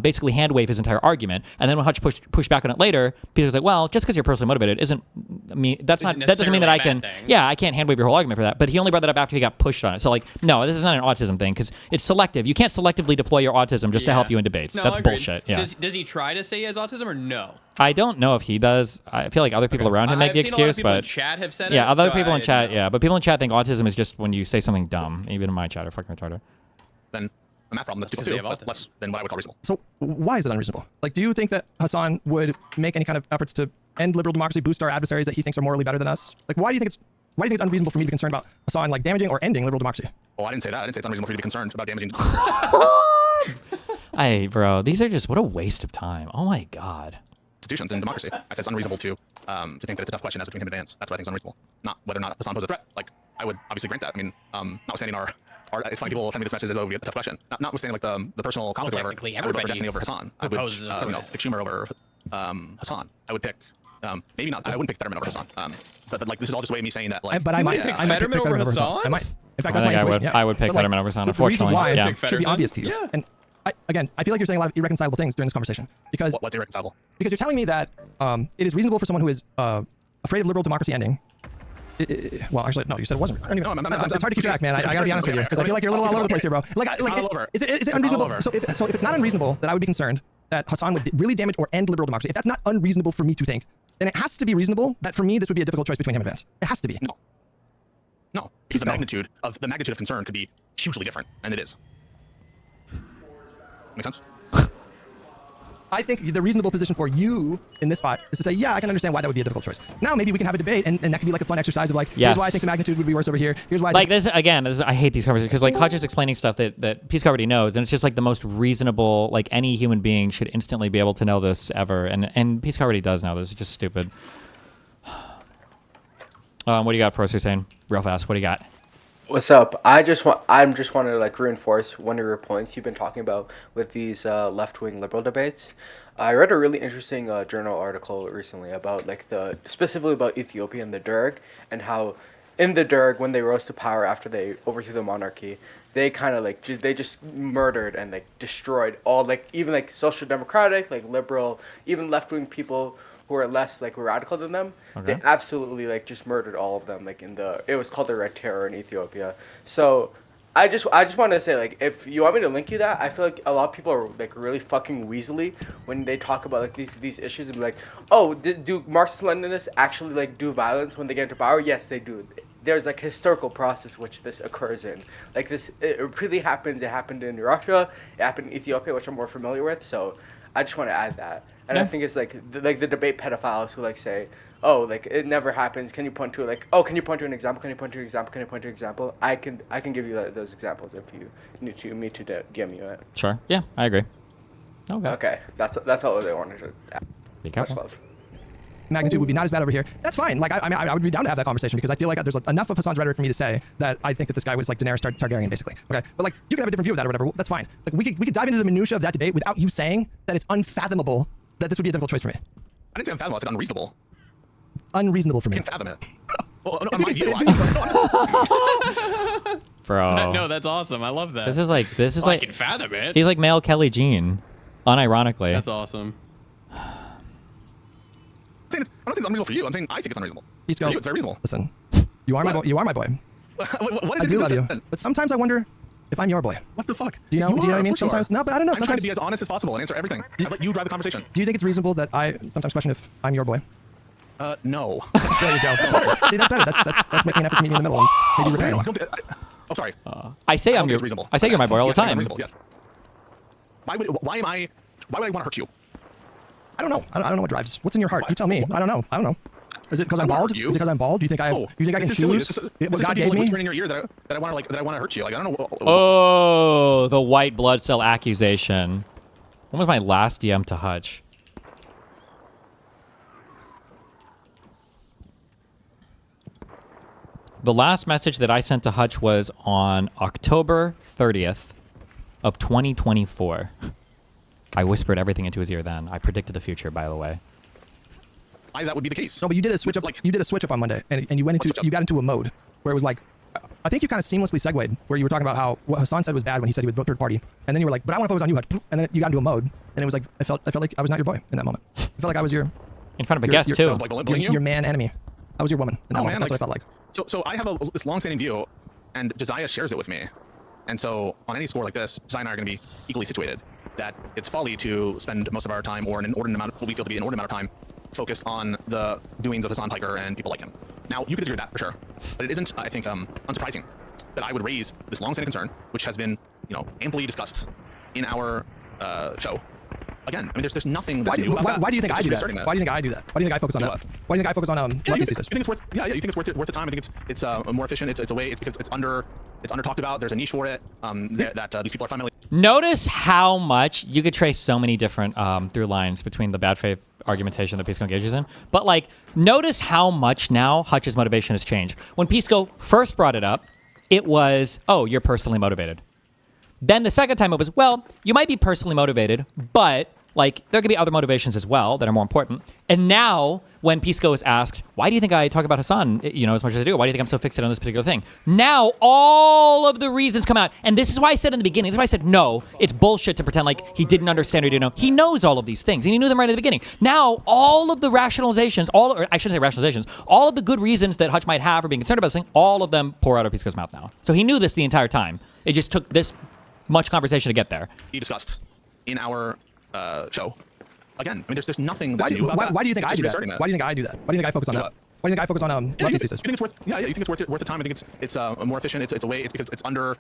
basically hand wave his entire argument. And then when Hutch pushed back on it later, Peter was like, well, just because you're personally motivated that doesn't mean that I can, I can't hand wave your whole argument for that. But he only brought that up after he got pushed on it. So like, no, this is not an autism thing because it's selective. You can't selectively deploy your autism just to help you in debates. No, that's agreed. bullshit. Yeah. Does he try to say he has autism or no? I don't know if he does. I feel like other people around him make the excuse, a lot of people but in chat have said it. Yeah, other so people in chat, know. but people in chat think autism is just when you say something dumb. Even in my chat are fucking retarded. Then a math problem that's Because they difficult have to do, but less than what I would call reasonable. So why is it unreasonable? Like, do you think that Hassan would make any kind of efforts to end liberal democracy, boost our adversaries that he thinks are morally better than us? Like, why do you think it's unreasonable for me to be concerned about Hassan like damaging or ending liberal democracy? Well, I didn't say that. I didn't say it's unreasonable for you to be concerned about damaging. Hey, bro, these are just what a waste of time. Oh my God. Institutions and democracy. I said it's unreasonable to think that it's a tough question as between him and Vance. That's what I think is unreasonable. Not whether or not Hassan poses a threat. Like, I would obviously grant that. I mean, notwithstanding our it's funny people send me this message as though it would be a tough question. Notwithstanding like the personal conflict or whatever. I would vote for Destiny over Hassan. I would pick Schumer over Hassan. I would pick maybe not. I wouldn't pick Fetterman over Hassan. But like this is all just way of me saying that like. But I might pick pick Fetterman over Hassan. I might. In fact, I that's my think intuition. I would pick Fetterman over Hassan. The reason Unfortunately, why yeah. should be obvious to you. Yeah. And I feel like you're saying a lot of irreconcilable things during this conversation because What's irreconcilable? Because you're telling me that it is reasonable for someone who is afraid of liberal democracy ending. Well, actually, no. You said it wasn't. I don't even, it's hard to keep track, man. I gotta be honest with you because I feel like you're a little all over the place here, bro. Is it unreasonable? So if it's not unreasonable that I would be concerned that Hassan would really damage or end liberal democracy, if that's not unreasonable for me to think, then it has to be reasonable that for me this would be a difficult choice between him and Vance. It has to be. No, because the magnitude of concern could be hugely different, and it is. Make sense? I think the reasonable position for you in this spot is to say, yeah, I can understand why that would be a difficult choice. Now maybe we can have a debate, and that could be like a fun exercise of like, here's why I think the magnitude would be worse over here. Here's why. Like this again. I hate these conversations because like Hutch is explaining stuff that Pisco already knows, and it's just like the most reasonable. Like any human being should instantly be able to know this ever, and Pisco already does know this. It's just stupid. What do you got for us, Hussein? Real fast. What do you got? What's up? I'm just want to like reinforce one of your points you've been talking about with these left-wing liberal debates. I read a really interesting journal article recently about like specifically about Ethiopia and the Derg, and how in the Derg when they rose to power after they overthrew the monarchy, they kind of like they just murdered and like destroyed all like even like social democratic, like liberal, even left-wing people who are less like radical than them. Okay. They absolutely like just murdered all of them like it was called the Red Terror in Ethiopia. So I just want to say like if you want me to link you that, I feel like a lot of people are like really fucking weaselly when they talk about like these issues and be like, oh, do Marxist-Leninists actually like do violence when they get into power? Yes, they do. There's like historical process which this occurs in. Like this, it really happens. It happened in Russia. It happened in Ethiopia, which I'm more familiar with. So I just want to add that. And I think it's like the debate pedophiles who like say, oh, like it never happens. Can you point to like, oh, can you point to an example? Can you point to an example? Can you point to an example? I can give you those examples if you need me to DM you it. Sure. Yeah, I agree. Okay. Okay, that's all they wanted to add. Be careful. Much love. magnitude would be not as bad over here. That's fine. Like, I mean, I would be down to have that conversation because I feel like there's enough of Hassan's rhetoric for me to say that I think that this guy was like Daenerys Targaryen, basically. Okay, but like, you can have a different view of that or whatever. That's fine. Like, we could dive into the minutia of that debate without you saying that it's unfathomable that this would be a difficult choice for me. I didn't say unfathomable. I said unreasonable. Unreasonable for me. I can't fathom it. Well, no, on my view. Bro. No, that's awesome. I love that. This is like I can fathom it. He's like male Kelly Jean, unironically. That's awesome. I'm not saying it's unreasonable for you. I'm saying I think it's unreasonable. Pisco, For you, it's very reasonable. listen, you are my boy. You are my boy. What is I it do love you, inconsistent? but sometimes I wonder if I'm your boy. What the fuck? Do you know? Do you know what I mean? Of course you are. Sometimes, no, but I don't know. I'm trying Sometimes, to be as honest as possible and answer everything. I let you drive the conversation. do you think it's reasonable that I sometimes question if I'm your boy? No. There you go. See, that's better. That's making an effort to meet me in the middle and maybe repairing one. Oh, sorry. I say I'm think your. it's reasonable. I say you're my boy all the Yes, I think time. it's reasonable, yes. Why would I want to hurt you? I don't know. I don't know what drives. What's in your heart? You tell me. I don't know. Is it because I'm I wanna bald? hurt you. Is it because I'm bald? Do you think I? Oh, You think I can this is silly. choose This is what some God people gave me? whispering in your ear that I want to hurt you. Like I don't know. Oh, the white blood cell accusation. When was my last DM to Hutch? The last message that I sent to Hutch was on October 30th of 2024. I whispered everything into his ear then. I predicted the future, by the way. That would be the case. No, but you did a switch up. Like- You did a switch up on Monday, and you went into switch up? you got into a mode where it was like, I think you kind of seamlessly segued where you were talking about how what Hassan said was bad when he said he would vote third party, and then you were like, but I want to focus on you, Hutch. And then you got into a mode, and it was like I felt like I was not your boy in that moment. I felt like I was your In front of a your- guest, your- too. Like bullying you? your man enemy. I was your woman in that moment. Man, That's what I felt like. So I have this long-standing view, and Josiah shares it with me. And so on any score like this, Josiah and I are going to be equally situated. That it's folly to spend most of our time, or an inordinate amount, what we feel to be an inordinate amount of time, focused on the doings of Hassan Piker and people like him. Now, you could disagree with that for sure, but it isn't, I think, unsurprising that I would raise this long-standing concern, which has been, amply discussed in our show. Again, I mean, there's nothing that's new about that. Why do you think I It's do just that? reasserting Why do you think I do that? Why do you think I focus on Do that? what? Why do you think I focus on Yeah, left you thesis? think it's worth? Yeah, you think it's worth the time. I think it's more efficient. It's a way. It's because it's under talked about. There's a niche for it. That these people are fundamentally. Notice how much you could trace so many different through lines between the bad faith argumentation that Pisco engages in. But like, notice how much now Hutch's motivation has changed. When Pisco first brought it up, it was, oh, you're personally motivated. Then the second time it was, well, you might be personally motivated, but like there could be other motivations as well that are more important. And now when Pisco is asked, why do you think I talk about Hassan, as much as I do? Why do you think I'm so fixated on this particular thing? Now all of the reasons come out. And this is why I said in the beginning, this is why I said, no, it's bullshit to pretend like he didn't understand or didn't know. He knows all of these things and he knew them right at the beginning. Now all of the rationalizations, or I shouldn't say rationalizations, all of the good reasons that Hutch might have for being concerned about this thing, all of them pour out of Pisco's mouth now. So he knew this the entire time. It just took this much conversation to get there. Be discussed in our show. Again, I mean, there's nothing that's new about that. Why do you think It's I just do that? reasserting Why do you think I do that? Why do you think I focus on that? what? Why do you think I focus on left thesis? You think it's worth? Yeah, you think it's worth the time. I think it's more efficient. It's a way. It's because it's under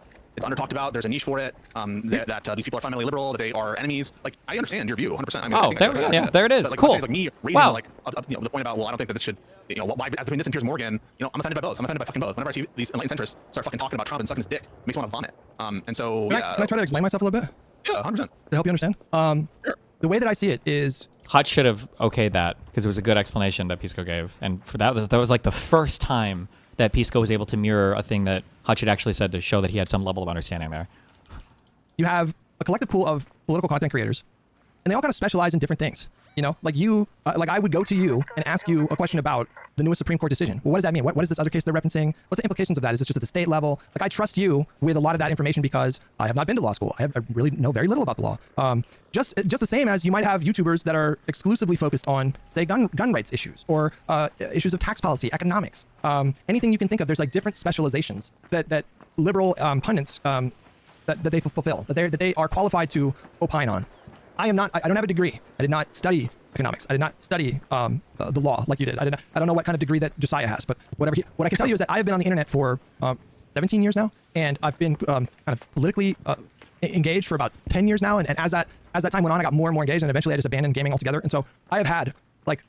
talked about. There's a niche for it. That these people are fundamentally liberal. That they are enemies. Like I understand your view 100%. I mean, I think there it is. But, like, Cool. Like me raising Wow. the point about, well, I don't think that this should, why as between this and Piers Morgan, I'm offended by both. I'm offended by fucking both. Whenever I see these enlightened centrists start fucking talking about Trump and sucking his dick, it makes me want to vomit. And so Can I try to explain myself a little bit Yeah, 100%. to help you understand? Sure. The way that I see it is Hutch should have okayed that because it was a good explanation that Pisco gave. And for that was like the first time that Pisco was able to mirror a thing that Hutch had actually said to show that he had some level of understanding there. you have a collective pool of political content creators, and they all kind of specialize in different things. Like you, like I would go to you and ask you a question about the newest Supreme Court decision. Well, what does that mean? What is this other case they're referencing? What's the implications of that? Is this just at the state level? Like I trust you with a lot of that information because I have not been to law school. I really know very little about the law. Just the same as you might have YouTubers that are exclusively focused on, say, gun rights issues or issues of tax policy, economics, anything you can think of. There's like different specializations that liberal pundits that they fulfill, that they are qualified to opine on. I don't have a degree. I did not study economics. I did not study the law like you did. I don't know what kind of degree that Josiah has, but what I can tell you is that I've been on the internet for 17 years now, and I've been kind of politically engaged for about 10 years now. And as that time went on, I got more and more engaged, and eventually I just abandoned gaming altogether. And so I have had, like,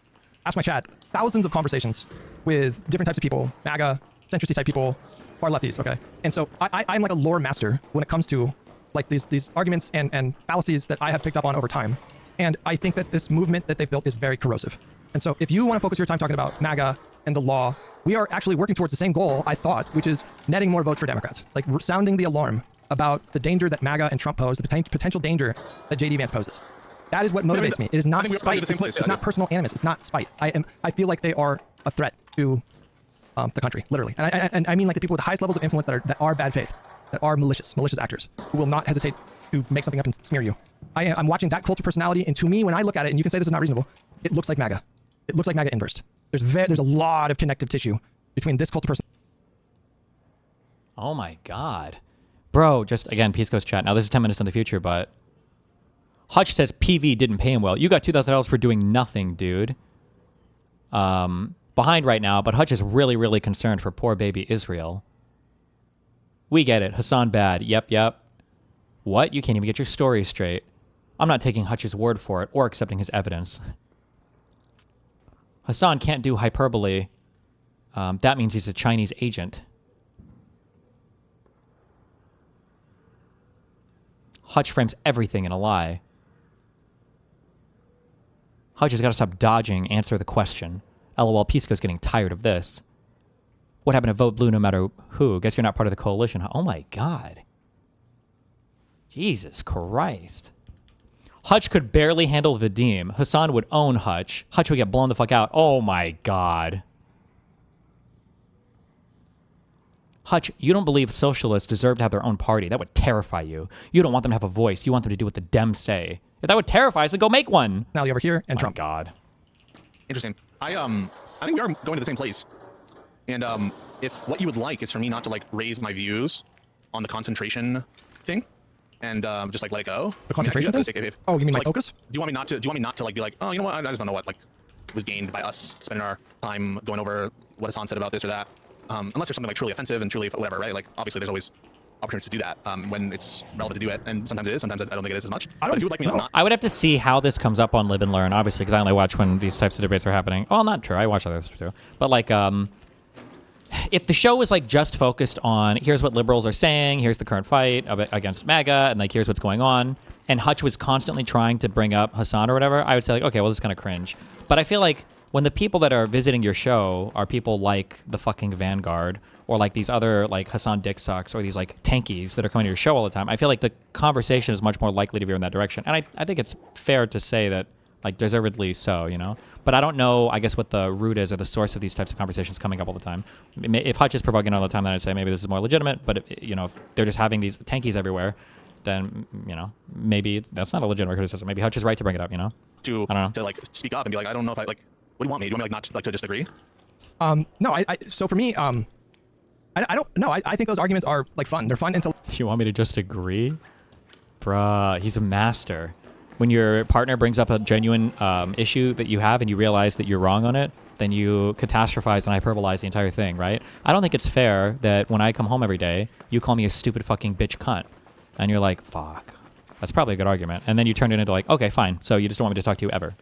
ask my chat, thousands of conversations with different types of people, MAGA, centristy type people, far lefties. Okay, and so I'm like a lore master when it comes to like these arguments and fallacies that I have picked up on over time. And I think that this movement that they've built is very corrosive. And so if you want to focus your time talking about MAGA and the law, we are actually working towards the same goal, I thought, which is netting more votes for Democrats. Like sounding the alarm about the danger that MAGA and Trump pose, the potential danger that JD Vance poses. That is what motivates me. It is not spite. It's not personal animus. It's not spite. I feel like they are a threat to the country, literally. And I mean like the people with the highest levels of influence that are bad faith, that are malicious actors, who will not hesitate to make something up and smear you. I'm watching that cult of personality, and to me, when I look at it, and you can say this is not reasonable, it looks like MAGA. It looks like MAGA inversed. There's a lot of connective tissue between this cult of personality. Oh my God. Bro, just again, Pisco's chat. Now this is 10 minutes in the future, but Hutch says PV didn't pay him well. You got $2,000 for doing nothing, dude. Behind right now, but Hutch is really, really concerned for poor baby Israel. We get it. Hassan bad. Yep. What? You can't even get your story straight. I'm not taking Hutch's word for it or accepting his evidence. Hassan can't do hyperbole. That means he's a Chinese agent. Hutch frames everything in a lie. Hutch has got to stop dodging, answer the question. LOL, Pisco's getting tired of this. What happened to vote blue no matter who? Guess you're not part of the coalition. Oh my God. Jesus Christ. Hutch could barely handle Vadim. Hassan would own Hutch. Hutch would get blown the fuck out. Oh my God. Hutch, you don't believe socialists deserve to have their own party. That would terrify you. You don't want them to have a voice. You want them to do what the Dems say. If that would terrify us, then go make one. Now over here and Trump. God. Interesting. I think we are going to the same place. And if what you would like is for me not to like raise my views on the concentration thing, and just like let it go. The concentration thing? Oh, you mean my focus? Do you want me not to like be like, oh, you know what? I just don't know what like was gained by us spending our time going over what Hassan said about this or that. Unless there's something like truly offensive and truly whatever, right? Like obviously there's always opportunities to do that when it's relevant to do it, and sometimes it is, sometimes I don't think it is as much. But if you would like me to not, I would have to see how this comes up on Live and Learn, obviously, because I only watch when these types of debates are happening. Well, not true. I watch others too. But like, if the show was like just focused on here's what liberals are saying, here's the current fight against MAGA, and like here's what's going on, and Hutch was constantly trying to bring up Hassan or whatever, I would say like, okay, well, this is kind of cringe. But I feel like when the people that are visiting your show are people like the fucking Vanguard or like these other like Hassan Dick Sucks or these like tankies that are coming to your show all the time, I feel like the conversation is much more likely to veer in that direction. And I think it's fair to say that like deservedly so, you know? But I don't know, I guess, what the root is or the source of these types of conversations coming up all the time. If Hutch is provoking all the time, then I'd say maybe this is more legitimate. But, you know, if they're just having these tankies everywhere, then, you know, maybe that's not a legitimate criticism. Maybe Hutch is right to bring it up, you know? I don't know. To like speak up and be like, I don't know if I like, what do you want me? Do you want me like not to, like to disagree? No, so for me, I don't know. I think those arguments are like fun. They're fun until. Do you want me to just agree? Bruh, he's a master. When your partner brings up a genuine issue that you have and you realize that you're wrong on it, then you catastrophize and hyperbolize the entire thing, right? I don't think it's fair that when I come home every day, you call me a stupid fucking bitch cunt. And you're like, fuck. That's probably a good argument. And then you turn it into like, okay, fine. So you just don't want me to talk to you ever.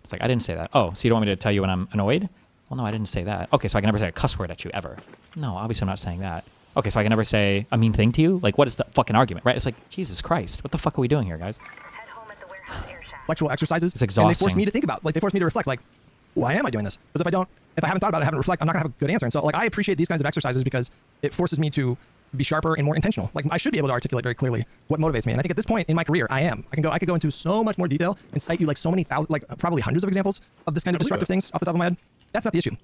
It's like, I didn't say that. Oh, so you don't want me to tell you when I'm annoyed? Well, no, I didn't say that. Okay, so I can never say a cuss word at you ever. No, obviously I'm not saying that. Okay, so I can never say a mean thing to you? Like, what is the fucking argument, right? It's like, Jesus Christ, what the fuck are we doing here, guys? Intellectual exercises. It's exhausting. And they force me to think about, like, they force me to reflect, like, why am I doing this? Because if I haven't thought about it, I haven't reflected, I'm not gonna have a good answer. And so, like, I appreciate these kinds of exercises because it forces me to be sharper and more intentional. Like, I should be able to articulate very clearly what motivates me. And I think at this point in my career, I am. I could go into so much more detail and cite you like so many thousands, like probably hundreds of examples of this kind of disruptive things off the top of my head. That's not the issue.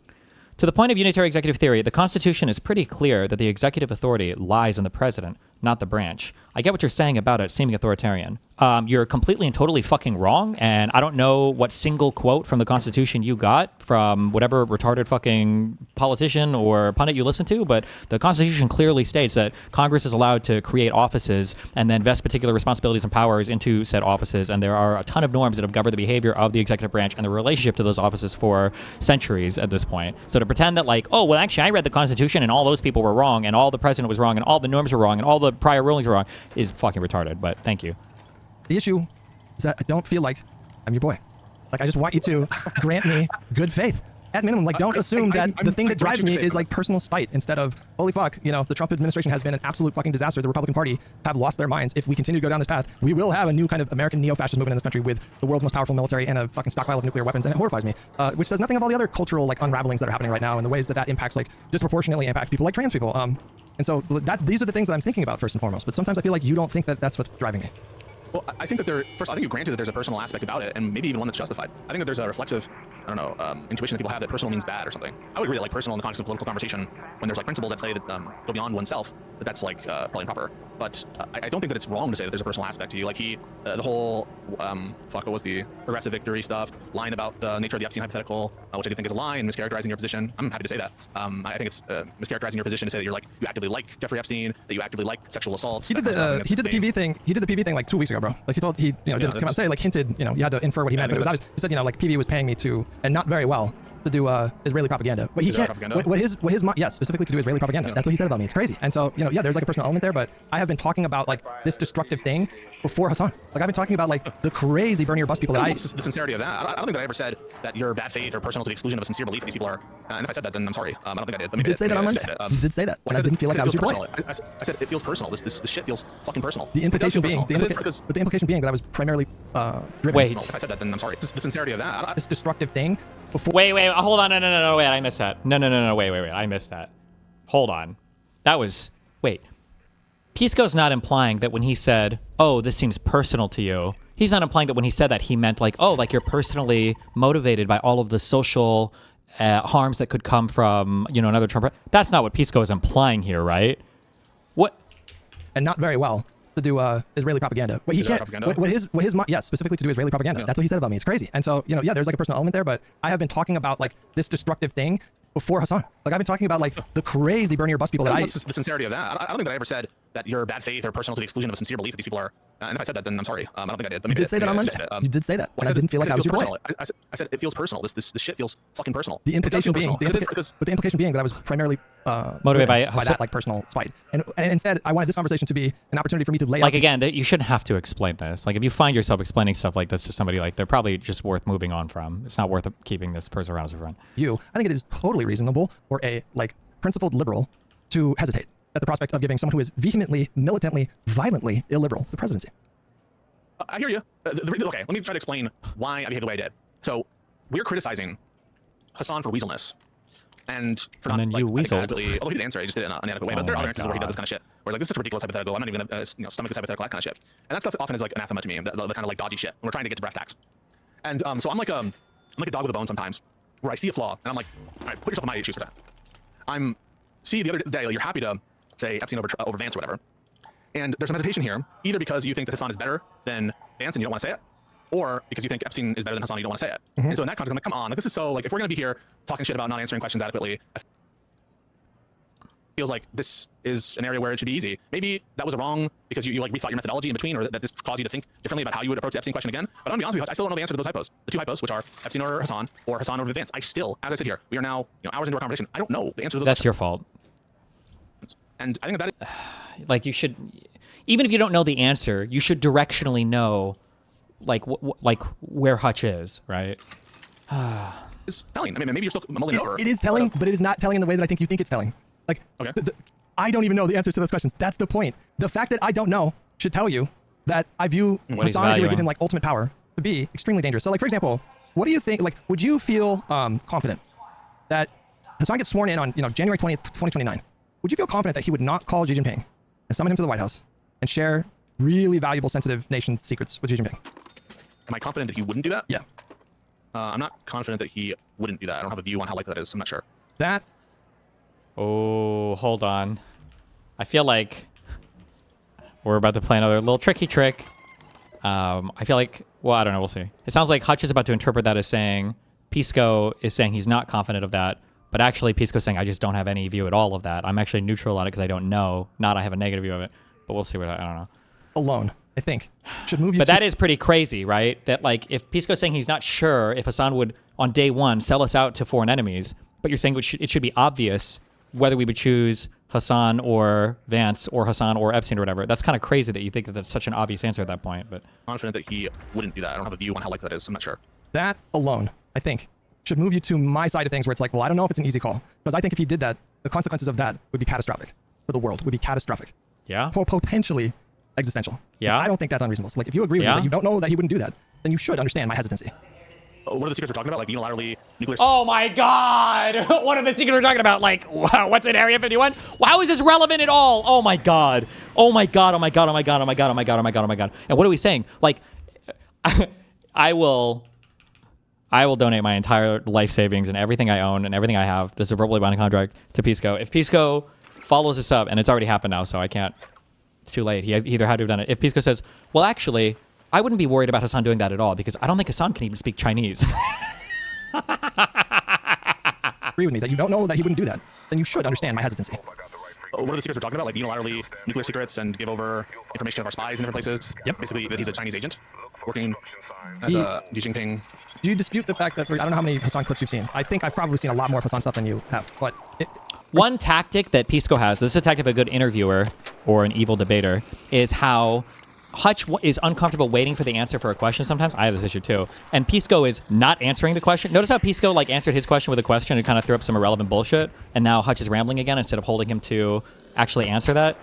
To the point of unitary executive theory, the Constitution is pretty clear that the executive authority lies in the president, not the branch. I get what you're saying about it seeming authoritarian. You're completely and totally fucking wrong, and I don't know what single quote from the Constitution you got from whatever retarded fucking politician or pundit you listen to, but the Constitution clearly states that Congress is allowed to create offices and then vest particular responsibilities and powers into said offices, and there are a ton of norms that have governed the behavior of the executive branch and the relationship to those offices for centuries at this point. So to pretend that like, oh, well, actually, I read the Constitution and all those people were wrong, and all the president was wrong, and all the norms were wrong, and all the prior rulings were wrong, is fucking retarded, but thank you. The issue is that I don't feel like I'm your boy. Like, I just want you to grant me good faith. at minimum, like, don't assume that the thing that drives me is like personal spite instead of, holy fuck, you know, the Trump administration has been an absolute fucking disaster. The Republican Party have lost their minds. If we continue to go down this path, we will have a new kind of American neo-fascist movement in this country with the world's most powerful military and a fucking stockpile of nuclear weapons, and it horrifies me. Which says nothing of all the other cultural like unravelings that are happening right now and the ways that that impacts like disproportionately impacts people like trans people. And so these are the things that I'm thinking about first and foremost. But sometimes I feel like you don't think that that's what's driving me. Well, I think that I think you granted that there's a personal aspect about it, and maybe even one that's justified. I think that there's a reflexive, I don't know, intuition that people have that personal means bad or something. I would agree that like personal in the context of political conversation, when there's like principles at play that go beyond oneself, that's like probably improper. But I don't think that it's wrong to say that there's a personal aspect to you. Like the whole, what was the progressive victory stuff, lying about the nature of the Epstein hypothetical, which I do think is a lie and mischaracterizing your position. I'm happy to say that. I think it's mischaracterizing your position to say that you actively like Jeffrey Epstein, that you actively like sexual assaults. He did the PV thing. He did the PV thing like 2 weeks ago, bro. Like he did come out and say, like hinted, you know, you had to infer what he meant, but it was obvious. He said, you know, like PV was paying me to, and not very well, to do Israeli propaganda. But he can't. Yes, specifically to do Israeli propaganda. Yeah. That's what he said about me. It's crazy. And so, you know, yeah, there's like a personal element there, but I have been talking about like this destructive thing before Hasan. Like I've been talking about like the crazy burn your bus people that the sincerity of that. I don't think that I ever said that you're bad faith or personal to the exclusion of a sincere belief that these people are. And if I said that, then I'm sorry. I don't think I did. You did say that on Monday. You did say that. And I didn't feel like that was your point. I said it feels personal. This shit feels fucking personal. The implication being, the implication being that I was primarily driven. Wait. If I said that, then I'm sorry. The sincerity of that. This destructive thing. Wait, hold on. No, wait, I missed that. No, wait, I missed that. Hold on. Wait. Pisco's not implying that when he said, oh, this seems personal to you, he's not implying that when he said that he meant like, oh, like you're personally motivated by all of the social harms that could come from, you know, another Trump. That's not what Pisco is implying here, right? What? And not very well to do Israeli propaganda. What he can't, yes, specifically to do Israeli propaganda. Yeah. That's what he said about me. It's crazy. And so, you know, yeah, there's like a personal element there, but I have been talking about like this destructive thing before Hasan. Like I've been talking about like the crazy burn your bus people that the sincerity of that. I don't think that I ever said that you're bad faith or personal to the exclusion of a sincere belief that these people are. And if I said that, then I'm sorry. I don't think I did. You did say that on Monday. You did say that. And I didn't feel like that was your point. I said it feels personal. This shit feels fucking personal. The implication being, but the implication being that I was primarily motivated by that like personal spite. And instead, I wanted this conversation to be an opportunity for me to lay out. Like again, you shouldn't have to explain this. Like if you find yourself explaining stuff like this to somebody, like they're probably just worth moving on from. It's not worth keeping this person around as a friend. I think it is totally reasonable for a like principled liberal to hesitate at the prospect of giving someone who is vehemently, militantly, violently illiberal the presidency. I hear you. Okay, let me try to explain why I behaved the way I did. So we're criticizing Hasan for weaselness. And for not like, although he did answer, he just did it in an inadequate way. But there are other instances where he does this kind of shit. Where like, this is such a ridiculous hypothetical. I'm not even gonna stomach this hypothetical, that kind of shit. And that stuff often is like anathema to me. The kind of like dodgy shit. When we're trying to get to brass tacks. And so I'm like a dog with a bone sometimes, where I see a flaw and I'm like, all right, put yourself in my shoes for that. See the other day, like, you're happy to say Epstein over Vance or whatever. And there's some hesitation here, either because you think that Hasan is better than Vance and you don't want to say it, or because you think Epstein is better than Hasan and you don't want to say it. And so in that context, I'm like, come on, like this is so, like if we're going to be here talking shit about not answering questions adequately, it feels like this is an area where it should be easy. Maybe that was wrong because you like rethought your methodology in between, or that this caused you to think differently about how you would approach the Epstein question again. But I'm gonna be honest with you, I still don't know the answer to those hypos. The two hypos, which are Epstein or Hasan over Vance. I still, as I sit here, we are now hours into our conversation, I don't know the answer to those. That's your fault. And I think that like you should, even if you don't know the answer, you should directionally know, like where Hutch is, right? It's telling. I mean, maybe you're still mulling over. It is telling, but it is not telling in the way that I think you think it's telling. Like, okay. I don't even know the answers to those questions. That's the point. The fact that I don't know should tell you that I view Hasan, if you would give him like ultimate power, to be extremely dangerous. So, like for example, what do you think? Like, would you feel confident that Hasan gets sworn in on January 20th, 2029? Would you feel confident that he would not call Xi Jinping and summon him to the White House and share really valuable, sensitive nation secrets with Xi Jinping? Am I confident that he wouldn't do that? Yeah. I'm not confident that he wouldn't do that. I don't have a view on how likely that is. I'm not sure. Oh, hold on. I feel like we're about to play another little tricky trick. I feel like, well, I don't know. We'll see. It sounds like Hutch is about to interpret that as saying Pisco is saying he's not confident of that. But actually, Pisco's saying, I just don't have any view at all of that. I'm actually neutral on it because I don't know. Not I have a negative view of it. But we'll see what I don't know. Alone, I think, should move you But that is pretty crazy, right? That, like, if Pisco's saying he's not sure if Hasan would, on day one, sell us out to foreign enemies, but you're saying it should be obvious whether we would choose Hasan or Vance or Hasan or Epstein or whatever. That's kind of crazy that you think that that's such an obvious answer at that point. But confident that he wouldn't do that. I don't have a view on how likely that is. I'm not sure. That alone, I think, should move you to my side of things where it's like, well, I don't know if it's an easy call. Because I think if he did that, the consequences of that would be catastrophic for the world, would be catastrophic. Yeah. Potentially existential. Yeah. I don't think that's unreasonable. So like, if you agree with me that you don't know that he wouldn't do that, then you should understand my hesitancy. What are the secrets we're talking about? Like unilaterally nuclear. Oh my God! What are the secrets we're talking about? Like, what's in Area 51? How is this relevant at all? Oh my God! Oh my God! Oh my God! Oh my God! Oh my God! Oh my God! Oh my God! Oh my God! And what are we saying? Like, I will donate my entire life savings and everything I own and everything I have. This is a verbally binding contract to Pisco. If Pisco follows this up, and it's already happened now, so I can't. It's too late. He either had to have done it. If Pisco says, well, actually, I wouldn't be worried about Hassan doing that at all because I don't think Hassan can even speak Chinese. Agree with me that you don't know that he wouldn't do that, then you should understand my hesitancy. What are the secrets we're talking about? Like unilaterally nuclear secrets and give over information of our spies in different places? Yep. Basically, that he's a Chinese agent working as a Xi Jinping. Do you dispute the fact that, I don't know how many Hassan clips you've seen. I think I've probably seen a lot more Hassan stuff than you have, but... One tactic that Pisco has, this is a tactic of a good interviewer or an evil debater, is how Hutch is uncomfortable waiting for the answer for a question sometimes. I have this issue too. And Pisco is not answering the question. Notice how Pisco like answered his question with a question and kind of threw up some irrelevant bullshit. And now Hutch is rambling again instead of holding him to actually answer that.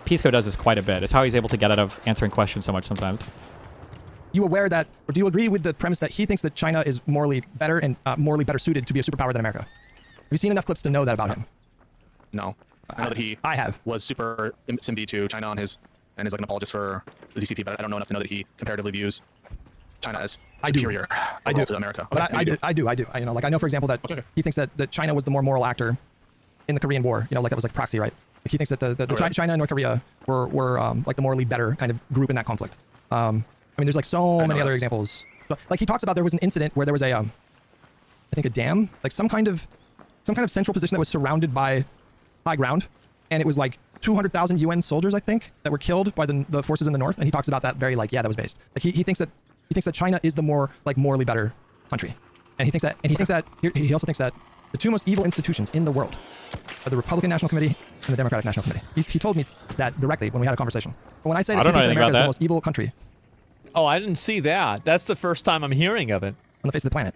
Pisco does this quite a bit. It's how he's able to get out of answering questions so much sometimes. You aware that, or do you agree with the premise that he thinks that China is morally better and morally better suited to be a superpower than America? Have you seen enough clips to know that about him? No. I know that he was super simby to China on his, and is like an apologist for the DCP, but I don't know enough to know that he comparatively views China as superior to America. But I do. You know, like I know, for example, that he thinks that China was the more moral actor in the Korean War. You know, like it was like proxy, right? Like he thinks that the China and North Korea were like the morally better kind of group in that conflict. I mean, there's like so many other examples. But, like he talks about there was an incident where there was a, I think a dam, like some kind of central position that was surrounded by high ground, and it was like 200,000 UN soldiers, I think, that were killed by the forces in the north. And he talks about that very like, yeah, that was based. Like he thinks that China is the more like morally better country, and he thinks that he also thinks that the two most evil institutions in the world are the Republican National Committee and the Democratic National Committee. He told me that directly when we had a conversation. But when I say that he thinks that America is the most evil country, oh, I didn't see that. That's the first time I'm hearing of it. On the face of the planet.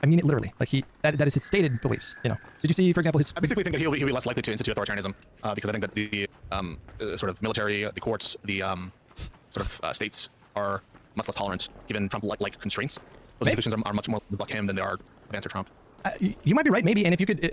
I mean it literally. Like that is his stated beliefs. You know. Did you see, for example, his? I basically think that he'll be less likely to institute authoritarianism because I think that the sort of military, the courts, the sort of states are much less tolerant given Trump-like constraints. Those institutions are much more like him than they are to answer Trump. You might be right, maybe. And if you could,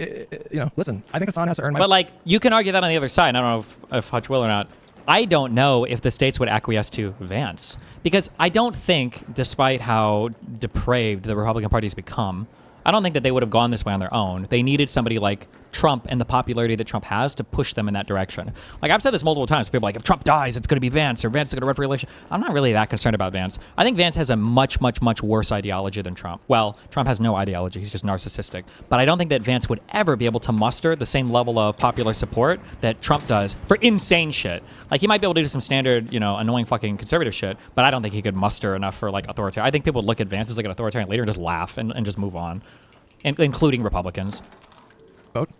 you know, listen, I think Hassan has to earn my. But like, you can argue that on the other side. I don't know if Hutch will or not. I don't know if the states would acquiesce to Vance, because I don't think, despite how depraved the Republican Party's become, I don't think that they would have gone this way on their own. They needed somebody like Trump and the popularity that Trump has to push them in that direction. Like, I've said this multiple times. People are like, if Trump dies, it's going to be Vance, or Vance is going to run for re-election. I'm not really that concerned about Vance. I think Vance has a much, much, much worse ideology than Trump. Well, Trump has no ideology. He's just narcissistic. But I don't think that Vance would ever be able to muster the same level of popular support that Trump does for insane shit. Like, he might be able to do some standard, you know, annoying fucking conservative shit, but I don't think he could muster enough for, like, authoritarian. I think people would look at Vance as, like, an authoritarian leader and just laugh and just move on. Including Republicans. Vote.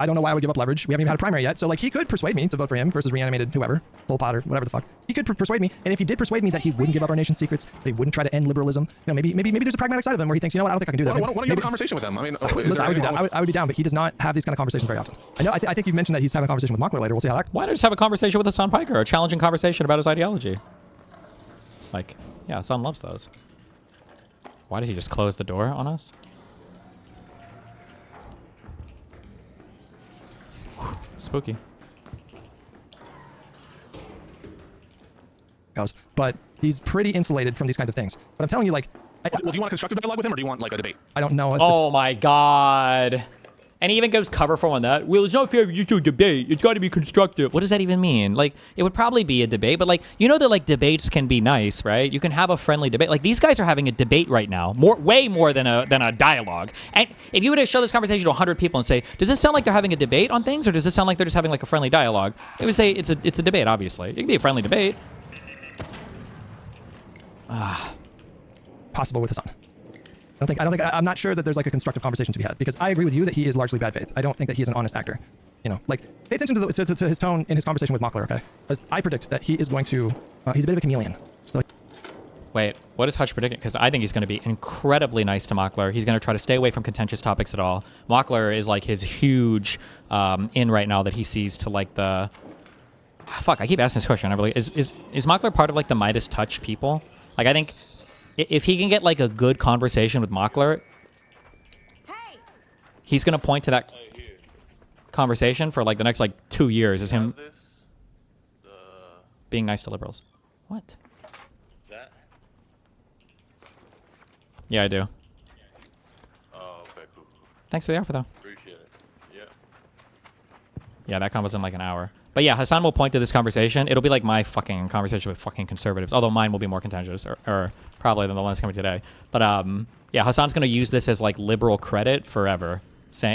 I don't know why I would give up leverage. We haven't even had a primary yet. So, like, he could persuade me to vote for him versus reanimated whoever, Pol Pot or whatever the fuck. He could persuade me. And if he did persuade me that he wouldn't give up our nation's secrets, that he wouldn't try to end liberalism, you know, maybe there's a pragmatic side of him where he thinks, you know what, I don't think I can do that. Why don't you have a conversation with him? I mean, listen, I would be down, but he does not have these kind of conversations very often. I think you mentioned that he's having a conversation with Mockler later. We'll see how that. Why not just have a conversation with Hassan Piker, a challenging conversation about his ideology? Like, yeah, Hassan loves those. Why did he just close the door on us? Spooky. But he's pretty insulated from these kinds of things. But I'm telling you, like... Well, do you want a constructive dialogue with him, or do you want, like, a debate? I don't know. Oh, my God. And he even goes cover for on that. Well, it's not fair you do debate. It's got to be constructive. What does that even mean? Like, it would probably be a debate, but, like, you know that, like, debates can be nice, right? You can have a friendly debate. Like, these guys are having a debate right now, way more than a dialogue. And if you were to show this conversation to 100 people and say, does this sound like they're having a debate on things, or does this sound like they're just having, like, a friendly dialogue? They would say it's a debate, obviously. It can be a friendly debate. Possible with Hassan. I'm not sure that there's like a constructive conversation to be had, because I agree with you that he is largely bad faith. I don't think that he is an honest actor. You know, like, pay attention to his tone in his conversation with Mockler, okay? Because I predict that he is going to, he's a bit of a chameleon. So, Wait, what is Hutch predicting? Because I think he's going to be incredibly nice to Mockler. He's going to try to stay away from contentious topics at all. Mockler is like his huge in right now that he sees to like the... Fuck, I keep asking this question. I really, is Mockler part of like the Midas touch people? Like I think if he can get like a good conversation with Mockler, he's going to point to that conversation for like the next like 2 years as him being nice to liberals. What? Yeah, I do. Oh, okay, cool. Thanks for the offer, though. Appreciate it. Yeah. Yeah, that con was in like an hour. But yeah, Hassan will point to this conversation. It'll be like my fucking conversation with fucking conservatives, although mine will be more contentious, or probably than the one that's coming today. But yeah, Hassan's going to use this as like liberal credit forever,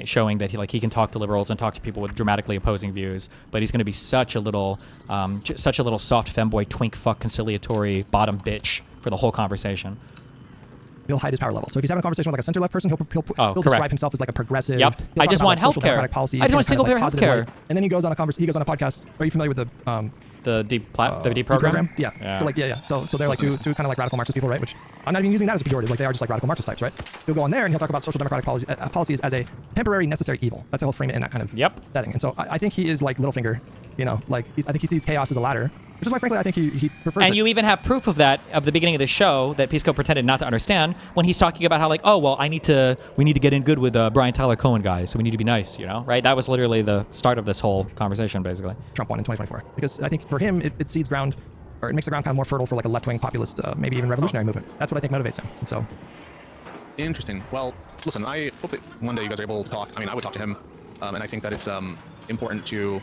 showing that he can talk to liberals and talk to people with dramatically opposing views. But he's going to be such a little soft femboy twink fuck conciliatory bottom bitch for the whole conversation. He'll hide his power level. So if he's having a conversation with like a center left person, he'll describe himself as like a progressive. Yep. I just want healthcare. I just want single payer healthcare. And then he goes on a podcast. Are you familiar with the D program? Yeah. So like So they're like two kind of like radical Marxist people, right? Which I'm not even using that as a pejorative. Like they are just like radical Marxist types, right? He'll go on there and he'll talk about social democratic policies as a temporary necessary evil. That's how he'll frame it in that kind of setting. And so I think he is like Littlefinger. You know, like I think he sees chaos as a ladder, which is why, frankly, I think he prefers. And you even have proof of that of the beginning of the show that Pisco pretended not to understand when he's talking about how like, oh well, we need to get in good with Brian Tyler Cohen guys, so we need to be nice, you know, right? That was literally the start of this whole conversation, basically. Trump won in 2024 because I think for him it seeds ground, or it makes the ground kind of more fertile for like a left-wing populist, maybe even revolutionary movement. That's what I think motivates him. And so. Interesting. Well, listen, I hope that one day you guys are able to talk. I mean, I would talk to him, and I think that it's important to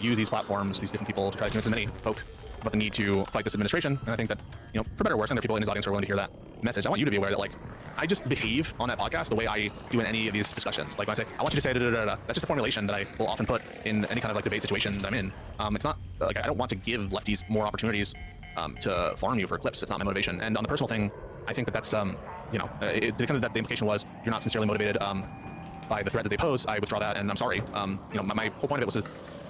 use these platforms, these different people to try to convince as many folk about the need to fight this administration. And I think that, for better or worse, and there are people in his audience who are willing to hear that message. I want you to be aware that, like, I just behave on that podcast the way I do in any of these discussions. Like when I say, I want you to say da-da-da-da-da, that's just a formulation that I will often put in any kind of like debate situation that I'm in. It's not like I don't want to give lefties more opportunities to farm you for clips. It's not my motivation. And on the personal thing, I think that that's, the implication was you're not sincerely motivated by the threat that they pose. I withdraw that, and I'm sorry. My whole point of it was to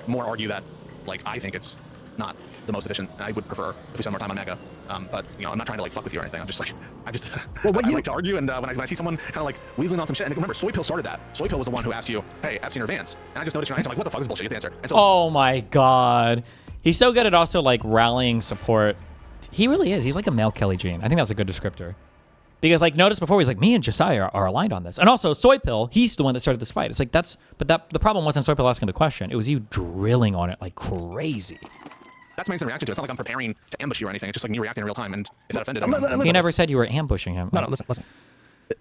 more argue that, like, I think it's not the most efficient. I would prefer if we spend more time on MAGA. But I'm not trying to like fuck with you or anything. I'm just like, I like to argue. And when I see someone kind of like weaseling on some shit, and remember, Soy Pill started that. Soy Pill was the one who asked you, hey, Epstein or Vance? And I just noticed your answer. I'm like, what the fuck is bullshit? You have to answer. And so, oh my god, he's so good at also like rallying support. He really is. He's like a male Kelly Jean. I think that's a good descriptor. Because like notice before he's like, me and Josiah are aligned on this. And also Soy Pill, he's the one that started this fight. It's like the problem wasn't Soy Pill asking the question. It was you drilling on it like crazy. That's my instant reaction to it. It's not like I'm preparing to ambush you or anything. It's just like me reacting in real time. And if that offended, he never said you were ambushing him. No, listen. It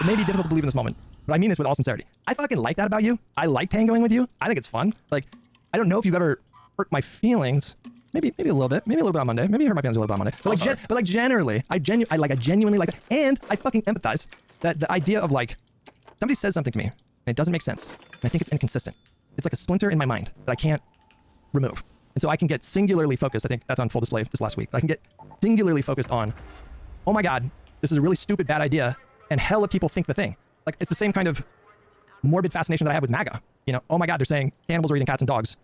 may be difficult to believe in this moment, but I mean this with all sincerity. I fucking like that about you. I like tangoing with you. I think it's fun. Like, I don't know if you've ever hurt my feelings. Maybe a little bit. Maybe a little bit on Monday. Maybe you hurt my feelings a little bit on Monday. But like generally, I genuinely like it, and I fucking empathize that the idea of like somebody says something to me and it doesn't make sense, and I think it's inconsistent. It's like a splinter in my mind that I can't remove, and so I can get singularly focused. I think that's on full display this last week. I can get singularly focused on, oh my god, this is a really stupid bad idea, and hella people think the thing. Like it's the same kind of morbid fascination that I have with MAGA. Oh my god, they're saying cannibals are eating cats and dogs,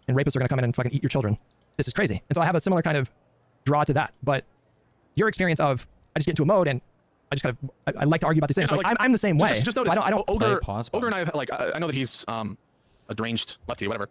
and rapists are gonna come in and fucking eat your children. This is crazy. And so I have a similar kind of draw to that. But your experience of, I just get into a mode and I just kind of, I like to argue about these things. I'm the same way. Just notice, I don't Ogre and I, like, I know that he's a deranged lefty, whatever.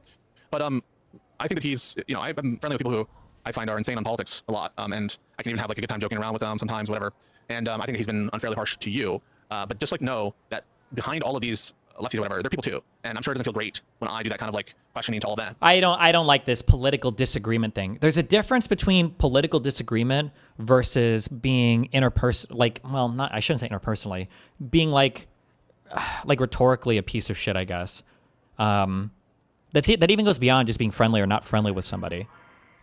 But I think that he's, I'm friendly with people who I find are insane on politics a lot. And I can even have like a good time joking around with them sometimes, whatever. And I think he's been unfairly harsh to you. But just like know that behind all of these lefties or whatever, they're people too. And I'm sure it doesn't feel great when I do that kind of like questioning to all that. I don't like this political disagreement thing. There's a difference between political disagreement versus being I shouldn't say interpersonally, being like rhetorically a piece of shit, I guess. That even goes beyond just being friendly or not friendly with somebody.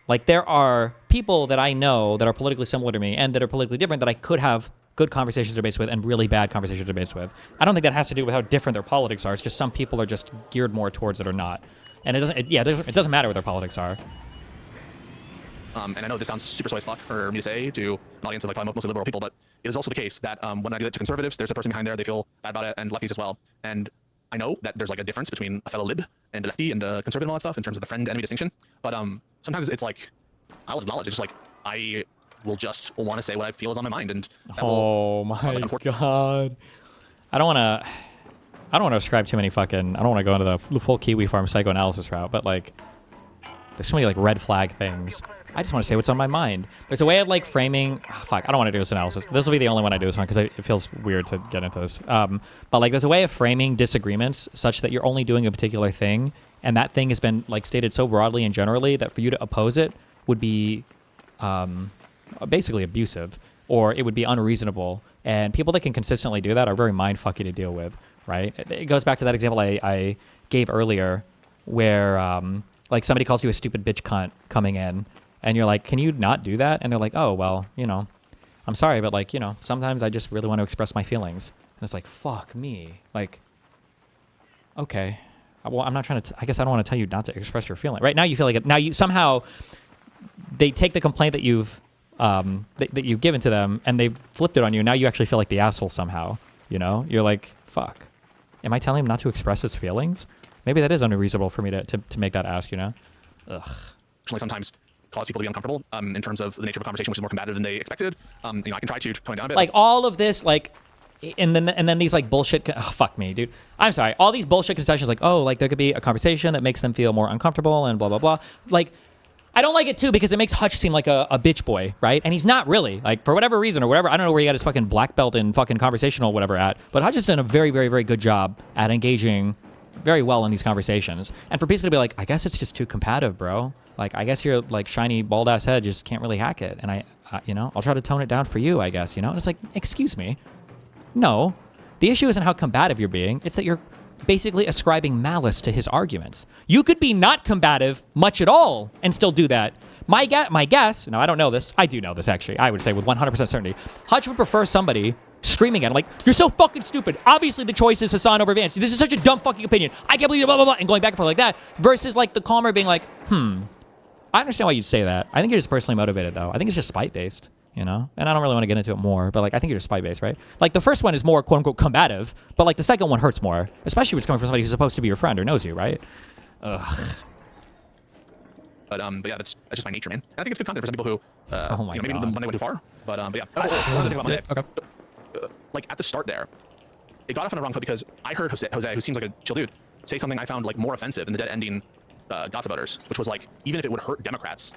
Like there are people that I know that are politically similar to me and that are politically different that I could have good conversations debates with and really bad conversations debates with. I don't think that has to do with how different their politics are. It's just some people are just geared more towards it or not. And it doesn't matter what their politics are. And I know this sounds super soy as fuck for me to say to an audience of like probably mostly liberal people, but it is also the case that when I do that to conservatives, there's a person behind there, they feel bad about it, and lefties as well. And I know that there's like a difference between a fellow lib and a lefty and a conservative and all that stuff in terms of the friend-enemy distinction. But sometimes it's like, I'll acknowledge it's just like, I will just want to say what I feel is on my mind, and that Oh my god. I don't want to ascribe too many fucking. I don't want to go into the full Kiwi Farm psychoanalysis route, but like, there's so many like red flag things. I just want to say what's on my mind. There's a way of like framing. Oh, fuck, I don't want to do this analysis. This will be the only one I do this one because it feels weird to get into this. But like, there's a way of framing disagreements such that you're only doing a particular thing, and that thing has been like stated so broadly and generally that for you to oppose it would be basically abusive, or it would be unreasonable. And people that can consistently do that are very mindfucky to deal with, right? It goes back to that example I gave earlier, where like somebody calls you a stupid bitch cunt coming in. And you're like, can you not do that? And they're like, oh, well, you know, I'm sorry, but like, you know, sometimes I just really want to express my feelings. And it's like, fuck me. Like, okay. Well, I'm not trying to, I guess I don't want to tell you not to express your feeling. Right now you feel like, now you somehow, they take the complaint that you've given to them and they've flipped it on you. Now you actually feel like the asshole somehow, you know? You're like, fuck. Am I telling him not to express his feelings? Maybe that is unreasonable for me to make that ask, you know? Ugh. Sometimes cause people to be uncomfortable in terms of the nature of a conversation, which is more combative than they expected. You know, I can try to tone it down a bit. Like all of this, like, and then these like bullshit. Oh, fuck me, dude. I'm sorry. All these bullshit concessions, like, oh, like there could be a conversation that makes them feel more uncomfortable and blah blah blah. Like, I don't like it too because it makes Hutch seem like a bitch boy, right? And he's not really. Like for whatever reason or whatever. I don't know where he got his fucking black belt in fucking conversational whatever at. But Hutch has done a very very very good job at engaging very well in these conversations. And for Pisco to be like, I guess it's just too combative, bro. Like, I guess your like shiny bald ass head just can't really hack it. And I you know, I'll try to tone it down for you, I guess, you know? And it's like, excuse me. No. The issue isn't how combative you're being. It's that you're basically ascribing malice to his arguments. You could be not combative much at all and still do that. My guess, no, I don't know this. I do know this, actually. I would say with 100% certainty. Hutch would prefer somebody screaming at him like, you're so fucking stupid. Obviously the choice is Hassan over Vance. This is such a dumb fucking opinion. I can't believe it, blah, blah, blah, and going back and forth like that versus like the calmer being like, I understand why you'd say that. I think you're just personally motivated though. I think it's just spite-based, you know? And I don't really want to get into it more, but like, I think you're just spite-based, right? Like the first one is more quote unquote combative, but like the second one hurts more, especially if it's coming from somebody who's supposed to be your friend or knows you, right? Ugh. But yeah, that's just my nature, man. And I think it's good content for some people who, oh my you know, maybe God. the Monday went too far. But yeah. What was the thing about Monday? Okay. Like at the start there, it got off on the wrong foot because I heard Jose, who seems like a chill dude, say something I found like more offensive in the dead ending Gaza voters, which was like, even if it would hurt Democrats,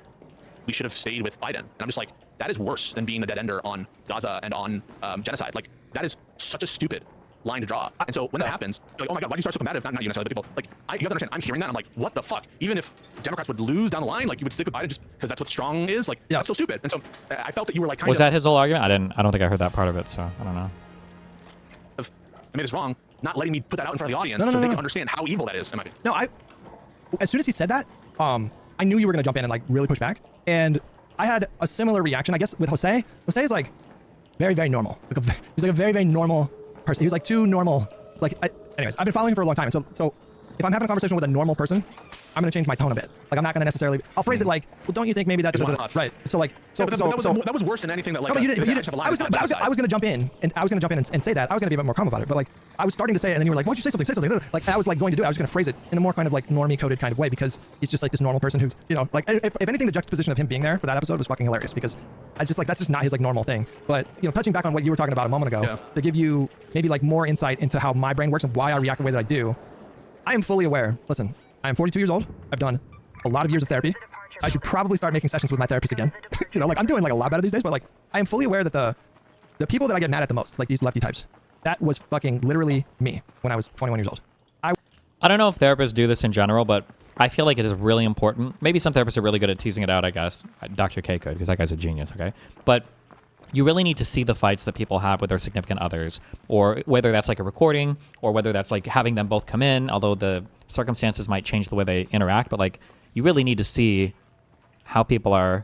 we should have stayed with Biden. And I'm just like, that is worse than being a dead ender on Gaza and on genocide. Like that is such a stupid line to draw. And so when that happens, you're like, oh my God, why do you start so combative? Not you necessarily, but people, like, you have to understand, I'm hearing that, I'm like, what the fuck? Even if Democrats would lose down the line, like, you would stick with Biden just because that's what strong is? Like, that's so stupid. And so I felt that you were like, was that his whole argument? I don't think I heard that part of it, so I don't know. I made this wrong, not letting me put that out in front of the audience so they can understand how evil that is. No, as soon as he said that, I knew you were going to jump in and like really push back. And I had a similar reaction, I guess, with Jose. Jose is like very, very normal. He's like a very, very normal person. He was like too normal. Like, anyways, I've been following him for a long time. So if I'm having a conversation with a normal person, I'm going to change my tone a bit. Like, I'm not going to necessarily, I'll phrase it like, well, don't you think maybe that, right. So like, that was worse than anything that like, no, I was going to jump in and say that. I was going to be a bit more calm about it. But like, I was starting to say it and then you were like, why don't you say something? Like, I was like going to do it. I was going to phrase it in a more kind of like normie coded kind of way because he's just like this normal person who's, you know, like, if anything, the juxtaposition of him being there for that episode was fucking hilarious because I just like, that's just not his like normal thing. But, you know, touching back on what you were talking about a moment ago, to give you maybe like more insight into how my brain works and why I react the way that I do, I am fully aware. Listen, I am 42 years old. I've done a lot of years of therapy. I should probably start making sessions with my therapist again. You know, like I'm doing like a lot better these days, but like I am fully aware that the people that I get mad at the most, like these lefty types, that was fucking literally me when I was 21 years old. I don't know if therapists do this in general, but I feel like it is really important. Maybe some therapists are really good at teasing it out, I guess. Dr. K could, because that guy's a genius, okay? But you really need to see the fights that people have with their significant others, or whether that's like a recording, or whether that's like having them both come in, although the circumstances might change the way they interact, but like you really need to see how people are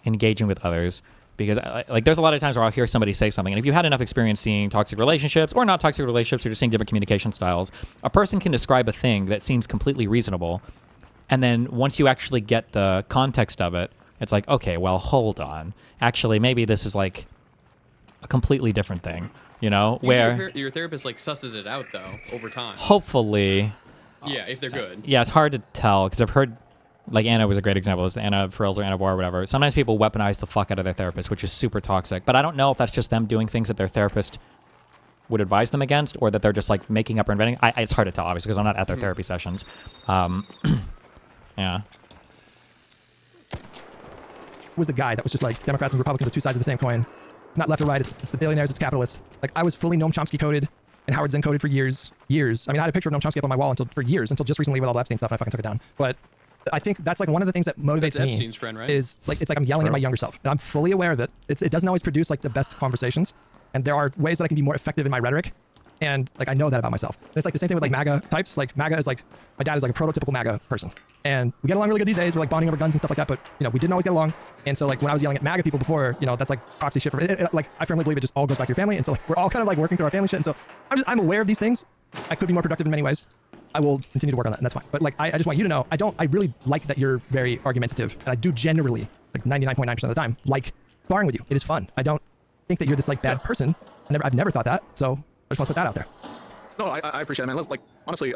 engaging with others, because like there's a lot of times where I'll hear somebody say something, and if you had enough experience seeing toxic relationships or not toxic relationships or just seeing different communication styles, a person can describe a thing that seems completely reasonable, and then once you actually get the context of it, it's like, okay, well, hold on. Actually, maybe this is like a completely different thing, you know, where your therapist like susses it out though over time. Hopefully. Yeah, if they're good. Yeah, it's hard to tell because I've heard like Anna was a great example. It's the Anna Frills or Anna War or whatever. Sometimes people weaponize the fuck out of their therapist, which is super toxic. But I don't know if that's just them doing things that their therapist would advise them against, or that they're just like making up or inventing. It's hard to tell, obviously, because I'm not at their therapy sessions. Yeah. Was the guy that was just like, Democrats and Republicans are two sides of the same coin. It's not left or right. It's the billionaires. It's capitalists. Like, I was fully Noam Chomsky coded and Howard Zinn coded for years. I mean, I had a picture of Noam Chomsky up on my wall until just recently with all the Epstein stuff. I fucking took it down. But I think that's like one of the things that motivates me. Epstein's friend, right? Is like, it's like I'm yelling at my younger self, and I'm fully aware of it. It doesn't always produce like the best conversations, and there are ways that I can be more effective in my rhetoric. And like, I know that about myself. And it's like the same thing with like MAGA types. Like MAGA is like, my dad is like a prototypical MAGA person. And we get along really good these days. We're like bonding over guns and stuff like that. But, you know, we didn't always get along. And so like when I was yelling at MAGA people before, you know, that's like proxy shit for it. Like, I firmly believe it just all goes back to your family. And so like, we're all kind of like working through our family shit. And so I'm aware of these things. I could be more productive in many ways. I will continue to work on that, and that's fine. But like, I just want you to know, I really like that you're very argumentative. And I do generally, like 99.9% of the time, like sparring with you. It is fun. I don't think that you're this like bad person. I've never thought that. So I just want to put that out there. No, I appreciate it, man. Like, honestly,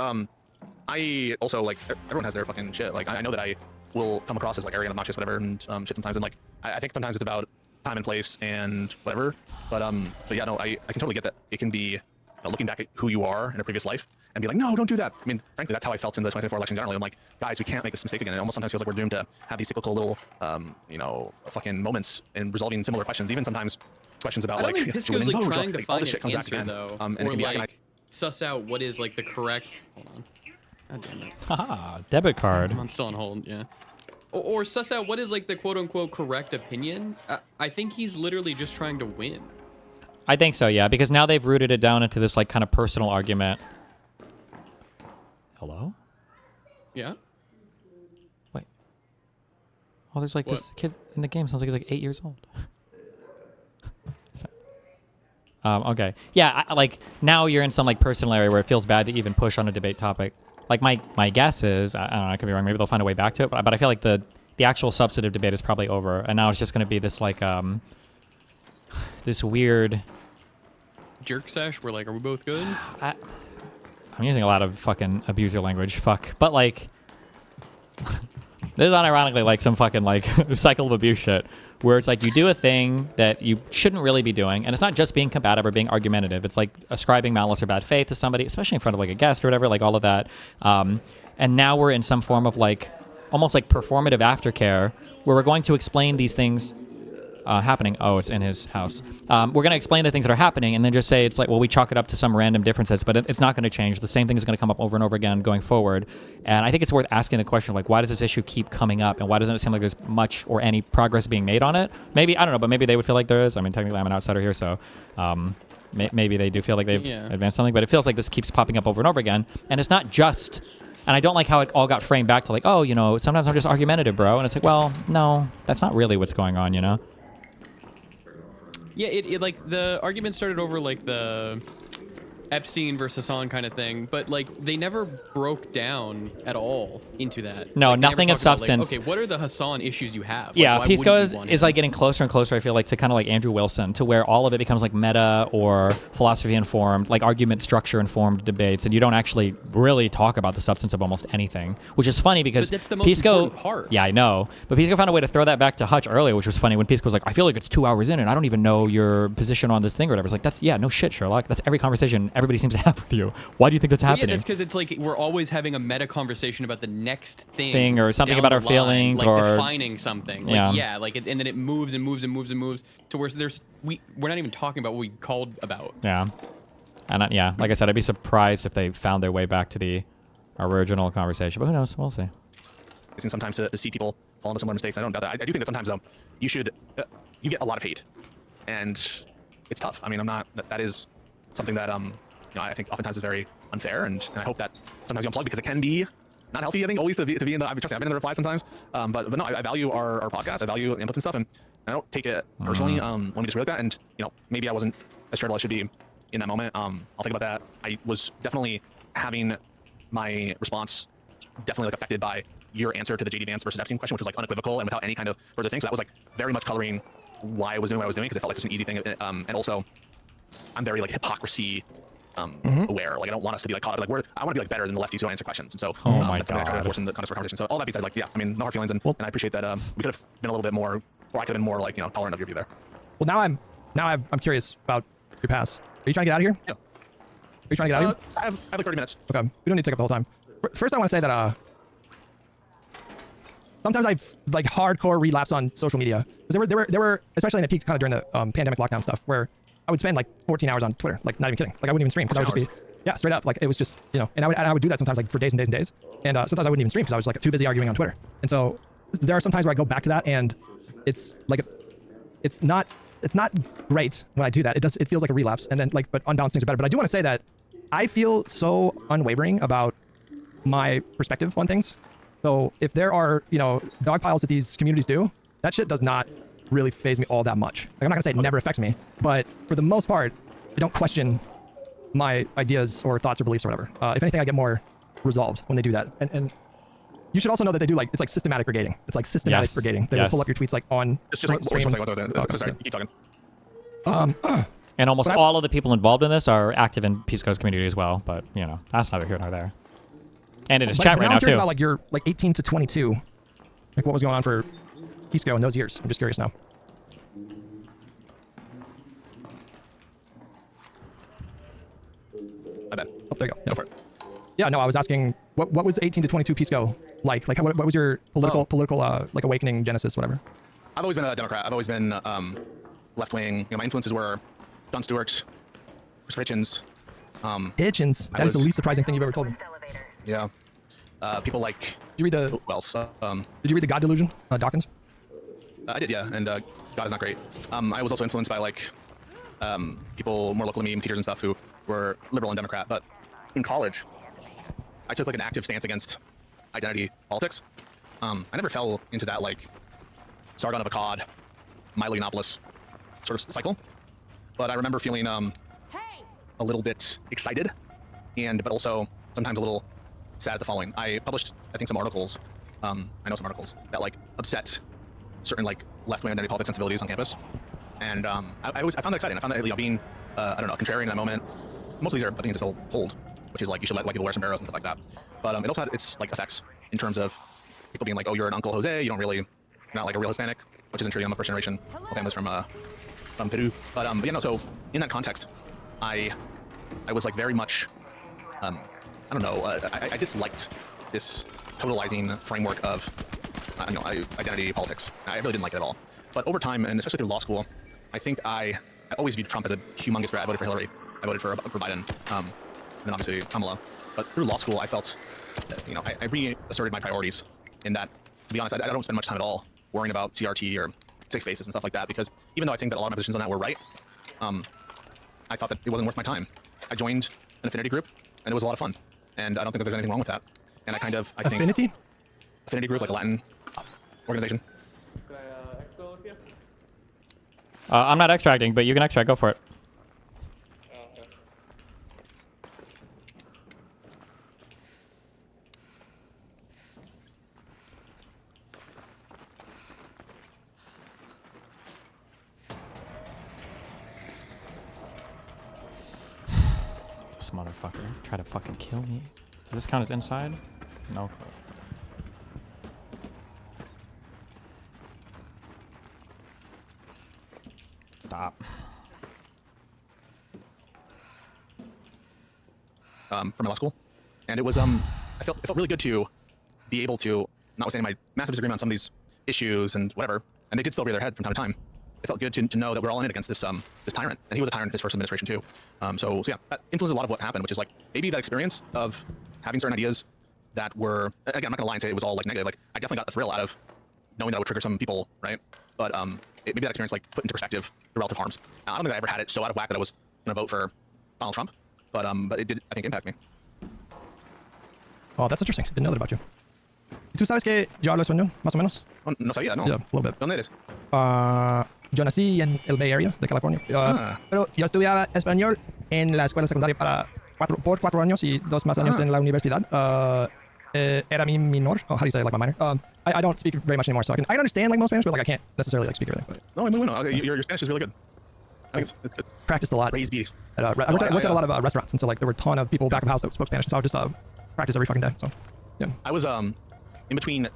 I also, like, everyone has their fucking shit. Like, I know that I will come across as, like, arrogant, obnoxious, whatever, and shit sometimes. And, like, I think sometimes it's about time and place and whatever. But yeah, no, I can totally get that. It can be, you know, looking back at who you are in a previous life and be like, no, don't do that. I mean, frankly, that's how I felt in the 2024 election generally. I'm like, guys, we can't make this mistake again. It almost sometimes feels like we're doomed to have these cyclical little, you know, fucking moments in resolving similar questions. Even sometimes questions about, like, Pisco's like trying to all find this shit an comes back answer, again. though, And it or can be like suss out what is like the correct. Hold on. God damn it. Haha, debit card. I'm still on hold. Yeah. Or suss out what is like the quote unquote correct opinion. I think he's literally just trying to win. I think so, yeah, because now they've rooted it down into this like kind of personal argument. Hello? Yeah. Wait. Oh, there's like this kid in the game sounds like he's like 8 years old. Okay. Yeah, like now you're in some like personal area where it feels bad to even push on a debate topic. Like my guess is, I don't know, I could be wrong. Maybe they'll find a way back to it, but I feel like the actual substantive debate is probably over, and now it's just going to be this like this weird jerk sesh. We're like, are we both good? I'm using a lot of fucking abuser language. Fuck, but like this is unironically like some fucking like cycle of abuse shit. Where it's like you do a thing that you shouldn't really be doing, and it's not just being combative or being argumentative. It's like ascribing malice or bad faith to somebody, especially in front of like a guest or whatever, like all of that. And now we're in some form of like almost like performative aftercare where we're going to explain these things happening. Oh, it's in his house. We're going to explain the things that are happening and then just say it's like, well, we chalk it up to some random differences, but it's not going to change. The same thing is going to come up over and over again going forward. And I think it's worth asking the question, like, why does this issue keep coming up? And why doesn't it seem like there's much or any progress being made on it? Maybe, I don't know, but maybe they would feel like there is. I mean, technically I'm an outsider here, so maybe they do feel like they've advanced something, but it feels like this keeps popping up over and over again. And it's not just, and I don't like how it all got framed back to like, oh, you know, sometimes I'm just argumentative, bro. And it's like, well, no, that's not really what's going on, you know? Yeah, it like the argument started over like the Epstein versus Hassan kind of thing, but like they never broke down at all into that. No, like, nothing of substance. Like, okay, what are the Hassan issues you have? Like, yeah, why Pisco wouldn't you want is him? like getting closer and closer, I feel like, to kind of like Andrew Wilson, to where all of it becomes like meta or philosophy informed, like argument structure informed debates, and you don't actually really talk about the substance of almost anything, which is funny because But that's the most Pisco, important part. Yeah, I know, but Pisco found a way to throw that back to Hutch earlier, which was funny when Pisco was like, I feel like it's 2 hours in and I don't even know your position on this thing or whatever. It's like, that's, yeah, no shit, Sherlock. That's every conversation everybody seems to have with you. Why do you think that's happening? Yeah, that's because it's like we're always having a meta conversation about the next thing or something down about the our line, feelings like or defining something. Like, like it, and then it moves and moves and moves and moves to where we're not even talking about what we called about. Yeah, and yeah, like I said, I'd be surprised if they found their way back to the original conversation, but who knows? We'll see. And sometimes to see people fall into similar mistakes. I don't doubt that. I do think that sometimes though, you should you get a lot of hate, and it's tough. I mean, that is something that you know, I think oftentimes is very unfair, and I hope that sometimes you unplug because it can be not healthy. I think always to be in the. I've been in the reply sometimes, but no, I value our podcast. I value inputs and stuff, and I don't take it personally when we disagree like that. And you know, maybe I wasn't as charitable as I should be in that moment. I'll think about that. I was definitely having my response definitely like affected by your answer to the JD Vance versus Epstein question, which was like unequivocal and without any kind of further thing. So that was like very much coloring why I was doing what I was doing because it felt like such an easy thing. And also, I'm very like hypocrisy aware. Like I don't want us to be like caught up. Like I want to be like better than the lefties who don't answer questions. And so God. that's something I try to enforce in the conversation. So all that being said, like yeah, I mean no hard feelings, and I appreciate that we could have been a little bit more, or I could have been more like tolerant of your view there. Well, now I'm curious about your past. Are you trying to get out of here? Yeah. Are you trying to get out of here? I have like 30 minutes. Okay. We don't need to take up the whole time. First, I want to say that sometimes I like hardcore relapse on social media. Because there were especially in the peaks kind of during the pandemic lockdown stuff where I would spend like 14 hours on Twitter, like not even kidding. Like I wouldn't even stream because I would just be straight up. Like it was just and I would do that sometimes like for days and days and days. And sometimes I wouldn't even stream because I was like too busy arguing on Twitter. And so there are some times where I go back to that and it's like it's not great when I do that. It feels like a relapse. And then but unbalanced things are better. But I do want to say that I feel so unwavering about my perspective on things. So if there are, dog piles that these communities do, that shit does not really faze me all that much. Like, I'm not gonna say it never affects me, but for the most part, I don't question my ideas or thoughts or beliefs or whatever. If anything, I get more resolved when they do that. And you should also know that they do it's like systematic brigading. It's like systematic brigading. They will pull up your tweets like on stream. Sorry, keep talking. And almost all of the people involved in this are active in Pisco's community as well, but that's neither here nor there. And in his chat right now too. About you're 18 to 22, like what was going on for Pisco in those years. I'm just curious now. I bet. Oh, there you go. Go for it. Yeah, no, I was asking what was 18 to 22 Pisco like? Like what was your political like awakening genesis, whatever? I've always been a Democrat. I've always been left wing. My influences were Jon Stewart, Chris Hitchens. Hitchens. That is the least surprising thing you've ever told me. Yeah. People like. Did you read the? Who else? Did you read the God Delusion, Dawkins? I did, yeah. And God is not great. I was also influenced by people more local to me, teachers and stuff who were liberal and Democrat. But in college, I took an active stance against identity politics. I never fell into that Sargon of Akkad, Milo Yiannopoulos sort of cycle. But I remember feeling a little bit excited, but also sometimes a little sad at the following. I published, I think, some articles. I know some articles that upset certain left-wing identity politics sensibilities on campus, and I found that exciting. I found that being I don't know, contrarian in that moment. Most of these are opinions that still hold, which is you should let people wear sombreros and stuff like that. But it also had its effects in terms of people being oh, you're an Uncle Jose, you don't really, you're not a real Hispanic, which isn't true. I'm a first generation. My family's from Peru. But so in that context, I was very much I don't know. I disliked this totalizing framework of identity politics. I really didn't like it at all. But over time, and especially through law school, I think I always viewed Trump as a humongous threat. I voted for Hillary. I voted for Biden. And then obviously Kamala. But through law school, I felt that, I reasserted my priorities in that, to be honest, I don't spend much time at all worrying about CRT or safe spaces and stuff like that, because even though I think that a lot of my positions on that were right, I thought that it wasn't worth my time. I joined an affinity group, and it was a lot of fun. And I don't think that there's anything wrong with that. And I think affinity group, like a Latin organization. I'm not extracting, but you can extract. Go for it. This motherfucker try to fucking kill me. Does this count as inside? No clue. Stop. From my law school, and it was it felt really good to be able to, notwithstanding my massive disagreement on some of these issues and whatever, and they did still rear their head from time to time. It felt good to know that we're all in it against this this tyrant, and he was a tyrant in his first administration too. So yeah, that influenced a lot of what happened, which is maybe that experience of having certain ideas that were, again, I'm not gonna lie and say it was all negative. I definitely got a thrill out of knowing that I would trigger some people, right? But maybe that experience put into perspective the relative harms. I don't think I ever had it so out of whack that I was gonna vote for Donald Trump, but it did, I think, impact me. Oh, that's interesting. Didn't know that about you. ¿Tú sabes que yo hablo español, más o menos? No sabía, no. Yeah, a little bit. ¿Dónde eres? Yo nací en el Bay Area de California. Pero yo estudiaba español en la escuela secundaria por 4 años y 2 más años en la universidad. Era mi minor. Oh, how do you say my minor? I don't speak very much anymore, so I can understand most Spanish, but I can't necessarily speak everything. No, muy bueno. Your Spanish is really good. I think it's good. Practiced a lot. Raised beef. I worked at a lot of restaurants, and so like there were a ton of people back of house that spoke Spanish, so I would just practice every fucking day. So, yeah. I was in between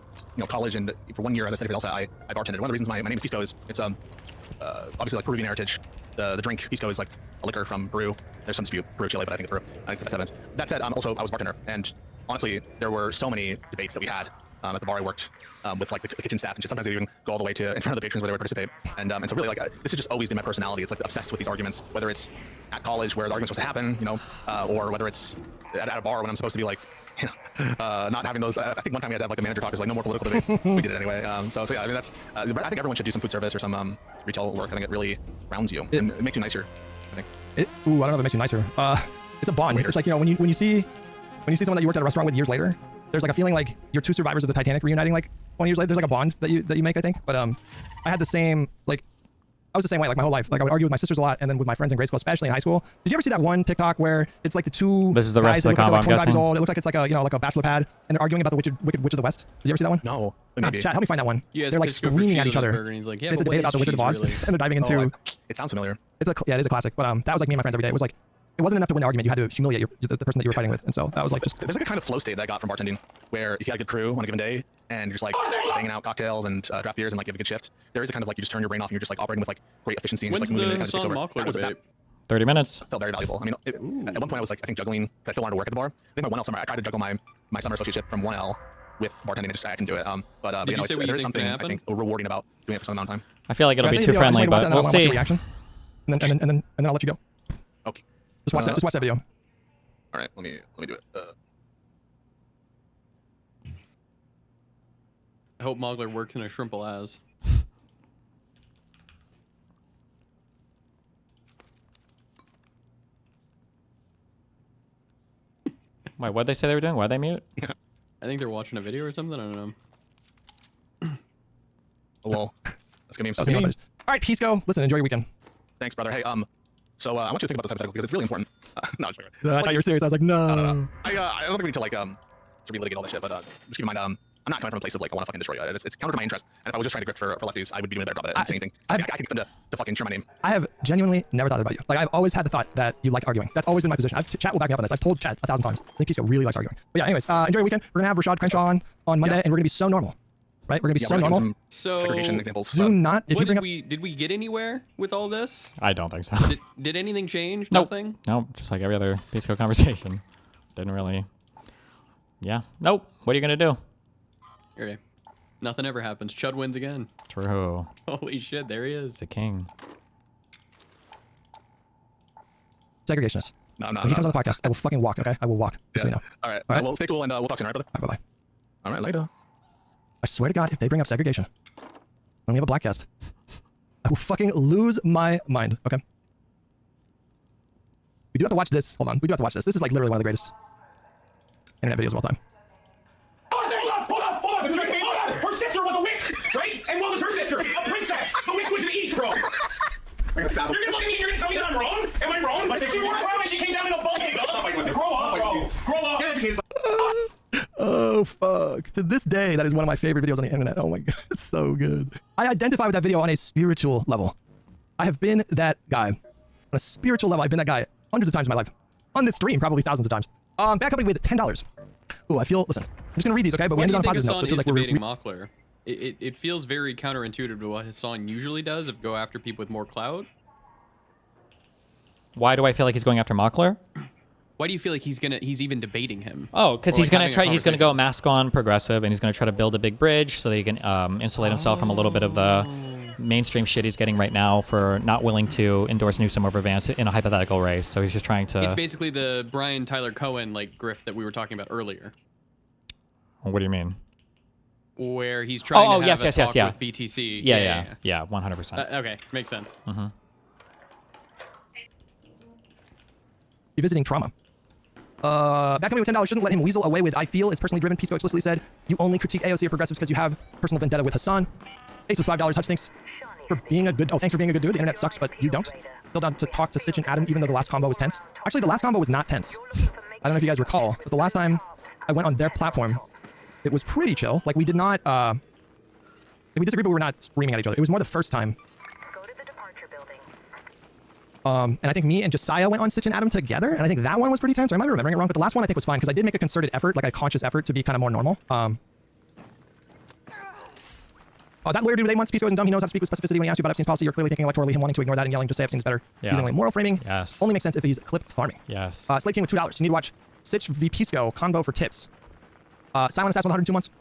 college and for 1 year as I studied for LSAT, I bartended. One of the reasons my name is Pisco is it's obviously like Peruvian heritage. The drink Pisco is like a liquor from Peru. There's some dispute Peru, Chile, but I think it's Peru. I think that's evidence. That said, also I was a bartender, and honestly there were so many debates that we had at the bar I worked with like the kitchen staff and shit. Sometimes they even go all the way to in front of the patrons where they would participate. And so really like this has just always been my personality. It's like obsessed with these arguments, whether it's at college where the argument's supposed to happen, or whether it's at a bar when I'm supposed to be like, not having those. I think one time we had to have like a manager talk. It was like no more political debates. We did it anyway. So yeah, I mean that's. I think everyone should do some food service or some retail work. I think it really rounds you and it makes you nicer. I think. I don't know if it makes you nicer. It's a bond. It's like when you see someone that you worked at a restaurant with years later, there's like a feeling like you're two survivors of the Titanic reuniting like 20 years later. There's like a bond that you make, I think. But I had the same like. I was the same way, like my whole life. Like I would argue with my sisters a lot, and then with my friends in grade school, especially in high school. Did you ever see that one TikTok where it's like the two This is the rest guys of the that look like combo, they're I'm like 25 years guessing. old? It looks like it's like a like a bachelor pad, and they're arguing about the Wicked Witch of the West. Did you ever see that one? No. Maybe. Chat, help me find that one. You guys They're like Pisco for screaming cheese at each on his other. burger, and he's like, yeah, It's a but debate what about the is Wizard of Oz, cheese really? and they're diving into. It sounds familiar. It is a classic, but that was like me and my friends every day. It was like it wasn't enough to win the argument. You had to humiliate the person that you were fighting with, and so that was like just. There's like a kind of flow state that I got from bartending, where if you had a good crew on a given day and you're just like banging out cocktails and draft beers and like you have a good shift, there is a kind of like you just turn your brain off and you're just like operating with like great efficiency and When's just like moving the it kind of takes Hassan over. Mockler That was debate? 30 minutes. felt very valuable. I mean, at one point I was like I think juggling. I still wanted to work at the bar. I think my 1L summer I tried to juggle my summer associateship from 1L with bartending and just I can do it. But Did you say what there you is think something can I happen? think rewarding about doing it for some amount of time. I feel like it'll Can be I too say the video? I friendly, just wanna but watch it, we'll I wanna watch your see. reaction, and then I'll let you go. Okay. Just watch that. Just watch that video. All right, let me do it. I hope Mogler works in a shrimp as. Wait, what'd they say they were doing? Why'd they mute? I think they're watching a video or something. I don't know. Oh, well, that's gonna be Okay, interesting. all right, Pisco. Listen, enjoy your weekend. Thanks, brother. Hey, so I want you to think about this hypothetical because it's really important. No, I'm joking. I thought you were serious. I was like, no. No. I don't think we need to like to relitigate all that shit, but just keep in mind, I'm not coming from a place of like I want to fucking destroy you. It's counter to my interest. And if I was just trying to grip for lefties, I would be doing a better job at it and saying anything. I can get them to fucking share my name. I have genuinely never thought about you. Like I've always had the thought that you like arguing. That's always been my position. Chat will back me up on this. I've told Chat 1,000 times. I think Pisco really likes arguing. But yeah, anyways, enjoy your weekend. We're gonna have Rashad Crenshaw on Monday, and we're gonna be so normal, right? We're gonna be so we're gonna give normal. some segregation examples. Zoom not. If What you bring did up, did we get anywhere with all this? I don't think so. Did anything change? Nope. Nothing? Nope. Just like every other Pisco conversation. Didn't really. Yeah. Nope. What are you going to do? Okay. Nothing ever happens. Chud wins again. True. Holy shit, there he is. It's a king. segregationist. No, When he comes on the podcast, I will fucking walk. Okay, I will walk. Just so you know. All right. All right. Well, stay cool and we'll talk soon. All right, brother. All right, bye bye. All right, later. I swear to God, if they bring up segregation, when we have a black guest, I will fucking lose my mind. Okay. We do have to watch this. Hold on. We do have to watch this. This is like literally one of the greatest internet videos of all time. Hold on. This is right. Hold on. Her sister was a witch, right? And what was her sister? A princess. The witch was the East, bro. You're gonna look at me and you're gonna tell me that I'm wrong? Am I wrong? Like, she wore a crown and she came down in a bubble. Grow up, bro. Grow up. Oh, fuck. To this day, that is one of my favorite videos on the internet. Oh my God, it's so good. I identify with that video on a spiritual level. I have been that guy. On a spiritual level, I've been that guy hundreds of times in my life. On this stream, probably thousands of times. Back up with $10. Ooh, I feel, listen, I'm just gonna read these, okay? But we ended on a positive note. So it's like debating Mockler. It feels very counterintuitive to what Hassan usually does of go after people with more clout. Why do I feel like he's going after Mockler? Why do you feel like he's even debating him? Oh, because he's like gonna he's gonna go mask on progressive, and he's gonna try to build a big bridge so that he can insulate himself from a little bit of the mainstream shit he's getting right now for not willing to endorse Newsom over Vance in a hypothetical race. So he's just trying to. It's basically the Brian Tyler Cohen like grift that we were talking about earlier. What do you mean? Where he's trying to have a talk yeah. with BTC. Yeah, 100%. Okay, makes sense. Mm-hmm. Revisiting trauma. Back with $10 shouldn't let him weasel away with I feel it's personally driven. Pisco explicitly said you only critique AOC or progressives because you have personal vendetta with Hassan. Ace with $5. Hutch, thanks for being a good dude. The internet sucks, but you don't. Still down to talk to Sitch and Adam even though the last combo was tense. Actually, the last combo was not tense. I don't know if you guys recall, but the last time I went on their platform, it was pretty chill. Like we did not we disagreed, but we were not screaming at each other. It was more the first time. And I think me and Josiah went on Stitch and Adam together, and I think that one was pretty tense. Or am I remembering it wrong? But the last one I think was fine because I did make a concerted effort, like a conscious effort to be kind of more normal. Oh, that lawyer dude with 8 months, Pisco isn't dumb. He knows how to speak with specificity when he asks you about Epstein's policy. You're clearly thinking electorally. Him wanting to ignore that and yelling Josiah seems better. Yeah. Using only moral framing. Yes. Only makes sense if he's clip farming. Yes. Slate King with $2. You need to watch Sitch v Pisco combo for tips. Silent Assassin with 102 months.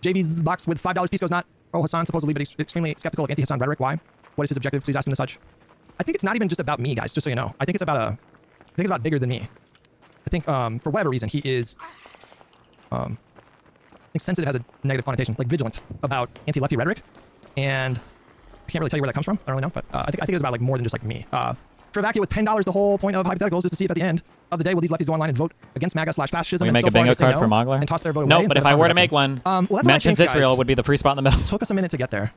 JB's box with $5. Pisco's not Hassan supposedly, but he's extremely skeptical of anti-Hassan rhetoric. Why? What is his objective? Please ask him as such. I think it's not even just about me, guys. Just so you know, I think it's about bigger than me. I think for whatever reason he is I think sensitive has a negative connotation, like vigilant about anti-lefty rhetoric, and I can't really tell you where that comes from. I don't really know, but I think it's about like more than just like me. Travakia with $10. The whole point of hypotheticals is to see if at the end of the day will these lefties go online and vote against MAGA/fascism. We and make so a bingo far, card no, for Mogler and toss their vote away. No, but if I were to make one, mentions Israel guys. would be the free spot in the middle. It took us a minute to get there.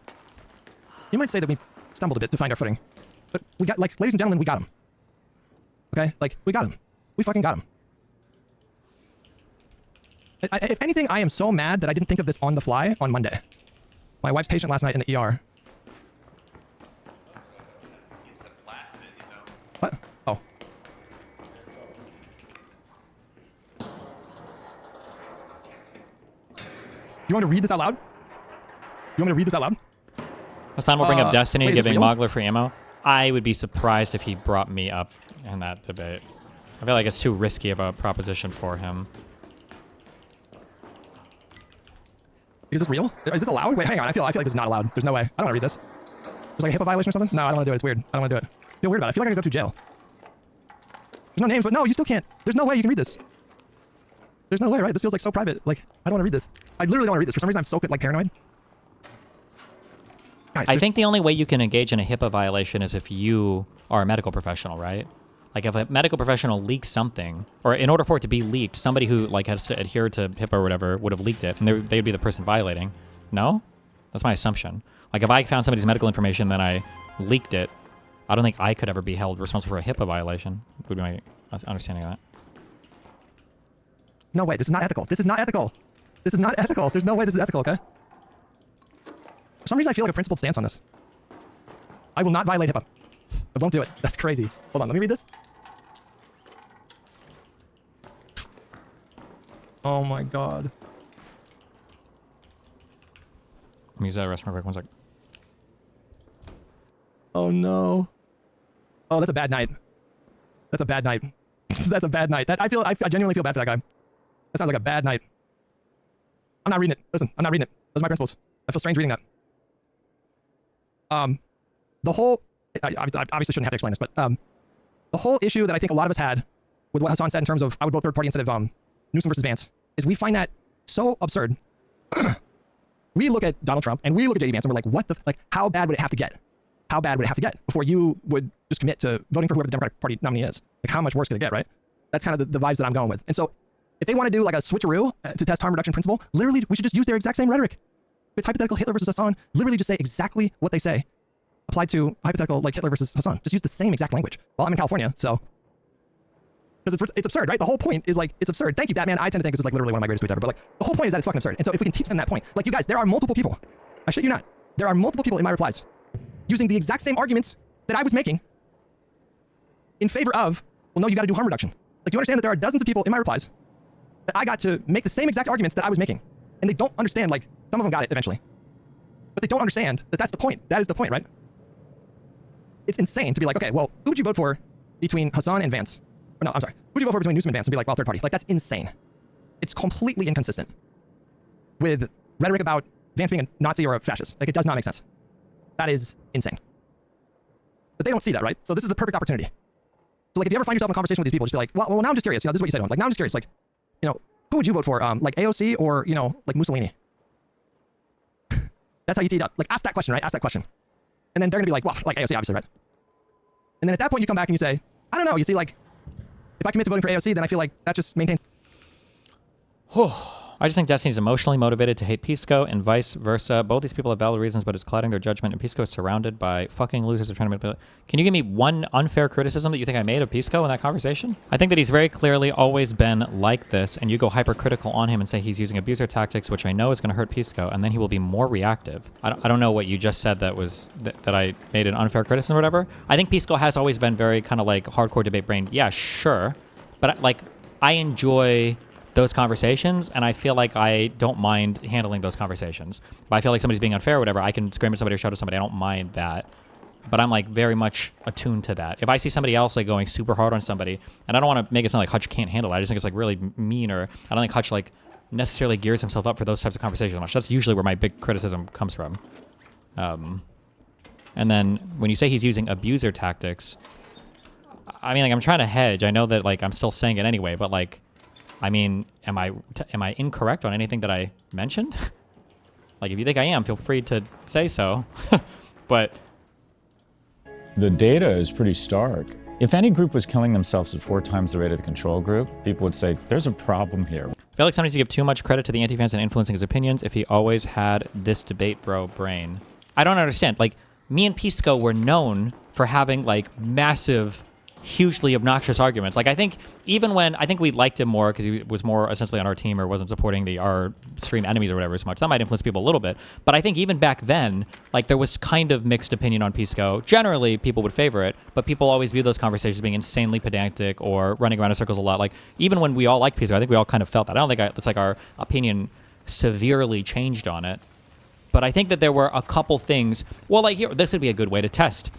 You might say that we stumbled a bit to find our footing, but we got, like, ladies and gentlemen, we got him. Okay, like we got him. We fucking got him. If anything, I am so mad that I didn't think of this on the fly on Monday. My wife's patient last night in the ER. What? Oh. You want me to read this out loud? You want me to read this out loud? Hassan will bring up Destiny, wait, is this giving real? Mogler free ammo. I would be surprised if he brought me up in that debate. I feel like it's too risky of a proposition for him. Is this real? Is this allowed? Wait, hang on. I feel like this is not allowed. There's no way. I don't want to read this. There's like a HIPAA violation or something? No, I don't want to do it. It's weird. I don't want to do it. I feel weird about it. I feel like I could go to jail. There's no names, but no, you still can't. There's no way you can read this. There's no way, right? This feels like so private. Like, I don't want to read this. I literally don't want to read this. For some reason, I'm so like paranoid. Guys, I think the only way you can engage in a HIPAA violation is if you are a medical professional, right? Like if a medical professional leaks something, or in order for it to be leaked, somebody who like has to adhere to HIPAA or whatever would have leaked it, and they'd be the person violating. No? That's my assumption. Like if I found somebody's medical information, then I leaked it, I don't think I could ever be held responsible for a HIPAA violation, would be my understanding of that. No way. This is not ethical. This is not ethical. This is not ethical. There's no way this is ethical, okay? For some reason, I feel like a principled stance on this. I will not violate HIPAA. I won't do it. That's crazy. Hold on. Let me read this. Oh my god. Let me use that restroom real quick. 1 sec. Oh no. Oh, that's a bad night. That's a bad night. That's a bad night. I genuinely feel bad for that guy. That sounds like a bad night. I'm not reading it. Listen, I'm not reading it. Those are my principles. I feel strange reading that. The whole... I obviously shouldn't have to explain this, but the whole issue that I think a lot of us had with what Hassan said in terms of I would vote third party instead of Newsom versus Vance is we find that so absurd. We look at Donald Trump and we look at J.D. Vance and we're like, what the... Like, how bad would it have to get? How bad would it have to get before you would just commit to voting for whoever the Democratic Party nominee is? Like, how much worse could it get, right? That's kind of the vibes that I'm going with. And so, if they want to do like a switcheroo to test harm reduction principle, literally, we should just use their exact same rhetoric. If it's hypothetical Hitler versus Hassan, literally just say exactly what they say, applied to hypothetical like Hitler versus Hassan. Just use the same exact language. Well, I'm in California, so... Because it's absurd, right? The whole point is like, it's absurd. Thank you, Batman. I tend to think this is like literally one of my greatest tweets ever, but like, the whole point is that it's fucking absurd. And so if we can teach them that point, like you guys, there are multiple people. I shit you not. There are multiple people in my replies using the exact same arguments that I was making in favor of, well, no, you got to do harm reduction. Like, do you understand that there are dozens of people in my replies that I got to make the same exact arguments that I was making? And they don't understand, like, some of them got it eventually. But they don't understand that that's the point. That is the point, right? It's insane to be like, okay, well, who would you vote for between Hassan and Vance? Or no, I'm sorry. Who would you vote for between Newsom and Vance and be like, well, third party? Like, that's insane. It's completely inconsistent with rhetoric about Vance being a Nazi or a fascist. Like, it does not make sense. That is insane. But they don't see that, right? So this is the perfect opportunity. So like, if you ever find yourself in a conversation with these people, just be like, well, now I'm just curious. You know, this is what you said to them. Like, now I'm just curious. Like, you know, who would you vote for? Like AOC or, you know, like Mussolini? That's how you tee it up. Like, ask that question, right? Ask that question. And then they're gonna be like, well, like AOC, obviously, right? And then at that point, you come back and you say, I don't know. You see, like, if I commit to voting for AOC, then I feel like that just maintains. I just think Destiny's emotionally motivated to hate Pisco and vice versa. Both these people have valid reasons, but it's clouding their judgment, and Pisco is surrounded by fucking losers who are trying to manipulate. Can you give me one unfair criticism that you think I made of Pisco in that conversation? I think that he's very clearly always been like this, and you go hypercritical on him and say he's using abuser tactics, which I know is going to hurt Pisco, and then he will be more reactive. I don't know what you just said that was that I made an unfair criticism or whatever. I think Pisco has always been very kind of like hardcore debate brain. Yeah, sure. But like, I enjoy those conversations, and I feel like I don't mind handling those conversations. If I feel like somebody's being unfair or whatever, I can scream at somebody or shout at somebody. I don't mind that. But I'm like very much attuned to that. If I see somebody else like going super hard on somebody, and I don't want to make it sound like Hutch can't handle it, I just think it's like really mean, or I don't think Hutch like necessarily gears himself up for those types of conversations much. That's usually where my big criticism comes from. And then when you say he's using abuser tactics, I mean, like, I'm trying to hedge. I know that like I'm still saying it anyway, but like, I mean, am I incorrect on anything that I mentioned? Like, if you think I am, feel free to say so. But the data is pretty stark. If any group was killing themselves at 4 times the rate of the control group, people would say, there's a problem here. I feel like sometimes you give too much credit to the anti-fans and influencing his opinions if he always had this debate bro brain. I don't understand. Like, me and Pisco were known for having, like, massive, hugely obnoxious arguments. Like, I think even when I think we liked him more because he was more essentially on our team or wasn't supporting our stream enemies or whatever as much, that might influence people a little bit. But I think even back then, like, there was kind of mixed opinion on Pisco. Generally, people would favor it, but people always view those conversations being insanely pedantic or running around in circles a lot. Like, even when we all liked Pisco, I think we all kind of felt that. I don't think it's like our opinion severely changed on it. But I think that there were a couple things. Well, like, here, this would be a good way to test.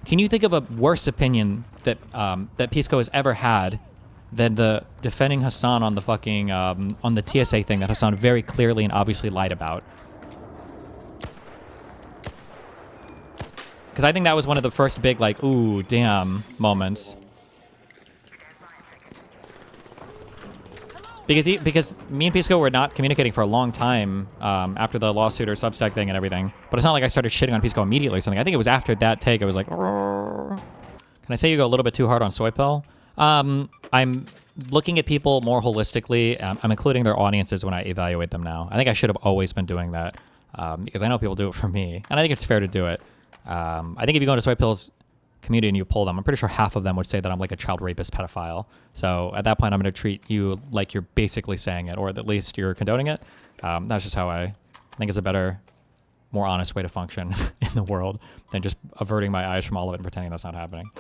Can you think of a worse opinion that that Pisco has ever had than the defending Hassan on the fucking on the TSA thing that Hassan very clearly and obviously lied about? Because I think that was one of the first big, like, ooh, damn moments. Because me and Pisco were not communicating for a long time after the lawsuit or Substack thing and everything. But it's not like I started shitting on Pisco immediately or something. I think it was after that take I was like, "Rrr." Can I say you go a little bit too hard on Soy Pill? I'm looking at people more holistically. I'm including their audiences when I evaluate them now. I think I should have always been doing that because I know people do it for me. And I think it's fair to do it. I think if you go into Soy Pill's community and you poll them, I'm pretty sure half of them would say that I'm like a child rapist pedophile. So at that point, I'm going to treat you like you're basically saying it, or at least you're condoning it. That's just how I think is a better, more honest way to function in the world than just averting my eyes from all of it and pretending that's not happening.